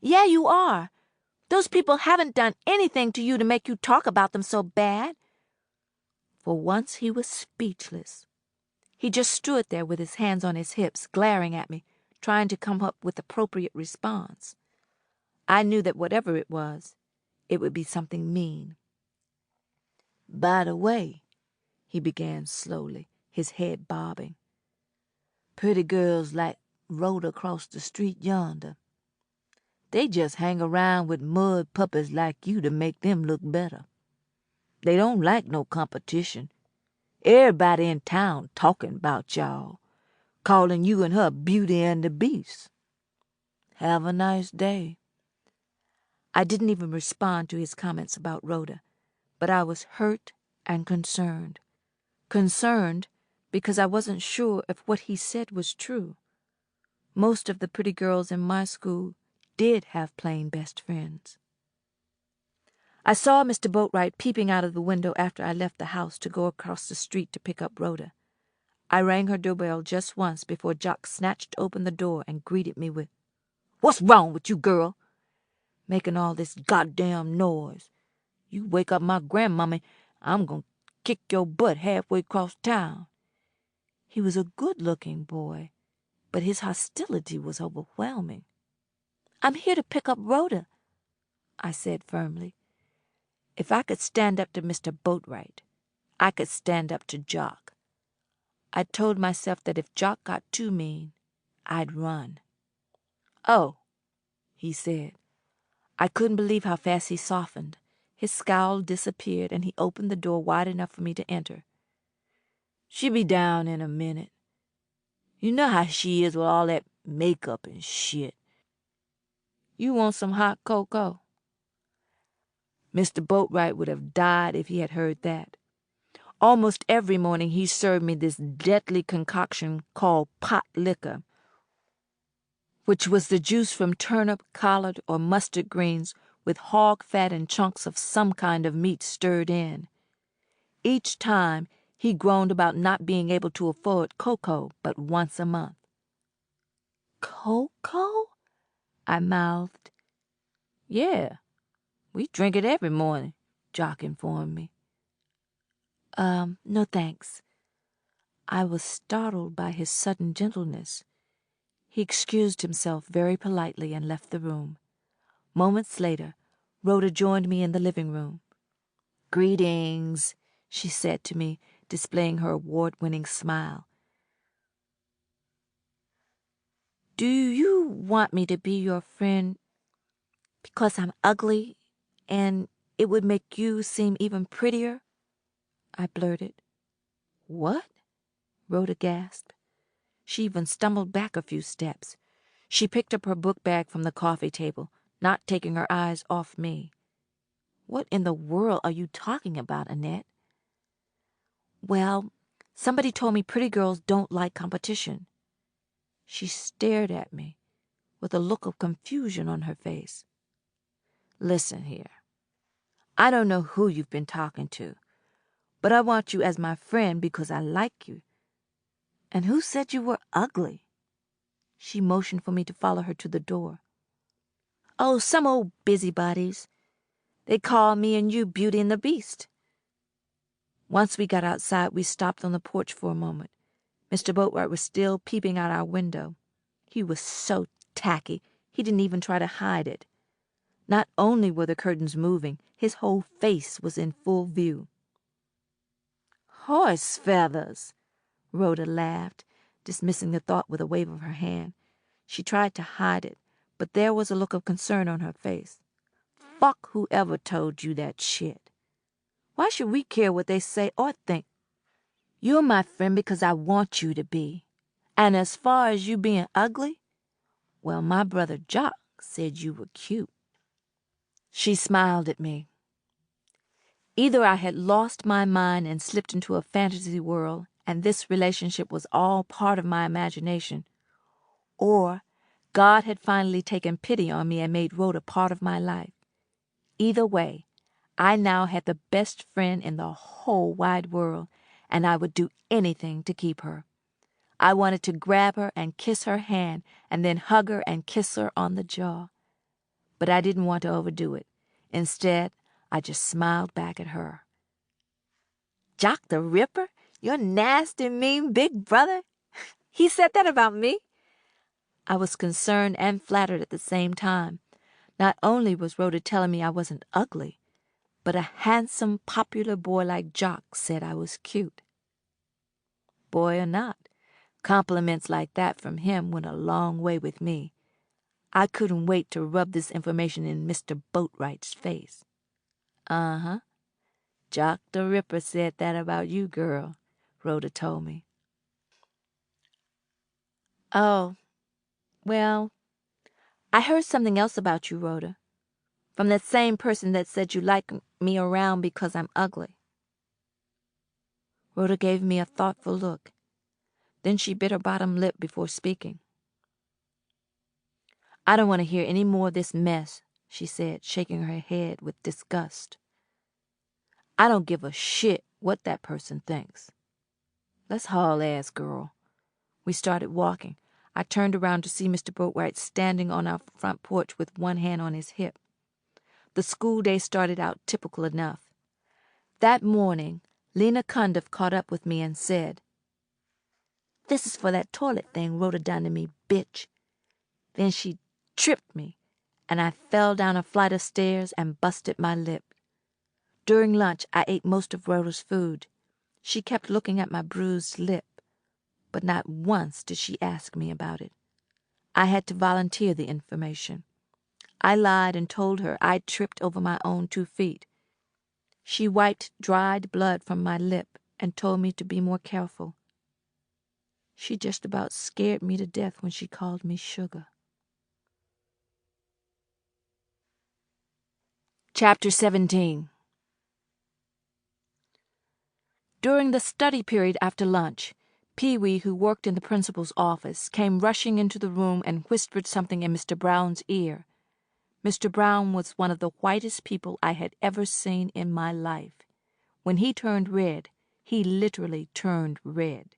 "Yeah, you are. Those people haven't done anything to you to make you talk about them so bad." For once he was speechless. He just stood there with his hands on his hips, glaring at me, trying to come up with appropriate response. I knew that whatever it was, it would be something mean. "By the way," he began slowly, his head bobbing, "pretty girls like Rhoda across the street yonder. They just hang around with mud puppies like you to make them look better. They don't like no competition. Everybody in town talking about y'all, calling you and her Beauty and the Beast. Have a nice day." I didn't even respond to his comments about Rhoda, but I was hurt and concerned. Concerned because I wasn't sure if what he said was true. Most of the pretty girls in my school did have plain best friends. I saw Mr. Boatwright peeping out of the window after I left the house to go across the street to pick up Rhoda. I rang her doorbell just once before Jock snatched open the door and greeted me with, "What's wrong with you, girl? Making all this goddamn noise. You wake up my grandmammy, I'm gonna kick your butt halfway across town." He was a good-looking boy, but his hostility was overwhelming. "I'm here to pick up Rhoda," I said firmly. If I could stand up to Mr. Boatwright, I could stand up to Jock. I told myself that if Jock got too mean, I'd run. "Oh," he said. I couldn't believe how fast he softened. His scowl disappeared, and he opened the door wide enough for me to enter. "She'll be down in a minute. You know how she is with all that makeup and shit. You want some hot cocoa?" Mr. Boatwright would have died if he had heard that. Almost every morning he served me this deadly concoction called pot liquor, which was the juice from turnip, collard, or mustard greens with hog fat and chunks of some kind of meat stirred in. Each time he groaned about not being able to afford cocoa but once a month. Cocoa? I mouthed. Yeah, we drink it every morning, Jock informed me. No thanks. I was startled by his sudden gentleness. He excused himself very politely and left the room. Moments later, Rhoda joined me in the living room. Greetings, she said to me, displaying her award-winning smile. Do you want me to be your friend because I'm ugly and it would make you seem even prettier? I blurted. What? Rhoda gasped. She even stumbled back a few steps. She picked up her book bag from the coffee table, not taking her eyes off me. What in the world are you talking about, Annette? Well, somebody told me pretty girls don't like competition. She stared at me with a look of confusion on her face. Listen here. I don't know who you've been talking to, but I want you as my friend because I like you. And who said you were ugly? She motioned for me to follow her to the door. Oh, some old busybodies. They call me and you Beauty and the Beast. Once we got outside, we stopped on the porch for a moment. Mr. Boatwright was still peeping out our window. He was so tacky, he didn't even try to hide it. Not only were the curtains moving, his whole face was in full view. Horse feathers, Rhoda laughed, dismissing the thought with a wave of her hand. She tried to hide it, but there was a look of concern on her face. Fuck whoever told you that shit. Why should we care what they say or think? You're my friend because I want you to be. And as far as you being ugly, well, my brother Jock said you were cute. She smiled at me. Either I had lost my mind and slipped into a fantasy world, and this relationship was all part of my imagination, or God had finally taken pity on me and made Rhoda part of my life. Either way, I now had the best friend in the whole wide world, and I would do anything to keep her. I wanted to grab her and kiss her hand and then hug her and kiss her on the jaw. But I didn't want to overdo it. Instead, I just smiled back at her. Jock the Ripper? Your nasty, mean big brother? He said that about me? I was concerned and flattered at the same time. Not only was Rhoda telling me I wasn't ugly, but a handsome, popular boy like Jock said I was cute. Boy or not, compliments like that from him went a long way with me. I couldn't wait to rub this information in Mr. Boatwright's face. Uh-huh. Jock the Ripper said that about you, girl, Rhoda told me. Oh, well, I heard something else about you, Rhoda, from that same person that said you like me around because I'm ugly. Rhoda gave me a thoughtful look. Then she bit her bottom lip before speaking. I don't want to hear any more of this mess, she said, shaking her head with disgust. I don't give a shit what that person thinks. Let's haul ass, girl. We started walking. I turned around to see Mr. Boatwright standing on our front porch with one hand on his hip. The school day started out typical enough. That morning, Lena Cundiff caught up with me and said, This is for that toilet thing Rhoda done to me, bitch. Then she tripped me, and I fell down a flight of stairs and busted my lip. During lunch, I ate most of Rhoda's food. She kept looking at my bruised lip, but not once did she ask me about it. I had to volunteer the information. I lied and told her I'd tripped over my own 2 feet. She wiped dried blood from my lip and told me to be more careful. She just about scared me to death when she called me sugar. Chapter 17. During the study period after lunch, Pee-wee, who worked in the principal's office, came rushing into the room and whispered something in Mr. Brown's ear. Mr. Brown was one of the whitest people I had ever seen in my life. When he turned red, he literally turned red.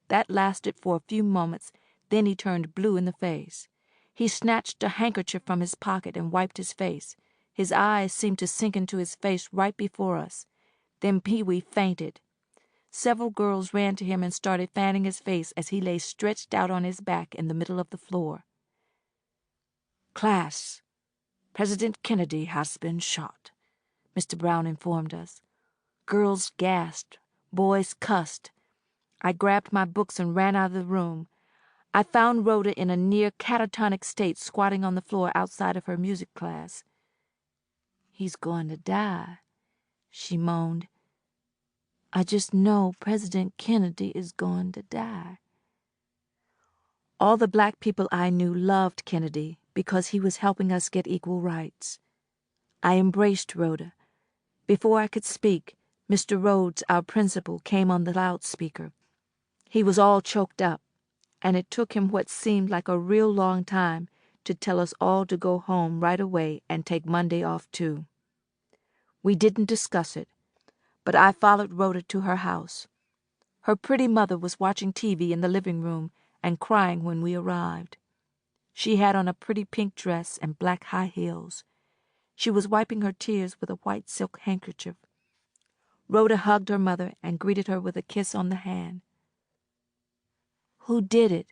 That lasted for a few moments, Then he turned blue in the face. He snatched a handkerchief from his pocket and wiped his face. His eyes seemed to sink into his face right before us. Then Pee-wee fainted. Several girls ran to him and started fanning his face as he lay stretched out on his back in the middle of the floor. "Class, President Kennedy has been shot," Mr. Brown informed us. Girls gasped. Boys cussed. I grabbed my books and ran out of the room. I found Rhoda in a near catatonic state, squatting on the floor outside of her music class. "He's going to die," she moaned. "I just know President Kennedy is going to die." All the black people I knew loved Kennedy because he was helping us get equal rights. I embraced Rhoda. Before I could speak, Mr. Rhodes, our principal, came on the loudspeaker. He was all choked up, and it took him what seemed like a real long time to tell us all to go home right away and take Monday off too. We didn't discuss it, but I followed Rhoda to her house. Her pretty mother was watching TV in the living room and crying when we arrived. She had on a pretty pink dress and black high heels. She was wiping her tears with a white silk handkerchief. Rhoda hugged her mother and greeted her with a kiss on the hand. "Who did it?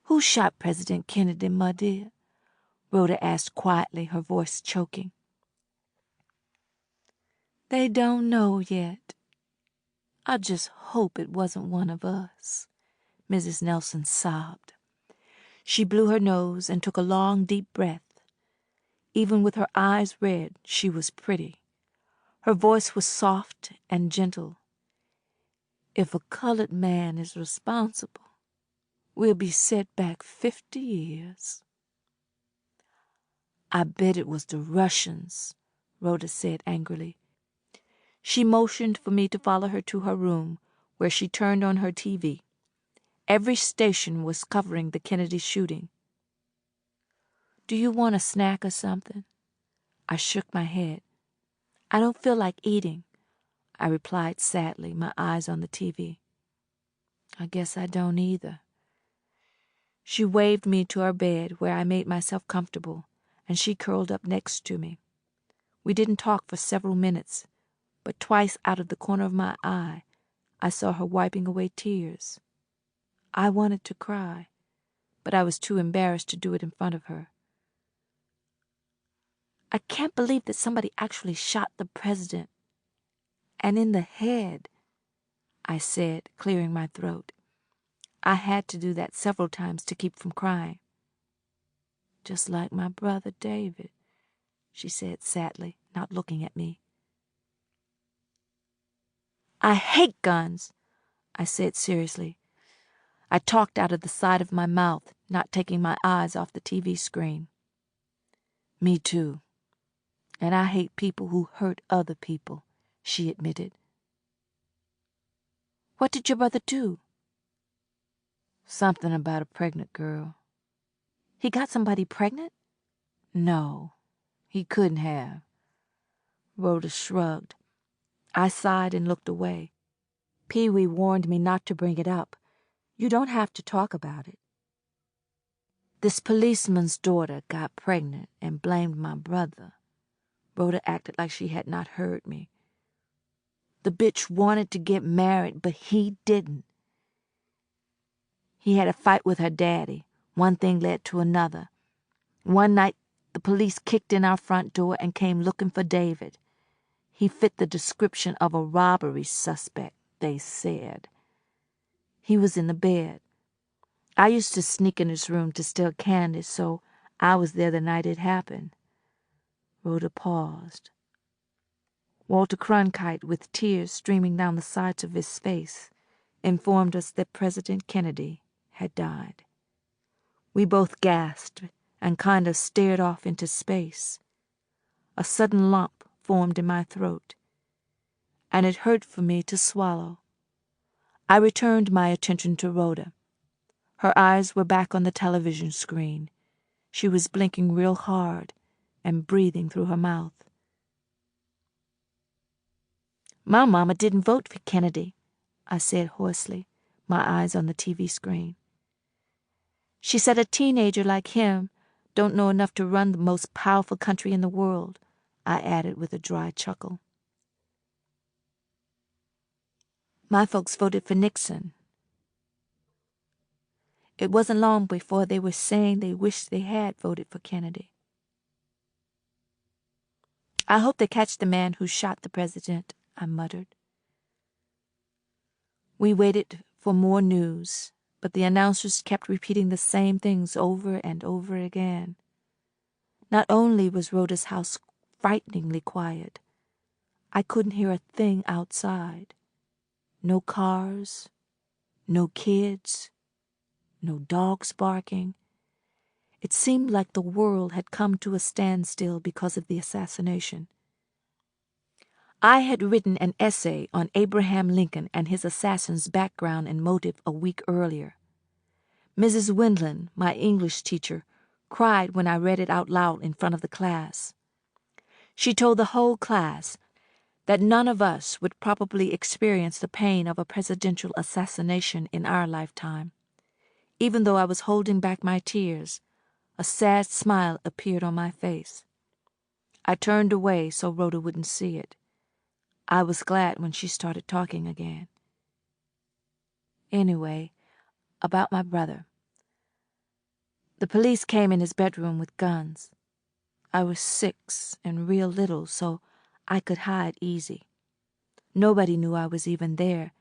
Who shot President Kennedy, my dear?" Rhoda asked quietly, her voice choking. "They don't know yet. I just hope it wasn't one of us," Mrs. Nelson sobbed. She blew her nose and took a long, deep breath. Even with her eyes red, she was pretty. Her voice was soft and gentle. "If a colored man is responsible, we'll be set back 50 years. "I bet it was the Russians," Rhoda said angrily. She motioned for me to follow her to her room, where she turned on her TV. Every station was covering the Kennedy shooting. "Do you want a snack or something?" I shook my head. "I don't feel like eating," I replied sadly, my eyes on the TV. "I guess I don't either." She waved me to our bed, where I made myself comfortable, and she curled up next to me. We didn't talk for several minutes, but twice out of the corner of my eye, I saw her wiping away tears. I wanted to cry, but I was too embarrassed to do it in front of her. "I can't believe that somebody actually shot the president. And in the head," I said, clearing my throat. I had to do that several times to keep from crying. "Just like my brother David," she said sadly, not looking at me. "I hate guns," I said seriously. I talked out of the side of my mouth, not taking my eyes off the TV screen. "Me too. And I hate people who hurt other people," she admitted. "What did your brother do?" "Something about a pregnant girl." "He got somebody pregnant?" "No, he couldn't have." Rhoda shrugged. I sighed and looked away. "Pee-wee warned me not to bring it up. You don't have to talk about it." "This policeman's daughter got pregnant and blamed my brother." Rhoda acted like she had not heard me. "The bitch wanted to get married, but he didn't. He had a fight with her daddy. One thing led to another. One night, the police kicked in our front door and came looking for David. He fit the description of a robbery suspect, they said. He was in the bed. I used to sneak in his room to steal candy, so I was there the night it happened." Rhoda paused. Walter Cronkite, with tears streaming down the sides of his face, informed us that President Kennedy had died. We both gasped and kind of stared off into space. A sudden lump formed in my throat, and it hurt for me to swallow. I returned my attention to Rhoda. Her eyes were back on the television screen. She was blinking real hard and breathing through her mouth. "My mama didn't vote for Kennedy," I said hoarsely, my eyes on the TV screen. She said a teenager like him don't know enough to run the most powerful country in the world, I added with a dry chuckle. My folks voted for Nixon. It wasn't long before they were saying they wished they had voted for Kennedy. I hope they catch the man who shot the president, I muttered. We waited for more news, but the announcers kept repeating the same things over and over again. Not only was Rhoda's house frighteningly quiet, I couldn't hear a thing outside. No cars, no kids, no dogs barking. It seemed like the world had come to a standstill because of the assassination. I had written an essay on Abraham Lincoln and his assassin's background and motive a week earlier. Mrs. Windland, my English teacher, cried when I read it out loud in front of the class. She told the whole class that none of us would probably experience the pain of a presidential assassination in our lifetime. Even though I was holding back my tears, a sad smile appeared on my face. I turned away so Rhoda wouldn't see it. I was glad when she started talking again. Anyway, about my brother. The police came in his bedroom with guns. I was 6 and real little, so I could hide easy. Nobody knew I was even there,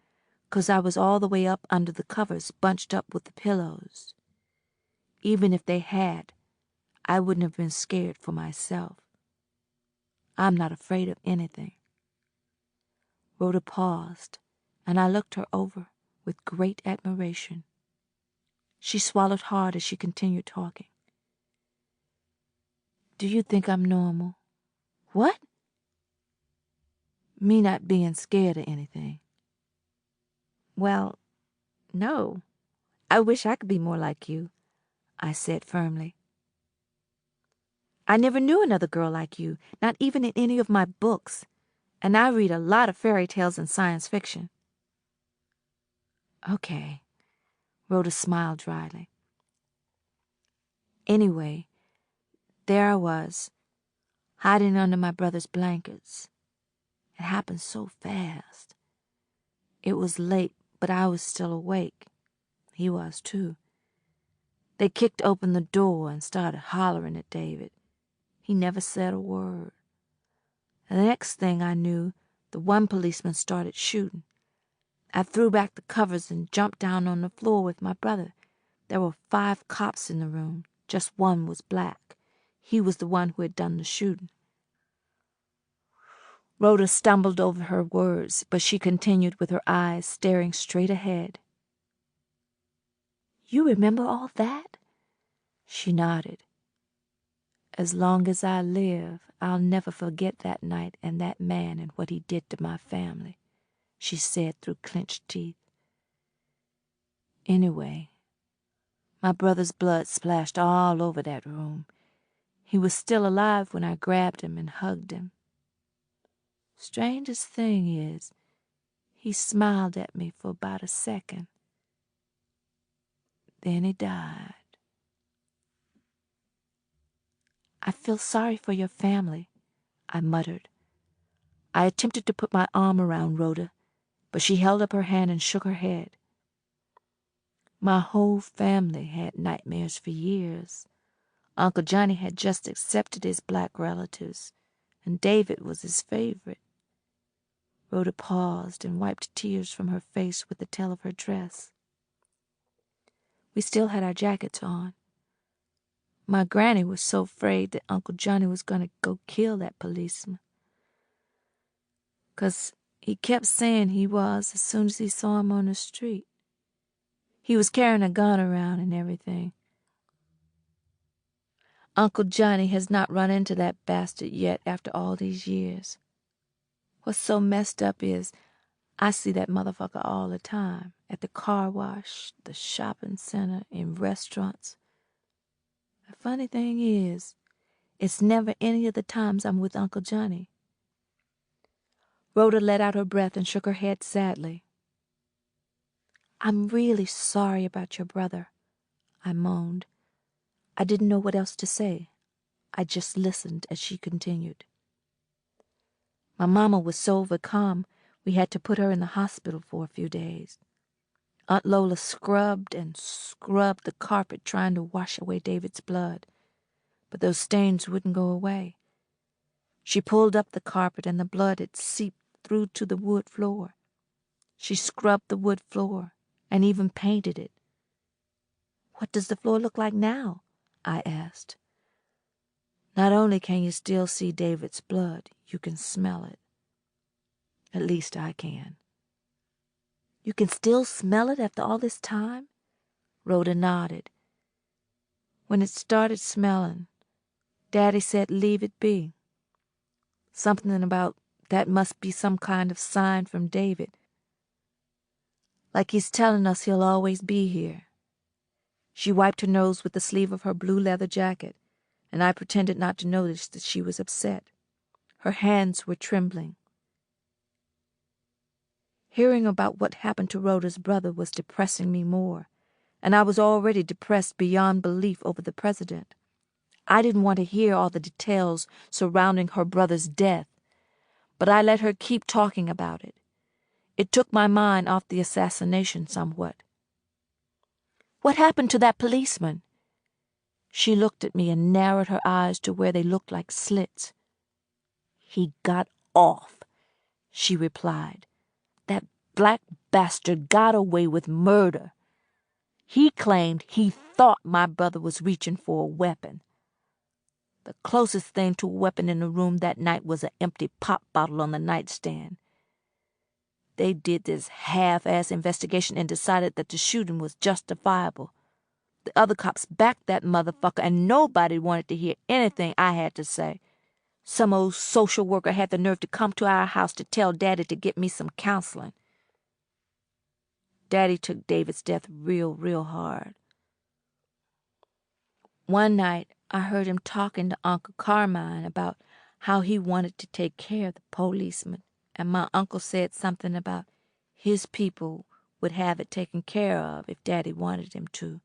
'cause I was all the way up under the covers, bunched up with the pillows. Even if they had, I wouldn't have been scared for myself. I'm not afraid of anything. Rhoda paused, and I looked her over with great admiration. She swallowed hard as she continued talking. Do you think I'm normal? What? Me not being scared of anything. Well, no. I wish I could be more like you, I said firmly. I never knew another girl like you, not even in any of my books, and I read a lot of fairy tales and science fiction. Okay, Rhoda smiled dryly. Anyway, there I was, hiding under my brother's blankets. It happened so fast. It was late, but I was still awake. He was, too. They kicked open the door and started hollering at David. He never said a word. The next thing I knew, the one policeman started shooting. I threw back the covers and jumped down on the floor with my brother. There were 5 cops in the room. Just one was black. He was the one who had done the shooting. Rhoda stumbled over her words, but she continued with her eyes staring straight ahead. You remember all that? She nodded. As long as I live, I'll never forget that night and that man and what he did to my family, she said through clenched teeth. Anyway, my brother's blood splashed all over that room. He was still alive when I grabbed him and hugged him. Strangest thing is, he smiled at me for about a second. Then he died. I feel sorry for your family, I muttered. I attempted to put my arm around Rhoda, but she held up her hand and shook her head. My whole family had nightmares for years. Uncle Johnny had just accepted his black relatives, and David was his favorite. Rhoda paused and wiped tears from her face with the tail of her dress. We still had our jackets on. My granny was so afraid that Uncle Johnny was going to go kill that policeman. 'Cause he kept saying he was as soon as he saw him on the street. He was carrying a gun around and everything. Uncle Johnny has not run into that bastard yet after all these years. What's so messed up is I see that motherfucker all the time, at the car wash, the shopping center, in restaurants. The funny thing is, it's never any of the times I'm with Uncle Johnny. Rhoda let out her breath and shook her head sadly. I'm really sorry about your brother, I moaned. I didn't know what else to say. I just listened as she continued. My mama was so overcome, we had to put her in the hospital for a few days. Aunt Lola scrubbed and scrubbed the carpet trying to wash away David's blood, but those stains wouldn't go away. She pulled up the carpet and the blood had seeped through to the wood floor. She scrubbed the wood floor and even painted it. "What does the floor look like now?" I asked. "Not only can you still see David's blood, you can smell it. At least I can." "You can still smell it after all this time?" Rhoda nodded. "When it started smelling, Daddy said leave it be. Something about that must be some kind of sign from David. Like he's telling us he'll always be here." She wiped her nose with the sleeve of her blue leather jacket, and I pretended not to notice that she was upset. Her hands were trembling. Hearing about what happened to Rhoda's brother was depressing me more, and I was already depressed beyond belief over the president. I didn't want to hear all the details surrounding her brother's death, but I let her keep talking about it. It took my mind off the assassination somewhat. "What happened to that policeman?" She looked at me and narrowed her eyes to where they looked like slits. "He got off," she replied. "That black bastard got away with murder. He claimed he thought my brother was reaching for a weapon. The closest thing to a weapon in the room that night was an empty pop bottle on the nightstand. They did this half-ass investigation and decided that the shooting was justifiable. The other cops backed that motherfucker, and nobody wanted to hear anything I had to say. Some old social worker had the nerve to come to our house to tell Daddy to get me some counseling. Daddy took David's death real hard. One night, I heard him talking to Uncle Carmine about how he wanted to take care of the policeman, and my uncle said something about his people would have it taken care of if Daddy wanted him to.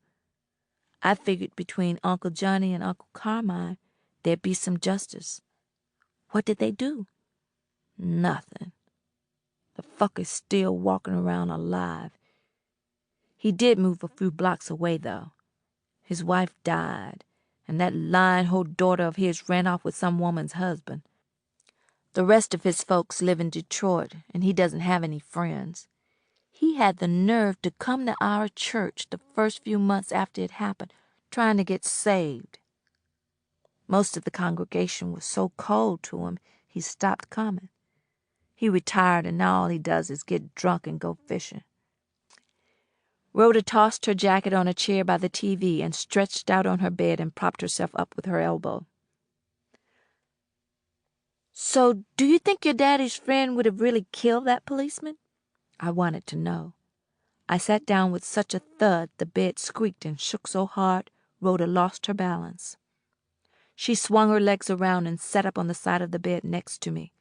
I figured between Uncle Johnny and Uncle Carmine, there'd be some justice. What did they do? Nothing. The fucker's still walking around alive. He did move a few blocks away, though. His wife died, and that lying-ho daughter of his ran off with some woman's husband. The rest of his folks live in Detroit, and he doesn't have any friends. He had the nerve to come to our church the first few months after it happened, trying to get saved. Most of the congregation was so cold to him, he stopped coming. He retired, and now all he does is get drunk and go fishing." Rhoda tossed her jacket on a chair by the TV and stretched out on her bed and propped herself up with her elbow. "So, do you think your daddy's friend would have really killed that policeman?" I wanted to know. I sat down with such a thud the bed squeaked and shook so hard Rhoda lost her balance. She swung her legs around and sat up on the side of the bed next to me.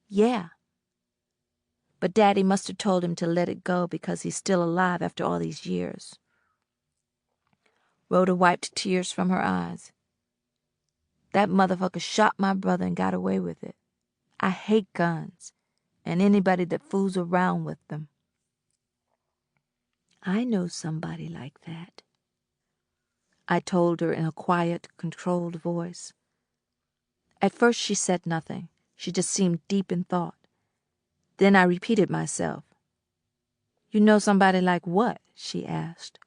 "Yeah. But Daddy must have told him to let it go because he's still alive after all these years." Rhoda wiped tears from her eyes. "That motherfucker shot my brother and got away with it. I hate guns, and anybody that fools around with them." "I know somebody like that," I told her in a quiet, controlled voice. At first she said nothing. She just seemed deep in thought. Then I repeated myself. "You know somebody like what?" she asked.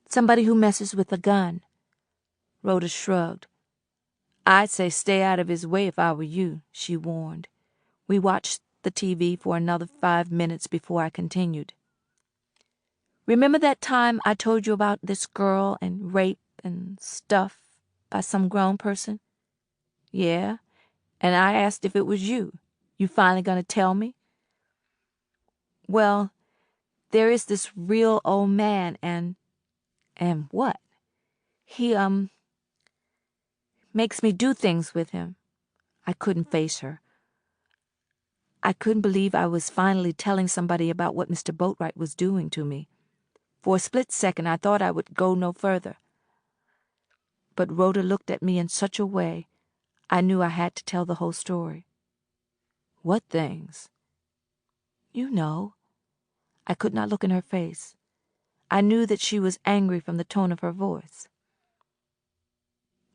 "Somebody who messes with a gun." Rhoda shrugged. "I'd say stay out of his way if I were you," she warned. We watched the TV for another 5 minutes before I continued. "Remember that time I told you about this girl and rape and stuff by some grown person?" "Yeah, and I asked if it was you. You finally gonna tell me?" "Well, there is this real old man and what? He, makes me do things with him." I couldn't face her. I couldn't believe I was finally telling somebody about what Mr. Boatwright was doing to me. For a split second, I thought I would go no further. But Rhoda looked at me in such a way, I knew I had to tell the whole story. What things? You know. I could not look in her face. I knew that she was angry from the tone of her voice.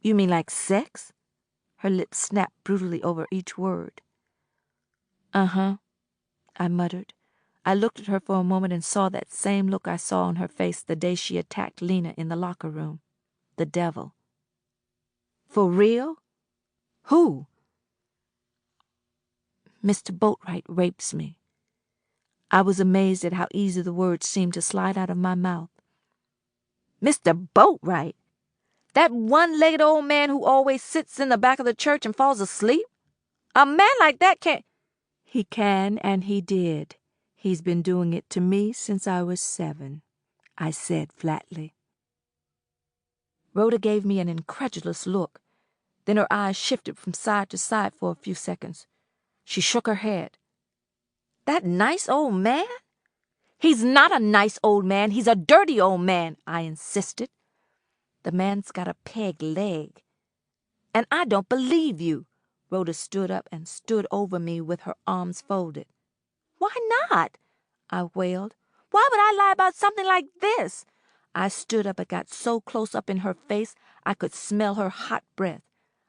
You mean like sex? Her lips snapped brutally over each word. Uh-huh, I muttered. I looked at her for a moment and saw that same look I saw on her face the day she attacked Lena in the locker room. The devil. For real? Who? Mr. Boatwright rapes me. I was amazed at how easy the words seemed to slide out of my mouth. Mr. Boatwright? That one-legged old man who always sits in the back of the church and falls asleep? A man like that can't... He can, and he did. He's been doing it to me since I was 7, I said flatly. Rhoda gave me an incredulous look. Then her eyes shifted from side to side for a few seconds. She shook her head. That nice old man? He's not a nice old man. He's a dirty old man, I insisted. The man's got a peg leg. And I don't believe you. Rhoda stood up and stood over me with her arms folded. Why not? I wailed. Why would I lie about something like this? I stood up and got so close up in her face I could smell her hot breath.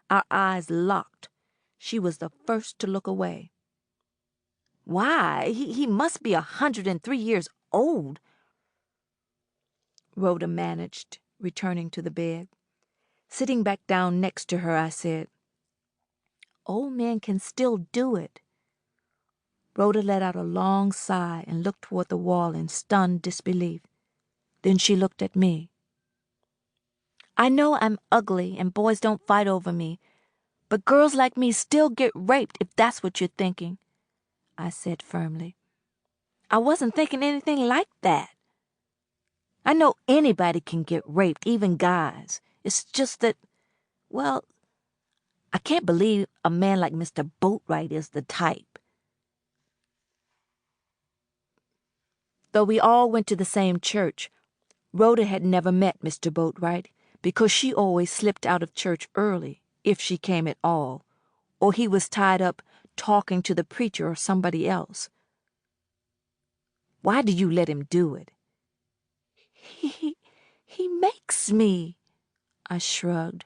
Our eyes locked. She was the first to look away. Why? He must be 103 years old. Rhoda managed, returning to the bed. Sitting back down next to her, I said, Old men can still do it. Rhoda let out a long sigh and looked toward the wall in stunned disbelief. Then she looked at me. I know I'm ugly and boys don't fight over me, but girls like me still get raped if that's what you're thinking, I said firmly. I wasn't thinking anything like that. I know anybody can get raped, even guys. It's just that, well, I can't believe a man like Mr. Boatwright is the type. Though we all went to the same church, Rhoda had never met Mr. Boatwright because she always slipped out of church early, if she came at all, or he was tied up talking to the preacher or somebody else. Why do you let him do it? He makes me, I shrugged.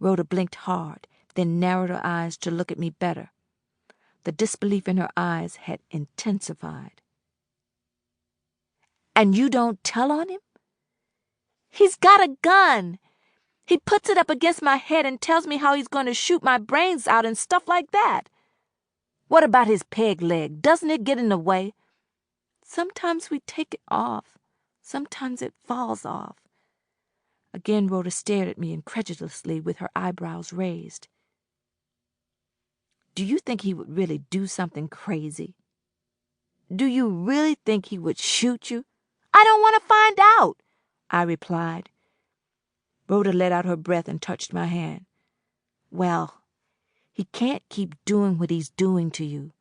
Rhoda blinked hard, then narrowed her eyes to look at me better. The disbelief in her eyes had intensified. And you don't tell on him? He's got a gun. He puts it up against my head and tells me how he's going to shoot my brains out and stuff like that. What about his peg leg? Doesn't it get in the way? Sometimes we take it off. Sometimes it falls off. Again, Rhoda stared at me incredulously with her eyebrows raised. Do you think he would really do something crazy? Do you really think he would shoot you? I don't want to find out, I replied. Rhoda let out her breath and touched my hand. Well, he can't keep doing what he's doing to you.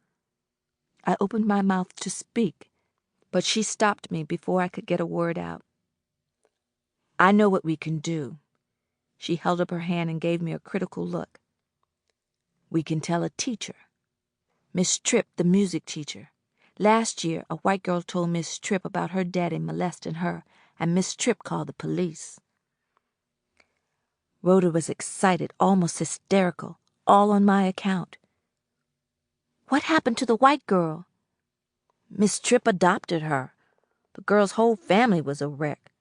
I opened my mouth to speak, but she stopped me before I could get a word out. I know what we can do. She held up her hand and gave me a critical look. We can tell a teacher. Miss Tripp, the music teacher. Last year, a white girl told Miss Tripp about her daddy molesting her, and Miss Tripp called the police. Rhoda was excited, almost hysterical, all on my account. What happened to the white girl? Miss Tripp adopted her. The girl's whole family was a wreck.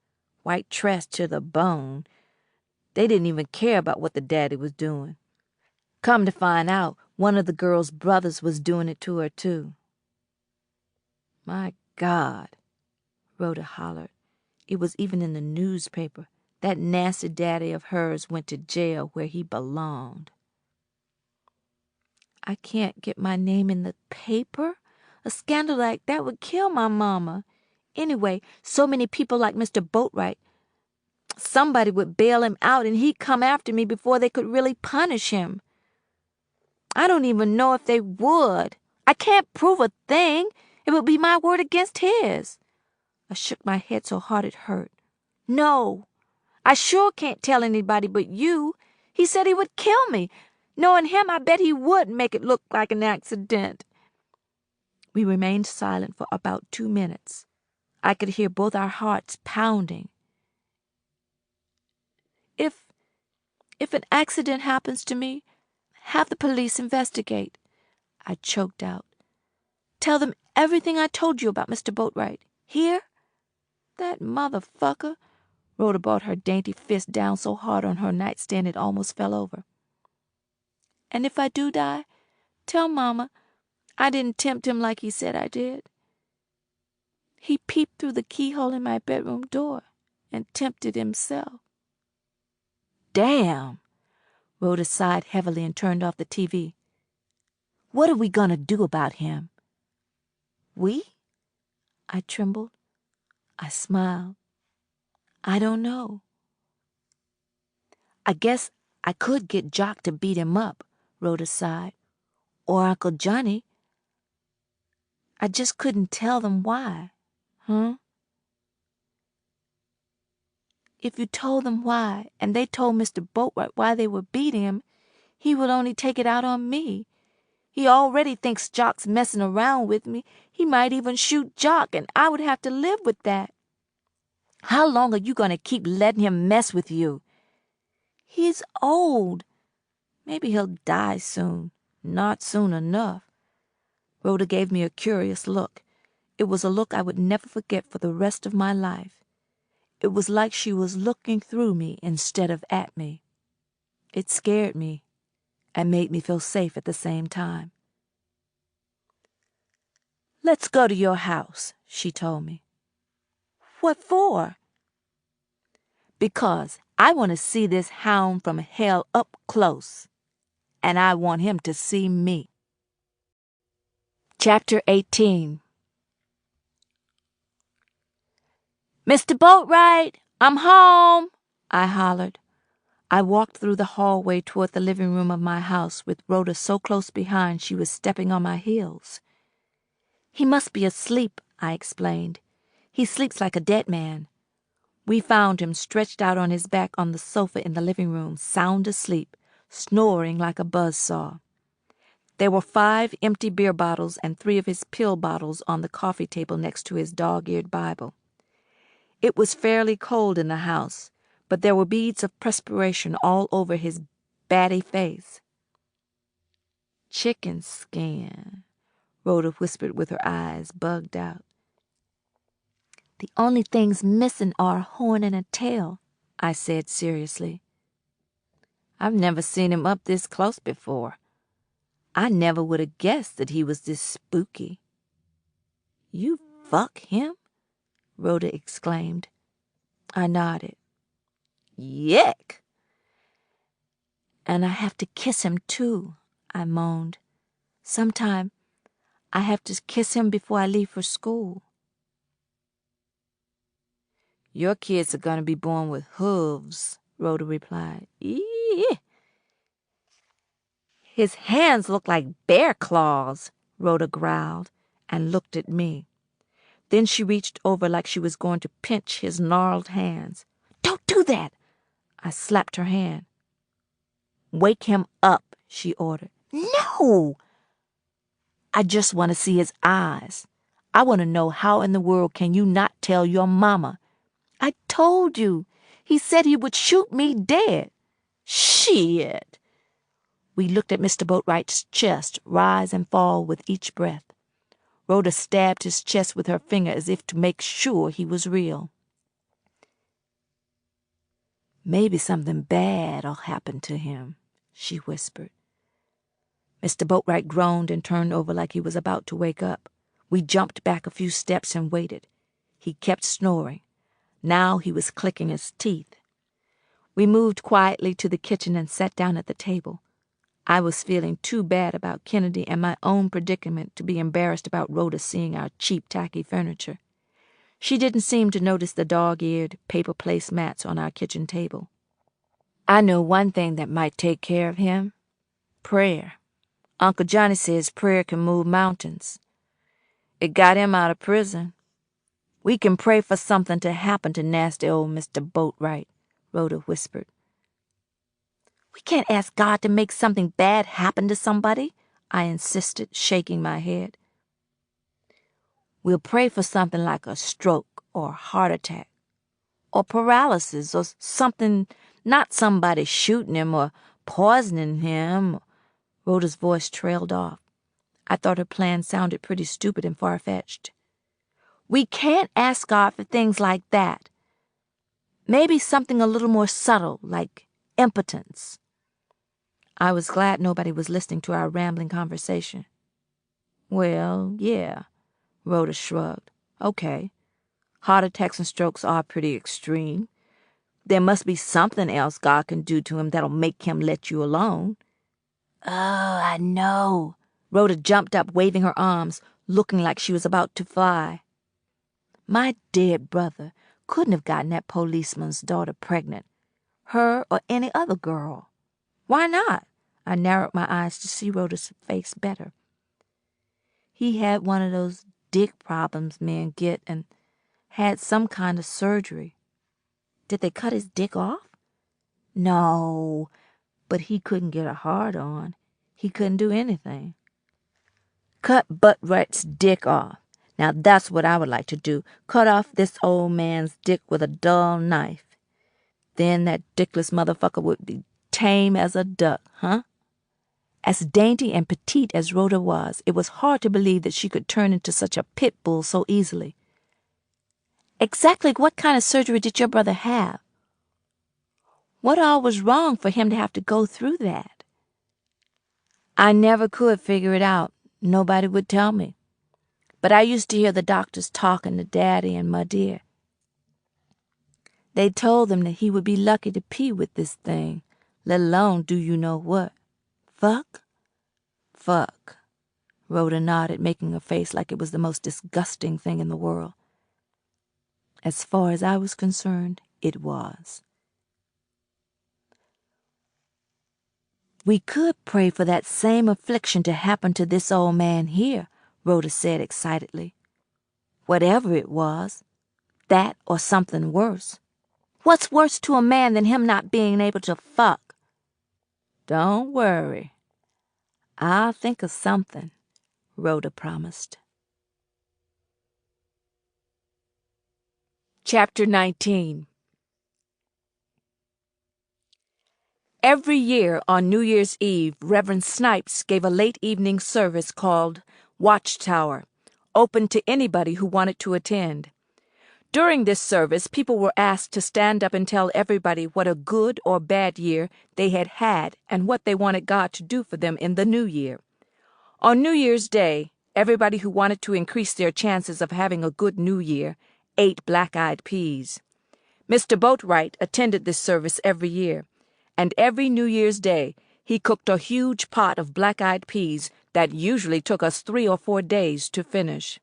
White trash to the bone. They didn't even care about what the daddy was doing. Come to find out, one of the girl's brothers was doing it to her, too. My God, Rhoda hollered. It was even in the newspaper. That nasty daddy of hers went to jail where he belonged. I can't get my name in the paper? A scandal like that would kill my mama. Anyway, so many people like Mr. Boatwright. Somebody would bail him out and he'd come after me before they could really punish him. I don't even know if they would. I can't prove a thing. It would be my word against his. I shook my head so hard it hurt. No, I sure can't tell anybody but you. He said he would kill me. Knowing him, I bet he would make it look like an accident. We remained silent for about 2 minutes. I could hear both our hearts pounding. If an accident happens to me, have the police investigate, I choked out. Tell them everything I told you about Mr. Boatwright. Here? That motherfucker. Rhoda brought her dainty fist down so hard on her nightstand it almost fell over. And if I do die, tell Mama I didn't tempt him like he said I did. He peeped through the keyhole in my bedroom door and tempted himself. Damn! Rhoda sighed heavily and turned off the TV. What are we gonna do about him? We? I trembled. I smiled. I don't know. I guess I could get Jock to beat him up, Rhoda sighed. Or Uncle Johnny. I just couldn't tell them why. Huh? If you told them why, and they told Mr. Boatwright why they were beating him, he would only take it out on me. He already thinks Jock's messing around with me. He might even shoot Jock, and I would have to live with that. How long are you going to keep letting him mess with you? He's old. Maybe he'll die soon. Not soon enough. Rhoda gave me a curious look. It was a look I would never forget for the rest of my life. It was like she was looking through me instead of at me. It scared me and made me feel safe at the same time. Let's go to your house, she told me. What for? Because I want to see this hound from hell up close, and I want him to see me. Chapter 18. Mr. Boatwright, I'm home, I hollered. I walked through the hallway toward the living room of my house with Rhoda so close behind she was stepping on my heels. He must be asleep, I explained. He sleeps like a dead man. We found him stretched out on his back on the sofa in the living room, sound asleep, snoring like a buzzsaw. There were 5 empty beer bottles and 3 of his pill bottles on the coffee table next to his dog-eared Bible. It was fairly cold in the house, but there were beads of perspiration all over his batty face. Chicken skin, Rhoda whispered with her eyes bugged out. The only things missing are a horn and a tail, I said seriously. I've never seen him up this close before. I never would have guessed that he was this spooky. You fuck him? Rhoda exclaimed. I nodded. Yuck! And I have to kiss him too, I moaned. Sometime I have to kiss him before I leave for school. Your kids are going to be born with hooves, Rhoda replied. Eee! His hands look like bear claws, Rhoda growled and looked at me. Then she reached over like she was going to pinch his gnarled hands. Don't do that! I slapped her hand. Wake him up, she ordered. No! I just want to see his eyes. I want to know how in the world can you not tell your mama? I told you. He said he would shoot me dead. Shit! We looked at Mr. Boatwright's chest rise and fall with each breath. Rhoda stabbed his chest with her finger as if to make sure he was real. Maybe something bad'll happen to him, she whispered. Mr. Boatwright groaned and turned over like he was about to wake up. We jumped back a few steps and waited. He kept snoring. Now he was clicking his teeth. We moved quietly to the kitchen and sat down at the table. I was feeling too bad about Kennedy and my own predicament to be embarrassed about Rhoda seeing our cheap, tacky furniture. She didn't seem to notice the dog-eared, paper placemats on our kitchen table. I know one thing that might take care of him. Prayer. Uncle Johnny says prayer can move mountains. It got him out of prison. "We can pray for something to happen to nasty old Mr. Boatwright," Rhoda whispered. "We can't ask God to make something bad happen to somebody," I insisted, shaking my head. "We'll pray for something like a stroke or a heart attack or paralysis or something, not somebody shooting him or poisoning him." Rhoda's voice trailed off. I thought her plan sounded pretty stupid and far-fetched. "We can't ask God for things like that. Maybe something a little more subtle, like impotence." I was glad nobody was listening to our rambling conversation. "Well, yeah," Rhoda shrugged. "Okay. Heart attacks and strokes are pretty extreme. There must be something else God can do to him that'll make him let you alone." "Oh, I know." Rhoda jumped up, waving her arms, looking like she was about to fly. "My dead brother couldn't have gotten that policeman's daughter pregnant, her or any other girl." "Why not?" I narrowed my eyes to see Rhoda's face better. "He had one of those dick problems men get and had some kind of surgery." "Did they cut his dick off?" "No, but he couldn't get a hard on. He couldn't do anything." "Cut Boatwright's dick off. Now that's what I would like to do. Cut off this old man's dick with a dull knife. Then that dickless motherfucker would be tame as a duck, huh?" As dainty and petite as Rhoda was, it was hard to believe that she could turn into such a pit bull so easily. "Exactly what kind of surgery did your brother have? What all was wrong for him to have to go through that?" "I never could figure it out. Nobody would tell me. But I used to hear the doctors talking to Daddy and my dear. They told him that he would be lucky to pee with this thing, let alone do you know what. Fuck?" "Fuck." Rhoda nodded, making a face like it was the most disgusting thing in the world. As far as I was concerned, it was. "We could pray for that same affliction to happen to this old man here," Rhoda said excitedly. "Whatever it was, that or something worse. What's worse to a man than him not being able to fuck?" "Don't worry. I'll think of something," Rhoda promised. Chapter 19. Every year on New Year's Eve, Reverend Snipes gave a late evening service called Watchtower, open to anybody who wanted to attend. During this service, people were asked to stand up and tell everybody what a good or bad year they had had and what they wanted God to do for them in the new year. On New Year's Day, everybody who wanted to increase their chances of having a good new year ate black-eyed peas. Mr. Boatwright attended this service every year, and every New Year's Day he cooked a huge pot of black-eyed peas that usually took us 3 or 4 days to finish.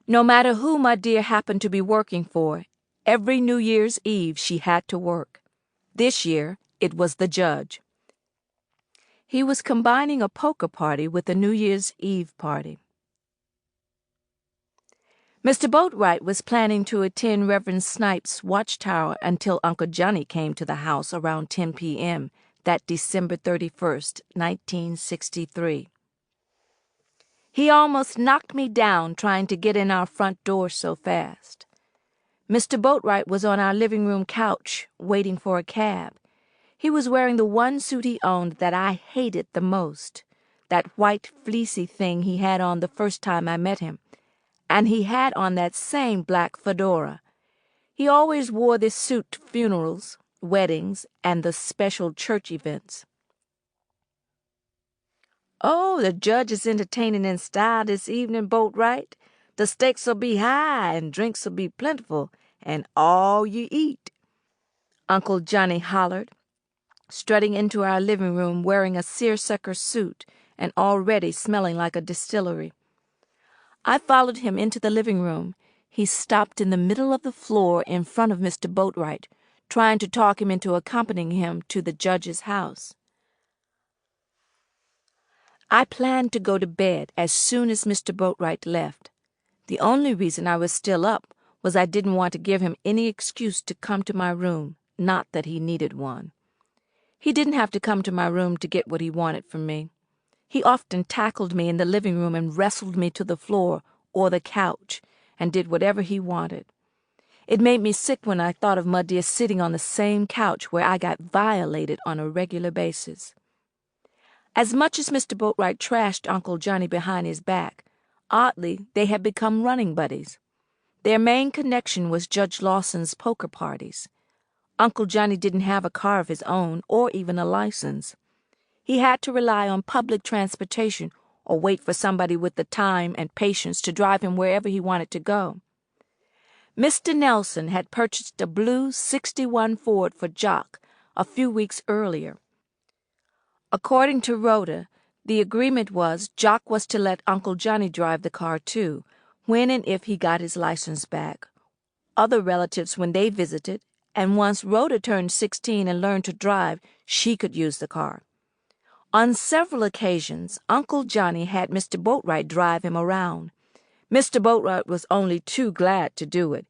No matter who my dear happened to be working for, every New Year's Eve she had to work. This year it was the judge. He was combining a poker party with a New Year's Eve party. Mr. Boatwright was planning to attend Reverend Snipes' watchtower until Uncle Johnny came to the house around 10 p.m. that December 31st, 1963. He almost knocked me down trying to get in our front door so fast. Mr. Boatwright was on our living room couch waiting for a cab. He was wearing the one suit he owned that I hated the most, that white fleecy thing he had on the first time I met him, and he had on that same black fedora. He always wore this suit to funerals, weddings, and the special church events. "Oh, the judge is entertaining in style this evening, Boatwright. The stakes'll be high and drinks'll be plentiful, and all you eat," Uncle Johnny hollered, strutting into our living room wearing a seersucker suit and already smelling like a distillery. I followed him into the living room. He stopped in the middle of the floor in front of Mr. Boatwright, trying to talk him into accompanying him to the judge's house. I planned to go to bed as soon as Mr. Boatwright left. The only reason I was still up was I didn't want to give him any excuse to come to my room, not that he needed one. He didn't have to come to my room to get what he wanted from me. He often tackled me in the living room and wrestled me to the floor or the couch and did whatever he wanted. It made me sick when I thought of my dear sitting on the same couch where I got violated on a regular basis. As much as Mr. Boatwright trashed Uncle Johnny behind his back, oddly, they had become running buddies. Their main connection was Judge Lawson's poker parties. Uncle Johnny didn't have a car of his own or even a license. He had to rely on public transportation or wait for somebody with the time and patience to drive him wherever he wanted to go. Mr. Nelson had purchased a blue '61 Ford for Jock a few weeks earlier. According to Rhoda, the agreement was Jock was to let Uncle Johnny drive the car too, when and if he got his license back, other relatives when they visited, and once Rhoda turned 16 and learned to drive, she could use the car. On several occasions, Uncle Johnny had Mr. Boatwright drive him around. Mr. Boatwright was only too glad to do it.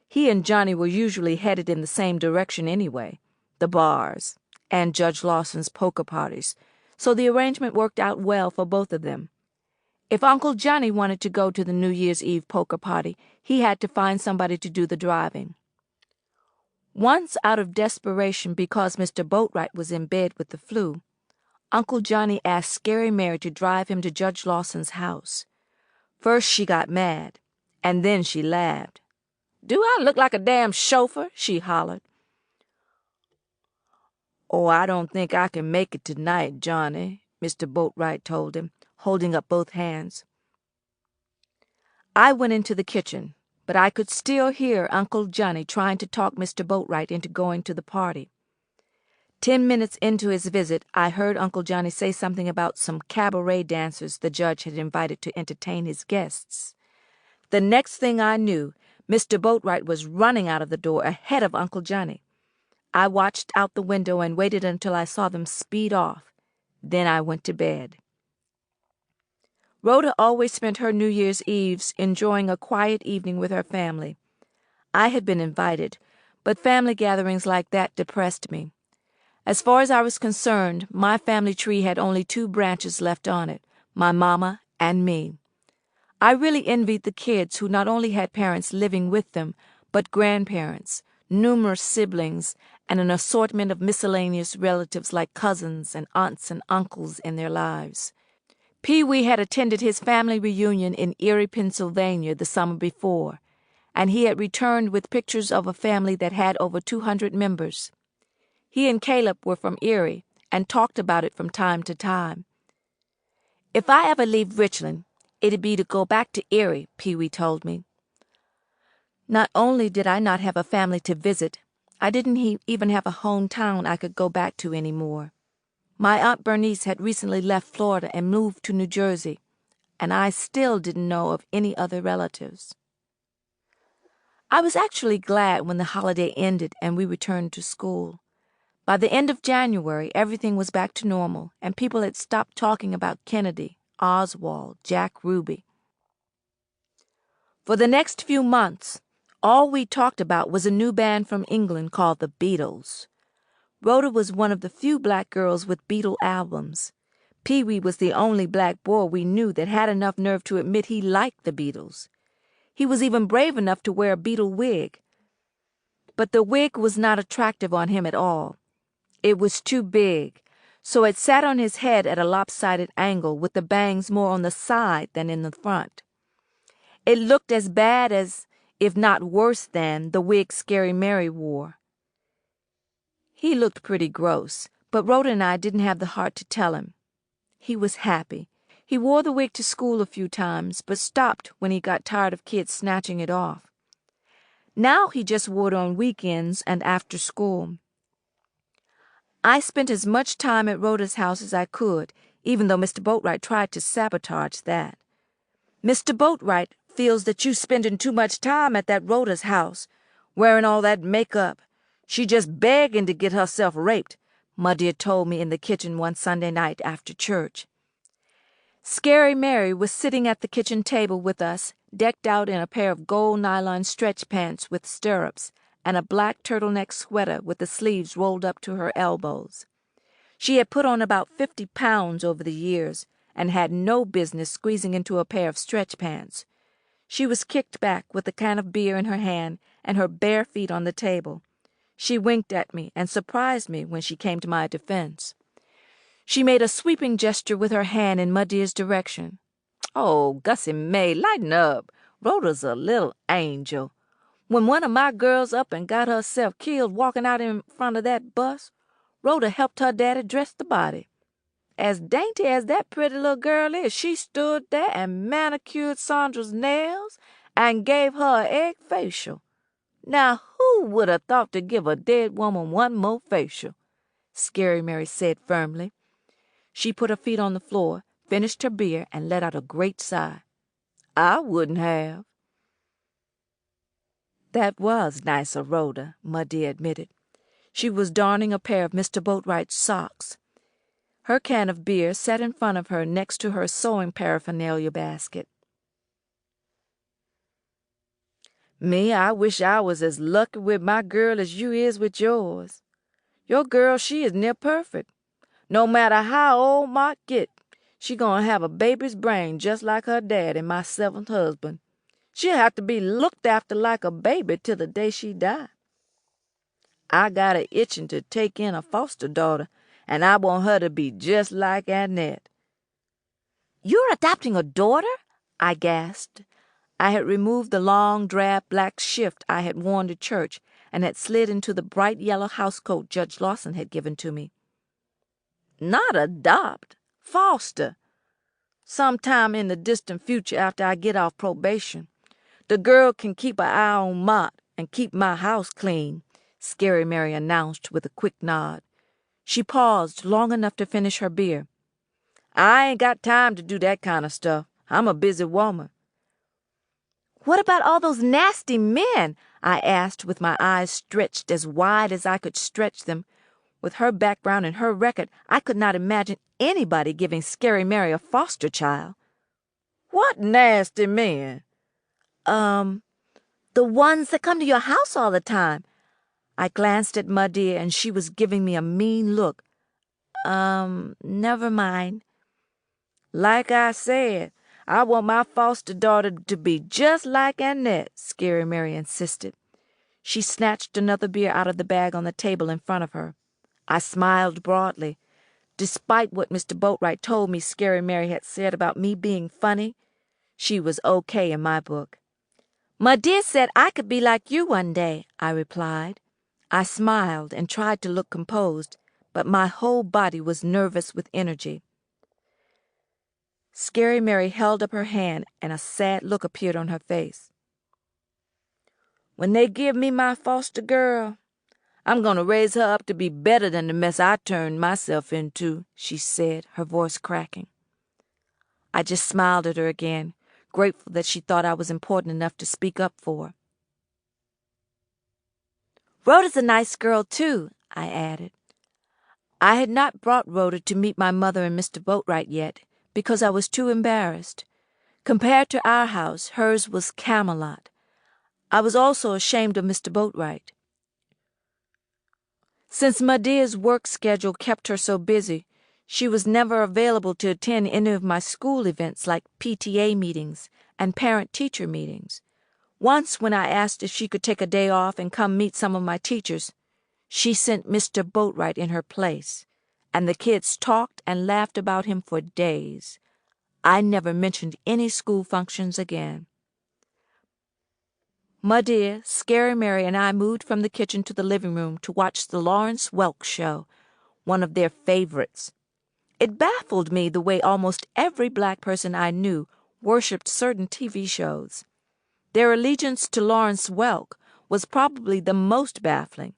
He and Johnny were usually headed in the same direction anyway, the bars and Judge Lawson's poker parties, so the arrangement worked out well for both of them. If Uncle Johnny wanted to go to the New Year's Eve poker party, he had to find somebody to do the driving. Once, out of desperation because Mr. Boatwright was in bed with the flu, Uncle Johnny asked Scary Mary to drive him to Judge Lawson's house. First she got mad, and then she laughed. "Do I look like a damn chauffeur?" she hollered. "Oh, I don't think I can make it tonight, Johnny," Mr. Boatwright told him, holding up both hands. I went into the kitchen, but I could still hear Uncle Johnny trying to talk Mr. Boatwright into going to the party. 10 minutes into his visit, I heard Uncle Johnny say something about some cabaret dancers the judge had invited to entertain his guests. The next thing I knew, Mr. Boatwright was running out of the door ahead of Uncle Johnny. I watched out the window and waited until I saw them speed off. Then I went to bed. Rhoda always spent her New Year's Eves enjoying a quiet evening with her family. I had been invited, but family gatherings like that depressed me. As far as I was concerned, my family tree had only 2 branches left on it, my mama and me. I really envied the kids who not only had parents living with them, but grandparents, numerous siblings, and an assortment of miscellaneous relatives like cousins and aunts and uncles in their lives. Pee-wee had attended his family reunion in Erie, Pennsylvania the summer before, and he had returned with pictures of a family that had over 200 members. He and Caleb were from Erie and talked about it from time to time. "If I ever leave Richland, it'd be to go back to Erie," Pee-wee told me. Not only did I not have a family to visit, I didn't even have a hometown I could go back to anymore. My Aunt Bernice had recently left Florida and moved to New Jersey, and I still didn't know of any other relatives. I was actually glad when the holiday ended and we returned to school. By the end of January, everything was back to normal, and people had stopped talking about Kennedy, Oswald, Jack Ruby. For the next few months, all we talked about was a new band from England called the Beatles. Rhoda was one of the few black girls with Beatle albums. Pee-wee was the only black boy we knew that had enough nerve to admit he liked the Beatles. He was even brave enough to wear a Beatle wig. But the wig was not attractive on him at all. It was too big, so it sat on his head at a lopsided angle with the bangs more on the side than in the front. It looked as bad as, if not worse than, the wig Scary Mary wore. He looked pretty gross, but Rhoda and I didn't have the heart to tell him. He was happy. He wore the wig to school a few times, but stopped when he got tired of kids snatching it off. Now he just wore it on weekends and after school. I spent as much time at Rhoda's house as I could, even though Mr. Boatwright tried to sabotage that. "Mr. Boatwright feels that you spending too much time at that Rhoda's house, wearing all that makeup. She just begging to get herself raped," my dear told me in the kitchen one Sunday night after church. Scary Mary was sitting at the kitchen table with us, decked out in a pair of gold nylon stretch pants with stirrups and a black turtleneck sweater with the sleeves rolled up to her elbows. She had put on about 50 pounds over the years and had no business squeezing into a pair of stretch pants. She was kicked back with a can of beer in her hand and her bare feet on the table. She winked at me and surprised me when she came to my defense. She made a sweeping gesture with her hand in my dear's direction. "Oh, Gussie May, lighten up. Rhoda's a little angel. When one of my girls up and got herself killed walking out in front of that bus, Rhoda helped her daddy dress the body. As dainty as that pretty little girl is, she stood there and manicured Sandra's nails and gave her an egg facial. Now, who would have thought to give a dead woman one more facial?" Scary Mary said firmly. She put her feet on the floor, finished her beer, and let out a great sigh. "I wouldn't have." "That was nice of Rhoda," my dear admitted. She was darning a pair of Mr. Boatwright's socks. Her can of beer sat in front of her next to her sewing paraphernalia basket. "Me, I wish I was as lucky with my girl as you is with yours. Your girl, she is near perfect. No matter how old Mark get, she gonna have a baby's brain just like her dad and my 7th husband. She'll have to be looked after like a baby till the day she die. I got a itching to take in a foster daughter, and I want her to be just like Annette." "You're adopting a daughter?" I gasped. I had removed the long, drab black shift I had worn to church and had slid into the bright yellow housecoat Judge Lawson had given to me. "Not adopt. Foster. Sometime in the distant future after I get off probation. The girl can keep an eye on Mott and keep my house clean," Scary Mary announced with a quick nod. She paused long enough to finish her beer. "I ain't got time to do that kind of stuff. I'm a busy woman." "What about all those nasty men?" I asked with my eyes stretched as wide as I could stretch them. With her background and her record, I could not imagine anybody giving Scary Mary a foster child. "What nasty men?" The ones that come to your house all the time." I glanced at my dear, and she was giving me a mean look. Never mind." "Like I said, I want my foster daughter to be just like Annette," Scary Mary insisted. She snatched another beer out of the bag on the table in front of her. I smiled broadly. Despite what Mr. Boatwright told me Scary Mary had said about me being funny, she was okay in my book. "My dear said I could be like you one day," I replied. I smiled and tried to look composed, but my whole body was nervous with energy. Scary Mary held up her hand, and a sad look appeared on her face. "When they give me my foster girl, I'm going to raise her up to be better than the mess I turned myself into," she said, her voice cracking. I just smiled at her again, grateful that she thought I was important enough to speak up for her. "Rhoda's a nice girl, too," I added. I had not brought Rhoda to meet my mother and Mr. Boatwright yet, because I was too embarrassed. Compared to our house, hers was Camelot. I was also ashamed of Mr. Boatwright. Since my dear's work schedule kept her so busy, she was never available to attend any of my school events like PTA meetings and parent-teacher meetings. Once, when I asked if she could take a day off and come meet some of my teachers, she sent Mr. Boatwright in her place, and the kids talked and laughed about him for days. I never mentioned any school functions again. My dear, Scary Mary and I moved from the kitchen to the living room to watch the Lawrence Welk Show, one of their favorites. It baffled me the way almost every black person I knew worshipped certain TV shows. Their allegiance to Lawrence Welk was probably the most baffling.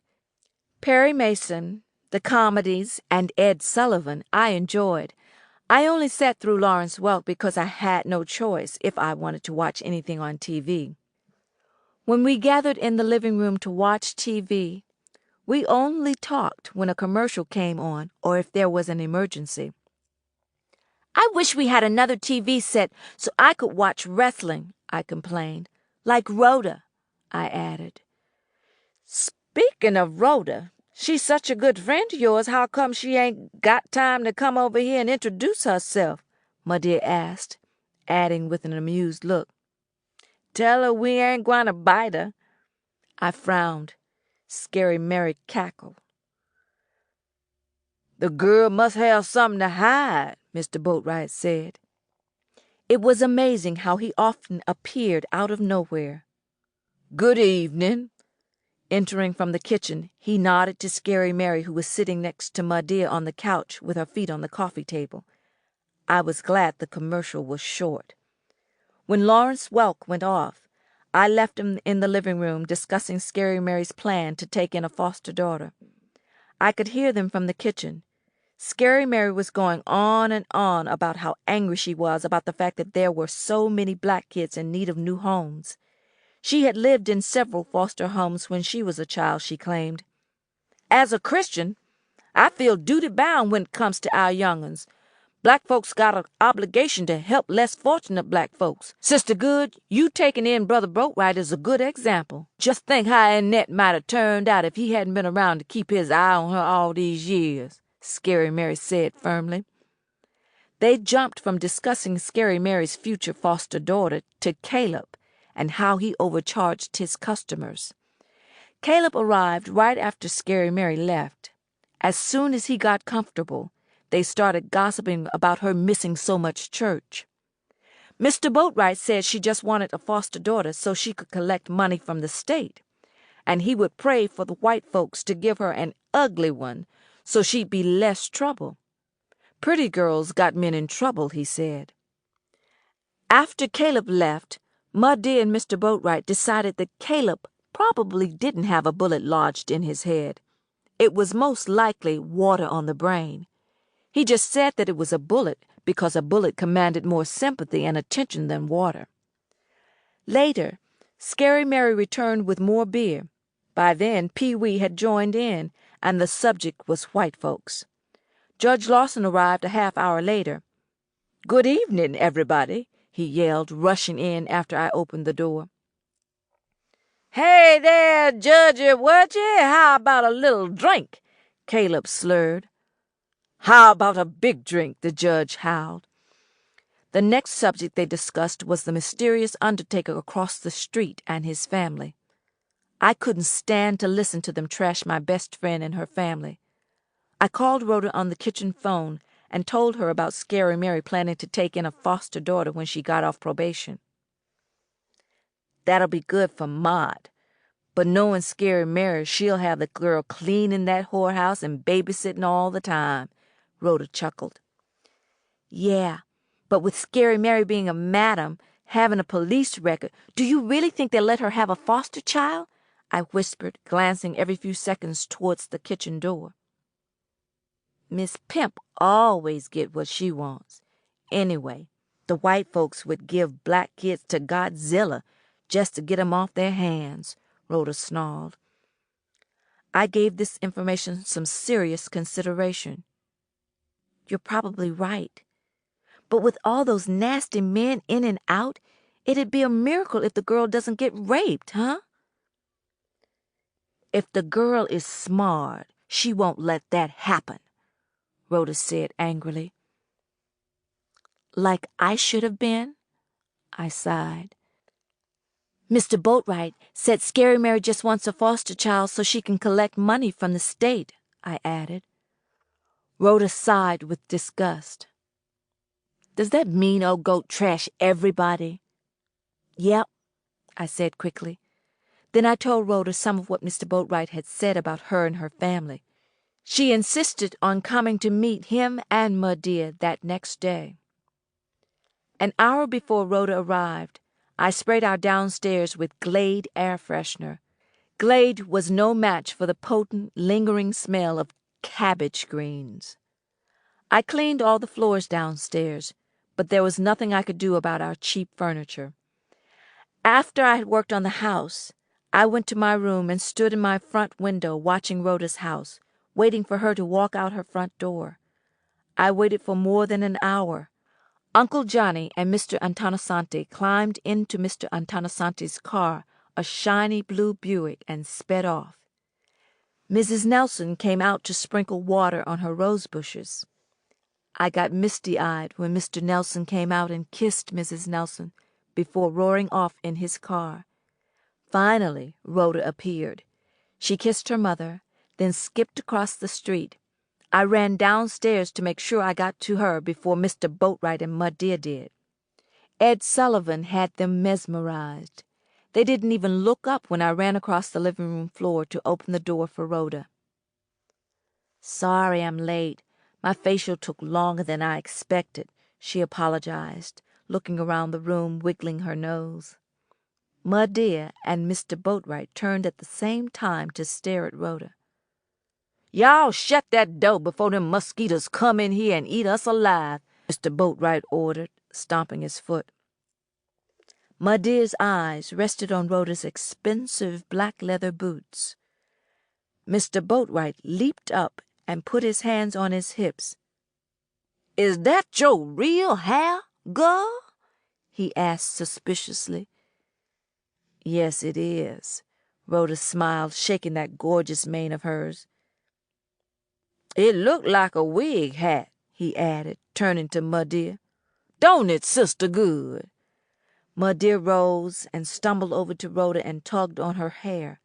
Perry Mason, the comedies, and Ed Sullivan I enjoyed. I only sat through Lawrence Welk because I had no choice if I wanted to watch anything on TV. When we gathered in the living room to watch TV, we only talked when a commercial came on or if there was an emergency. I wish we had another TV set so I could watch wrestling, I complained. Like Rhoda, I added. Speaking of Rhoda, she's such a good friend of yours. How come she ain't got time to come over here and introduce herself? My dear asked, adding with an amused look. Tell her we ain't going to bite her. I frowned. Scary Mary cackled. The girl must have something to hide, Mr. Boatwright said. It was amazing how he often appeared out of nowhere. Good evening. Entering from the kitchen, he nodded to Scary Mary, who was sitting next to my dear on the couch with her feet on the coffee table. I was glad the commercial was short. When Lawrence Welk went off, I left him in the living room discussing Scary Mary's plan to take in a foster daughter. I could hear them from the kitchen. Scary Mary was going on and on about how angry she was about the fact that there were so many black kids in need of new homes. She had lived in several foster homes when she was a child, she claimed. As a Christian, I feel duty-bound when it comes to our young'uns. Black folks got an obligation to help less fortunate black folks. Sister Goode, you taking in Brother Boatwright is a good example. Just think how Annette might have turned out if he hadn't been around to keep his eye on her all these years, Scary Mary said firmly. They jumped from discussing Scary Mary's future foster daughter to Caleb and how he overcharged his customers. Caleb arrived right after Scary Mary left. As soon as he got comfortable, they started gossiping about her missing so much church. Mr. Boatwright said she just wanted a foster daughter so she could collect money from the state, and he would pray for the white folks to give her an ugly one so she'd be less trouble. Pretty girls got men in trouble, he said. After Caleb left, Muddy and Mr. Boatwright decided that Caleb probably didn't have a bullet lodged in his head. It was most likely water on the brain. He just said that it was a bullet because a bullet commanded more sympathy and attention than water. Later, Scary Mary returned with more beer. By then, Pee-wee had joined in, and the subject was white folks. Judge Lawson arrived a half-hour later. "Good evening, everybody," he yelled, rushing in after I opened the door. "Hey there, Judgy Wudgy, how about a little drink?" Caleb slurred. "How about a big drink?" the judge howled. The next subject they discussed was the mysterious undertaker across the street and his family. I couldn't stand to listen to them trash my best friend and her family. I called Rhoda on the kitchen phone and told her about Scary Mary planning to take in a foster daughter when she got off probation. "That'll be good for Maud. But knowing Scary Mary, she'll have the girl cleaning that whorehouse and babysitting all the time," Rhoda chuckled. "Yeah, but with Scary Mary being a madam, having a police record, do you really think they'll let her have a foster child?" I whispered, glancing every few seconds towards the kitchen door. Miss Pimp always get what she wants. Anyway, the white folks would give black kids to Godzilla just to get 'em off their hands, Rhoda snarled. I gave this information some serious consideration. You're probably right. But with all those nasty men in and out, it'd be a miracle if the girl doesn't get raped, huh? If the girl is smart, she won't let that happen, Rhoda said angrily. Like I should have been? I sighed. Mr. Boatwright said Scary Mary just wants a foster child so she can collect money from the state, I added. Rhoda sighed with disgust. Does that mean old goat trash everybody? Yep, I said quickly. Then I told Rhoda some of what Mr. Boatwright had said about her and her family. She insisted on coming to meet him and Medea that next day. An hour before Rhoda arrived, I sprayed our downstairs with Glade air freshener. Glade was no match for the potent, lingering smell of cabbage greens. I cleaned all the floors downstairs, but there was nothing I could do about our cheap furniture. After I had worked on the house, I went to my room and stood in my front window watching Rhoda's house, waiting for her to walk out her front door. I waited for more than an hour, Uncle Johnny and Mr. Antonosanti climbed into Mr. Antonosanti's car, a shiny blue Buick, and sped off. Mrs. Nelson came out to sprinkle water on her rose bushes. I got misty-eyed when Mr. Nelson came out and kissed Mrs. Nelson before roaring off in his car. Finally, Rhoda appeared. She kissed her mother, then skipped across the street. I ran downstairs to make sure I got to her before Mr. Boatwright and Mud Deer did. Ed Sullivan had them mesmerized. They didn't even look up when I ran across the living room floor to open the door for Rhoda. "Sorry I'm late. My facial took longer than I expected," she apologized, looking around the room, wiggling her nose. Mud Deer and Mr. Boatwright turned at the same time to stare at Rhoda. "Y'all shut that door before them mosquitoes come in here and eat us alive," Mr. Boatwright ordered, stomping his foot. Mud Deer's eyes rested on Rhoda's expensive black leather boots. Mr. Boatwright leaped up and put his hands on his hips. "Is that your real hair, girl?" he asked suspiciously. "Yes, it is," Rhoda smiled, shaking that gorgeous mane of hers. "It looked like a wig hat," he added, turning to Mud Deer. "Don't it, Sister Good?" Mud Deer rose and stumbled over to Rhoda and tugged on her hair.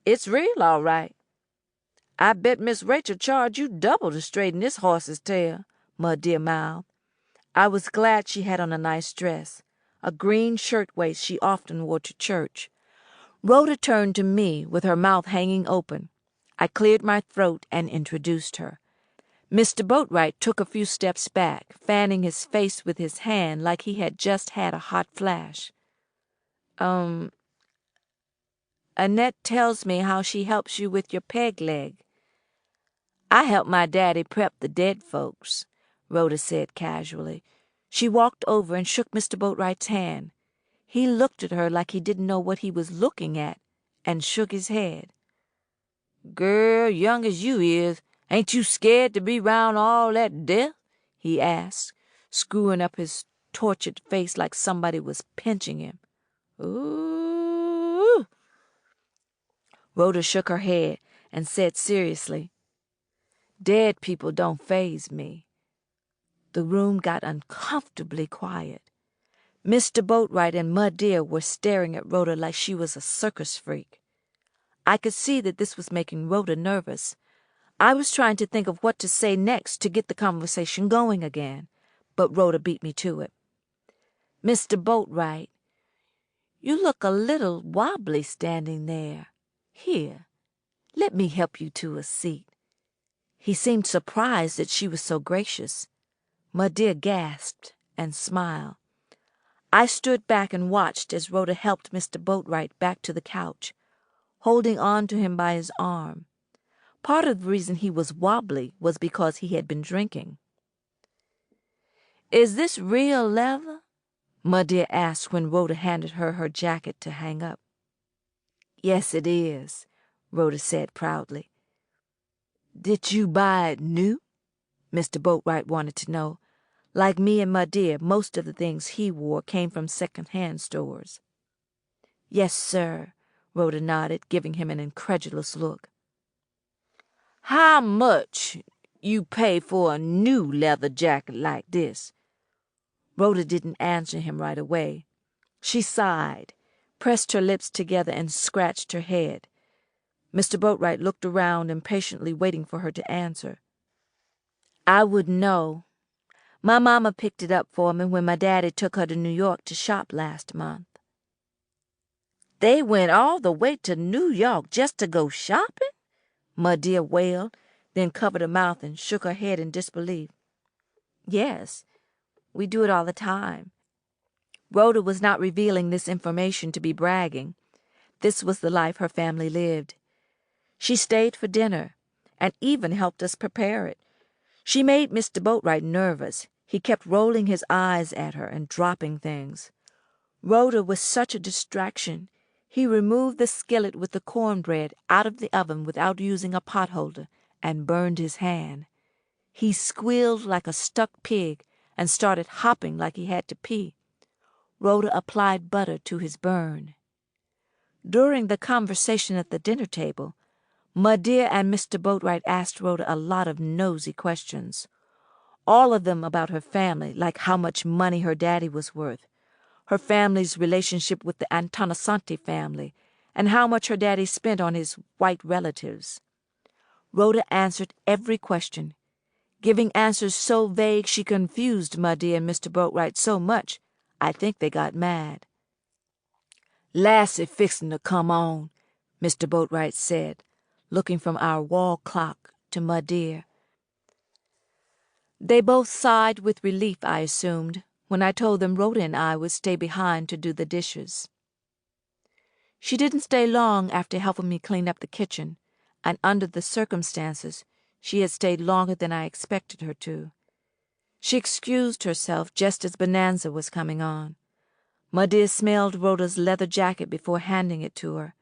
"It's real, all right. I bet Miss Rachel charged you double to straighten this horse's tail," Mud Deer mouthed. I was glad she had on a nice dress, a green shirtwaist she often wore to church. Rhoda turned to me with her mouth hanging open. I cleared my throat and introduced her. Mr. Boatwright took a few steps back, fanning his face with his hand like he had just had a hot flash. Annette tells me how she helps you with your peg leg." "I help my daddy prep the dead folks," Rhoda said casually. She walked over and shook Mr. Boatwright's hand. He looked at her like he didn't know what he was looking at, and shook his head. "Girl, young as you is, ain't you scared to be round all that death?" he asked, screwing up his tortured face like somebody was pinching him. "Ooh." Rhoda shook her head and said seriously, "Dead people don't faze me." The room got uncomfortably quiet. Mr. Boatwright and Mud Deer were staring at Rhoda like she was a circus freak. I could see that this was making Rhoda nervous. I was trying to think of what to say next to get the conversation going again, but Rhoda beat me to it. "Mr. Boatwright, you look a little wobbly standing there. Here, let me help you to a seat." He seemed surprised that she was so gracious. Mud Deer gasped and smiled. I stood back and watched as Rhoda helped Mr. Boatwright back to the couch, holding on to him by his arm. Part of the reason he was wobbly was because he had been drinking. "Is this real leather?" Mud Deer asked when Rhoda handed her her jacket to hang up. "Yes, it is," Rhoda said proudly. "Did you buy it new?" Mr. Boatwright wanted to know. Like me and Mud Deer, most of the things he wore came from second-hand stores. "Yes, sir," Rhoda nodded, giving him an incredulous look. "How much you pay for a new leather jacket like this?" Rhoda didn't answer him right away. She sighed, pressed her lips together, and scratched her head. Mr. Boatwright looked around, impatiently waiting for her to answer. "I wouldn't know. My mama picked it up for me when my daddy took her to New York to shop last month." "They went all the way to New York just to go shopping?" Mud Deer wailed, then covered her mouth and shook her head in disbelief. "Yes, we do it all the time." Rhoda was not revealing this information to be bragging. This was the life her family lived. She stayed for dinner, and even helped us prepare it. She made Mr. Boatwright nervous. He kept rolling his eyes at her and dropping things. Rhoda was such a distraction. He removed the skillet with the cornbread out of the oven without using a potholder and burned his hand. He squealed like a stuck pig and started hopping like he had to pee. Rhoda applied butter to his burn. During the conversation at the dinner table, my dear and Mr. Boatwright asked Rhoda a lot of nosy questions, all of them about her family, like how much money her daddy was worth, her family's relationship with the Antonosanti family, and how much her daddy spent on his white relatives. Rhoda answered every question, giving answers so vague she confused my dear and Mr. Boatwright so much, I think they got mad. "Lassie fixin' to come on," Mr. Boatwright said, looking from our wall clock to my dear. They both sighed with relief, I assumed, when I told them Rhoda and I would stay behind to do the dishes. She didn't stay long after helping me clean up the kitchen, and under the circumstances, she had stayed longer than I expected her to. She excused herself just as Bonanza was coming on. My dear smelled Rhoda's leather jacket before handing it to her.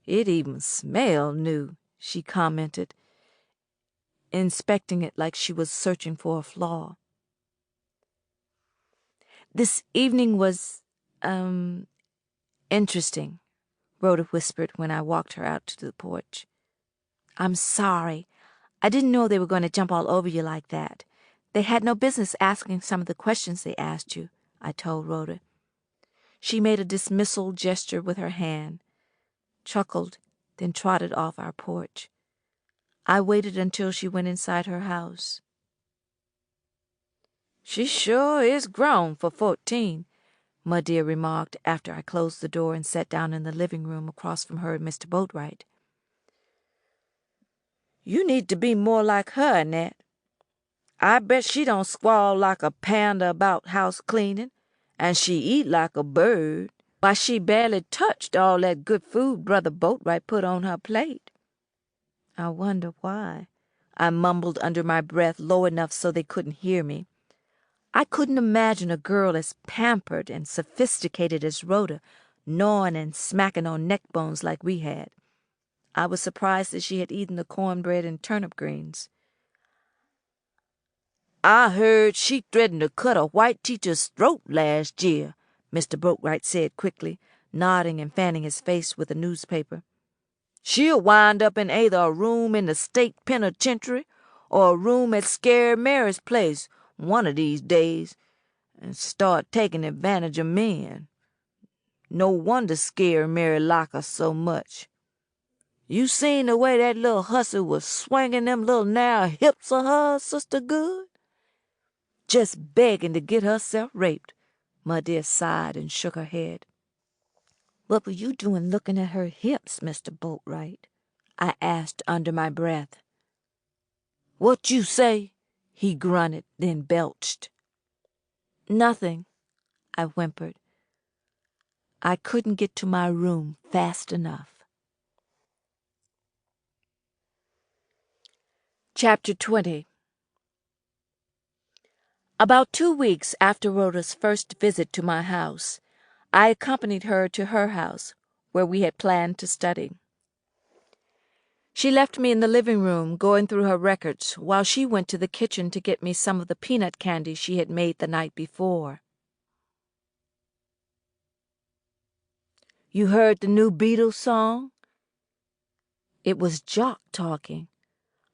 "It even smelled new," she commented, inspecting it like she was searching for a flaw. "This evening was, interesting," Rhoda whispered when I walked her out to the porch. "I'm sorry. I didn't know they were going to jump all over you like that. They had no business asking some of the questions they asked you," I told Rhoda. She made a dismissal gesture with her hand, chuckled, then trotted off our porch. I waited until she went inside her house. "She sure is grown for 14, my dear remarked after I closed the door and sat down in the living room across from her and Mr. Boatwright. "You need to be more like her, Annette. I bet she don't squall like a panda about house cleaning, and she eat like a bird. Why, she barely touched all that good food Brother Boatwright put on her plate." "I wonder why," I mumbled under my breath low enough so they couldn't hear me. I couldn't imagine a girl as pampered and sophisticated as Rhoda, gnawing and smacking on neck bones like we had. I was surprised that she had eaten the cornbread and turnip greens. "I heard she threatened to cut a white teacher's throat last year," Mr. Boatwright said quickly, nodding and fanning his face with a newspaper. "She'll wind up in either a room in the state penitentiary or a room at Scare Mary's place one of these days, and start taking advantage of men. No wonder Scare Mary like her so much. You seen the way that little hussy was swinging them little narrow hips of hers, Sister Goode? Just begging to get herself raped." My dear sighed and shook her head. "What were you doing looking at her hips, Mr. Boatwright?" I asked under my breath. "What you say?" he grunted, then belched. "Nothing," I whimpered. I couldn't get to my room fast enough. Chapter 20. About 2 weeks after Rhoda's first visit to my house, I accompanied her to her house, where we had planned to study. She left me in the living room going through her records while she went to the kitchen to get me some of the peanut candy she had made the night before. "You heard the new Beatles song?" It was Jock talking.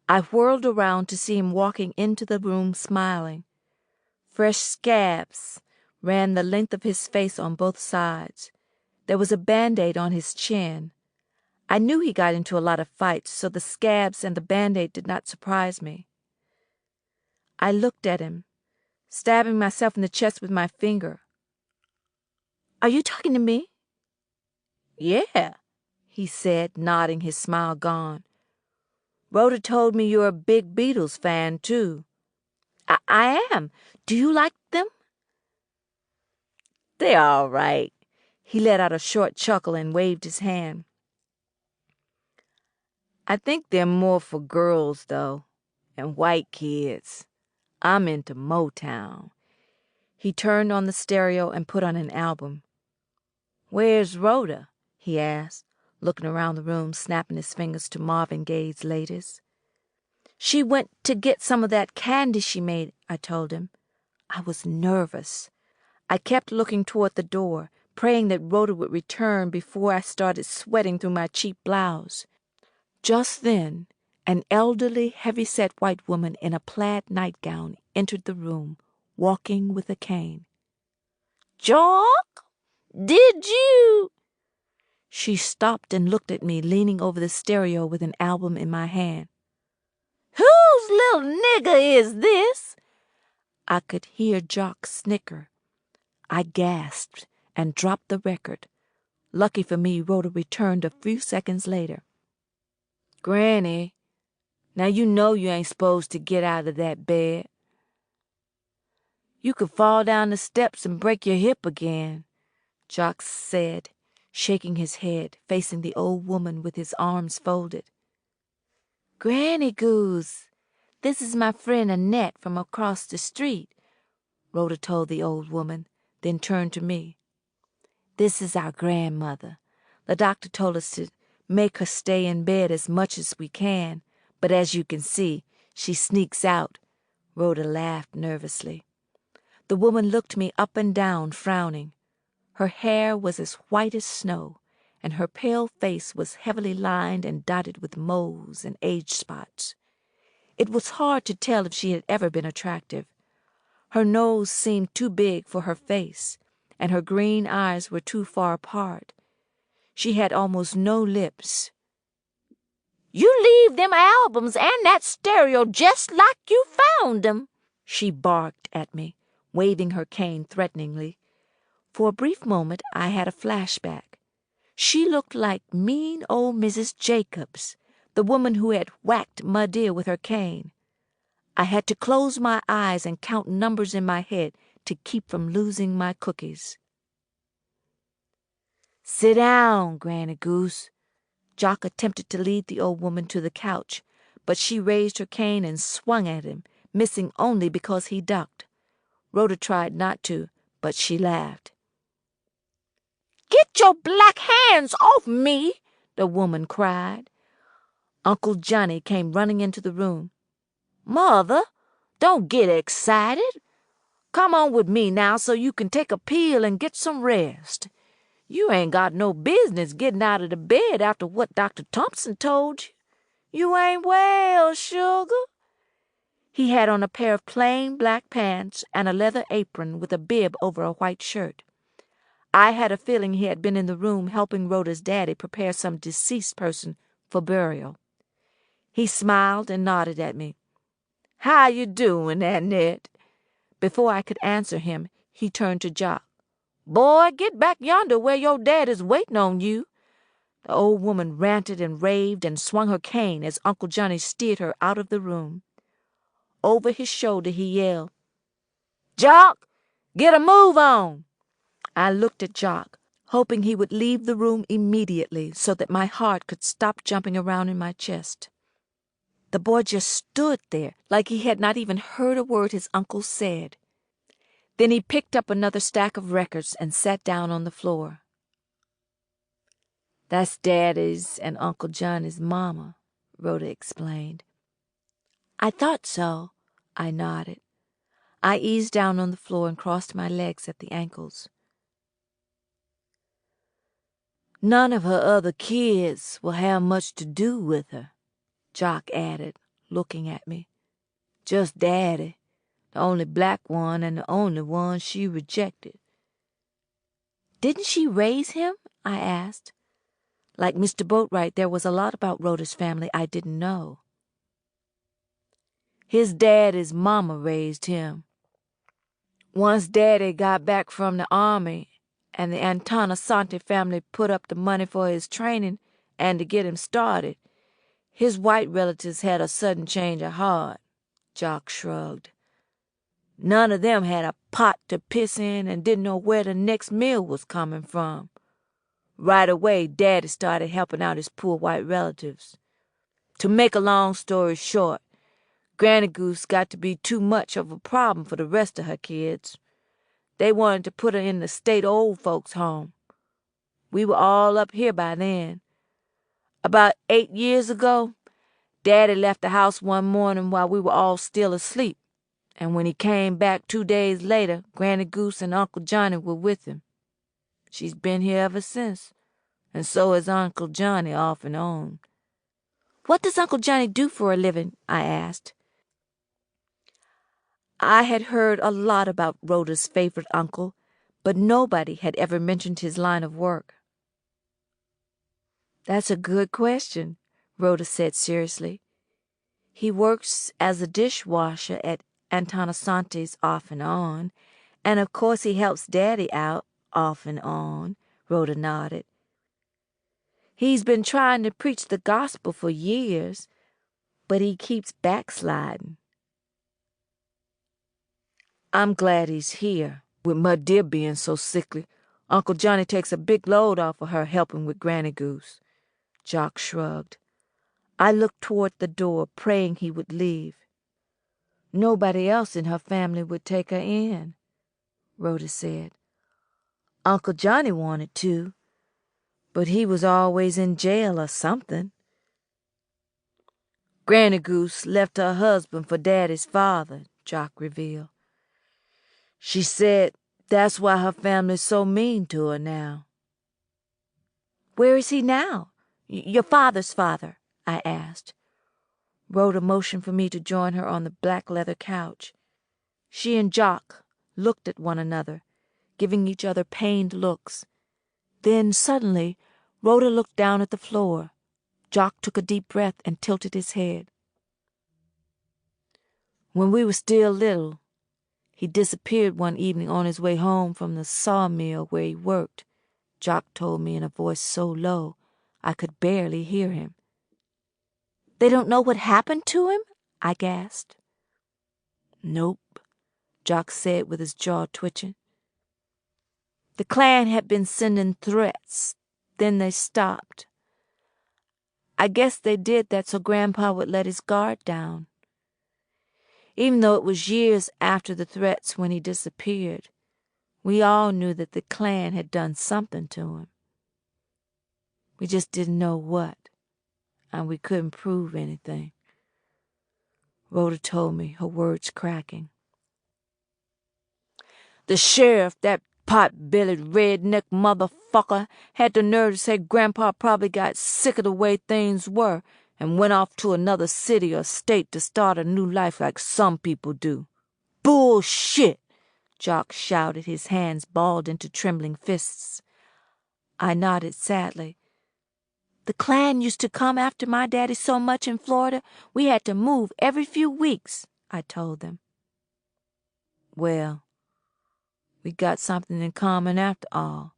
I whirled around to see him walking into the room smiling. Fresh scabs ran the length of his face on both sides. There was a Band-Aid on his chin. I knew he got into a lot of fights, so the scabs and the Band-Aid did not surprise me. I looked at him, stabbing myself in the chest with my finger. "Are you talking to me?" "Yeah," he said, nodding, his smile gone. "Rhoda told me you're a big Beatles fan, too." I am. Do you like them?" "They're all right." He let out a short chuckle and waved his hand. "I think they're more for girls, though, and white kids. I'm into Motown." He turned on the stereo and put on an album. "Where's Rhoda?" he asked, looking around the room, snapping his fingers to Marvin Gaye's latest. "She went to get some of that candy she made," I told him. I was nervous. I kept looking toward the door, praying that Rhoda would return before I started sweating through my cheap blouse. Just then, an elderly, heavy-set white woman in a plaid nightgown entered the room, walking with a cane. "Jock, did you—" She stopped and looked at me, leaning over the stereo with an album in my hand. "Whose little nigger is this?" I could hear Jock snicker. I gasped and dropped the record. Lucky for me, Rhoda returned a few seconds later. "Granny, now you know you ain't supposed to get out of that bed. You could fall down the steps and break your hip again," Jock said, shaking his head, facing the old woman with his arms folded. "Granny Goose, this is my friend Annette from across the street," Rhoda told the old woman, then turned to me. "This is our grandmother. The doctor told us to make her stay in bed as much as we can, but as you can see, she sneaks out." Rhoda laughed nervously. The woman looked me up and down, frowning. Her hair was as white as snow, and her pale face was heavily lined and dotted with moles and age spots. It was hard to tell if she had ever been attractive. Her nose seemed too big for her face, and her green eyes were too far apart. She had almost no lips. "You leave them albums and that stereo just like you found them," she barked at me, waving her cane threateningly. For a brief moment I had a flashback. She looked like mean old Mrs. Jacobs, the woman who had whacked Ma Dear with her cane. I had to close my eyes and count numbers in my head to keep from losing my cookies. "Sit down, Granny Goose." Jock attempted to lead the old woman to the couch, but she raised her cane and swung at him, missing only because he ducked. Rhoda tried not to, but she laughed. "Get your black hands off me!" the woman cried. Uncle Johnny came running into the room. "Mother, don't get excited. Come on with me now so you can take a pill and get some rest. You ain't got no business getting out of the bed after what Dr. Thompson told you. You ain't well, sugar." He had on a pair of plain black pants and a leather apron with a bib over a white shirt. I had a feeling he had been in the room helping Rhoda's daddy prepare some deceased person for burial. He smiled and nodded at me. "How you doing, Annette?" Before I could answer him, he turned to Jock. "Boy, get back yonder where your dad is waiting on you." The old woman ranted and raved and swung her cane as Uncle Johnny steered her out of the room. Over his shoulder he yelled, "Jock, get a move on!" I looked at Jock, hoping he would leave the room immediately so that my heart could stop jumping around in my chest. The boy just stood there like he had not even heard a word his uncle said. Then he picked up another stack of records and sat down on the floor. "That's Daddy's and Uncle Johnny's mama," Rhoda explained. "I thought so," I nodded. I eased down on the floor and crossed my legs at the ankles. "None of her other kids will have much to do with her," Jock added, looking at me. "Just Daddy, the only black one and the only one she rejected." "Didn't she raise him?" I asked. Like Mr. Boatwright, there was a lot about Rhoda's family I didn't know. "His daddy's mama raised him. Once Daddy got back from the army and the Antonasanti family put up the money for his training and to get him started, his white relatives had a sudden change of heart," Jock shrugged. "None of them had a pot to piss in and didn't know where the next meal was coming from. Right away, Daddy started helping out his poor white relatives. To make a long story short, Granny Goose got to be too much of a problem for the rest of her kids. They wanted to put her in the state old folks' home. We were all up here by then. About 8 years ago, Daddy left the house one morning while we were all still asleep And when he came back 2 days later, Granny Goose and Uncle Johnny were with him. She's been here ever since, and so has Uncle Johnny off and on. What does Uncle Johnny do for a living? I asked. I had heard a lot about Rhoda's favorite uncle, but nobody had ever mentioned his line of work. That's a good question, Rhoda said seriously. He works as a dishwasher at Antonisante's off and on, and of course he helps Daddy out off and on, Rhoda nodded. He's been trying to preach the gospel for years, but he keeps backsliding. I'm glad he's here, with my dear being so sickly. Uncle Johnny takes a big load off of her helping with Granny Goose. Jock shrugged. I looked toward the door, praying he would leave. Nobody else in her family would take her in, Rhoda said. Uncle Johnny wanted to, but he was always in jail or something. Granny Goose left her husband for Daddy's father, Jock revealed. She said that's why her family's so mean to her now. Where is he now? Your father's father, I asked. Rhoda motioned for me to join her on the black leather couch. She and Jock looked at one another, giving each other pained looks. Then suddenly, Rhoda looked down at the floor. Jock took a deep breath and tilted his head. When we were still little, he disappeared one evening on his way home from the sawmill where he worked. Jock told me in a voice so low I could barely hear him. They don't know what happened to him? I gasped. Nope, Jock said with his jaw twitching. The clan had been sending threats. Then they stopped. I guess they did that so Grandpa would let his guard down. Even though it was years after the threats when he disappeared, we all knew that the clan had done something to him. We just didn't know what, and we couldn't prove anything. Rhoda told me, her words cracking. The sheriff, that pot-bellied redneck motherfucker, had the nerve to say Grandpa probably got sick of the way things were and went off to another city or state to start a new life like some people do. Bullshit! Jock shouted, his hands balled into trembling fists. I nodded sadly. The clan used to come after my daddy so much in Florida, we had to move every few weeks, I told them. Well, we got something in common after all.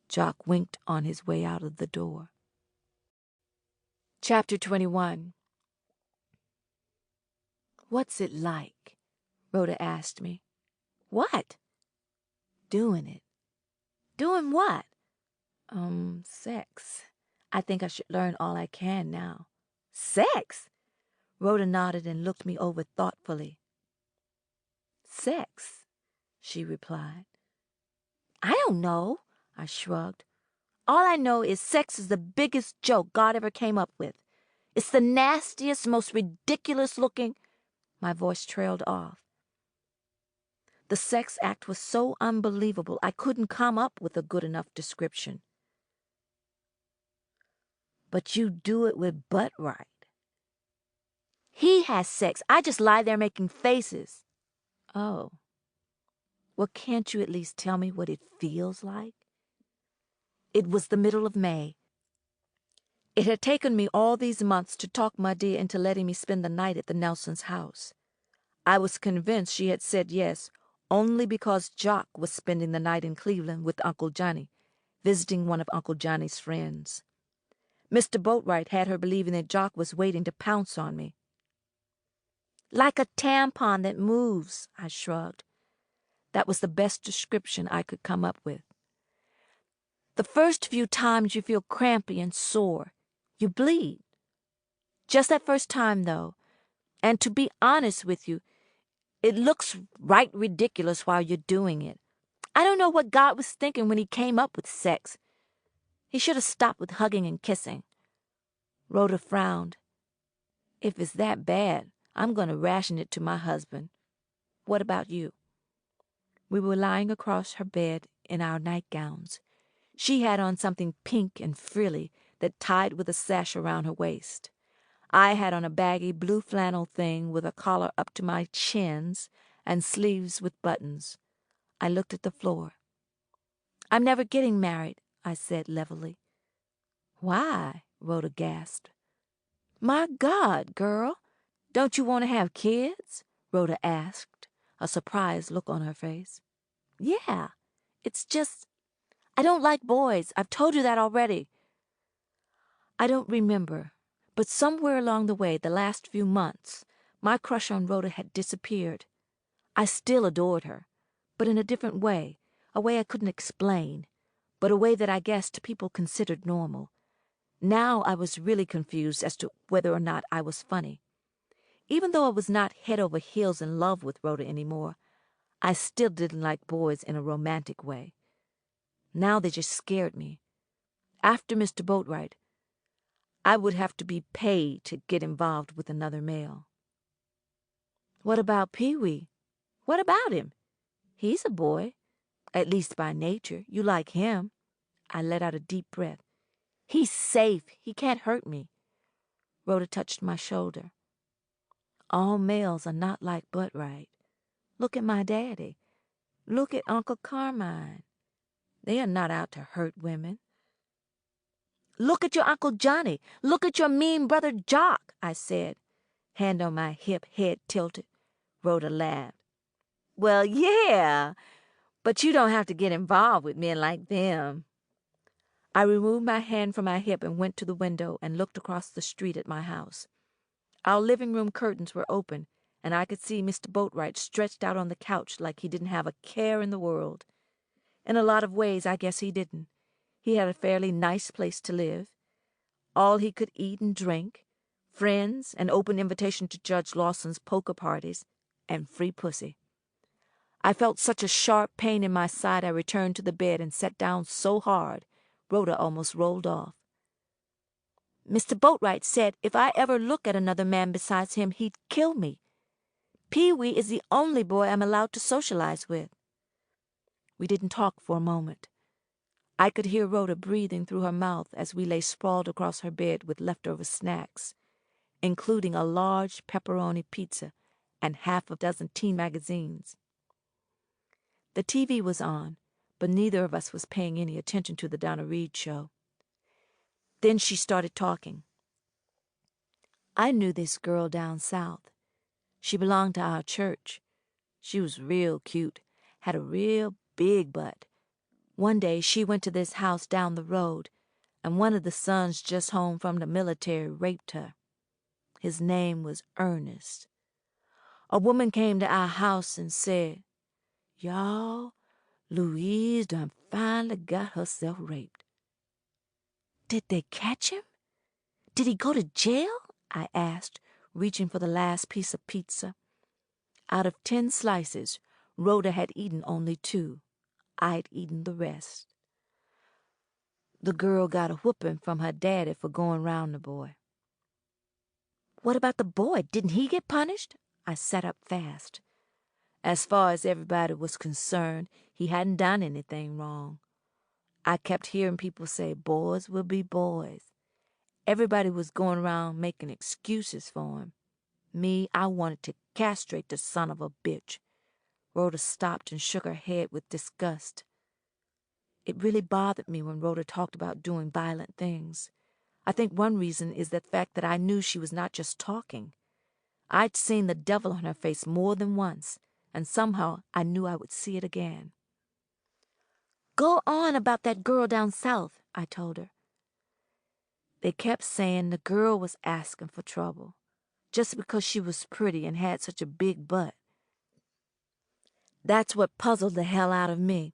Jock winked on his way out of the door. Chapter 21. What's it like? Rhoda asked me. What? Doing it. Doing what? Sex. I think I should learn all I can now. Sex? Rhoda nodded and looked me over thoughtfully. Sex, she replied. I don't know, I shrugged. All I know is sex is the biggest joke God ever came up with. It's the nastiest, most ridiculous-looking... My voice trailed off. The sex act was so unbelievable I couldn't come up with a good enough description. But you do it with Boatwright. He has sex. I just lie there making faces. Oh. Well, can't you at least tell me what it feels like? It was the middle of May. It had taken me all these months to talk my dear into letting me spend the night at the Nelsons' house. I was convinced she had said yes only because Jock was spending the night in Cleveland with Uncle Johnny, visiting one of Uncle Johnny's friends. Mr. Boatwright had her believing that Jock was waiting to pounce on me. Like a tampon that moves, I shrugged. That was the best description I could come up with. The first few times you feel crampy and sore. You bleed. Just that first time, though. And to be honest with you, it looks right ridiculous while you're doing it. I don't know what God was thinking when he came up with sex. He should have stopped with hugging and kissing. Rhoda frowned. If it's that bad, I'm going to ration it to my husband. What about you?" We were lying across her bed in our nightgowns. She had on something pink and frilly that tied with a sash around her waist. I had on a baggy blue flannel thing with a collar up to my chins and sleeves with buttons. I looked at the floor. "I'm never getting married," I said levelly. "Why?" Rhoda gasped. "My God, girl, don't you want to have kids?" Rhoda asked, a surprised look on her face. "Yeah, it's just, I don't like boys. I've told you that already." I don't remember, but somewhere along the way, the last few months, my crush on Rhoda had disappeared. I still adored her, but in a different way, a way I couldn't explain, but a way that I guessed people considered normal. Now I was really confused as to whether or not I was funny. Even though I was not head over heels in love with Rhoda anymore, I still didn't like boys in a romantic way. Now they just scared me. After Mr. Boatwright, I would have to be paid to get involved with another male. "What about Pee-wee? What about him? He's a boy, at least by nature. You like him." I let out a deep breath. "He's safe. He can't hurt me." Rhoda touched my shoulder. "All males are not like Boatwright. Look at my daddy. Look at Uncle Carmine. They are not out to hurt women." "Look at your Uncle Johnny. Look at your mean brother Jock," I said, hand on my hip, head tilted. Rhoda laughed. "Well, yeah, but you don't have to get involved with men like them." I removed my hand from my hip and went to the window and looked across the street at my house. Our living room curtains were open, and I could see Mr. Boatwright stretched out on the couch like he didn't have a care in the world. In a lot of ways, I guess he didn't. He had a fairly nice place to live, all he could eat and drink, friends, an open invitation to Judge Lawson's poker parties, and free pussy. I felt such a sharp pain in my side I returned to the bed and sat down so hard, Rhoda almost rolled off. "Mr. Boatwright said if I ever look at another man besides him, he'd kill me. Pee-wee is the only boy I'm allowed to socialize with." We didn't talk for a moment. I could hear Rhoda breathing through her mouth as we lay sprawled across her bed with leftover snacks, including a large pepperoni pizza and half a dozen teen magazines. The TV was on, but neither of us was paying any attention to the Donna Reed show. Then she started talking. "I knew this girl down south. She belonged to our church. She was real cute, had a real big butt. One day she went to this house down the road, and one of the sons just home from the military raped her. His name was Ernest. A woman came to our house and said, 'Y'all, Louise done finally got herself raped.'" "Did they catch him? Did he go to jail?" I asked, reaching for the last piece of pizza. Out of 10 slices, Rhoda had eaten only 2. I'd eaten the rest. "The girl got a whooping from her daddy for going round the boy." "What about the boy? Didn't he get punished?" I sat up fast. As far as everybody was concerned, he hadn't done anything wrong. I kept hearing people say boys will be boys. Everybody was going around making excuses for him. Me, I wanted to castrate the son of a bitch. Rhoda stopped and shook her head with disgust. It really bothered me when Rhoda talked about doing violent things. I think one reason is the fact that I knew she was not just talking. I'd seen the devil on her face more than once, and somehow I knew I would see it again. "Go on about that girl down south," I told her. "They kept saying the girl was asking for trouble, just because she was pretty and had such a big butt. That's what puzzled the hell out of me.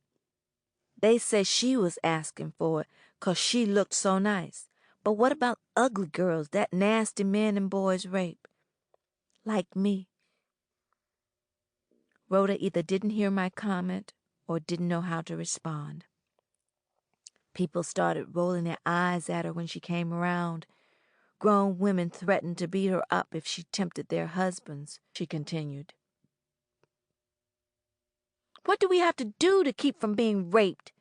They say she was asking for it 'cause she looked so nice. But what about ugly girls that nasty men and boys rape? Like me?" Rhoda either didn't hear my comment or didn't know how to respond. People started rolling their eyes at her when she came around. Grown women threatened to beat her up if she tempted their husbands, she continued. What do we have to do to keep from being raped?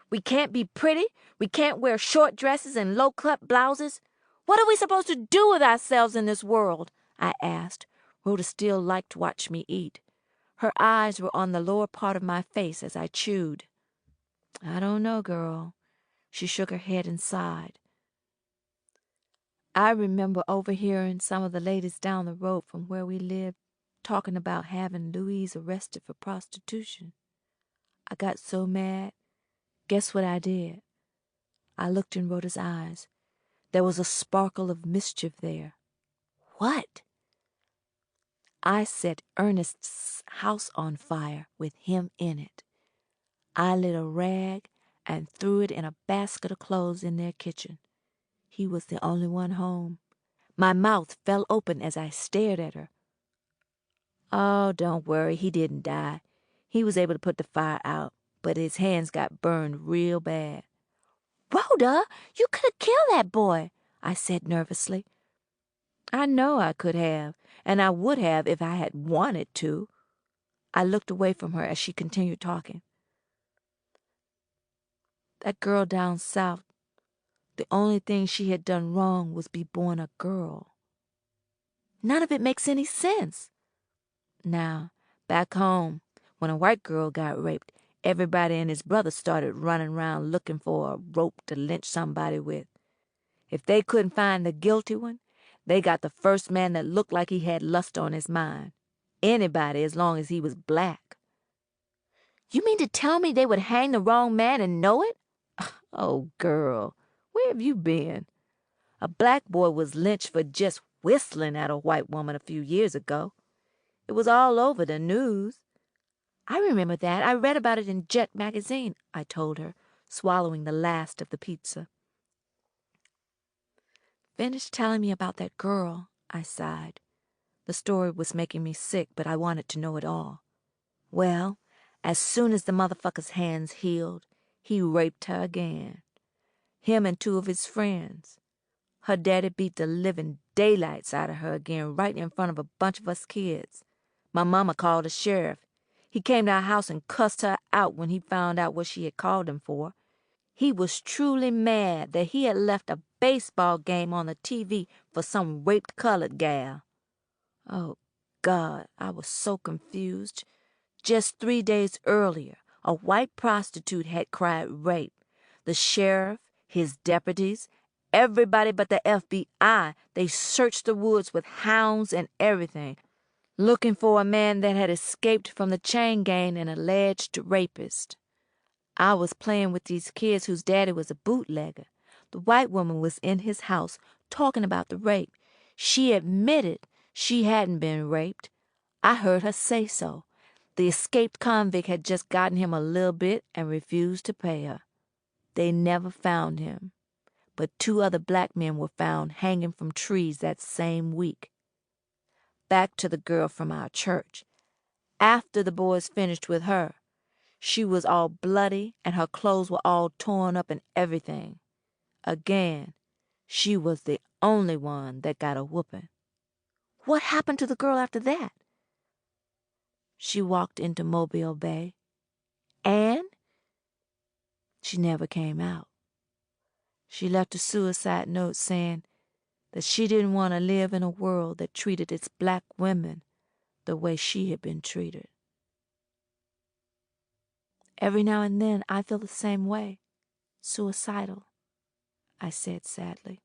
We can't be pretty. We can't wear short dresses and low-cut blouses. What are we supposed to do with ourselves in this world? I asked. Rhoda still liked to watch me eat. Her eyes were on the lower part of my face as I chewed. I don't know, girl. She shook her head and sighed. I remember overhearing some of the ladies down the road from where we lived talking about having Louise arrested for prostitution. I got so mad. Guess what I did? I looked in Rhoda's eyes. There was a sparkle of mischief there. What? I set Ernest's house on fire with him in it. I lit a rag and threw it in a basket of clothes in their kitchen. He was the only one home. My mouth fell open as I stared at her. Oh, don't worry, he didn't die. He was able to put the fire out, but his hands got burned real bad. Rhoda, you could have killed that boy, I said nervously. I know I could have, and I would have if I had wanted to. I looked away from her as she continued talking. That girl down south, the only thing she had done wrong was be born a girl. None of it makes any sense. Now, back home, when a white girl got raped, everybody and his brother started running around looking for a rope to lynch somebody with. If they couldn't find the guilty one, they got the first man that looked like he had lust on his mind. Anybody, as long as he was black. You mean to tell me they would hang the wrong man and know it? Oh, girl, where have you been? A black boy was lynched for just whistling at a white woman a few years ago. It was all over the news. I remember that. I read about it in Jet magazine, I told her, swallowing the last of the pizza. Finish telling me about that girl, I sighed. The story was making me sick, but I wanted to know it all. Well, as soon as the motherfucker's hands healed, he raped her again. Him and two of his friends. Her daddy beat the living daylights out of her again right in front of a bunch of us kids. My mama called the sheriff. He came to our house and cussed her out when he found out what she had called him for. He was truly mad that he had left a baseball game on the TV for some raped colored gal. Oh, God, I was so confused. Just 3 days earlier, a white prostitute had cried rape. The sheriff, his deputies, everybody but the FBI, they searched the woods with hounds and everything, looking for a man that had escaped from the chain gang and alleged rapist. I was playing with these kids whose daddy was a bootlegger. The white woman was in his house talking about the rape. She admitted she hadn't been raped. I heard her say so. The escaped convict had just gotten him a little bit and refused to pay her. They never found him, but 2 other black men were found hanging from trees that same week. Back to the girl from our church. After the boys finished with her, she was all bloody and her clothes were all torn up and everything. Again, she was the only one that got a whooping. What happened to the girl after that? She walked into Mobile Bay. And she never came out. She left a suicide note saying that she didn't want to live in a world that treated its black women the way she had been treated. Every now and then I feel the same way, suicidal, I said sadly.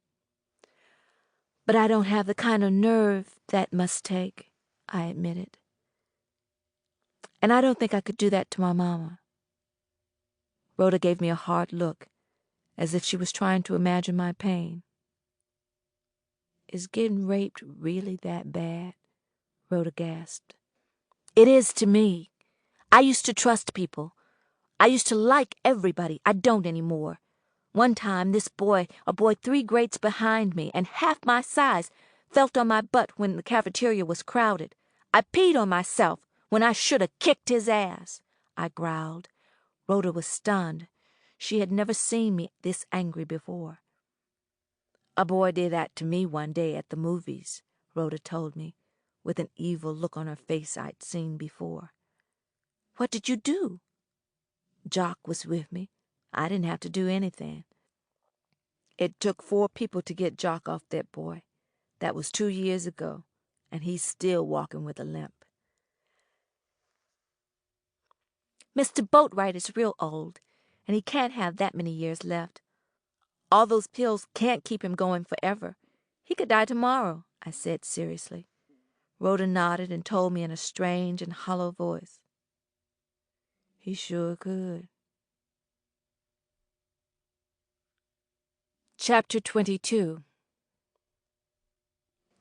But I don't have the kind of nerve that must take, I admitted. And I don't think I could do that to my mama. Rhoda gave me a hard look, as if she was trying to imagine my pain. Is getting raped really that bad? Rhoda gasped. It is to me. I used to trust people. I used to like everybody. I don't anymore. One time, this boy, a boy 3 grades behind me and half my size, felt on my butt when the cafeteria was crowded. I peed on myself when I should have kicked his ass, I growled. Rhoda was stunned. She had never seen me this angry before. A boy did that to me one day at the movies, Rhoda told me, with an evil look on her face I'd seen before. What did you do? Jock was with me. I didn't have to do anything. It took 4 people to get Jock off that boy. That was 2 years ago, and he's still walking with a limp. Mr. Boatwright is real old, and he can't have that many years left. All those pills can't keep him going forever. He could die tomorrow, I said seriously. Rhoda nodded and told me in a strange and hollow voice, he sure could. Chapter 22.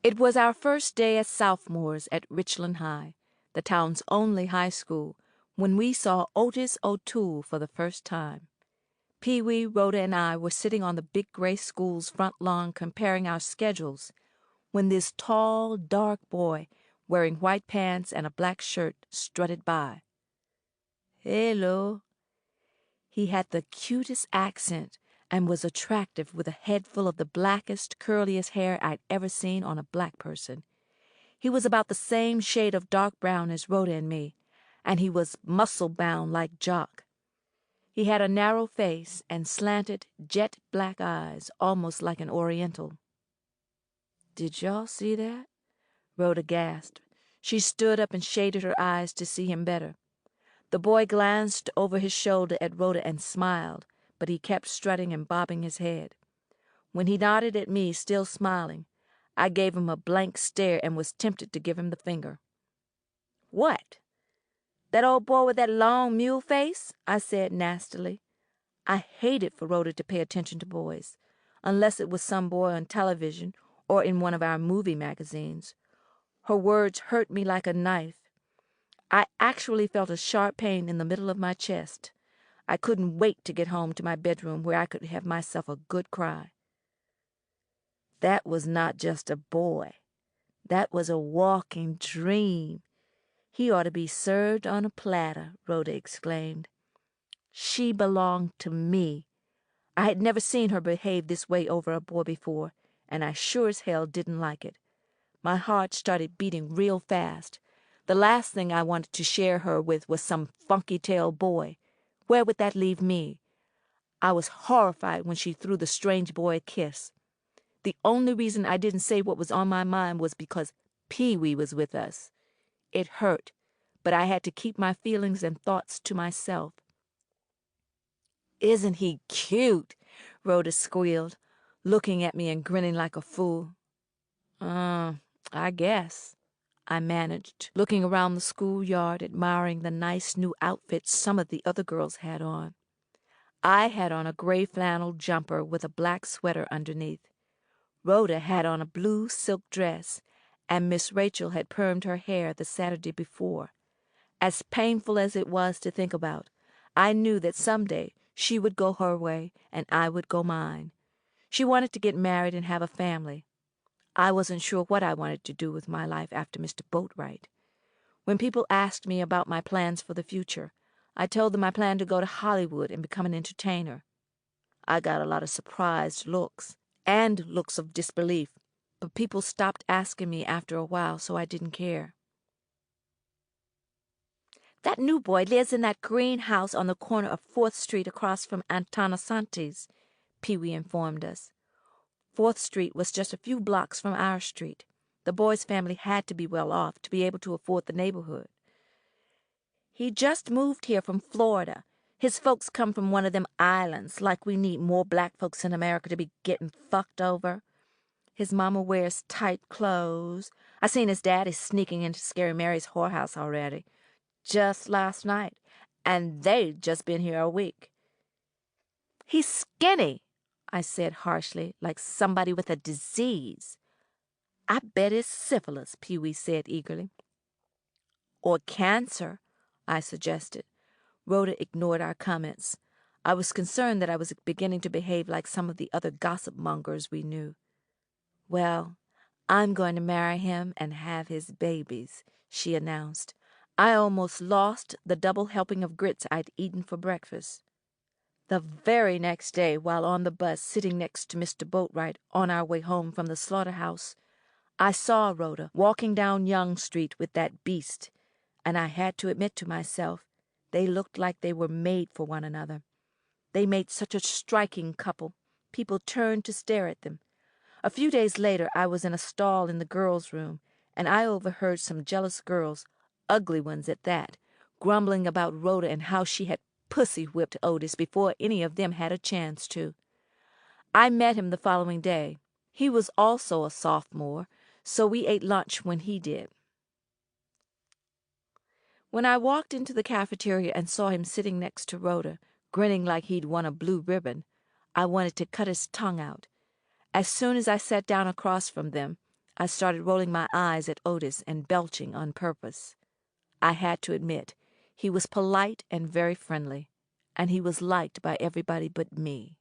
It was our first day as sophomores at Richland High, the town's only high school, when we saw Otis O'Toole for the first time. Pee-wee, Rhoda, and I were sitting on the big gray school's front lawn comparing our schedules when this tall, dark boy, wearing white pants and a black shirt, strutted by. Hello. He had the cutest accent and was attractive with a head full of the blackest, curliest hair I'd ever seen on a black person. He was about the same shade of dark brown as Rhoda and me, and he was muscle-bound like Jock. He had a narrow face and slanted, jet-black eyes, almost like an Oriental. Did y'all see that? Rhoda gasped. She stood up and shaded her eyes to see him better. The boy glanced over his shoulder at Rhoda and smiled, but he kept strutting and bobbing his head. When he nodded at me, still smiling, I gave him a blank stare and was tempted to give him the finger. What? That old boy with that long mule face? I said nastily. I hated for Rhoda to pay attention to boys, unless it was some boy on television or in one of our movie magazines. Her words hurt me like a knife. I actually felt a sharp pain in the middle of my chest. I couldn't wait to get home to my bedroom where I could have myself a good cry. That was not just a boy. That was a walking dream. He ought to be served on a platter, Rhoda exclaimed. She belonged to me. I had never seen her behave this way over a boy before, and I sure as hell didn't like it. My heart started beating real fast. The last thing I wanted to share her with was some funky-tailed boy. Where would that leave me? I was horrified when she threw the strange boy a kiss. The only reason I didn't say what was on my mind was because Pee-wee was with us. It hurt, but I had to keep my feelings and thoughts to myself. "Isn't he cute?" Rhoda squealed, looking at me and grinning like a fool. I guess," I managed, looking around the schoolyard, admiring the nice new outfits some of the other girls had on. I had on a gray flannel jumper with a black sweater underneath. Rhoda had on a blue silk dress, and Miss Rachel had permed her hair the Saturday before. As painful as it was to think about, I knew that someday she would go her way and I would go mine. She wanted to get married and have a family. I wasn't sure what I wanted to do with my life after Mr. Boatwright. When people asked me about my plans for the future, I told them I planned to go to Hollywood and become an entertainer. I got a lot of surprised looks and looks of disbelief, but people stopped asking me after a while, so I didn't care. "That new boy lives in that green house on the corner of 4th Street across from Antonisanti's," Pee-wee informed us. 4th Street was just a few blocks from our street. The boy's family had to be well off to be able to afford the neighborhood. "He just moved here from Florida. His folks come from one of them islands, like we need more black folks in America to be getting fucked over. His mama wears tight clothes. I seen his daddy sneaking into Scary Mary's whorehouse already, just last night, and they'd just been here a week." "He's skinny," I said harshly, like somebody with a disease. "I bet it's syphilis," Pee-wee said eagerly. "Or cancer," I suggested. Rhoda ignored our comments. I was concerned that I was beginning to behave like some of the other gossip mongers we knew. "Well, I'm going to marry him and have his babies," she announced. I almost lost the double helping of grits I'd eaten for breakfast. The very next day, while on the bus sitting next to Mr. Boatwright on our way home from the slaughterhouse, I saw Rhoda walking down Young Street with that beast, and I had to admit to myself, They looked like they were made for one another. They made such a striking couple. People turned to stare at them. A few days later, I was in a stall in the girls' room, and I overheard some jealous girls, ugly ones at that, grumbling about Rhoda and how she had pussy-whipped Otis before any of them had a chance to. I met him the following day. He was also a sophomore, so we ate lunch when he did. When I walked into the cafeteria and saw him sitting next to Rhoda, grinning like he'd won a blue ribbon, I wanted to cut his tongue out. As soon as I sat down across from them, I started rolling my eyes at Otis and belching on purpose. I had to admit, he was polite and very friendly, and he was liked by everybody but me.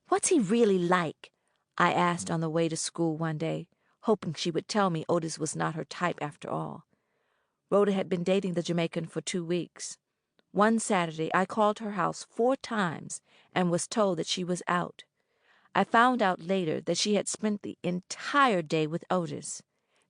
"What's he really like?" I asked on the way to school one day, hoping she would tell me Otis was not her type after all. Rhoda had been dating the Jamaican for 2 weeks. One Saturday I called her house 4 times and was told that she was out. I found out later that she had spent the entire day with Otis.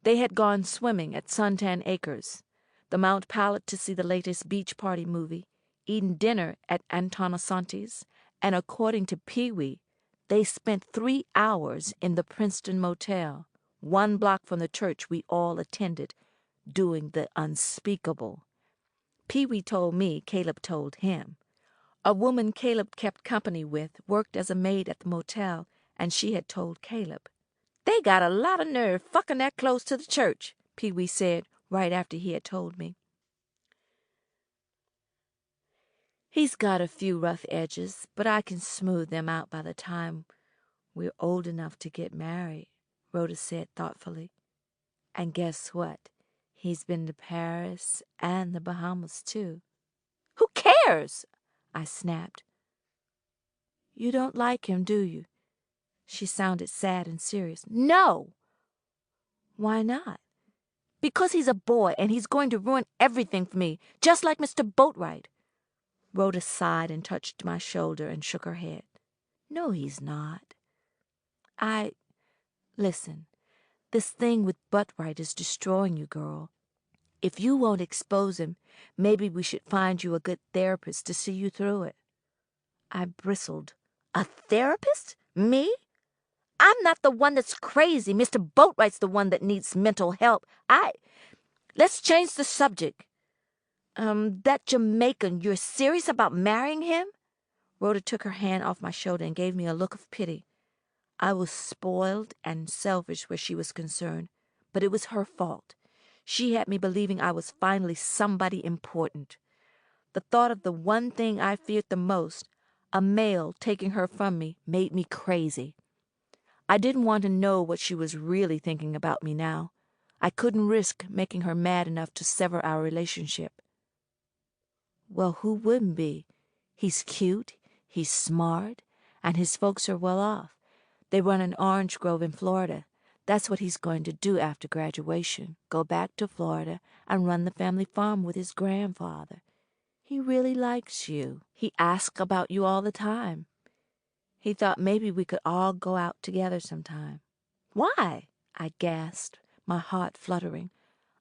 They had gone swimming at Suntan Acres, the Mount Palette to see the latest beach party movie, eaten dinner at Antonisanti's, and according to Pee-wee, they spent 3 hours in the Princeton Motel, 1 block from the church we all attended, doing the unspeakable. Pee-wee told me Caleb told him. A woman Caleb kept company with worked as a maid at the motel, and she had told Caleb. "They got a lot of nerve fucking that close to the church," Pee-wee said right after he had told me. "He's got a few rough edges, but I can smooth them out by the time we're old enough to get married," Rhoda said thoughtfully. "And guess what? He's been to Paris and the Bahamas, too." "Who cares?" I snapped. "You don't like him, do you?" She sounded sad and serious. "No." "Why not?" "Because he's a boy, and he's going to ruin everything for me, just like Mr. Boatwright." Rhoda sighed and touched my shoulder and shook her head. "No, he's not. Listen, this thing with Boatwright is destroying you, girl. If you won't expose him, maybe we should find you a good therapist to see you through it." I bristled. "A therapist? Me? I'm not the one that's crazy. Mr. Boatwright's the one that needs mental help. Let's change the subject. That Jamaican, you're serious about marrying him?" Rhoda took her hand off my shoulder and gave me a look of pity. I was spoiled and selfish where she was concerned, but it was her fault. She had me believing I was finally somebody important. The thought of the one thing I feared the most, a male taking her from me, made me crazy. I didn't want to know what she was really thinking about me now. I couldn't risk making her mad enough to sever our relationship. "Well, who wouldn't be? He's cute, he's smart, and his folks are well off. They run an orange grove in Florida. That's what he's going to do after graduation, go back to Florida and run the family farm with his grandfather. He really likes you. He asks about you all the time. He thought maybe we could all go out together sometime." "Why?" I gasped, my heart fluttering.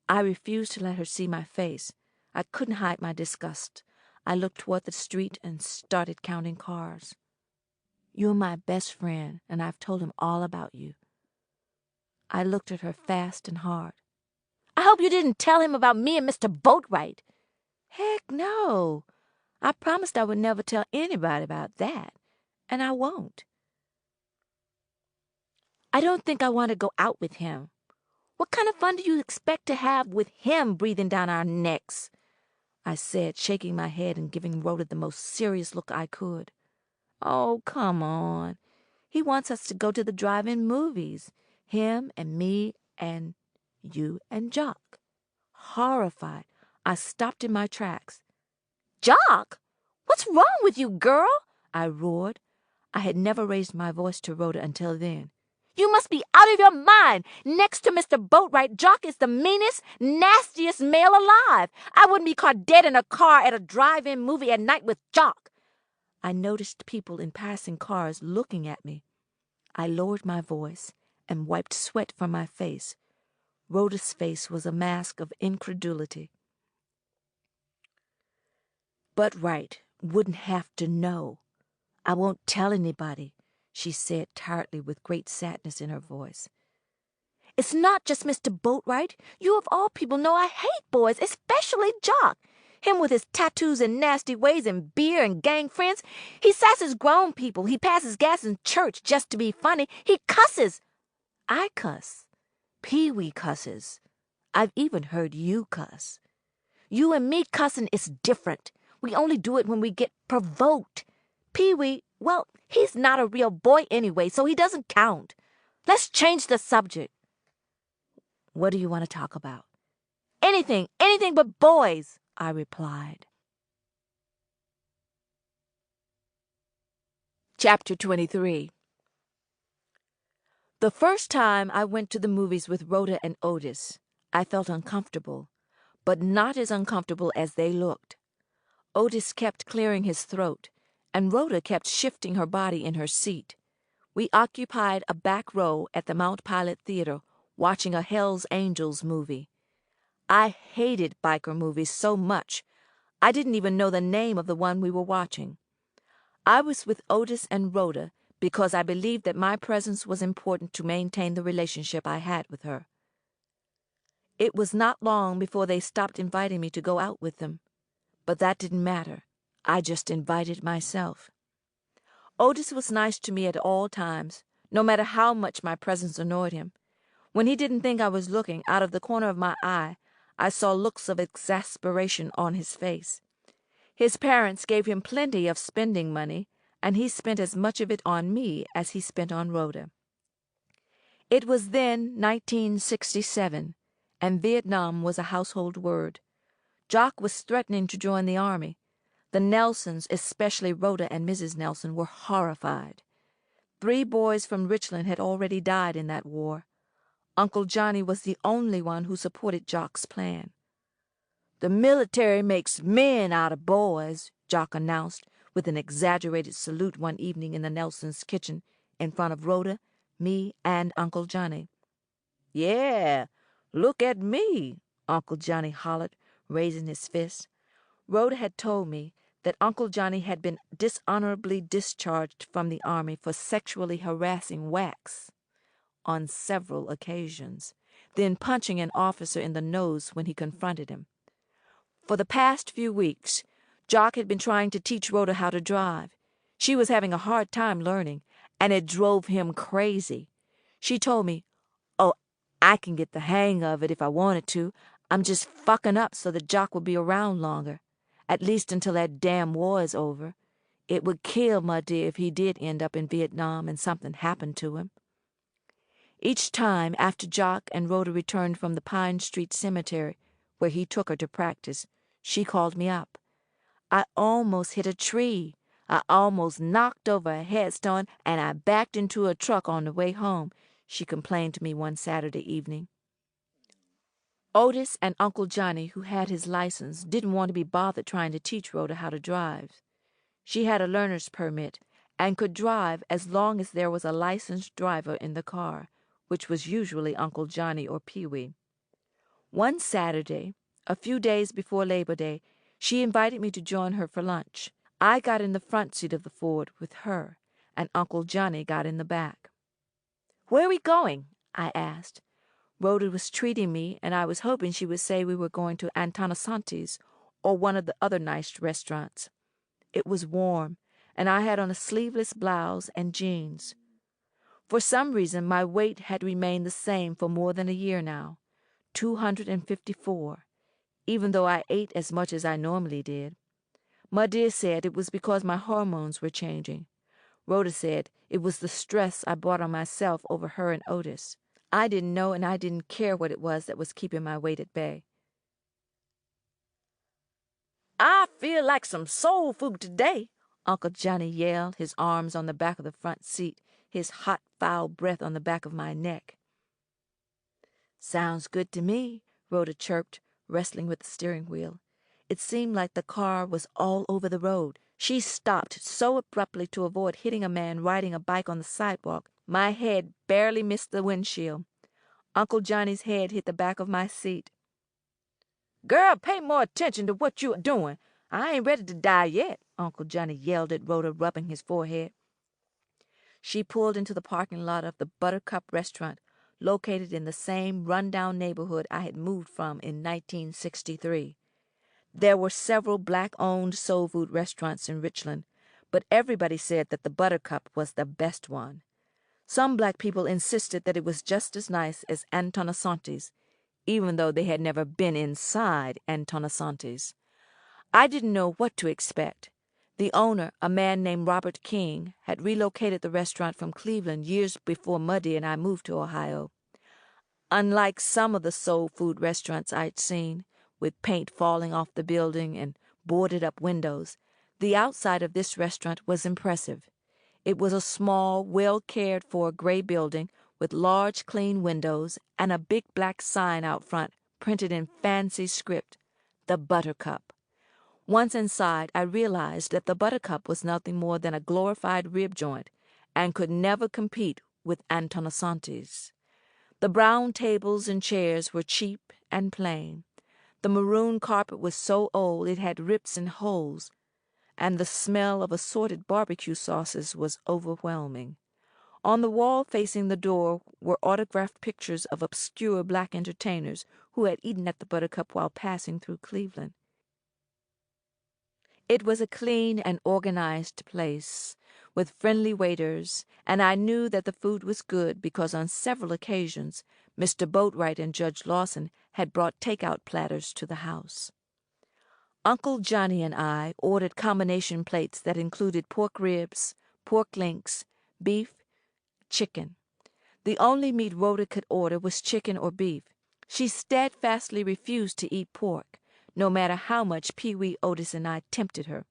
I refused to let her see my face. I couldn't hide my disgust. I looked toward the street and started counting cars. "You're my best friend, and I've told him all about you." I looked at her fast and hard. "I hope you didn't tell him about me and Mr. Boatwright." "Heck no. I promised I would never tell anybody about that, and I won't." "I don't think I want to go out with him." "What kind of fun do you expect to have with him breathing down our necks?" I said, shaking my head and giving Rhoda the most serious look I could. "Oh, come on. He wants us to go to the drive-in movies. Him and me and you and Jock." Horrified, I stopped in my tracks. "Jock? What's wrong with you, girl?" I roared. I had never raised my voice to Rhoda until then. "You must be out of your mind. Next to Mr. Boatwright, Jock is the meanest, nastiest male alive. I wouldn't be caught dead in a car at a drive-in movie at night with Jock." I noticed people in passing cars looking at me. I lowered my voice and wiped sweat from my face. Rhoda's face was a mask of incredulity. Boatwright wouldn't have to know. I won't tell anybody, she said tiredly with great sadness in her voice. It's not just Mr. Boatwright. You of all people know I hate boys, especially Jock. Him with his tattoos and nasty ways and beer and gang friends. He sasses grown people. He passes gas in church just to be funny. He cusses. I cuss. Pee-wee cusses. I've even heard you cuss. You and me cussing is different. We only do it when we get provoked. Pee-wee, well, he's not a real boy anyway, so he doesn't count. Let's change the subject. What do you want to talk about? Anything but boys, I replied. Chapter 23. The first time I went to the movies with Rhoda and Otis, I felt uncomfortable, but not as uncomfortable as they looked. Otis kept clearing his throat, and Rhoda kept shifting her body in her seat. We occupied a back row at the Mount Pilot Theater, watching a Hell's Angels movie. I hated biker movies so much, I didn't even know the name of the one we were watching. I was with Otis and Rhoda because I believed that my presence was important to maintain the relationship I had with her. It was not long before they stopped inviting me to go out with them, but that didn't matter. I just invited myself. Otis was nice to me at all times, no matter how much my presence annoyed him. When he didn't think I was looking, out of the corner of my eye, I saw looks of exasperation on his face. His parents gave him plenty of spending money, and he spent as much of it on me as he spent on Rhoda. It was then 1967, and Vietnam was a household word. Jock was threatening to join the army. The Nelsons, especially Rhoda and Mrs. Nelson, were horrified. 3 boys from Richland had already died in that war. Uncle Johnny was the only one who supported Jock's plan. "The military makes men out of boys," Jock announced with an exaggerated salute one evening in the Nelsons' kitchen in front of Rhoda, me, and Uncle Johnny. "Yeah, look at me," Uncle Johnny hollered, raising his fist. Rhoda had told me that Uncle Johnny had been dishonorably discharged from the army for sexually harassing Wax on several occasions, then punching an officer in the nose when he confronted him. For the past few weeks, Jock had been trying to teach Rhoda how to drive. She was having a hard time learning, and it drove him crazy. She told me, "Oh, I can get the hang of it if I wanted to. I'm just fucking up so that Jock will be around longer, at least until that damn war is over. It would kill my dear if he did end up in Vietnam and something happened to him." Each time after Jock and Rhoda returned from the Pine Street Cemetery, where he took her to practice, she called me up. "I almost hit a tree. I almost knocked over a headstone, and I backed into a truck on the way home," she complained to me one Saturday evening. Otis and Uncle Johnny, who had his license, didn't want to be bothered trying to teach Rhoda how to drive. She had a learner's permit and could drive as long as there was a licensed driver in the car, which was usually Uncle Johnny or Pee-wee. One Saturday, a few days before Labor Day, she invited me to join her for lunch. I got in the front seat of the Ford with her, and Uncle Johnny got in the back. "Where are we going?" I asked. Rhoda was treating me, and I was hoping she would say we were going to Antonisanti's or one of the other nice restaurants. It was warm, and I had on a sleeveless blouse and jeans. For some reason, my weight had remained the same for more than a year now, 254, even though I ate as much as I normally did. My dear said it was because my hormones were changing. Rhoda said it was the stress I brought on myself over her and Otis. I didn't know, and I didn't care what it was that was keeping my weight at bay. "I feel like some soul food today," Uncle Johnny yelled, his arms on the back of the front seat, his hot, foul breath on the back of my neck. "Sounds good to me," Rhoda chirped, wrestling with the steering wheel. It seemed like the car was all over the road. She stopped so abruptly to avoid hitting a man riding a bike on the sidewalk, my head barely missed the windshield. Uncle Johnny's head hit the back of my seat. "Girl, pay more attention to what you're doing. I ain't ready to die yet, Uncle Johnny yelled at Rhoda, rubbing his forehead. She pulled into the parking lot of the Buttercup restaurant, located in the same rundown neighborhood I had moved from in 1963. There were several black-owned soul food restaurants in Richland, but everybody said that the Buttercup was the best one. Some black people insisted that it was just as nice as Antonasanti's, even though they had never been inside Antonasanti's. I didn't know what to expect. The owner, a man named Robert King, had relocated the restaurant from Cleveland years before Muddy and I moved to Ohio. Unlike some of the soul food restaurants I'd seen, with paint falling off the building and boarded-up windows, the outside of this restaurant was impressive. It was a small, well-cared-for gray building with large, clean windows and a big black sign out front printed in fancy script, "The Buttercup." Once inside, I realized that the Buttercup was nothing more than a glorified rib joint and could never compete with Antonasanti's. The brown tables and chairs were cheap and plain. The maroon carpet was so old it had rips and holes, and the smell of assorted barbecue sauces was overwhelming. On the wall facing the door were autographed pictures of obscure black entertainers who had eaten at the Buttercup while passing through Cleveland. It was a clean and organized place, with friendly waiters, and I knew that the food was good because on several occasions Mr. Boatwright and Judge Lawson had brought take-out platters to the house. Uncle Johnny and I ordered combination plates that included pork ribs, pork links, beef, chicken. The only meat Rhoda could order was chicken or beef. She steadfastly refused to eat pork, no matter how much Pee-wee Otis and I tempted her.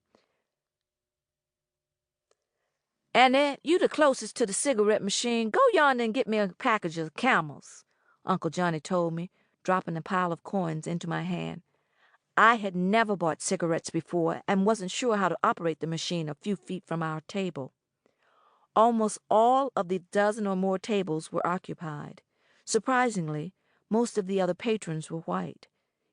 "Annette, you the closest to the cigarette machine. Go yonder and get me a package of Camels," Uncle Johnny told me, dropping a pile of coins into my hand. I had never bought cigarettes before and wasn't sure how to operate the machine a few feet from our table. Almost all of the dozen or more tables were occupied. Surprisingly, most of the other patrons were white.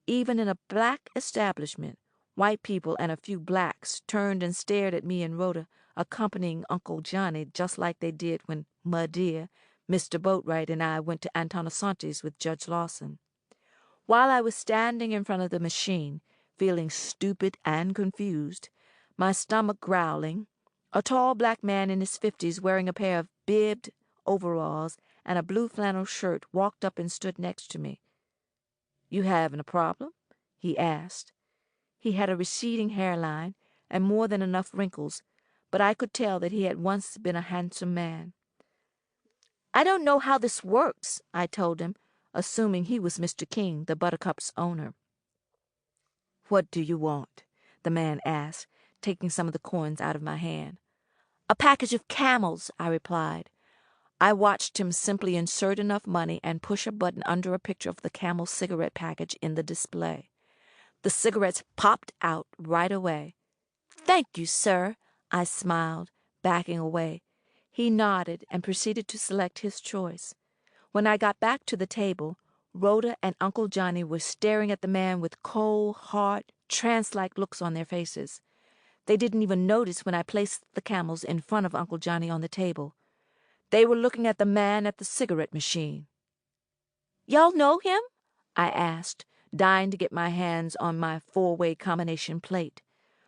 Even in a black establishment, white people and a few blacks turned and stared at me and Rhoda, accompanying Uncle Johnny just like they did when Dear, Mr. Boatwright, and I went to Antonasanti's with Judge Lawson. While I was standing in front of the machine, feeling stupid and confused, my stomach growling, a tall black man in his 50s wearing a pair of bibbed overalls and a blue flannel shirt walked up and stood next to me. "You having a problem?" he asked. He had a receding hairline and more than enough wrinkles, but I could tell that he had once been a handsome man. "I don't know how this works," I told him, assuming he was Mr. King, the Buttercup's owner. "What do you want?" the man asked, taking some of the coins out of my hand. "A package of Camels," I replied. I watched him simply insert enough money and push a button under a picture of the Camel cigarette package in the display. The cigarettes popped out right away. "Thank you, sir," I smiled, backing away. He nodded and proceeded to select his choice. When I got back to the table, Rhoda and Uncle Johnny were staring at the man with cold, hard, trance-like looks on their faces. They didn't even notice when I placed the Camels in front of Uncle Johnny on the table. They were looking at the man at the cigarette machine. "Y'all know him?" I asked, dying to get my hands on my four-way combination plate.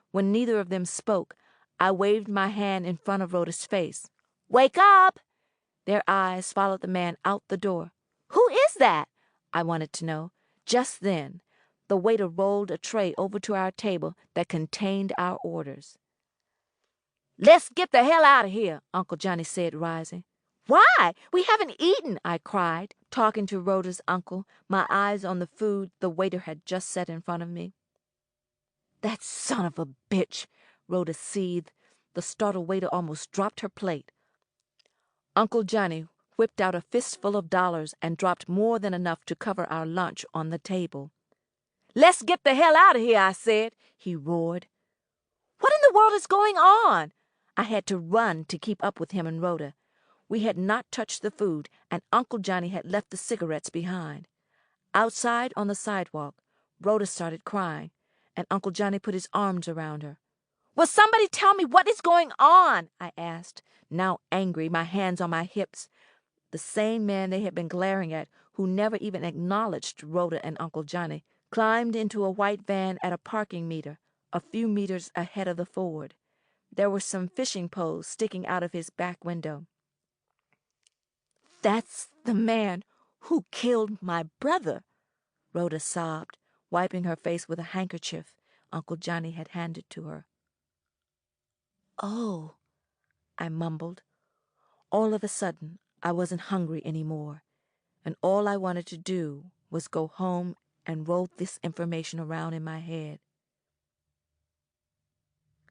When neither of them spoke, I waved my hand in front of Rhoda's face. "Wake up!" Their eyes followed the man out the door. "Who is that?" I wanted to know. Just then, the waiter rolled a tray over to our table that contained our orders. "Let's get the hell out of here," Uncle Johnny said, rising. "Why? We haven't eaten," I cried, talking to Rhoda's uncle, my eyes on the food the waiter had just set in front of me. "That son of a bitch," Rhoda seethed. The startled waiter almost dropped her plate. Uncle Johnny whipped out a fistful of dollars and dropped more than enough to cover our lunch on the table. "Let's get the hell out of here," I said, he roared. What in the world is going on? I had to run to keep up with him and Rhoda. We had not touched the food, and Uncle Johnny had left the cigarettes behind. Outside on the sidewalk, Rhoda started crying, and Uncle Johnny put his arms around her. "Will somebody tell me what is going on?" I asked, now angry, my hands on my hips. The same man they had been glaring at, who never even acknowledged Rhoda and Uncle Johnny, climbed into a white van at a parking meter, a few meters ahead of the Ford. There were some fishing poles sticking out of his back window. "That's the man who killed my brother," Rhoda sobbed, wiping her face with a handkerchief Uncle Johnny had handed to her. "Oh," I mumbled. All of a sudden, I wasn't hungry anymore, and all I wanted to do was go home and roll this information around in my head.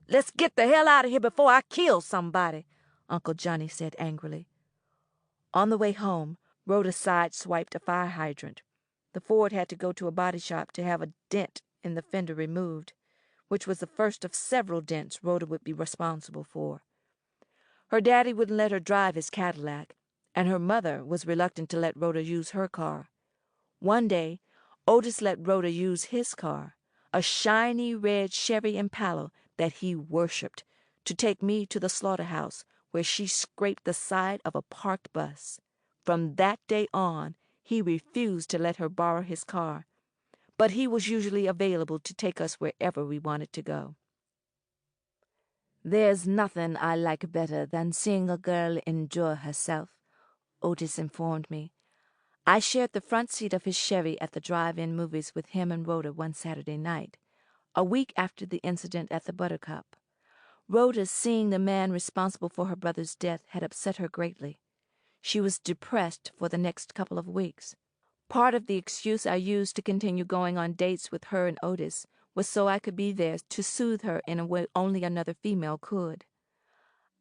"Let's get the hell out of here before I kill somebody," Uncle Johnny said angrily. On the way home, Rhoda sideswiped a fire hydrant. The Ford had to go to a body shop to have a dent in the fender removed, which was the first of several dents Rhoda would be responsible for. Her daddy wouldn't let her drive his Cadillac, and her mother was reluctant to let Rhoda use her car. One day, Otis let Rhoda use his car, a shiny red Chevy Impala that he worshipped, to take me to the slaughterhouse, where she scraped the side of a parked bus. From that day on, he refused to let her borrow his car, but he was usually available to take us wherever we wanted to go. "There's nothing I like better than seeing a girl enjoy herself," Otis informed me. I shared the front seat of his Chevy at the drive-in movies with him and Rhoda one Saturday night, a week after the incident at the Buttercup. Rhoda, seeing the man responsible for her brother's death, had upset her greatly. She was depressed for the next couple of weeks. Part of the excuse I used to continue going on dates with her and Otis was so I could be there to soothe her in a way only another female could.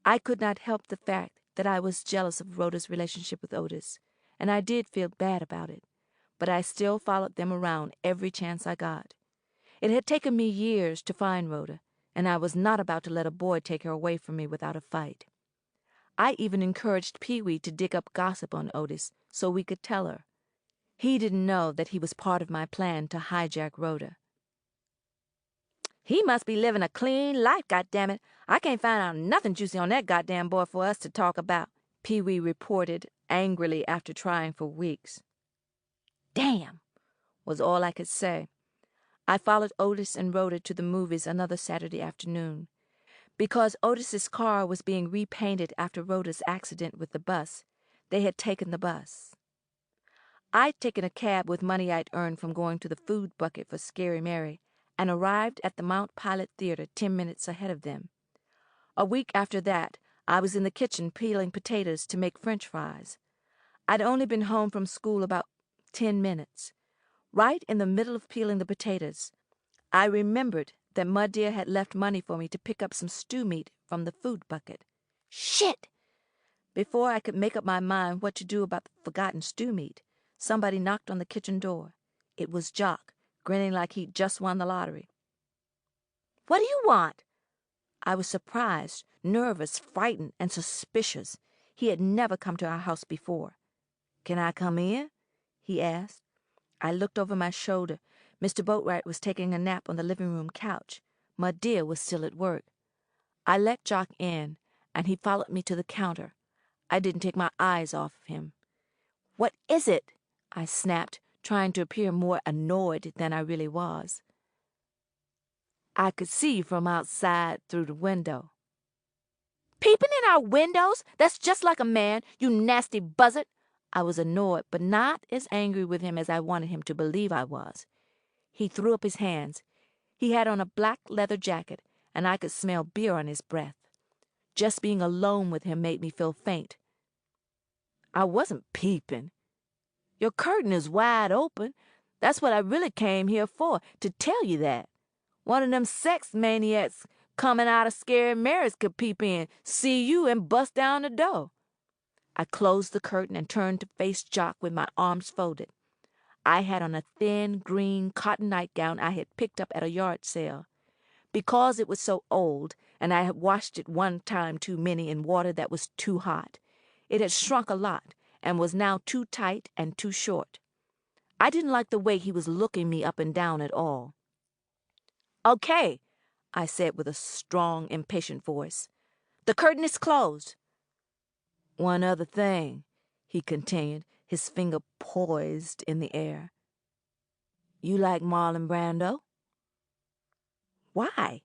I could not help the fact that I was jealous of Rhoda's relationship with Otis, and I did feel bad about it, but I still followed them around every chance I got. It had taken me years to find Rhoda, and I was not about to let a boy take her away from me without a fight. I even encouraged Pee-wee to dig up gossip on Otis so we could tell her. He didn't know that he was part of my plan to hijack Rhoda. "He must be living a clean life, goddammit. I can't find out nothing juicy on that goddamn boy for us to talk about," Pee-wee reported angrily after trying for weeks. "Damn," was all I could say. I followed Otis and Rhoda to the movies another Saturday afternoon. Because Otis's car was being repainted after Rhoda's accident with the bus, they had taken the bus. I'd taken a cab with money I'd earned from going to the food bucket for Scary Mary, and arrived at the Mount Pilot Theater 10 minutes ahead of them. A week after that, I was in the kitchen peeling potatoes to make French fries. I'd only been home from school about 10 minutes. Right in the middle of peeling the potatoes, I remembered that Mud Deer had left money for me to pick up some stew meat from the food bucket. Shit! Before I could make up my mind what to do about the forgotten stew meat, somebody knocked on the kitchen door. It was Jock, grinning like he'd just won the lottery. "What do you want?" I was surprised, nervous, frightened, and suspicious. He had never come to our house before. "Can I come in?" he asked. I looked over my shoulder. Mr. Boatwright was taking a nap on the living room couch. Mud Deer was still at work. I let Jock in, and he followed me to the counter. I didn't take my eyes off of him. "What is it?" I snapped, trying to appear more annoyed than I really was. "I could see you from outside through the window." "Peeping in our windows? That's just like a man, you nasty buzzard." I was annoyed, but not as angry with him as I wanted him to believe I was. He threw up his hands. He had on a black leather jacket, and I could smell beer on his breath. Just being alone with him made me feel faint. "I wasn't peeping. Your curtain is wide open. That's what I really came here for, to tell you that. One of them sex maniacs coming out of Scary Mary's could peep in, see you, and bust down the door." I closed the curtain and turned to face Jock with my arms folded. I had on a thin, green cotton nightgown I had picked up at a yard sale. Because it was so old, and I had washed it one time too many in water that was too hot, it had shrunk a lot and was now too tight and too short. I didn't like the way he was looking me up and down at all. Okay, I said with a strong, impatient voice. The curtain is closed. One other thing, he continued, his finger poised in the air. You like Marlon Brando? Why?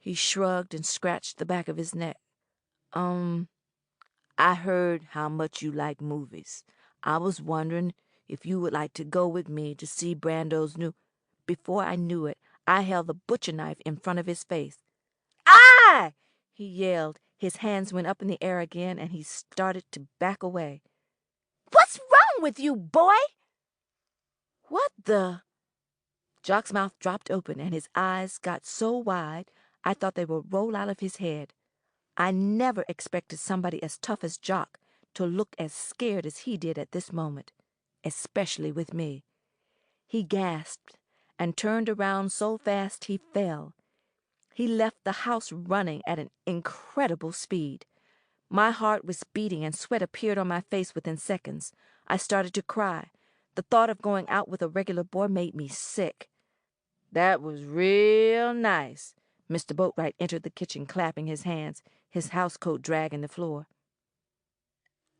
He shrugged and scratched the back of his neck. I heard how much you like movies. I was wondering if you would like to go with me to see Brando's new... Before I knew it, I held the butcher knife in front of his face. Ah! He yelled. His hands went up in the air again, and he started to back away. What's wrong with you, boy? What the... Jock's mouth dropped open, and his eyes got so wide I thought they would roll out of his head. I never expected somebody as tough as Jock to look as scared as he did at this moment, especially with me. He gasped and turned around so fast he fell. He left the house running at an incredible speed. My heart was beating and sweat appeared on my face within seconds. I started to cry. The thought of going out with a regular boy made me sick. That was real nice. Mr. Boatwright entered the kitchen, clapping his hands, his housecoat dragging the floor.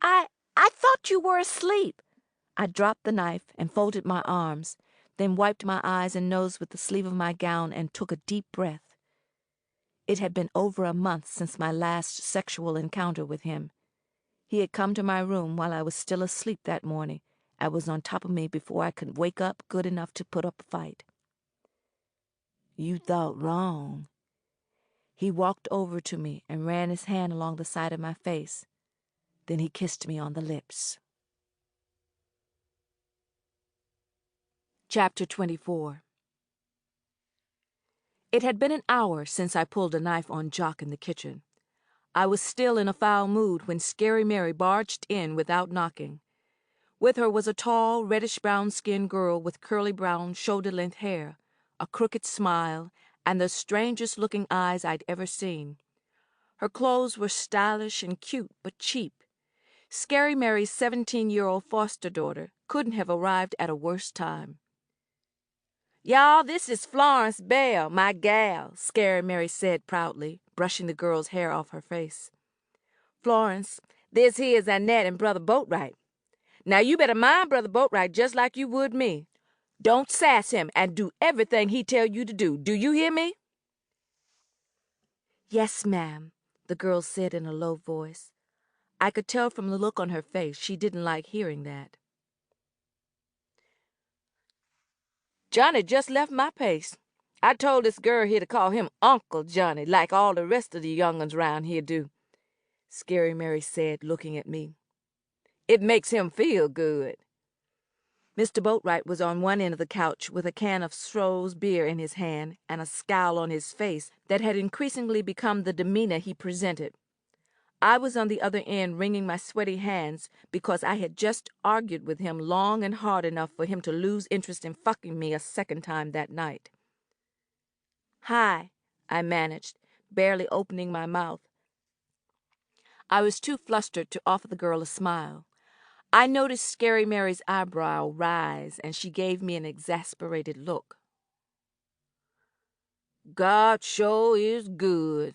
I thought you were asleep. I dropped the knife and folded my arms, then wiped my eyes and nose with the sleeve of my gown and took a deep breath. It had been over a month since my last sexual encounter with him. He had come to my room while I was still asleep that morning and was on top of me before I could wake up good enough to put up a fight. You thought wrong. He walked over to me and ran his hand along the side of my face. Then he kissed me on the lips. Chapter 24. It had been an hour since I pulled a knife on Jock in the kitchen. I was still in a foul mood when Scary Mary barged in without knocking. With her was a tall, reddish-brown-skinned girl with curly brown, shoulder-length hair, a crooked smile, and the strangest-looking eyes I'd ever seen. Her clothes were stylish and cute, but cheap. Scary Mary's 17-year-old foster daughter couldn't have arrived at a worse time. Y'all, this is Florence Bell, my gal, Scary Mary said proudly, brushing the girl's hair off her face. Florence, this here is Annette and Brother Boatwright. Now you better mind Brother Boatwright just like you would me. Don't sass him and do everything he tell you to do. Do you hear me? Yes, ma'am, the girl said in a low voice. I could tell from the look on her face she didn't like hearing that. Johnny just left my place. I told this girl here to call him Uncle Johnny, like all the rest of the young'uns round here do, Scary Mary said, looking at me. It makes him feel good. Mr. Boatwright was on one end of the couch with a can of Stroh's beer in his hand and a scowl on his face that had increasingly become the demeanor he presented. I was on the other end wringing my sweaty hands because I had just argued with him long and hard enough for him to lose interest in fucking me a second time that night. Hi, I managed, barely opening my mouth. I was too flustered to offer the girl a smile. I noticed Scary Mary's eyebrow rise, and she gave me an exasperated look. God sure is good,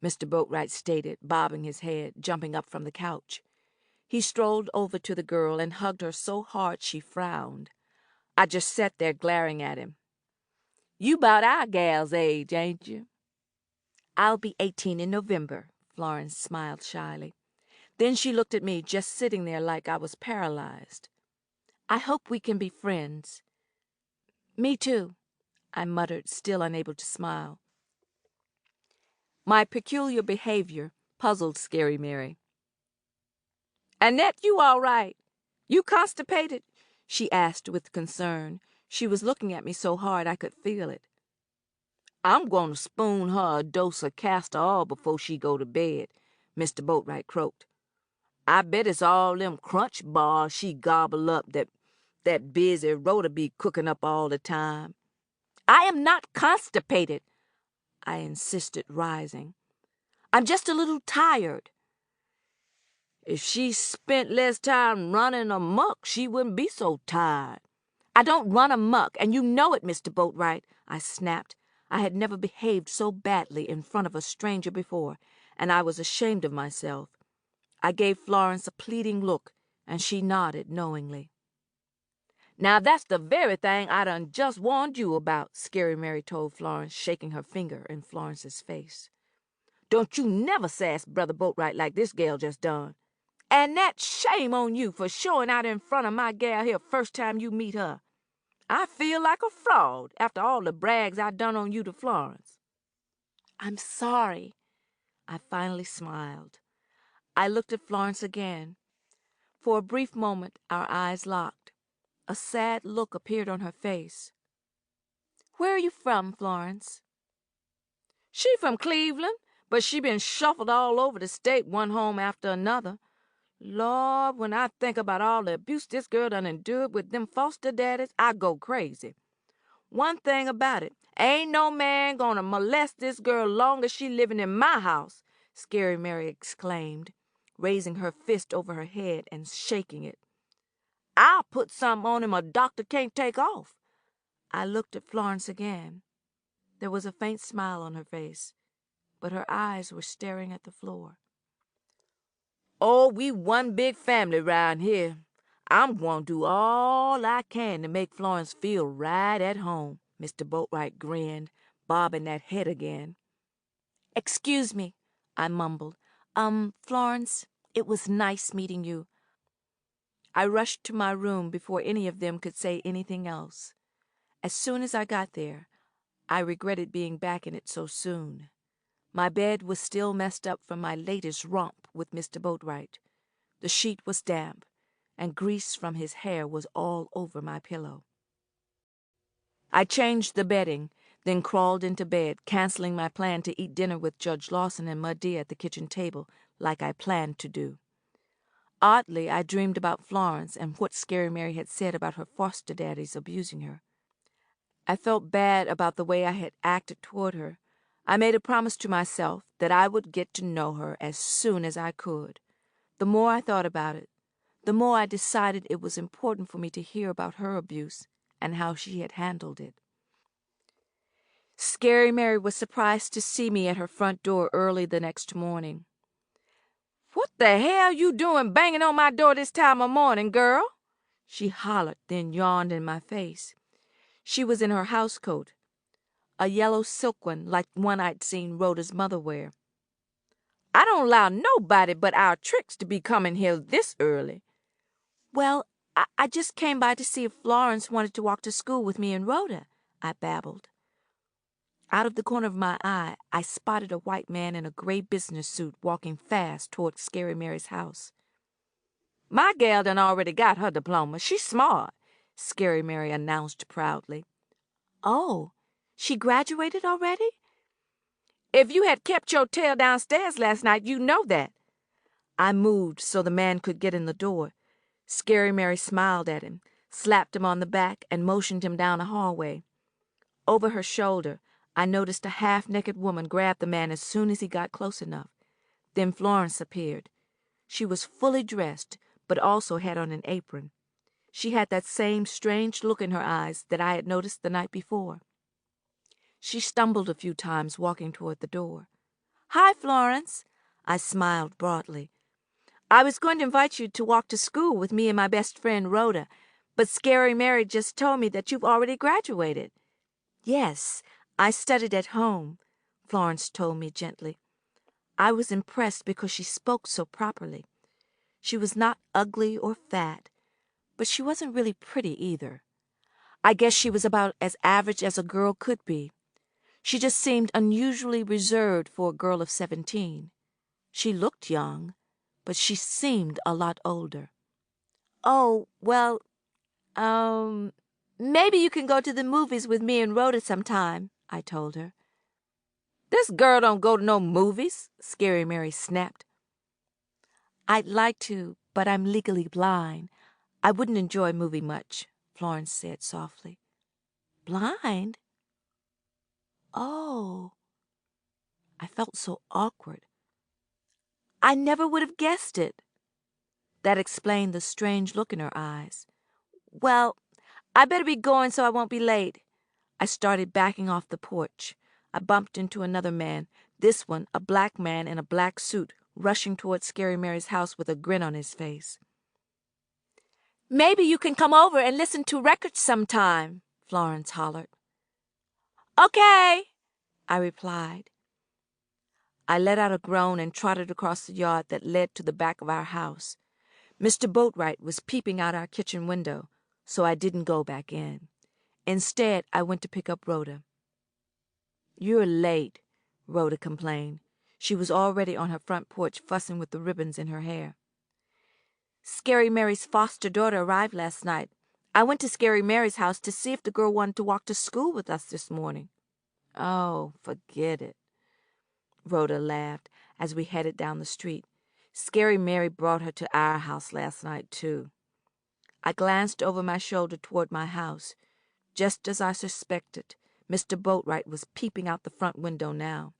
Mr. Boatwright stated, bobbing his head, jumping up from the couch. He strolled over to the girl and hugged her so hard she frowned. I just sat there glaring at him. You 'bout our gal's age, ain't you? I'll be 18 in November, Florence smiled shyly. Then she looked at me, just sitting there like I was paralyzed. I hope we can be friends. Me too, I muttered, still unable to smile. My peculiar behavior puzzled Scary Mary. Annette, you all right? You constipated? She asked with concern. She was looking at me so hard I could feel it. I'm going to spoon her a dose of castor oil before she go to bed, Mr. Boatwright croaked. I bet it's all them crunch bars she gobble up that busy Rhoda be cooking up all the time. I am not constipated, I insisted, rising. I'm just a little tired. If she spent less time running amok, she wouldn't be so tired. I don't run amok, and you know it, Mr. Boatwright, I snapped. I had never behaved so badly in front of a stranger before, and I was ashamed of myself. I gave Florence a pleading look, and she nodded knowingly. "Now that's the very thing I done just warned you about," Scary Mary told Florence, shaking her finger in Florence's face. "Don't you never sass Brother Boatwright like this gal just done. Annette, shame on you for showing out in front of my gal here first time you meet her. I feel like a fraud after all the brags I done on you to Florence." "I'm sorry." I finally smiled. I looked at Florence again. For a brief moment our eyes locked. A sad look appeared on her face. "Where are you from, Florence?" "She from Cleveland, but she been shuffled all over the state, one home after another. Lord, when I think about all the abuse this girl done endured with them foster daddies, I go crazy. One thing about it, ain't no man gonna molest this girl long as she living in my house," Scary Mary exclaimed, raising her fist over her head and shaking it. "I'll put something on him a doctor can't take off." I looked at Florence again. There was a faint smile on her face, but her eyes were staring at the floor. "Oh, we one big family round here. I'm going to do all I can to make Florence feel right at home," Mr. Boatwright grinned, bobbing that head again. "Excuse me," I mumbled. Florence, it was nice meeting you." I rushed to my room before any of them could say anything else. As soon as I got there, I regretted being back in it so soon. My bed was still messed up from my latest romp with Mr. Boatwright. The sheet was damp, and grease from his hair was all over my pillow. I changed the bedding, then crawled into bed, canceling my plan to eat dinner with Judge Lawson and Madea at the kitchen table, like I planned to do. Oddly, I dreamed about Florence and what Scary Mary had said about her foster daddies abusing her. I felt bad about the way I had acted toward her. I made a promise to myself that I would get to know her as soon as I could. The more I thought about it, the more I decided it was important for me to hear about her abuse and how she had handled it. Scary Mary was surprised to see me at her front door early the next morning. "What the hell you doing banging on my door this time of morning, girl?" she hollered, then yawned in my face. She was in her housecoat, a yellow silk one like one I'd seen Rhoda's mother wear. "I don't allow nobody but our tricks to be coming here this early." "Well, I just came by to see if Florence wanted to walk to school with me and Rhoda," I babbled. Out of the corner of my eye, I spotted a white man in a gray business suit walking fast toward Scary Mary's house. "My gal done already got her diploma. She's smart," Scary Mary announced proudly. "Oh, she graduated already?" "If you had kept your tail downstairs last night, you'd know that." I moved so the man could get in the door. Scary Mary smiled at him, slapped him on the back, and motioned him down a hallway. Over her shoulder, I noticed a half-naked woman grab the man as soon as he got close enough. Then Florence appeared. She was fully dressed, but also had on an apron. She had that same strange look in her eyes that I had noticed the night before. She stumbled a few times walking toward the door. "Hi, Florence," I smiled broadly. "I was going to invite you to walk to school with me and my best friend Rhoda, but Scary Mary just told me that you've already graduated." "Yes, I studied at home," Florence told me gently. I was impressed because she spoke so properly. She was not ugly or fat, but she wasn't really pretty either. I guess she was about as average as a girl could be. She just seemed unusually reserved for a girl of 17. She looked young, but she seemed a lot older. "Oh, well, maybe you can go to the movies with me and Rhoda sometime," I told her. "This girl don't go to no movies," Scary Mary snapped. "I'd like to, but I'm legally blind. I wouldn't enjoy a movie much," Florence said softly. "Blind? Oh." I felt so awkward. I never would have guessed it. That explained the strange look in her eyes. "Well, I better be going so I won't be late. I started backing off the porch. I bumped into another man, this one a black man in a black suit, rushing toward Scary Mary's house with a grin on his face. "Maybe you can come over and listen to records sometime," Florence hollered. "Okay," I replied. I let out a groan and trotted across the yard that led to the back of our house. Mr. Boatwright was peeping out our kitchen window, so I didn't go back in. Instead, I went to pick up Rhoda. "You're late," Rhoda complained. She was already on her front porch fussing with the ribbons in her hair. "Scary Mary's foster daughter arrived last night. I went to Scary Mary's house to see if the girl wanted to walk to school with us this morning." "Oh, forget it." Rhoda laughed as we headed down the street. "Scary Mary brought her to our house last night, too." I glanced over my shoulder toward my house. Just as I suspected, Mr. Boatwright was peeping out the front window now.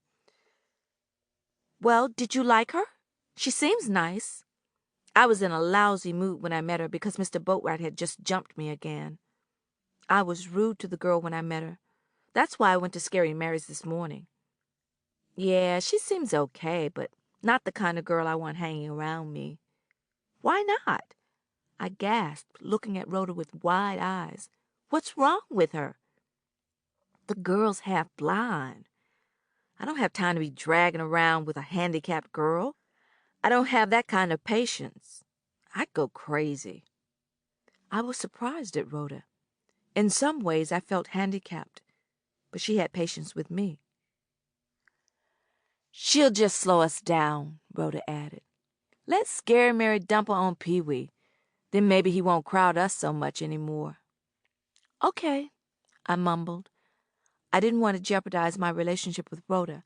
"Well, did you like her? She seems nice." I was in a lousy mood when I met her because Mr. Boatwright had just jumped me again. I was rude to the girl when I met her. That's why I went to Scary Mary's this morning. "Yeah, she seems okay, but not the kind of girl I want hanging around me." "Why not?" I gasped, looking at Rhoda with wide eyes. "What's wrong with her?" "The girl's half blind. I don't have time to be dragging around with a handicapped girl. I don't have that kind of patience. I'd go crazy." I was surprised at Rhoda. In some ways, I felt handicapped, but she had patience with me. "She'll just slow us down," Rhoda added. "Let Scary Mary dump her on Pee-wee. Then maybe he won't crowd us so much anymore." "Okay," I mumbled. I didn't want to jeopardize my relationship with Rhoda.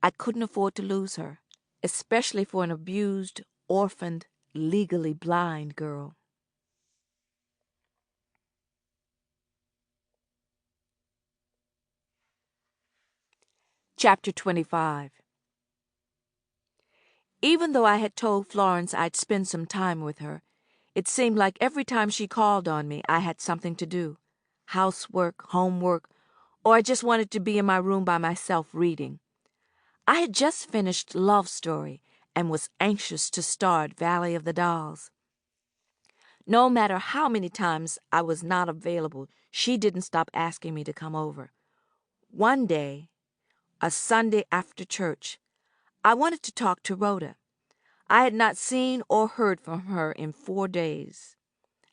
I couldn't afford to lose her, especially for an abused, orphaned, legally blind girl. Chapter 25. Even though I had told Florence I'd spend some time with her, it seemed like every time she called on me, I had something to do. Housework, homework, or I just wanted to be in my room by myself reading. I had just finished Love Story and was anxious to start Valley of the Dolls. No matter how many times I was not available, she didn't stop asking me to come over. One day, a Sunday after church, I wanted to talk to Rhoda. I had not seen or heard from her in 4 days.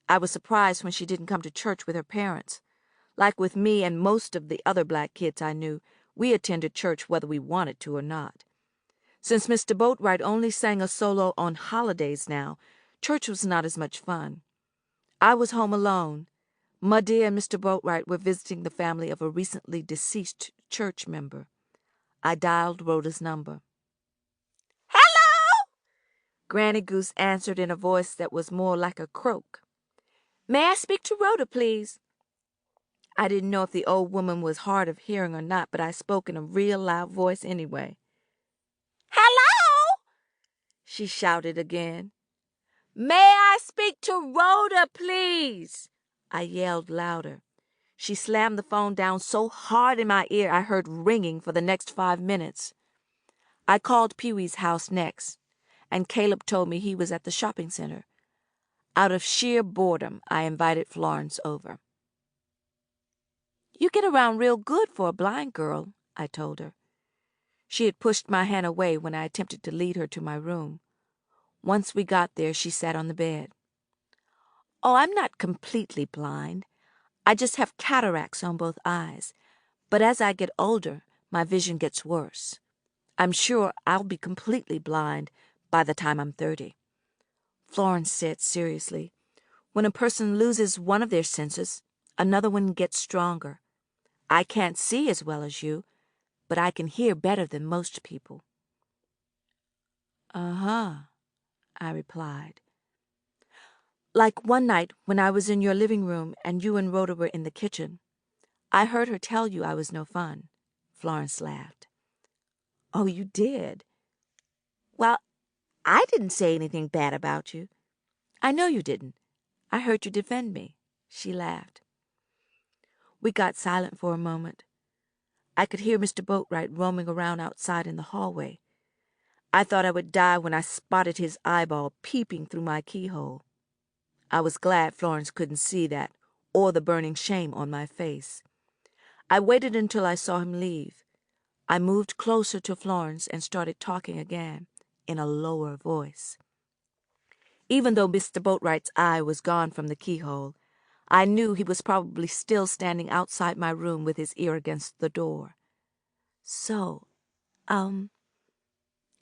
I was surprised when she didn't come to church with her parents. Like with me and most of the other black kids I knew, we attended church whether we wanted to or not. Since Mr. Boatwright only sang a solo on holidays now, church was not as much fun. I was home alone. Muddy and Mr. Boatwright were visiting the family of a recently deceased church member. I dialed Rhoda's number. "Hello!" Granny Goose answered in a voice that was more like a croak. "May I speak to Rhoda, please?" I didn't know if the old woman was hard of hearing or not, but I spoke in a real loud voice anyway. "Hello!" she shouted again. "May I speak to Rhoda, please?" I yelled louder. She slammed the phone down so hard in my ear I heard ringing for the next 5 minutes. I called Pee-wee's house next, and Caleb told me he was at the shopping center. Out of sheer boredom, I invited Florence over. "You get around real good for a blind girl," I told her. She had pushed my hand away when I attempted to lead her to my room. Once we got there, she sat on the bed. "Oh, I'm not completely blind. I just have cataracts on both eyes. But as I get older, my vision gets worse. I'm sure I'll be completely blind by the time I'm 30. Florence said seriously, "When a person loses one of their senses, another one gets stronger. I can't see as well as you, but I can hear better than most people." "Uh-huh," I replied. "Like one night when I was in your living room and you and Rhoda were in the kitchen. I heard her tell you I was no fun." Florence laughed. "Oh, you did?" "Well, I didn't say anything bad about you." "I know you didn't. I heard you defend me." She laughed. We got silent for a moment. I could hear Mr. Boatwright roaming around outside in the hallway. I thought I would die when I spotted his eyeball peeping through my keyhole. I was glad Florence couldn't see that, or the burning shame on my face. I waited until I saw him leave. I moved closer to Florence and started talking again, in a lower voice. Even though Mr. Boatwright's eye was gone from the keyhole, I knew he was probably still standing outside my room with his ear against the door. So,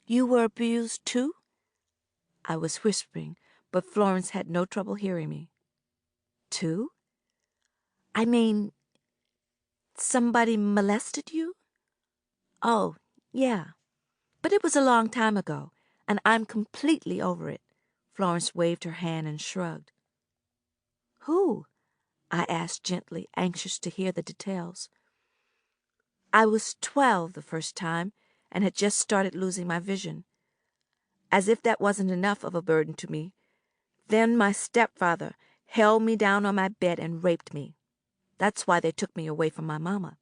you were abused too? I was whispering, but Florence had no trouble hearing me. Too? I mean, somebody molested you? Oh, yeah. But it was a long time ago, and I'm completely over it. Florence waved her hand and shrugged. Who? I asked gently, anxious to hear the details. I was 12 the first time and had just started losing my vision. As if that wasn't enough of a burden to me, then my stepfather held me down on my bed and raped me. That's why they took me away from my mama.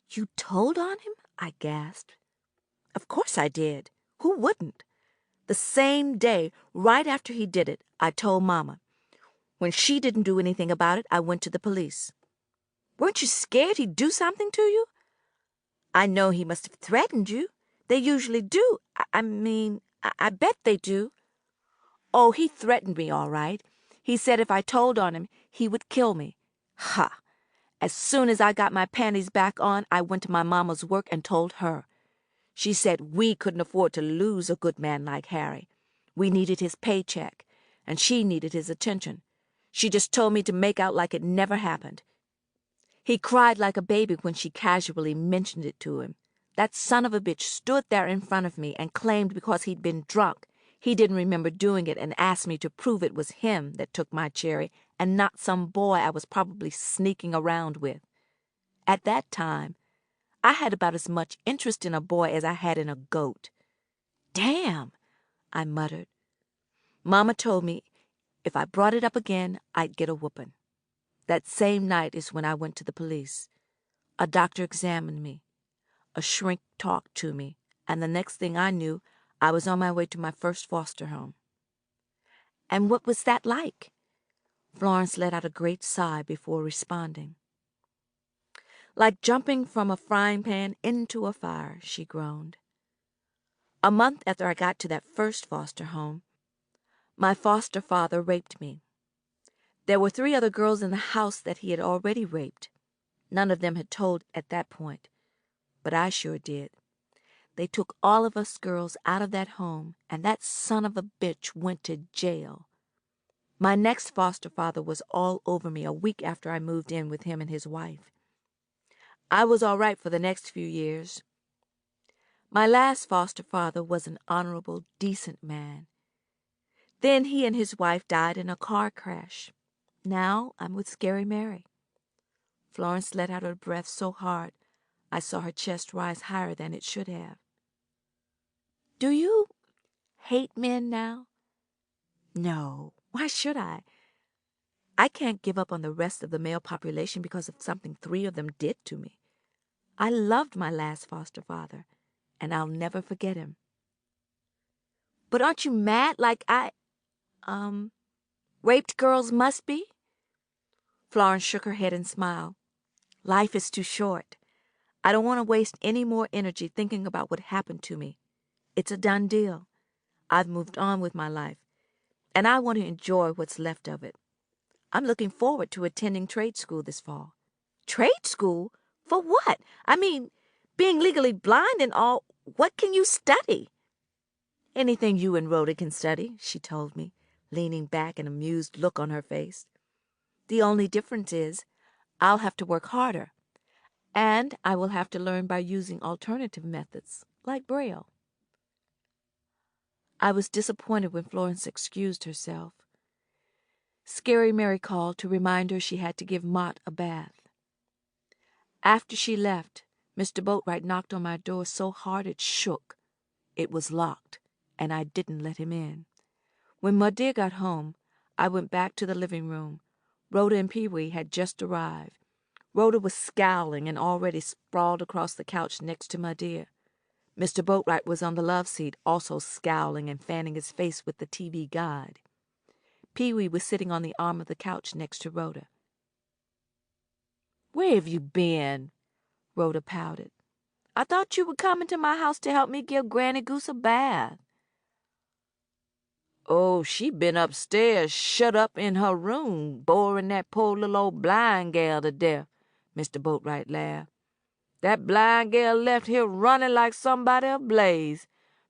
You told on him? I gasped. Of course I did. Who wouldn't? The same day, right after he did it, I told Mama. When she didn't do anything about it, I went to the police. Weren't you scared he'd do something to you? I know he must have threatened you. They usually do. I bet they do. Oh, he threatened me, all right. He said if I told on him, he would kill me. Ha! As soon as I got my panties back on, I went to my mama's work and told her. She said we couldn't afford to lose a good man like Harry. We needed his paycheck, and she needed his attention. She just told me to make out like it never happened. He cried like a baby when she casually mentioned it to him. That son of a bitch stood there in front of me and claimed because he'd been drunk, he didn't remember doing it and asked me to prove it was him that took my cherry and not some boy I was probably sneaking around with. At that time, I had about as much interest in a boy as I had in a goat. Damn, I muttered. Mama told me if I brought it up again, I'd get a whooping. That same night is when I went to the police. A doctor examined me. A shrink talked to me, and the next thing I knew, I was on my way to my first foster home. And what was that like? Florence let out a great sigh before responding. Like jumping from a frying pan into a fire, she groaned. A month after I got to that first foster home, my foster father raped me. There were 3 other girls in the house that he had already raped. None of them had told at that point, but I sure did. They took all of us girls out of that home, and that son of a bitch went to jail. My next foster father was all over me a week after I moved in with him and his wife. I was all right for the next few years. My last foster father was an honorable, decent man. Then he and his wife died in a car crash. Now I'm with Scary Mary. Florence let out her breath so hard I saw her chest rise higher than it should have. Do you hate men now? No, why should I? I can't give up on the rest of the male population because of something 3 of them did to me. I loved my last foster father, and I'll never forget him. But aren't you mad like raped girls must be? Florence shook her head and smiled. Life is too short. I don't want to waste any more energy thinking about what happened to me. It's a done deal. I've moved on with my life, and I want to enjoy what's left of it. I'm looking forward to attending trade school this fall. Trade school? For what? I mean, being legally blind and all, what can you study? Anything you and Rhoda can study, she told me, leaning back, an amused look on her face. The only difference is I'll have to work harder, and I will have to learn by using alternative methods, like Braille. I was disappointed when Florence excused herself. Scary Mary called to remind her she had to give Mott a bath. After she left, Mr. Boatwright knocked on my door so hard it shook. It was locked, and I didn't let him in. When Ma Dear got home, I went back to the living room. Rhoda and Pee-wee had just arrived. Rhoda was scowling and already sprawled across the couch next to my dear. Mr. Boatwright was on the love seat, also scowling and fanning his face with the TV guide. Pee-wee was sitting on the arm of the couch next to Rhoda. "Where have you been?" Rhoda pouted. "I thought you were coming to my house to help me give Granny Goose a bath." "Oh, she been upstairs, shut up in her room, boring that poor little old blind gal to death," Mr. Boatwright laughed. "That blind gal left here running like somebody ablaze."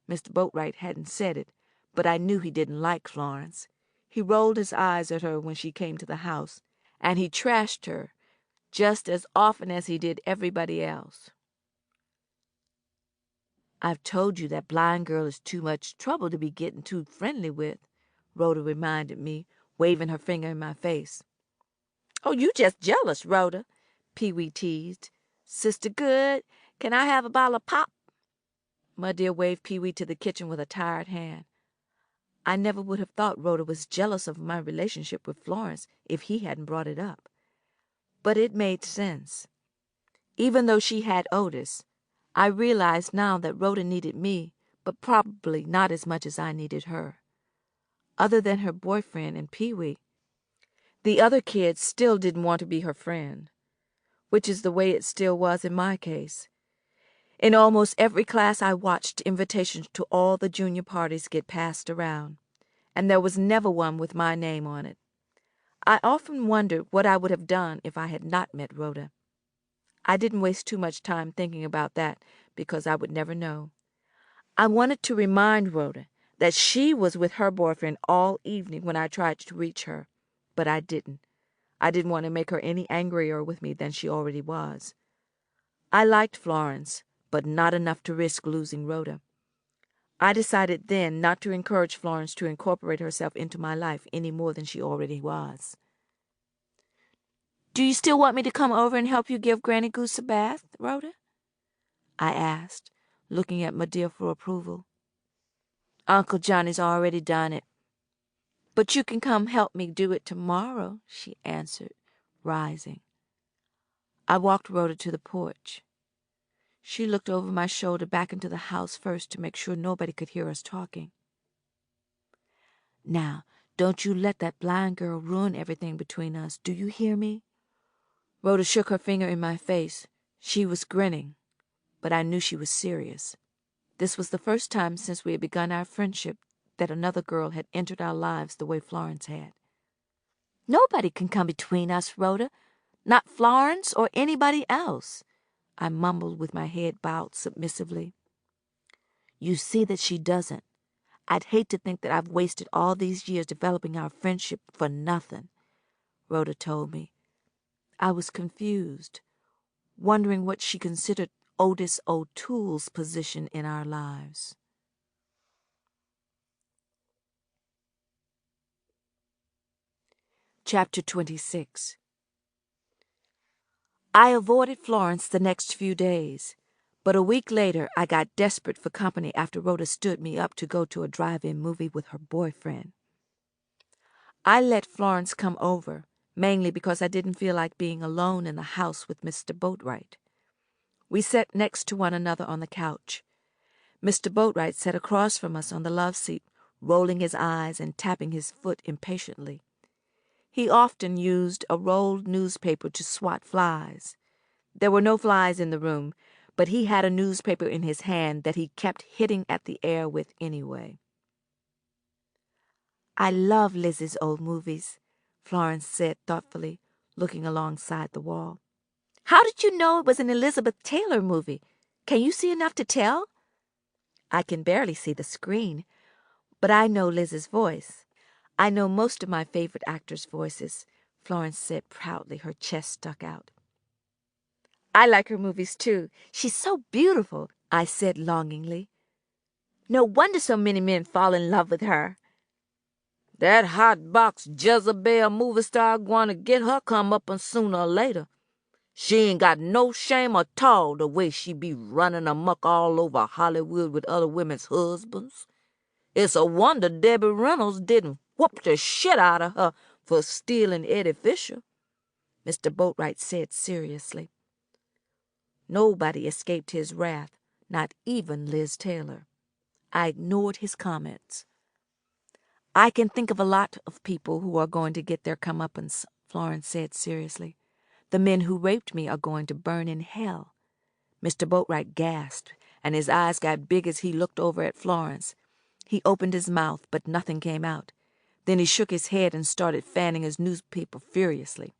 Mr. Boatwright hadn't said it, but I knew he didn't like Florence. He rolled his eyes at her when she came to the house, and he trashed her just as often as he did everybody else. "I've told you that blind girl is too much trouble to be getting too friendly with," Rhoda reminded me, waving her finger in my face. "Oh, you just jealous, Rhoda," Pee-wee teased. "Sister Good, can I have a bottle of pop?" My dear waved Pee-wee to the kitchen with a tired hand. I never would have thought Rhoda was jealous of my relationship with Florence if he hadn't brought it up. But it made sense. Even though she had Otis, I realized now that Rhoda needed me, but probably not as much as I needed her. Other than her boyfriend and Pee-wee, the other kids still didn't want to be her friend, which is the way it still was in my case. In almost every class I watched invitations to all the junior parties get passed around, and there was never one with my name on it. I often wondered what I would have done if I had not met Rhoda. I didn't waste too much time thinking about that because I would never know. I wanted to remind Rhoda that she was with her boyfriend all evening when I tried to reach her, but I didn't. I didn't want to make her any angrier with me than she already was. I liked Florence, but not enough to risk losing Rhoda. I decided then not to encourage Florence to incorporate herself into my life any more than she already was. "Do you still want me to come over and help you give Granny Goose a bath, Rhoda?" I asked, looking at my dear for approval. "Uncle Johnny's already done it. But you can come help me do it tomorrow," she answered, rising. I walked Rhoda to the porch. She looked over my shoulder back into the house first to make sure nobody could hear us talking. "Now, don't you let that blind girl ruin everything between us. Do you hear me?" Rhoda shook her finger in my face. She was grinning, but I knew she was serious. This was the first time since we had begun our friendship that another girl had entered our lives the way Florence had. "Nobody can come between us, Rhoda. Not Florence or anybody else," I mumbled with my head bowed submissively. "You see that she doesn't. I'd hate to think that I've wasted all these years developing our friendship for nothing," Rhoda told me. I was confused, wondering what she considered Otis O'Toole's position in our lives. Chapter 26. I avoided Florence the next few days, but a week later I got desperate for company after Rhoda stood me up to go to a drive-in movie with her boyfriend. I let Florence come over, mainly because I didn't feel like being alone in the house with Mr. Boatwright. We sat next to one another on the couch. Mr. Boatwright sat across from us on the love seat, rolling his eyes and tapping his foot impatiently. He often used a rolled newspaper to swat flies. There were no flies in the room, but he had a newspaper in his hand that he kept hitting at the air with anyway. "I love Lizzie's old movies," Florence said thoughtfully, looking alongside the wall. "How did you know it was an Elizabeth Taylor movie? Can you see enough to tell?" "I can barely see the screen, but I know Liz's voice. I know most of my favorite actors' voices," Florence said proudly, her chest stuck out. "I like her movies, too. She's so beautiful," I said longingly. "No wonder so many men fall in love with her." "That hot box Jezebel movie star gonna get her comeuppance sooner or later. She ain't got no shame at all the way she be running amok all over Hollywood with other women's husbands. It's a wonder Debbie Reynolds didn't whoop the shit out of her for stealing Eddie Fisher. Mr. Boatwright said seriously. Nobody escaped his wrath, not even Liz Taylor. I ignored his comments. I can think of a lot of people who are going to get their comeuppance, Florence said seriously. The men who raped me are going to burn in hell. Mr. Boatwright gasped, and his eyes got big as he looked over at Florence. He opened his mouth, but nothing came out. Then he shook his head and started fanning his newspaper furiously.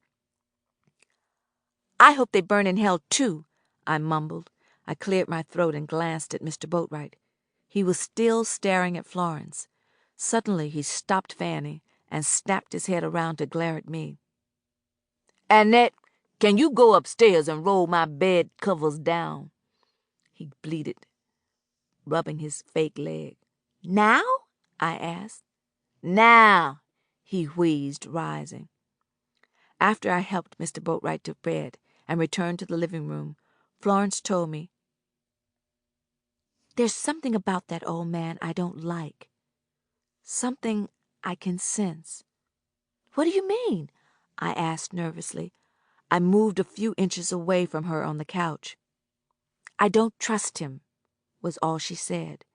I hope they burn in hell, too, I mumbled. I cleared my throat and glanced at Mr. Boatwright. He was still staring at Florence. Suddenly he stopped fanning and snapped his head around to glare at me. Annette, can you go upstairs and roll my bed covers down? He bleated, rubbing his fake leg. Now? I asked. Now, he wheezed, rising. After I helped Mr. Boatwright to bed and returned to the living room, Florence told me, There's something about that old man I don't like. Something I can sense. What do you mean? I asked nervously. I moved a few inches away from her on the couch. I don't trust him, was all she said.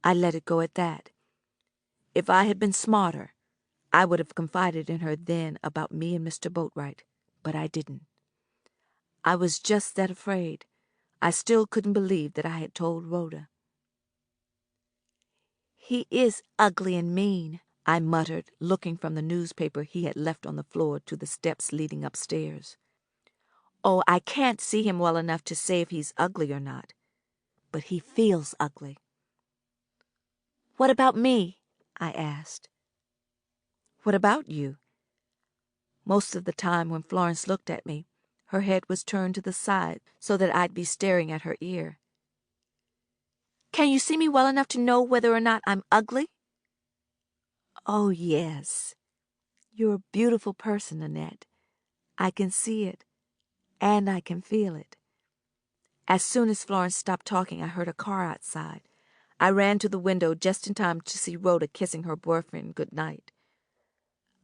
I let it go at that. If I had been smarter, I would have confided in her then about me and Mr. Boatwright, but I didn't. I was just that afraid. I still couldn't believe that I had told Rhoda. He is ugly and mean, I muttered, looking from the newspaper he had left on the floor to the steps leading upstairs. Oh, I can't see him well enough to say if he's ugly or not, but he feels ugly. What about me? I asked. What about you? Most of the time when Florence looked at me, her head was turned to the side so that I'd be staring at her ear. Can you see me well enough to know whether or not I'm ugly? Oh, yes. You're a beautiful person, Annette. I can see it, and I can feel it. As soon as Florence stopped talking, I heard a car outside. I ran to the window just in time to see Rhoda kissing her boyfriend good night.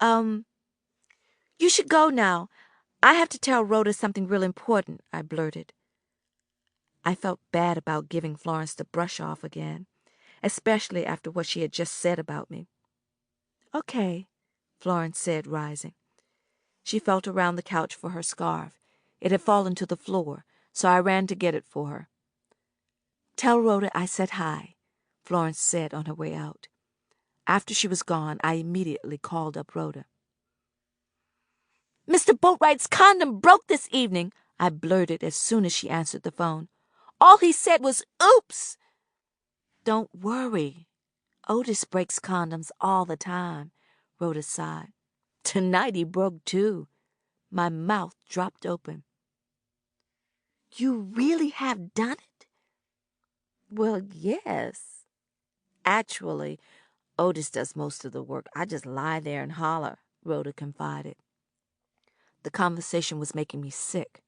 You should go now. I have to tell Rhoda something real important, I blurted. I felt bad about giving Florence the brush off again, especially after what she had just said about me. Okay, Florence said, rising. She felt around the couch for her scarf. It had fallen to the floor, so I ran to get it for her. Tell Rhoda I said hi, Florence said on her way out. After she was gone, I immediately called up Rhoda. Mr. Boatwright's condom broke this evening, I blurted as soon as she answered the phone. All he said was, oops! Don't worry. Otis breaks condoms all the time, Rhoda sighed. Tonight he broke too. My mouth dropped open. You really have done it? Well, yes. Actually, Otis does most of the work. I just lie there and holler, Rhoda confided. The conversation was making me sick.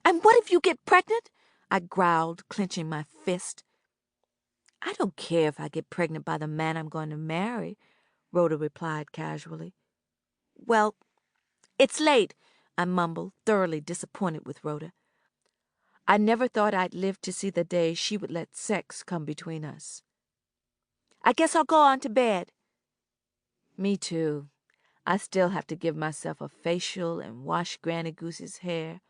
And what if you get pregnant? I growled, clenching my fist. I don't care if I get pregnant by the man I'm going to marry, Rhoda replied casually. Well, it's late, I mumbled, thoroughly disappointed with Rhoda. I never thought I'd live to see the day she would let sex come between us. I guess I'll go on to bed. Me too. I still have to give myself a facial and wash Granny Goose's hair.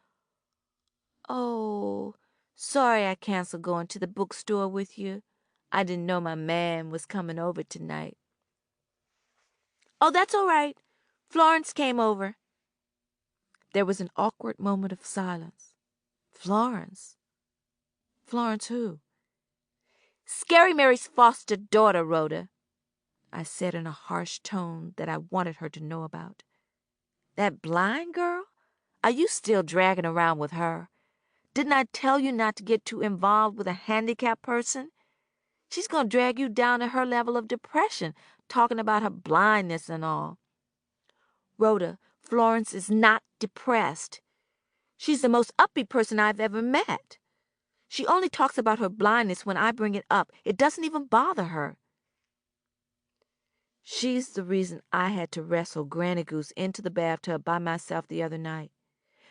Oh, sorry I canceled going to the bookstore with you. I didn't know my man was coming over tonight. Oh, that's all right. Florence came over. There was an awkward moment of silence. Florence? Florence who? Scary Mary's foster daughter, Rhoda, I said in a harsh tone that I wanted her to know about. That blind girl? Are you still dragging around with her? Didn't I tell you not to get too involved with a handicapped person? She's going to drag you down to her level of depression, talking about her blindness and all. Rhoda, Florence is not depressed. She's the most upbeat person I've ever met. She only talks about her blindness when I bring it up. It doesn't even bother her. She's the reason I had to wrestle Granny Goose into the bathtub by myself the other night.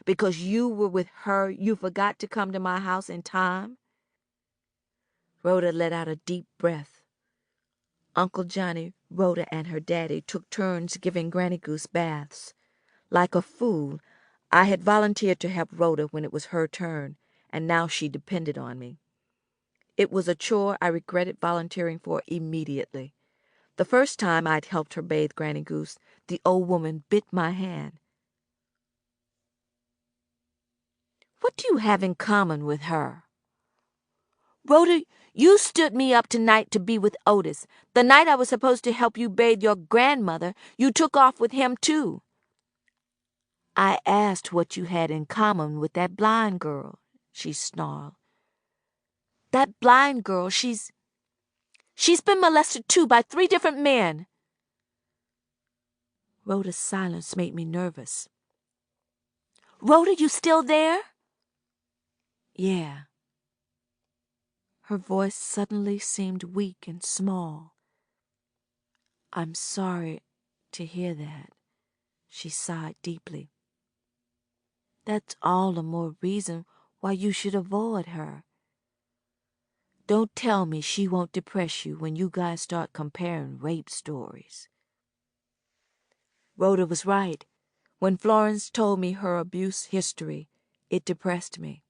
Because you were with her, you forgot to come to my house in time?" Rhoda let out a deep breath. Uncle Johnny, Rhoda, and her daddy took turns giving Granny Goose baths. Like a fool, I had volunteered to help Rhoda when it was her turn, and now she depended on me. It was a chore I regretted volunteering for immediately. The first time I'd helped her bathe Granny Goose, the old woman bit my hand. "What do you have in common with her?" "Rhoda, you stood me up tonight to be with Otis. The night I was supposed to help you bathe your grandmother, you took off with him too." "I asked what you had in common with that blind girl," she snarled. "That blind girl, she's been molested too by 3 different men." Rhoda's silence made me nervous. "Rhoda, you still there?" "Yeah." Her voice suddenly seemed weak and small. "I'm sorry to hear that." She sighed deeply. "That's all the more reason why you should avoid her. Don't tell me she won't depress you when you guys start comparing rape stories." Rhoda was right. When Florence told me her abuse history, it depressed me.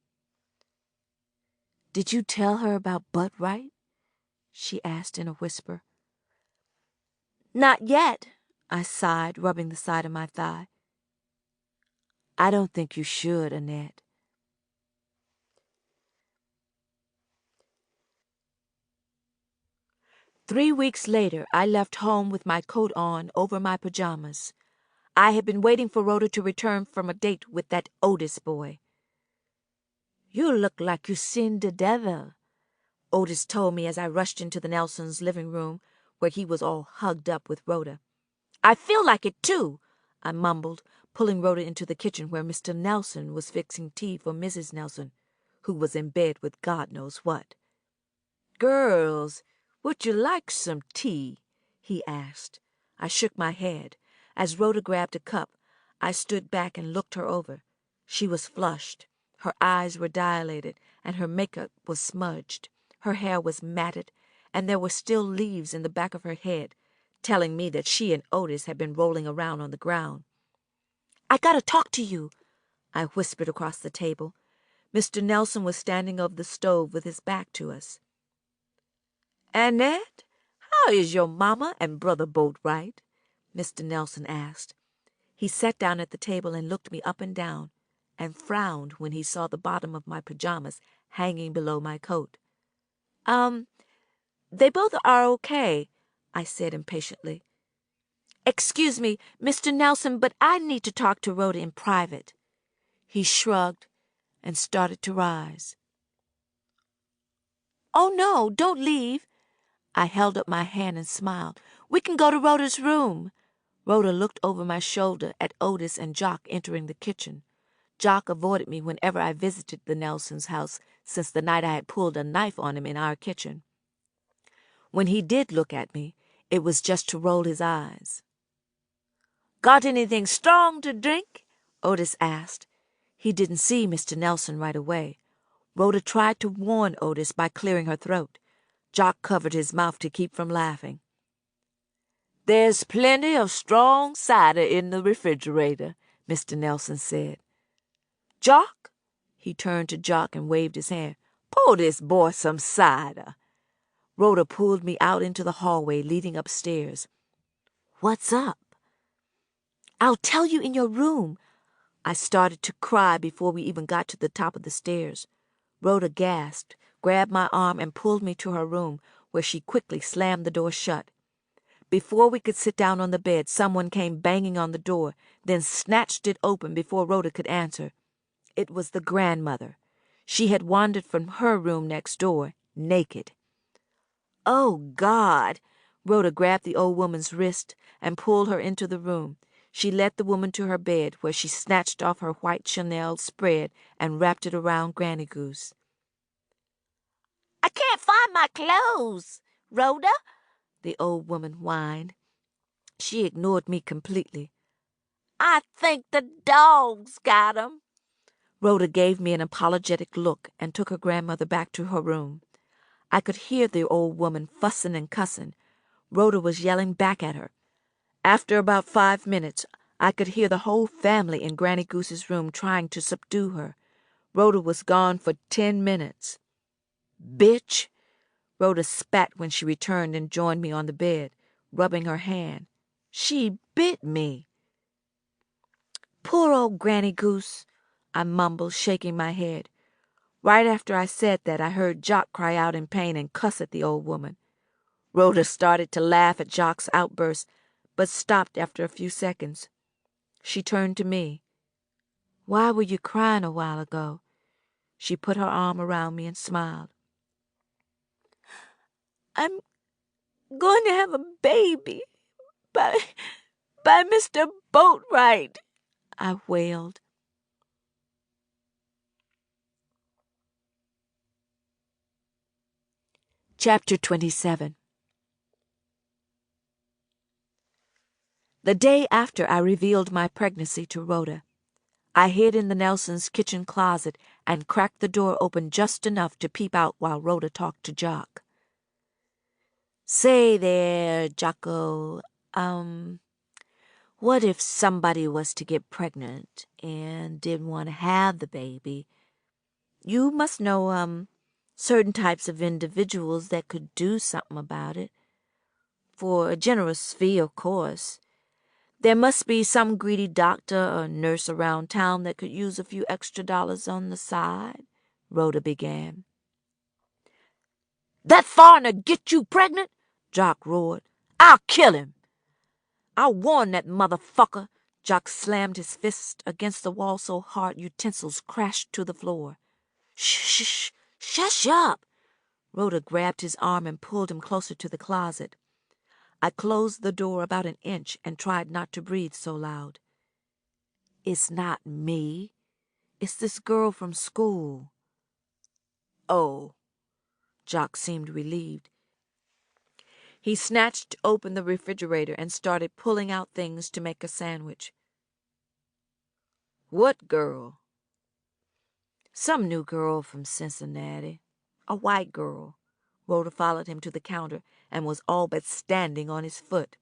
"Did you tell her about Boatwright?" she asked in a whisper. "Not yet," I sighed, rubbing the side of my thigh. "I don't think you should, Annette." Three weeks later, I left home with my coat on over my pajamas. I had been waiting for Rhoda to return from a date with that Otis boy. "You look like you seen the devil," Otis told me as I rushed into the Nelsons' living room, where he was all hugged up with Rhoda. "I feel like it, too," I mumbled, pulling Rhoda into the kitchen where Mr. Nelson was fixing tea for Mrs. Nelson, who was in bed with God knows what. "Girls, would you like some tea?" he asked. I shook my head. As Rhoda grabbed a cup, I stood back and looked her over. She was flushed. Her eyes were dilated, and her makeup was smudged. Her hair was matted, and there were still leaves in the back of her head, telling me that she and Otis had been rolling around on the ground. "I gotta talk to you," I whispered across the table. Mr. Nelson was standing over the stove with his back to us. "Annette, how is your mama and brother Boatwright?" Mr. Nelson asked. He sat down at the table and looked me up and down, and frowned when he saw the bottom of my pajamas hanging below my coat. They both are okay," I said impatiently. "Excuse me, Mr. Nelson, but I need to talk to Rhoda in private." He shrugged and started to rise. "Oh, no, don't leave." I held up my hand and smiled. "We can go to Rhoda's room." Rhoda looked over my shoulder at Otis and Jock entering the kitchen. Jock avoided me whenever I visited the Nelsons' house since the night I had pulled a knife on him in our kitchen. When he did look at me, it was just to roll his eyes. "Got anything strong to drink?" Otis asked. He didn't see Mr. Nelson right away. Rhoda tried to warn Otis by clearing her throat. Jock covered his mouth to keep from laughing. "There's plenty of strong cider in the refrigerator," Mr. Nelson said. "Jock," he turned to Jock and waved his hand, "pour this boy some cider." Rhoda pulled me out into the hallway leading upstairs. "What's up?" "I'll tell you in your room." I started to cry before we even got to the top of the stairs. Rhoda gasped, grabbed my arm, and pulled me to her room, where she quickly slammed the door shut. Before we could sit down on the bed, someone came banging on the door, then snatched it open before Rhoda could answer. It was the grandmother. She had wandered from her room next door, naked. "Oh, God!" Rhoda grabbed the old woman's wrist and pulled her into the room. She led the woman to her bed, where she snatched off her white Chanel spread and wrapped it around Granny Goose. "I can't find my clothes, Rhoda," the old woman whined. She ignored me completely. I think the dogs got 'em. Rhoda gave me an apologetic look and took her grandmother back to her room. I could hear the old woman fussing and cussing. Rhoda was yelling back at her. After about 5 minutes, I could hear the whole family in Granny Goose's room trying to subdue her. Rhoda was gone for 10 minutes. Bitch! Rhoda spat when she returned and joined me on the bed, rubbing her hand. She bit me. Poor old Granny Goose, I mumbled, shaking my head. Right after I said that, I heard Jock cry out in pain and cuss at the old woman. Rhoda started to laugh at Jock's outburst, but stopped after a few seconds. She turned to me. Why were you crying a while ago? She put her arm around me and smiled. I'm going to have a baby by Mr. Boatwright, I wailed. Chapter 27. The day after I revealed my pregnancy to Rhoda, I hid in the Nelsons' kitchen closet and cracked the door open just enough to peep out while Rhoda talked to Jock. Say there, Jocko, what if somebody was to get pregnant and didn't want to have the baby? You must know, certain types of individuals that could do something about it. For a generous fee, of course. There must be some greedy doctor or nurse around town that could use a few extra dollars on the side, Rhoda began. That foreigner get you pregnant? Jock roared. I'll kill him. I'll warn that motherfucker. Jock slammed his fist against the wall so hard utensils crashed to the floor. Shh, shush up. Rhoda grabbed his arm and pulled him closer to the closet. I closed the door about an inch and tried not to breathe so loud. It's not me. It's this girl from school. Oh. Jock seemed relieved. He snatched open the refrigerator and started pulling out things to make a sandwich. What girl? Some new girl from Cincinnati. A white girl. Rhoda followed him to the counter and was all but standing on his foot.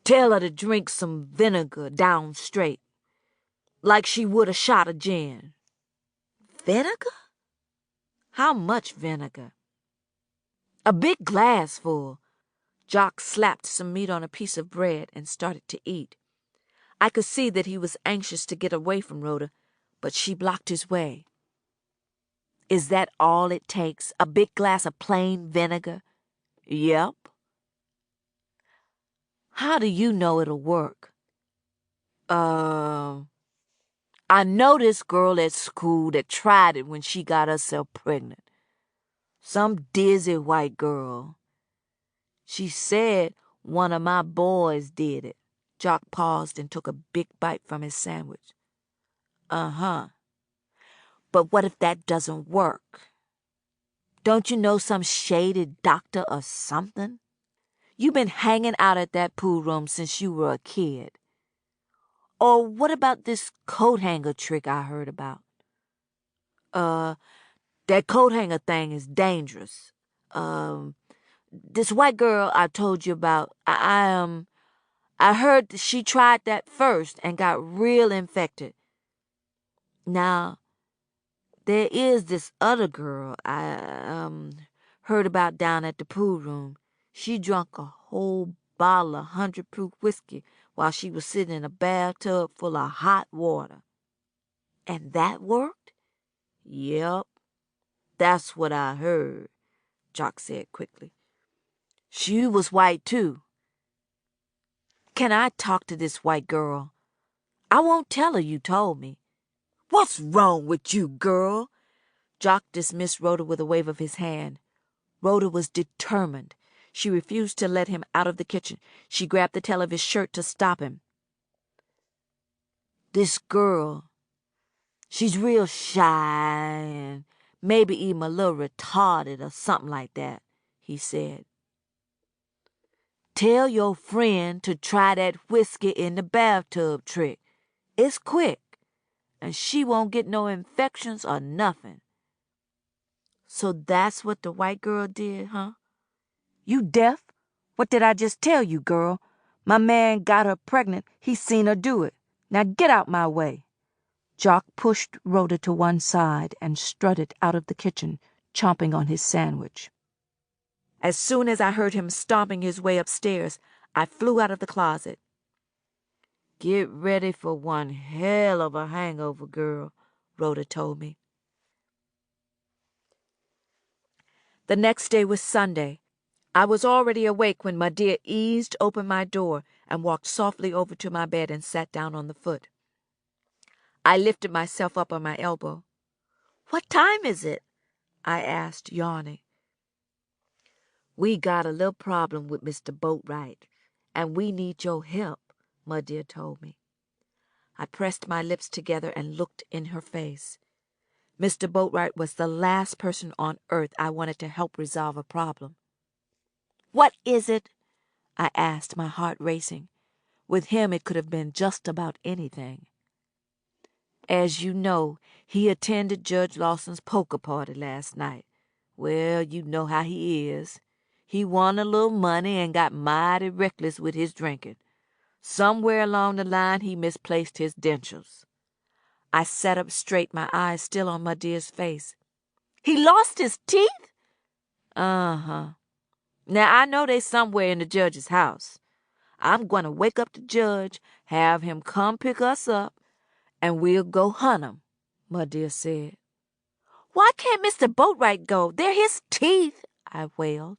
Tell her to drink some vinegar down straight, like she would a shot of gin. Vinegar? How much vinegar? A big glass full. Jock slapped some meat on a piece of bread and started to eat. I could see that he was anxious to get away from Rhoda, but she blocked his way. Is that all it takes? A big glass of plain vinegar? Yep. How do you know it'll work? I know this girl at school that tried it when she got herself pregnant. Some dizzy white girl. She said one of my boys did it. Jock paused and took a big bite from his sandwich. Uh-huh. But what if that doesn't work? Don't you know some shady doctor or something? You've been hanging out at that pool room since you were a kid. Or what about this coat hanger trick I heard about? That coat hanger thing is dangerous. This white girl I told you about, I heard that she tried that first and got real infected. Now, there is this other girl I heard about down at the pool room. She drunk a whole bottle of 100 proof whiskey while she was sitting in a bathtub full of hot water. And that worked? Yep, that's what I heard, Jock said quickly. She was white, too. Can I talk to this white girl? I won't tell her you told me. What's wrong with you, girl? Jock dismissed Rhoda with a wave of his hand. Rhoda was determined. She refused to let him out of the kitchen. She grabbed the tail of his shirt to stop him. This girl, she's real shy and maybe even a little retarded or something like that, he said. Tell your friend to try that whiskey in the bathtub trick. It's quick, and she won't get no infections or nothing." "So that's what the white girl did, huh?" "You deaf? What did I just tell you, girl? My man got her pregnant. He seen her do it. Now get out my way." Jock pushed Rhoda to one side and strutted out of the kitchen, chomping on his sandwich. As soon as I heard him stomping his way upstairs, I flew out of the closet. "Get ready for one hell of a hangover, girl," Rhoda told me. The next day was Sunday. I was already awake when my dear eased open my door and walked softly over to my bed and sat down on the foot. I lifted myself up on my elbow. "What time is it?" I asked, yawning. "We got a little problem with Mr. Boatwright, and we need your help," my dear told me. I pressed my lips together and looked in her face. Mr. Boatwright was the last person on earth I wanted to help resolve a problem. "What is it?" I asked, my heart racing. With him it could have been just about anything. "As you know, he attended Judge Lawson's poker party last night. Well, you know how he is. He won a little money and got mighty reckless with his drinking. Somewhere along the line he misplaced his dentures." I sat up straight, my eyes still on my dear's face. "He lost his teeth?" "Uh-huh. Now, I know they somewhere in the judge's house. I'm going to wake up the judge, have him come pick us up, and we'll go hunt 'em," my dear said. "Why can't Mr. Boatwright go? They're his teeth," I wailed.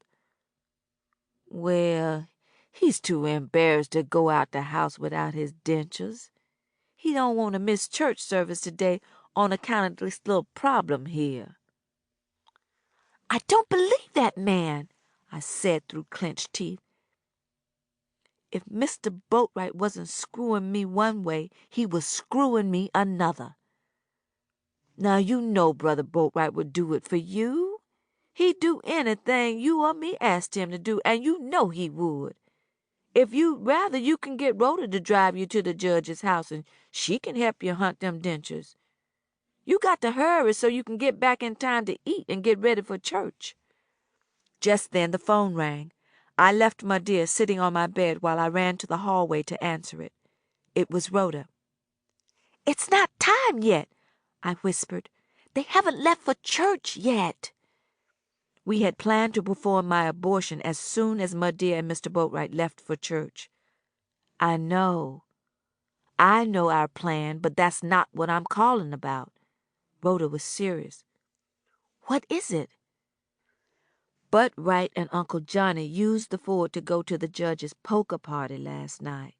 "Well, he's too embarrassed to go out the house without his dentures. He don't want to miss church service today on account of this little problem here." "I don't believe that man," I said through clenched teeth. If Mr. Boatwright wasn't screwing me one way, he was screwing me another. Now you know Brother Boatwright would do it for you. He'd do anything you or me asked him to do, and you know he would. If you'd rather, you can get Rhoda to drive you to the judge's house, and she can help you hunt them dentures. You got to hurry so you can get back in time to eat and get ready for church." Just then the phone rang. I left my dear sitting on my bed while I ran to the hallway to answer it. It was Rhoda. "It's not time yet," I whispered. "They haven't left for church yet." We had planned to perform my abortion as soon as my dear and Mr. Boatwright left for church. I know our plan, but that's not what I'm calling about." Rhoda was serious. "What is it?" "Boatwright and Uncle Johnny used the Ford to go to the judge's poker party last night.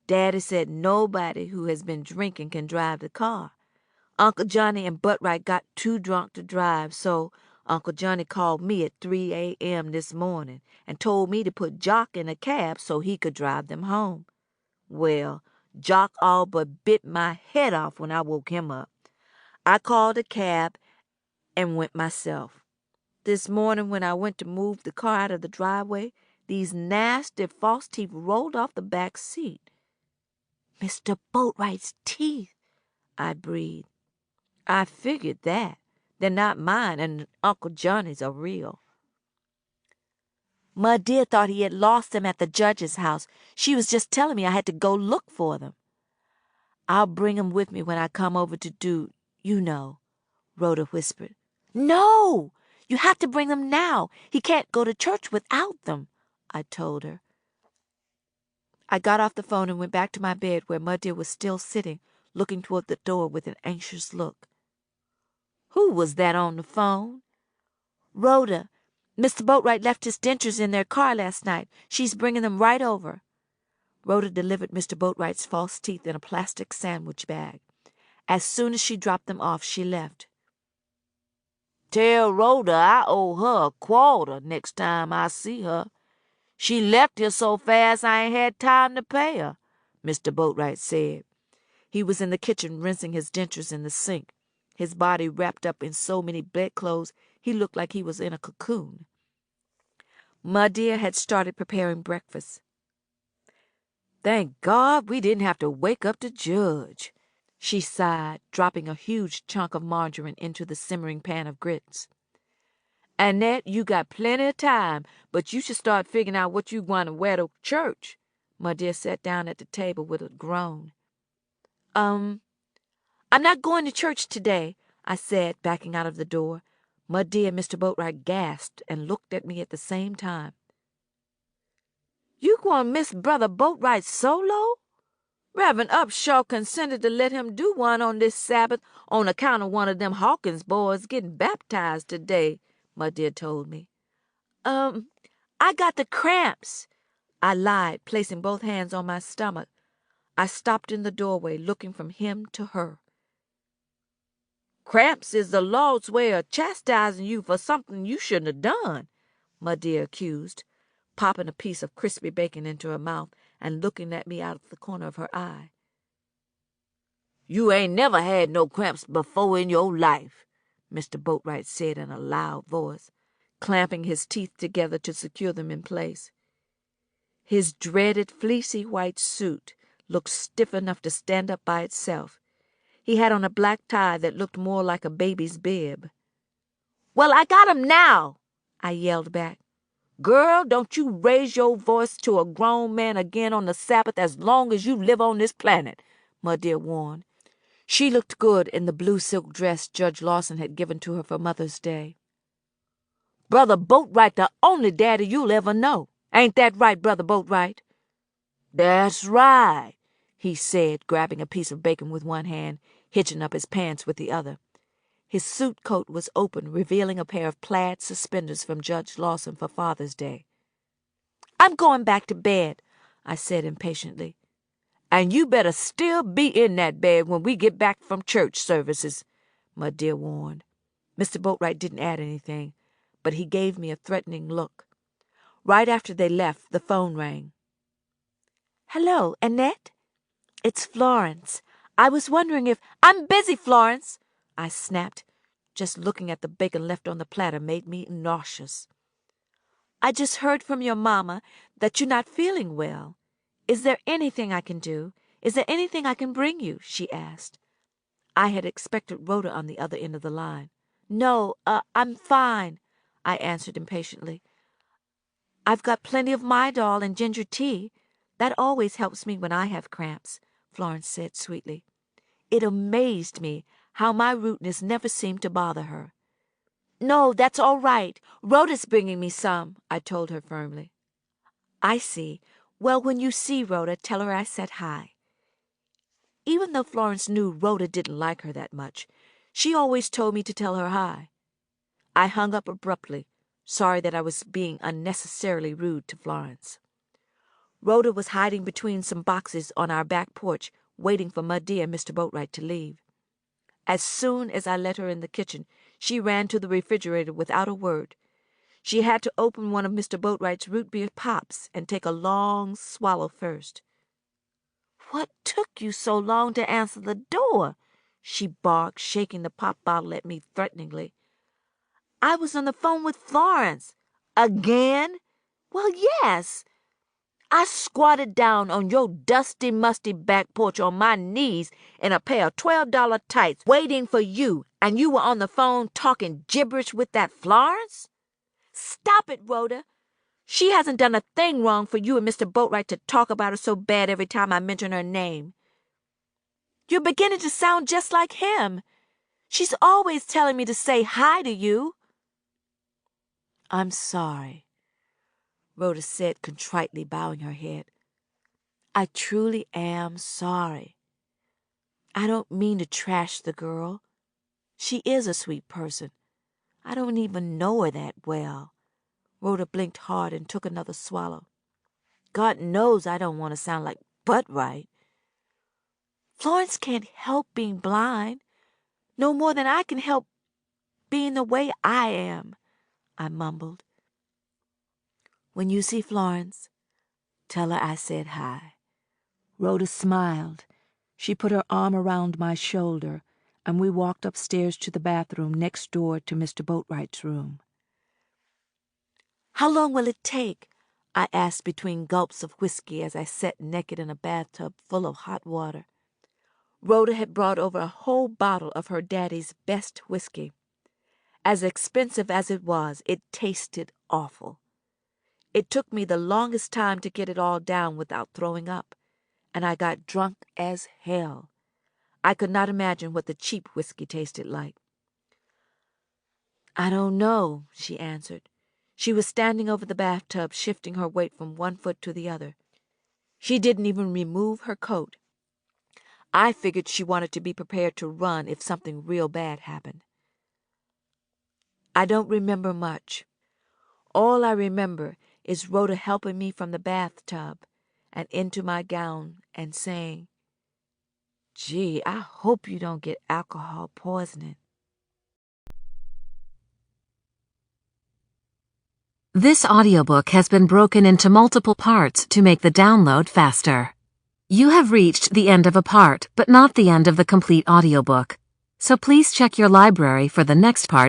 Daddy said nobody who has been drinking can drive the car. Uncle Johnny and Boatwright got too drunk to drive, so Uncle Johnny called me at 3 a.m. this morning and told me to put Jock in a cab so he could drive them home. Well, Jock all but bit my head off when I woke him up. I called a cab and went myself. This morning when I went to move the car out of the driveway, these nasty false teeth rolled off the back seat." "Mr. Boatwright's teeth," I breathed. "I figured that. They're not mine, and Uncle Johnny's are real." "My dear thought he had lost them at the judge's house. She was just telling me I had to go look for them." "I'll bring 'em with me when I come over to do, you know," Rhoda whispered. "No! You have to bring them now. He can't go to church without them," I told her. I got off the phone and went back to my bed where my dear was still sitting, looking toward the door with an anxious look. "Who was that on the phone?" "Rhoda. Mr. Boatwright left his dentures in their car last night. She's bringing them right over." Rhoda delivered Mr. Boatwright's false teeth in a plastic sandwich bag. As soon as she dropped them off, she left. "Tell Rhoda I owe her a quarter next time I see her. She left here so fast I ain't had time to pay her," Mr. Boatwright said. He was in the kitchen rinsing his dentures in the sink. His body wrapped up in so many bedclothes he looked like he was in a cocoon. My dear had started preparing breakfast. "Thank God we didn't have to wake up the judge," she sighed, dropping a huge chunk of margarine into the simmering pan of grits. "Annette, you got plenty of time, but you should start figuring out what you want to wear to church." My dear sat down at the table with a groan. I'm not going to church today," I said, backing out of the door. My dear Mr. Boatwright gasped and looked at me at the same time. "You going to miss Brother Boatwright solo? Reverend Upshaw consented to let him do one on this Sabbath on account of one of them Hawkins boys getting baptized today," my dear told me. I got the cramps," I lied, placing both hands on my stomach. I stopped in the doorway, looking from him to her. "Cramps is the Lord's way of chastising you for something you shouldn't have done," my dear accused, popping a piece of crispy bacon into her mouth and looking at me out of the corner of her eye. "You ain't never had no cramps before in your life," Mr. Boatwright said in a loud voice, clamping his teeth together to secure them in place. His dreaded fleecy white suit looked stiff enough to stand up by itself. He had on a black tie that looked more like a baby's bib. "Well, I got 'em now," I yelled back. "Girl, don't you raise your voice to a grown man again on the Sabbath as long as you live on this planet," my dear warned. She looked good in the blue silk dress Judge Lawson had given to her for Mother's Day. "Brother Boatwright the only daddy you'll ever know. Ain't that right, Brother Boatwright?" "That's right," he said, grabbing a piece of bacon with one hand, hitching up his pants with the other. His suit coat was open, revealing a pair of plaid suspenders from Judge Lawson for Father's Day. "I'm going back to bed," I said impatiently. "And you better still be in that bed when we get back from church services," my dear warned. Mr. Boatwright didn't add anything, but he gave me a threatening look. Right after they left, the phone rang. "Hello, Annette? It's Florence. I was wondering if—" "I'm busy, Florence," I snapped. Just looking at the bacon left on the platter made me nauseous. "I just heard from your mama that you're not feeling well. Is there anything I can do? Is there anything I can bring you?" she asked. I had expected Rhoda on the other end of the line. "No, I'm fine," I answered impatiently. "I've got plenty of Midol and ginger tea. That always helps me when I have cramps," Florence said sweetly. It amazed me how my rudeness never seemed to bother her. "No, that's all right. Rhoda's bringing me some," I told her firmly. "I see. Well, when you see Rhoda, tell her I said hi." Even though Florence knew Rhoda didn't like her that much, she always told me to tell her hi. I hung up abruptly, sorry that I was being unnecessarily rude to Florence. Rhoda was hiding between some boxes on our back porch, waiting for my dear Mr. Boatwright to leave. As soon as I let her in the kitchen, she ran to the refrigerator without a word. She had to open one of Mr. Boatwright's root beer pops and take a long swallow first. "What took you so long to answer the door?" she barked, shaking the pop bottle at me threateningly. "I was on the phone with Florence." "Again?" "Well, yes. I squatted down on your dusty, musty back porch on my knees in a pair of $12 tights waiting for you, and you were on the phone talking gibberish with that Florence?" "Stop it, Rhoda. She hasn't done a thing wrong for you and Mr. Boatwright to talk about her so bad every time I mention her name. You're beginning to sound just like him. She's always telling me to say hi to you." "I'm sorry," Rhoda said contritely, bowing her head. "I truly am sorry. I don't mean to trash the girl. She is a sweet person. I don't even know her that well." Rhoda blinked hard and took another swallow. "God knows I don't want to sound like Boatwright. Florence can't help being blind, no more than I can help being the way I am," I mumbled. "When you see Florence, tell her I said hi." Rhoda smiled. She put her arm around my shoulder, and we walked upstairs to the bathroom next door to Mr. Boatwright's room. How long will it take? I asked between gulps of whiskey as I sat naked in a bathtub full of hot water. Rhoda had brought over a whole bottle of her daddy's best whiskey. As expensive as it was, it tasted awful. It took me the longest time to get it all down without throwing up, and I got drunk as hell. I could not imagine what the cheap whiskey tasted like. I don't know, she answered. She was standing over the bathtub, shifting her weight from one foot to the other. She didn't even remove her coat. I figured she wanted to be prepared to run if something real bad happened. I don't remember much. All I remember is Rhoda helping me from the bathtub and into my gown and saying, "Gee, I hope you don't get alcohol poisoning." This audiobook has been broken into multiple parts to make the download faster. You have reached the end of a part, but not the end of the complete audiobook. So please check your library for the next part.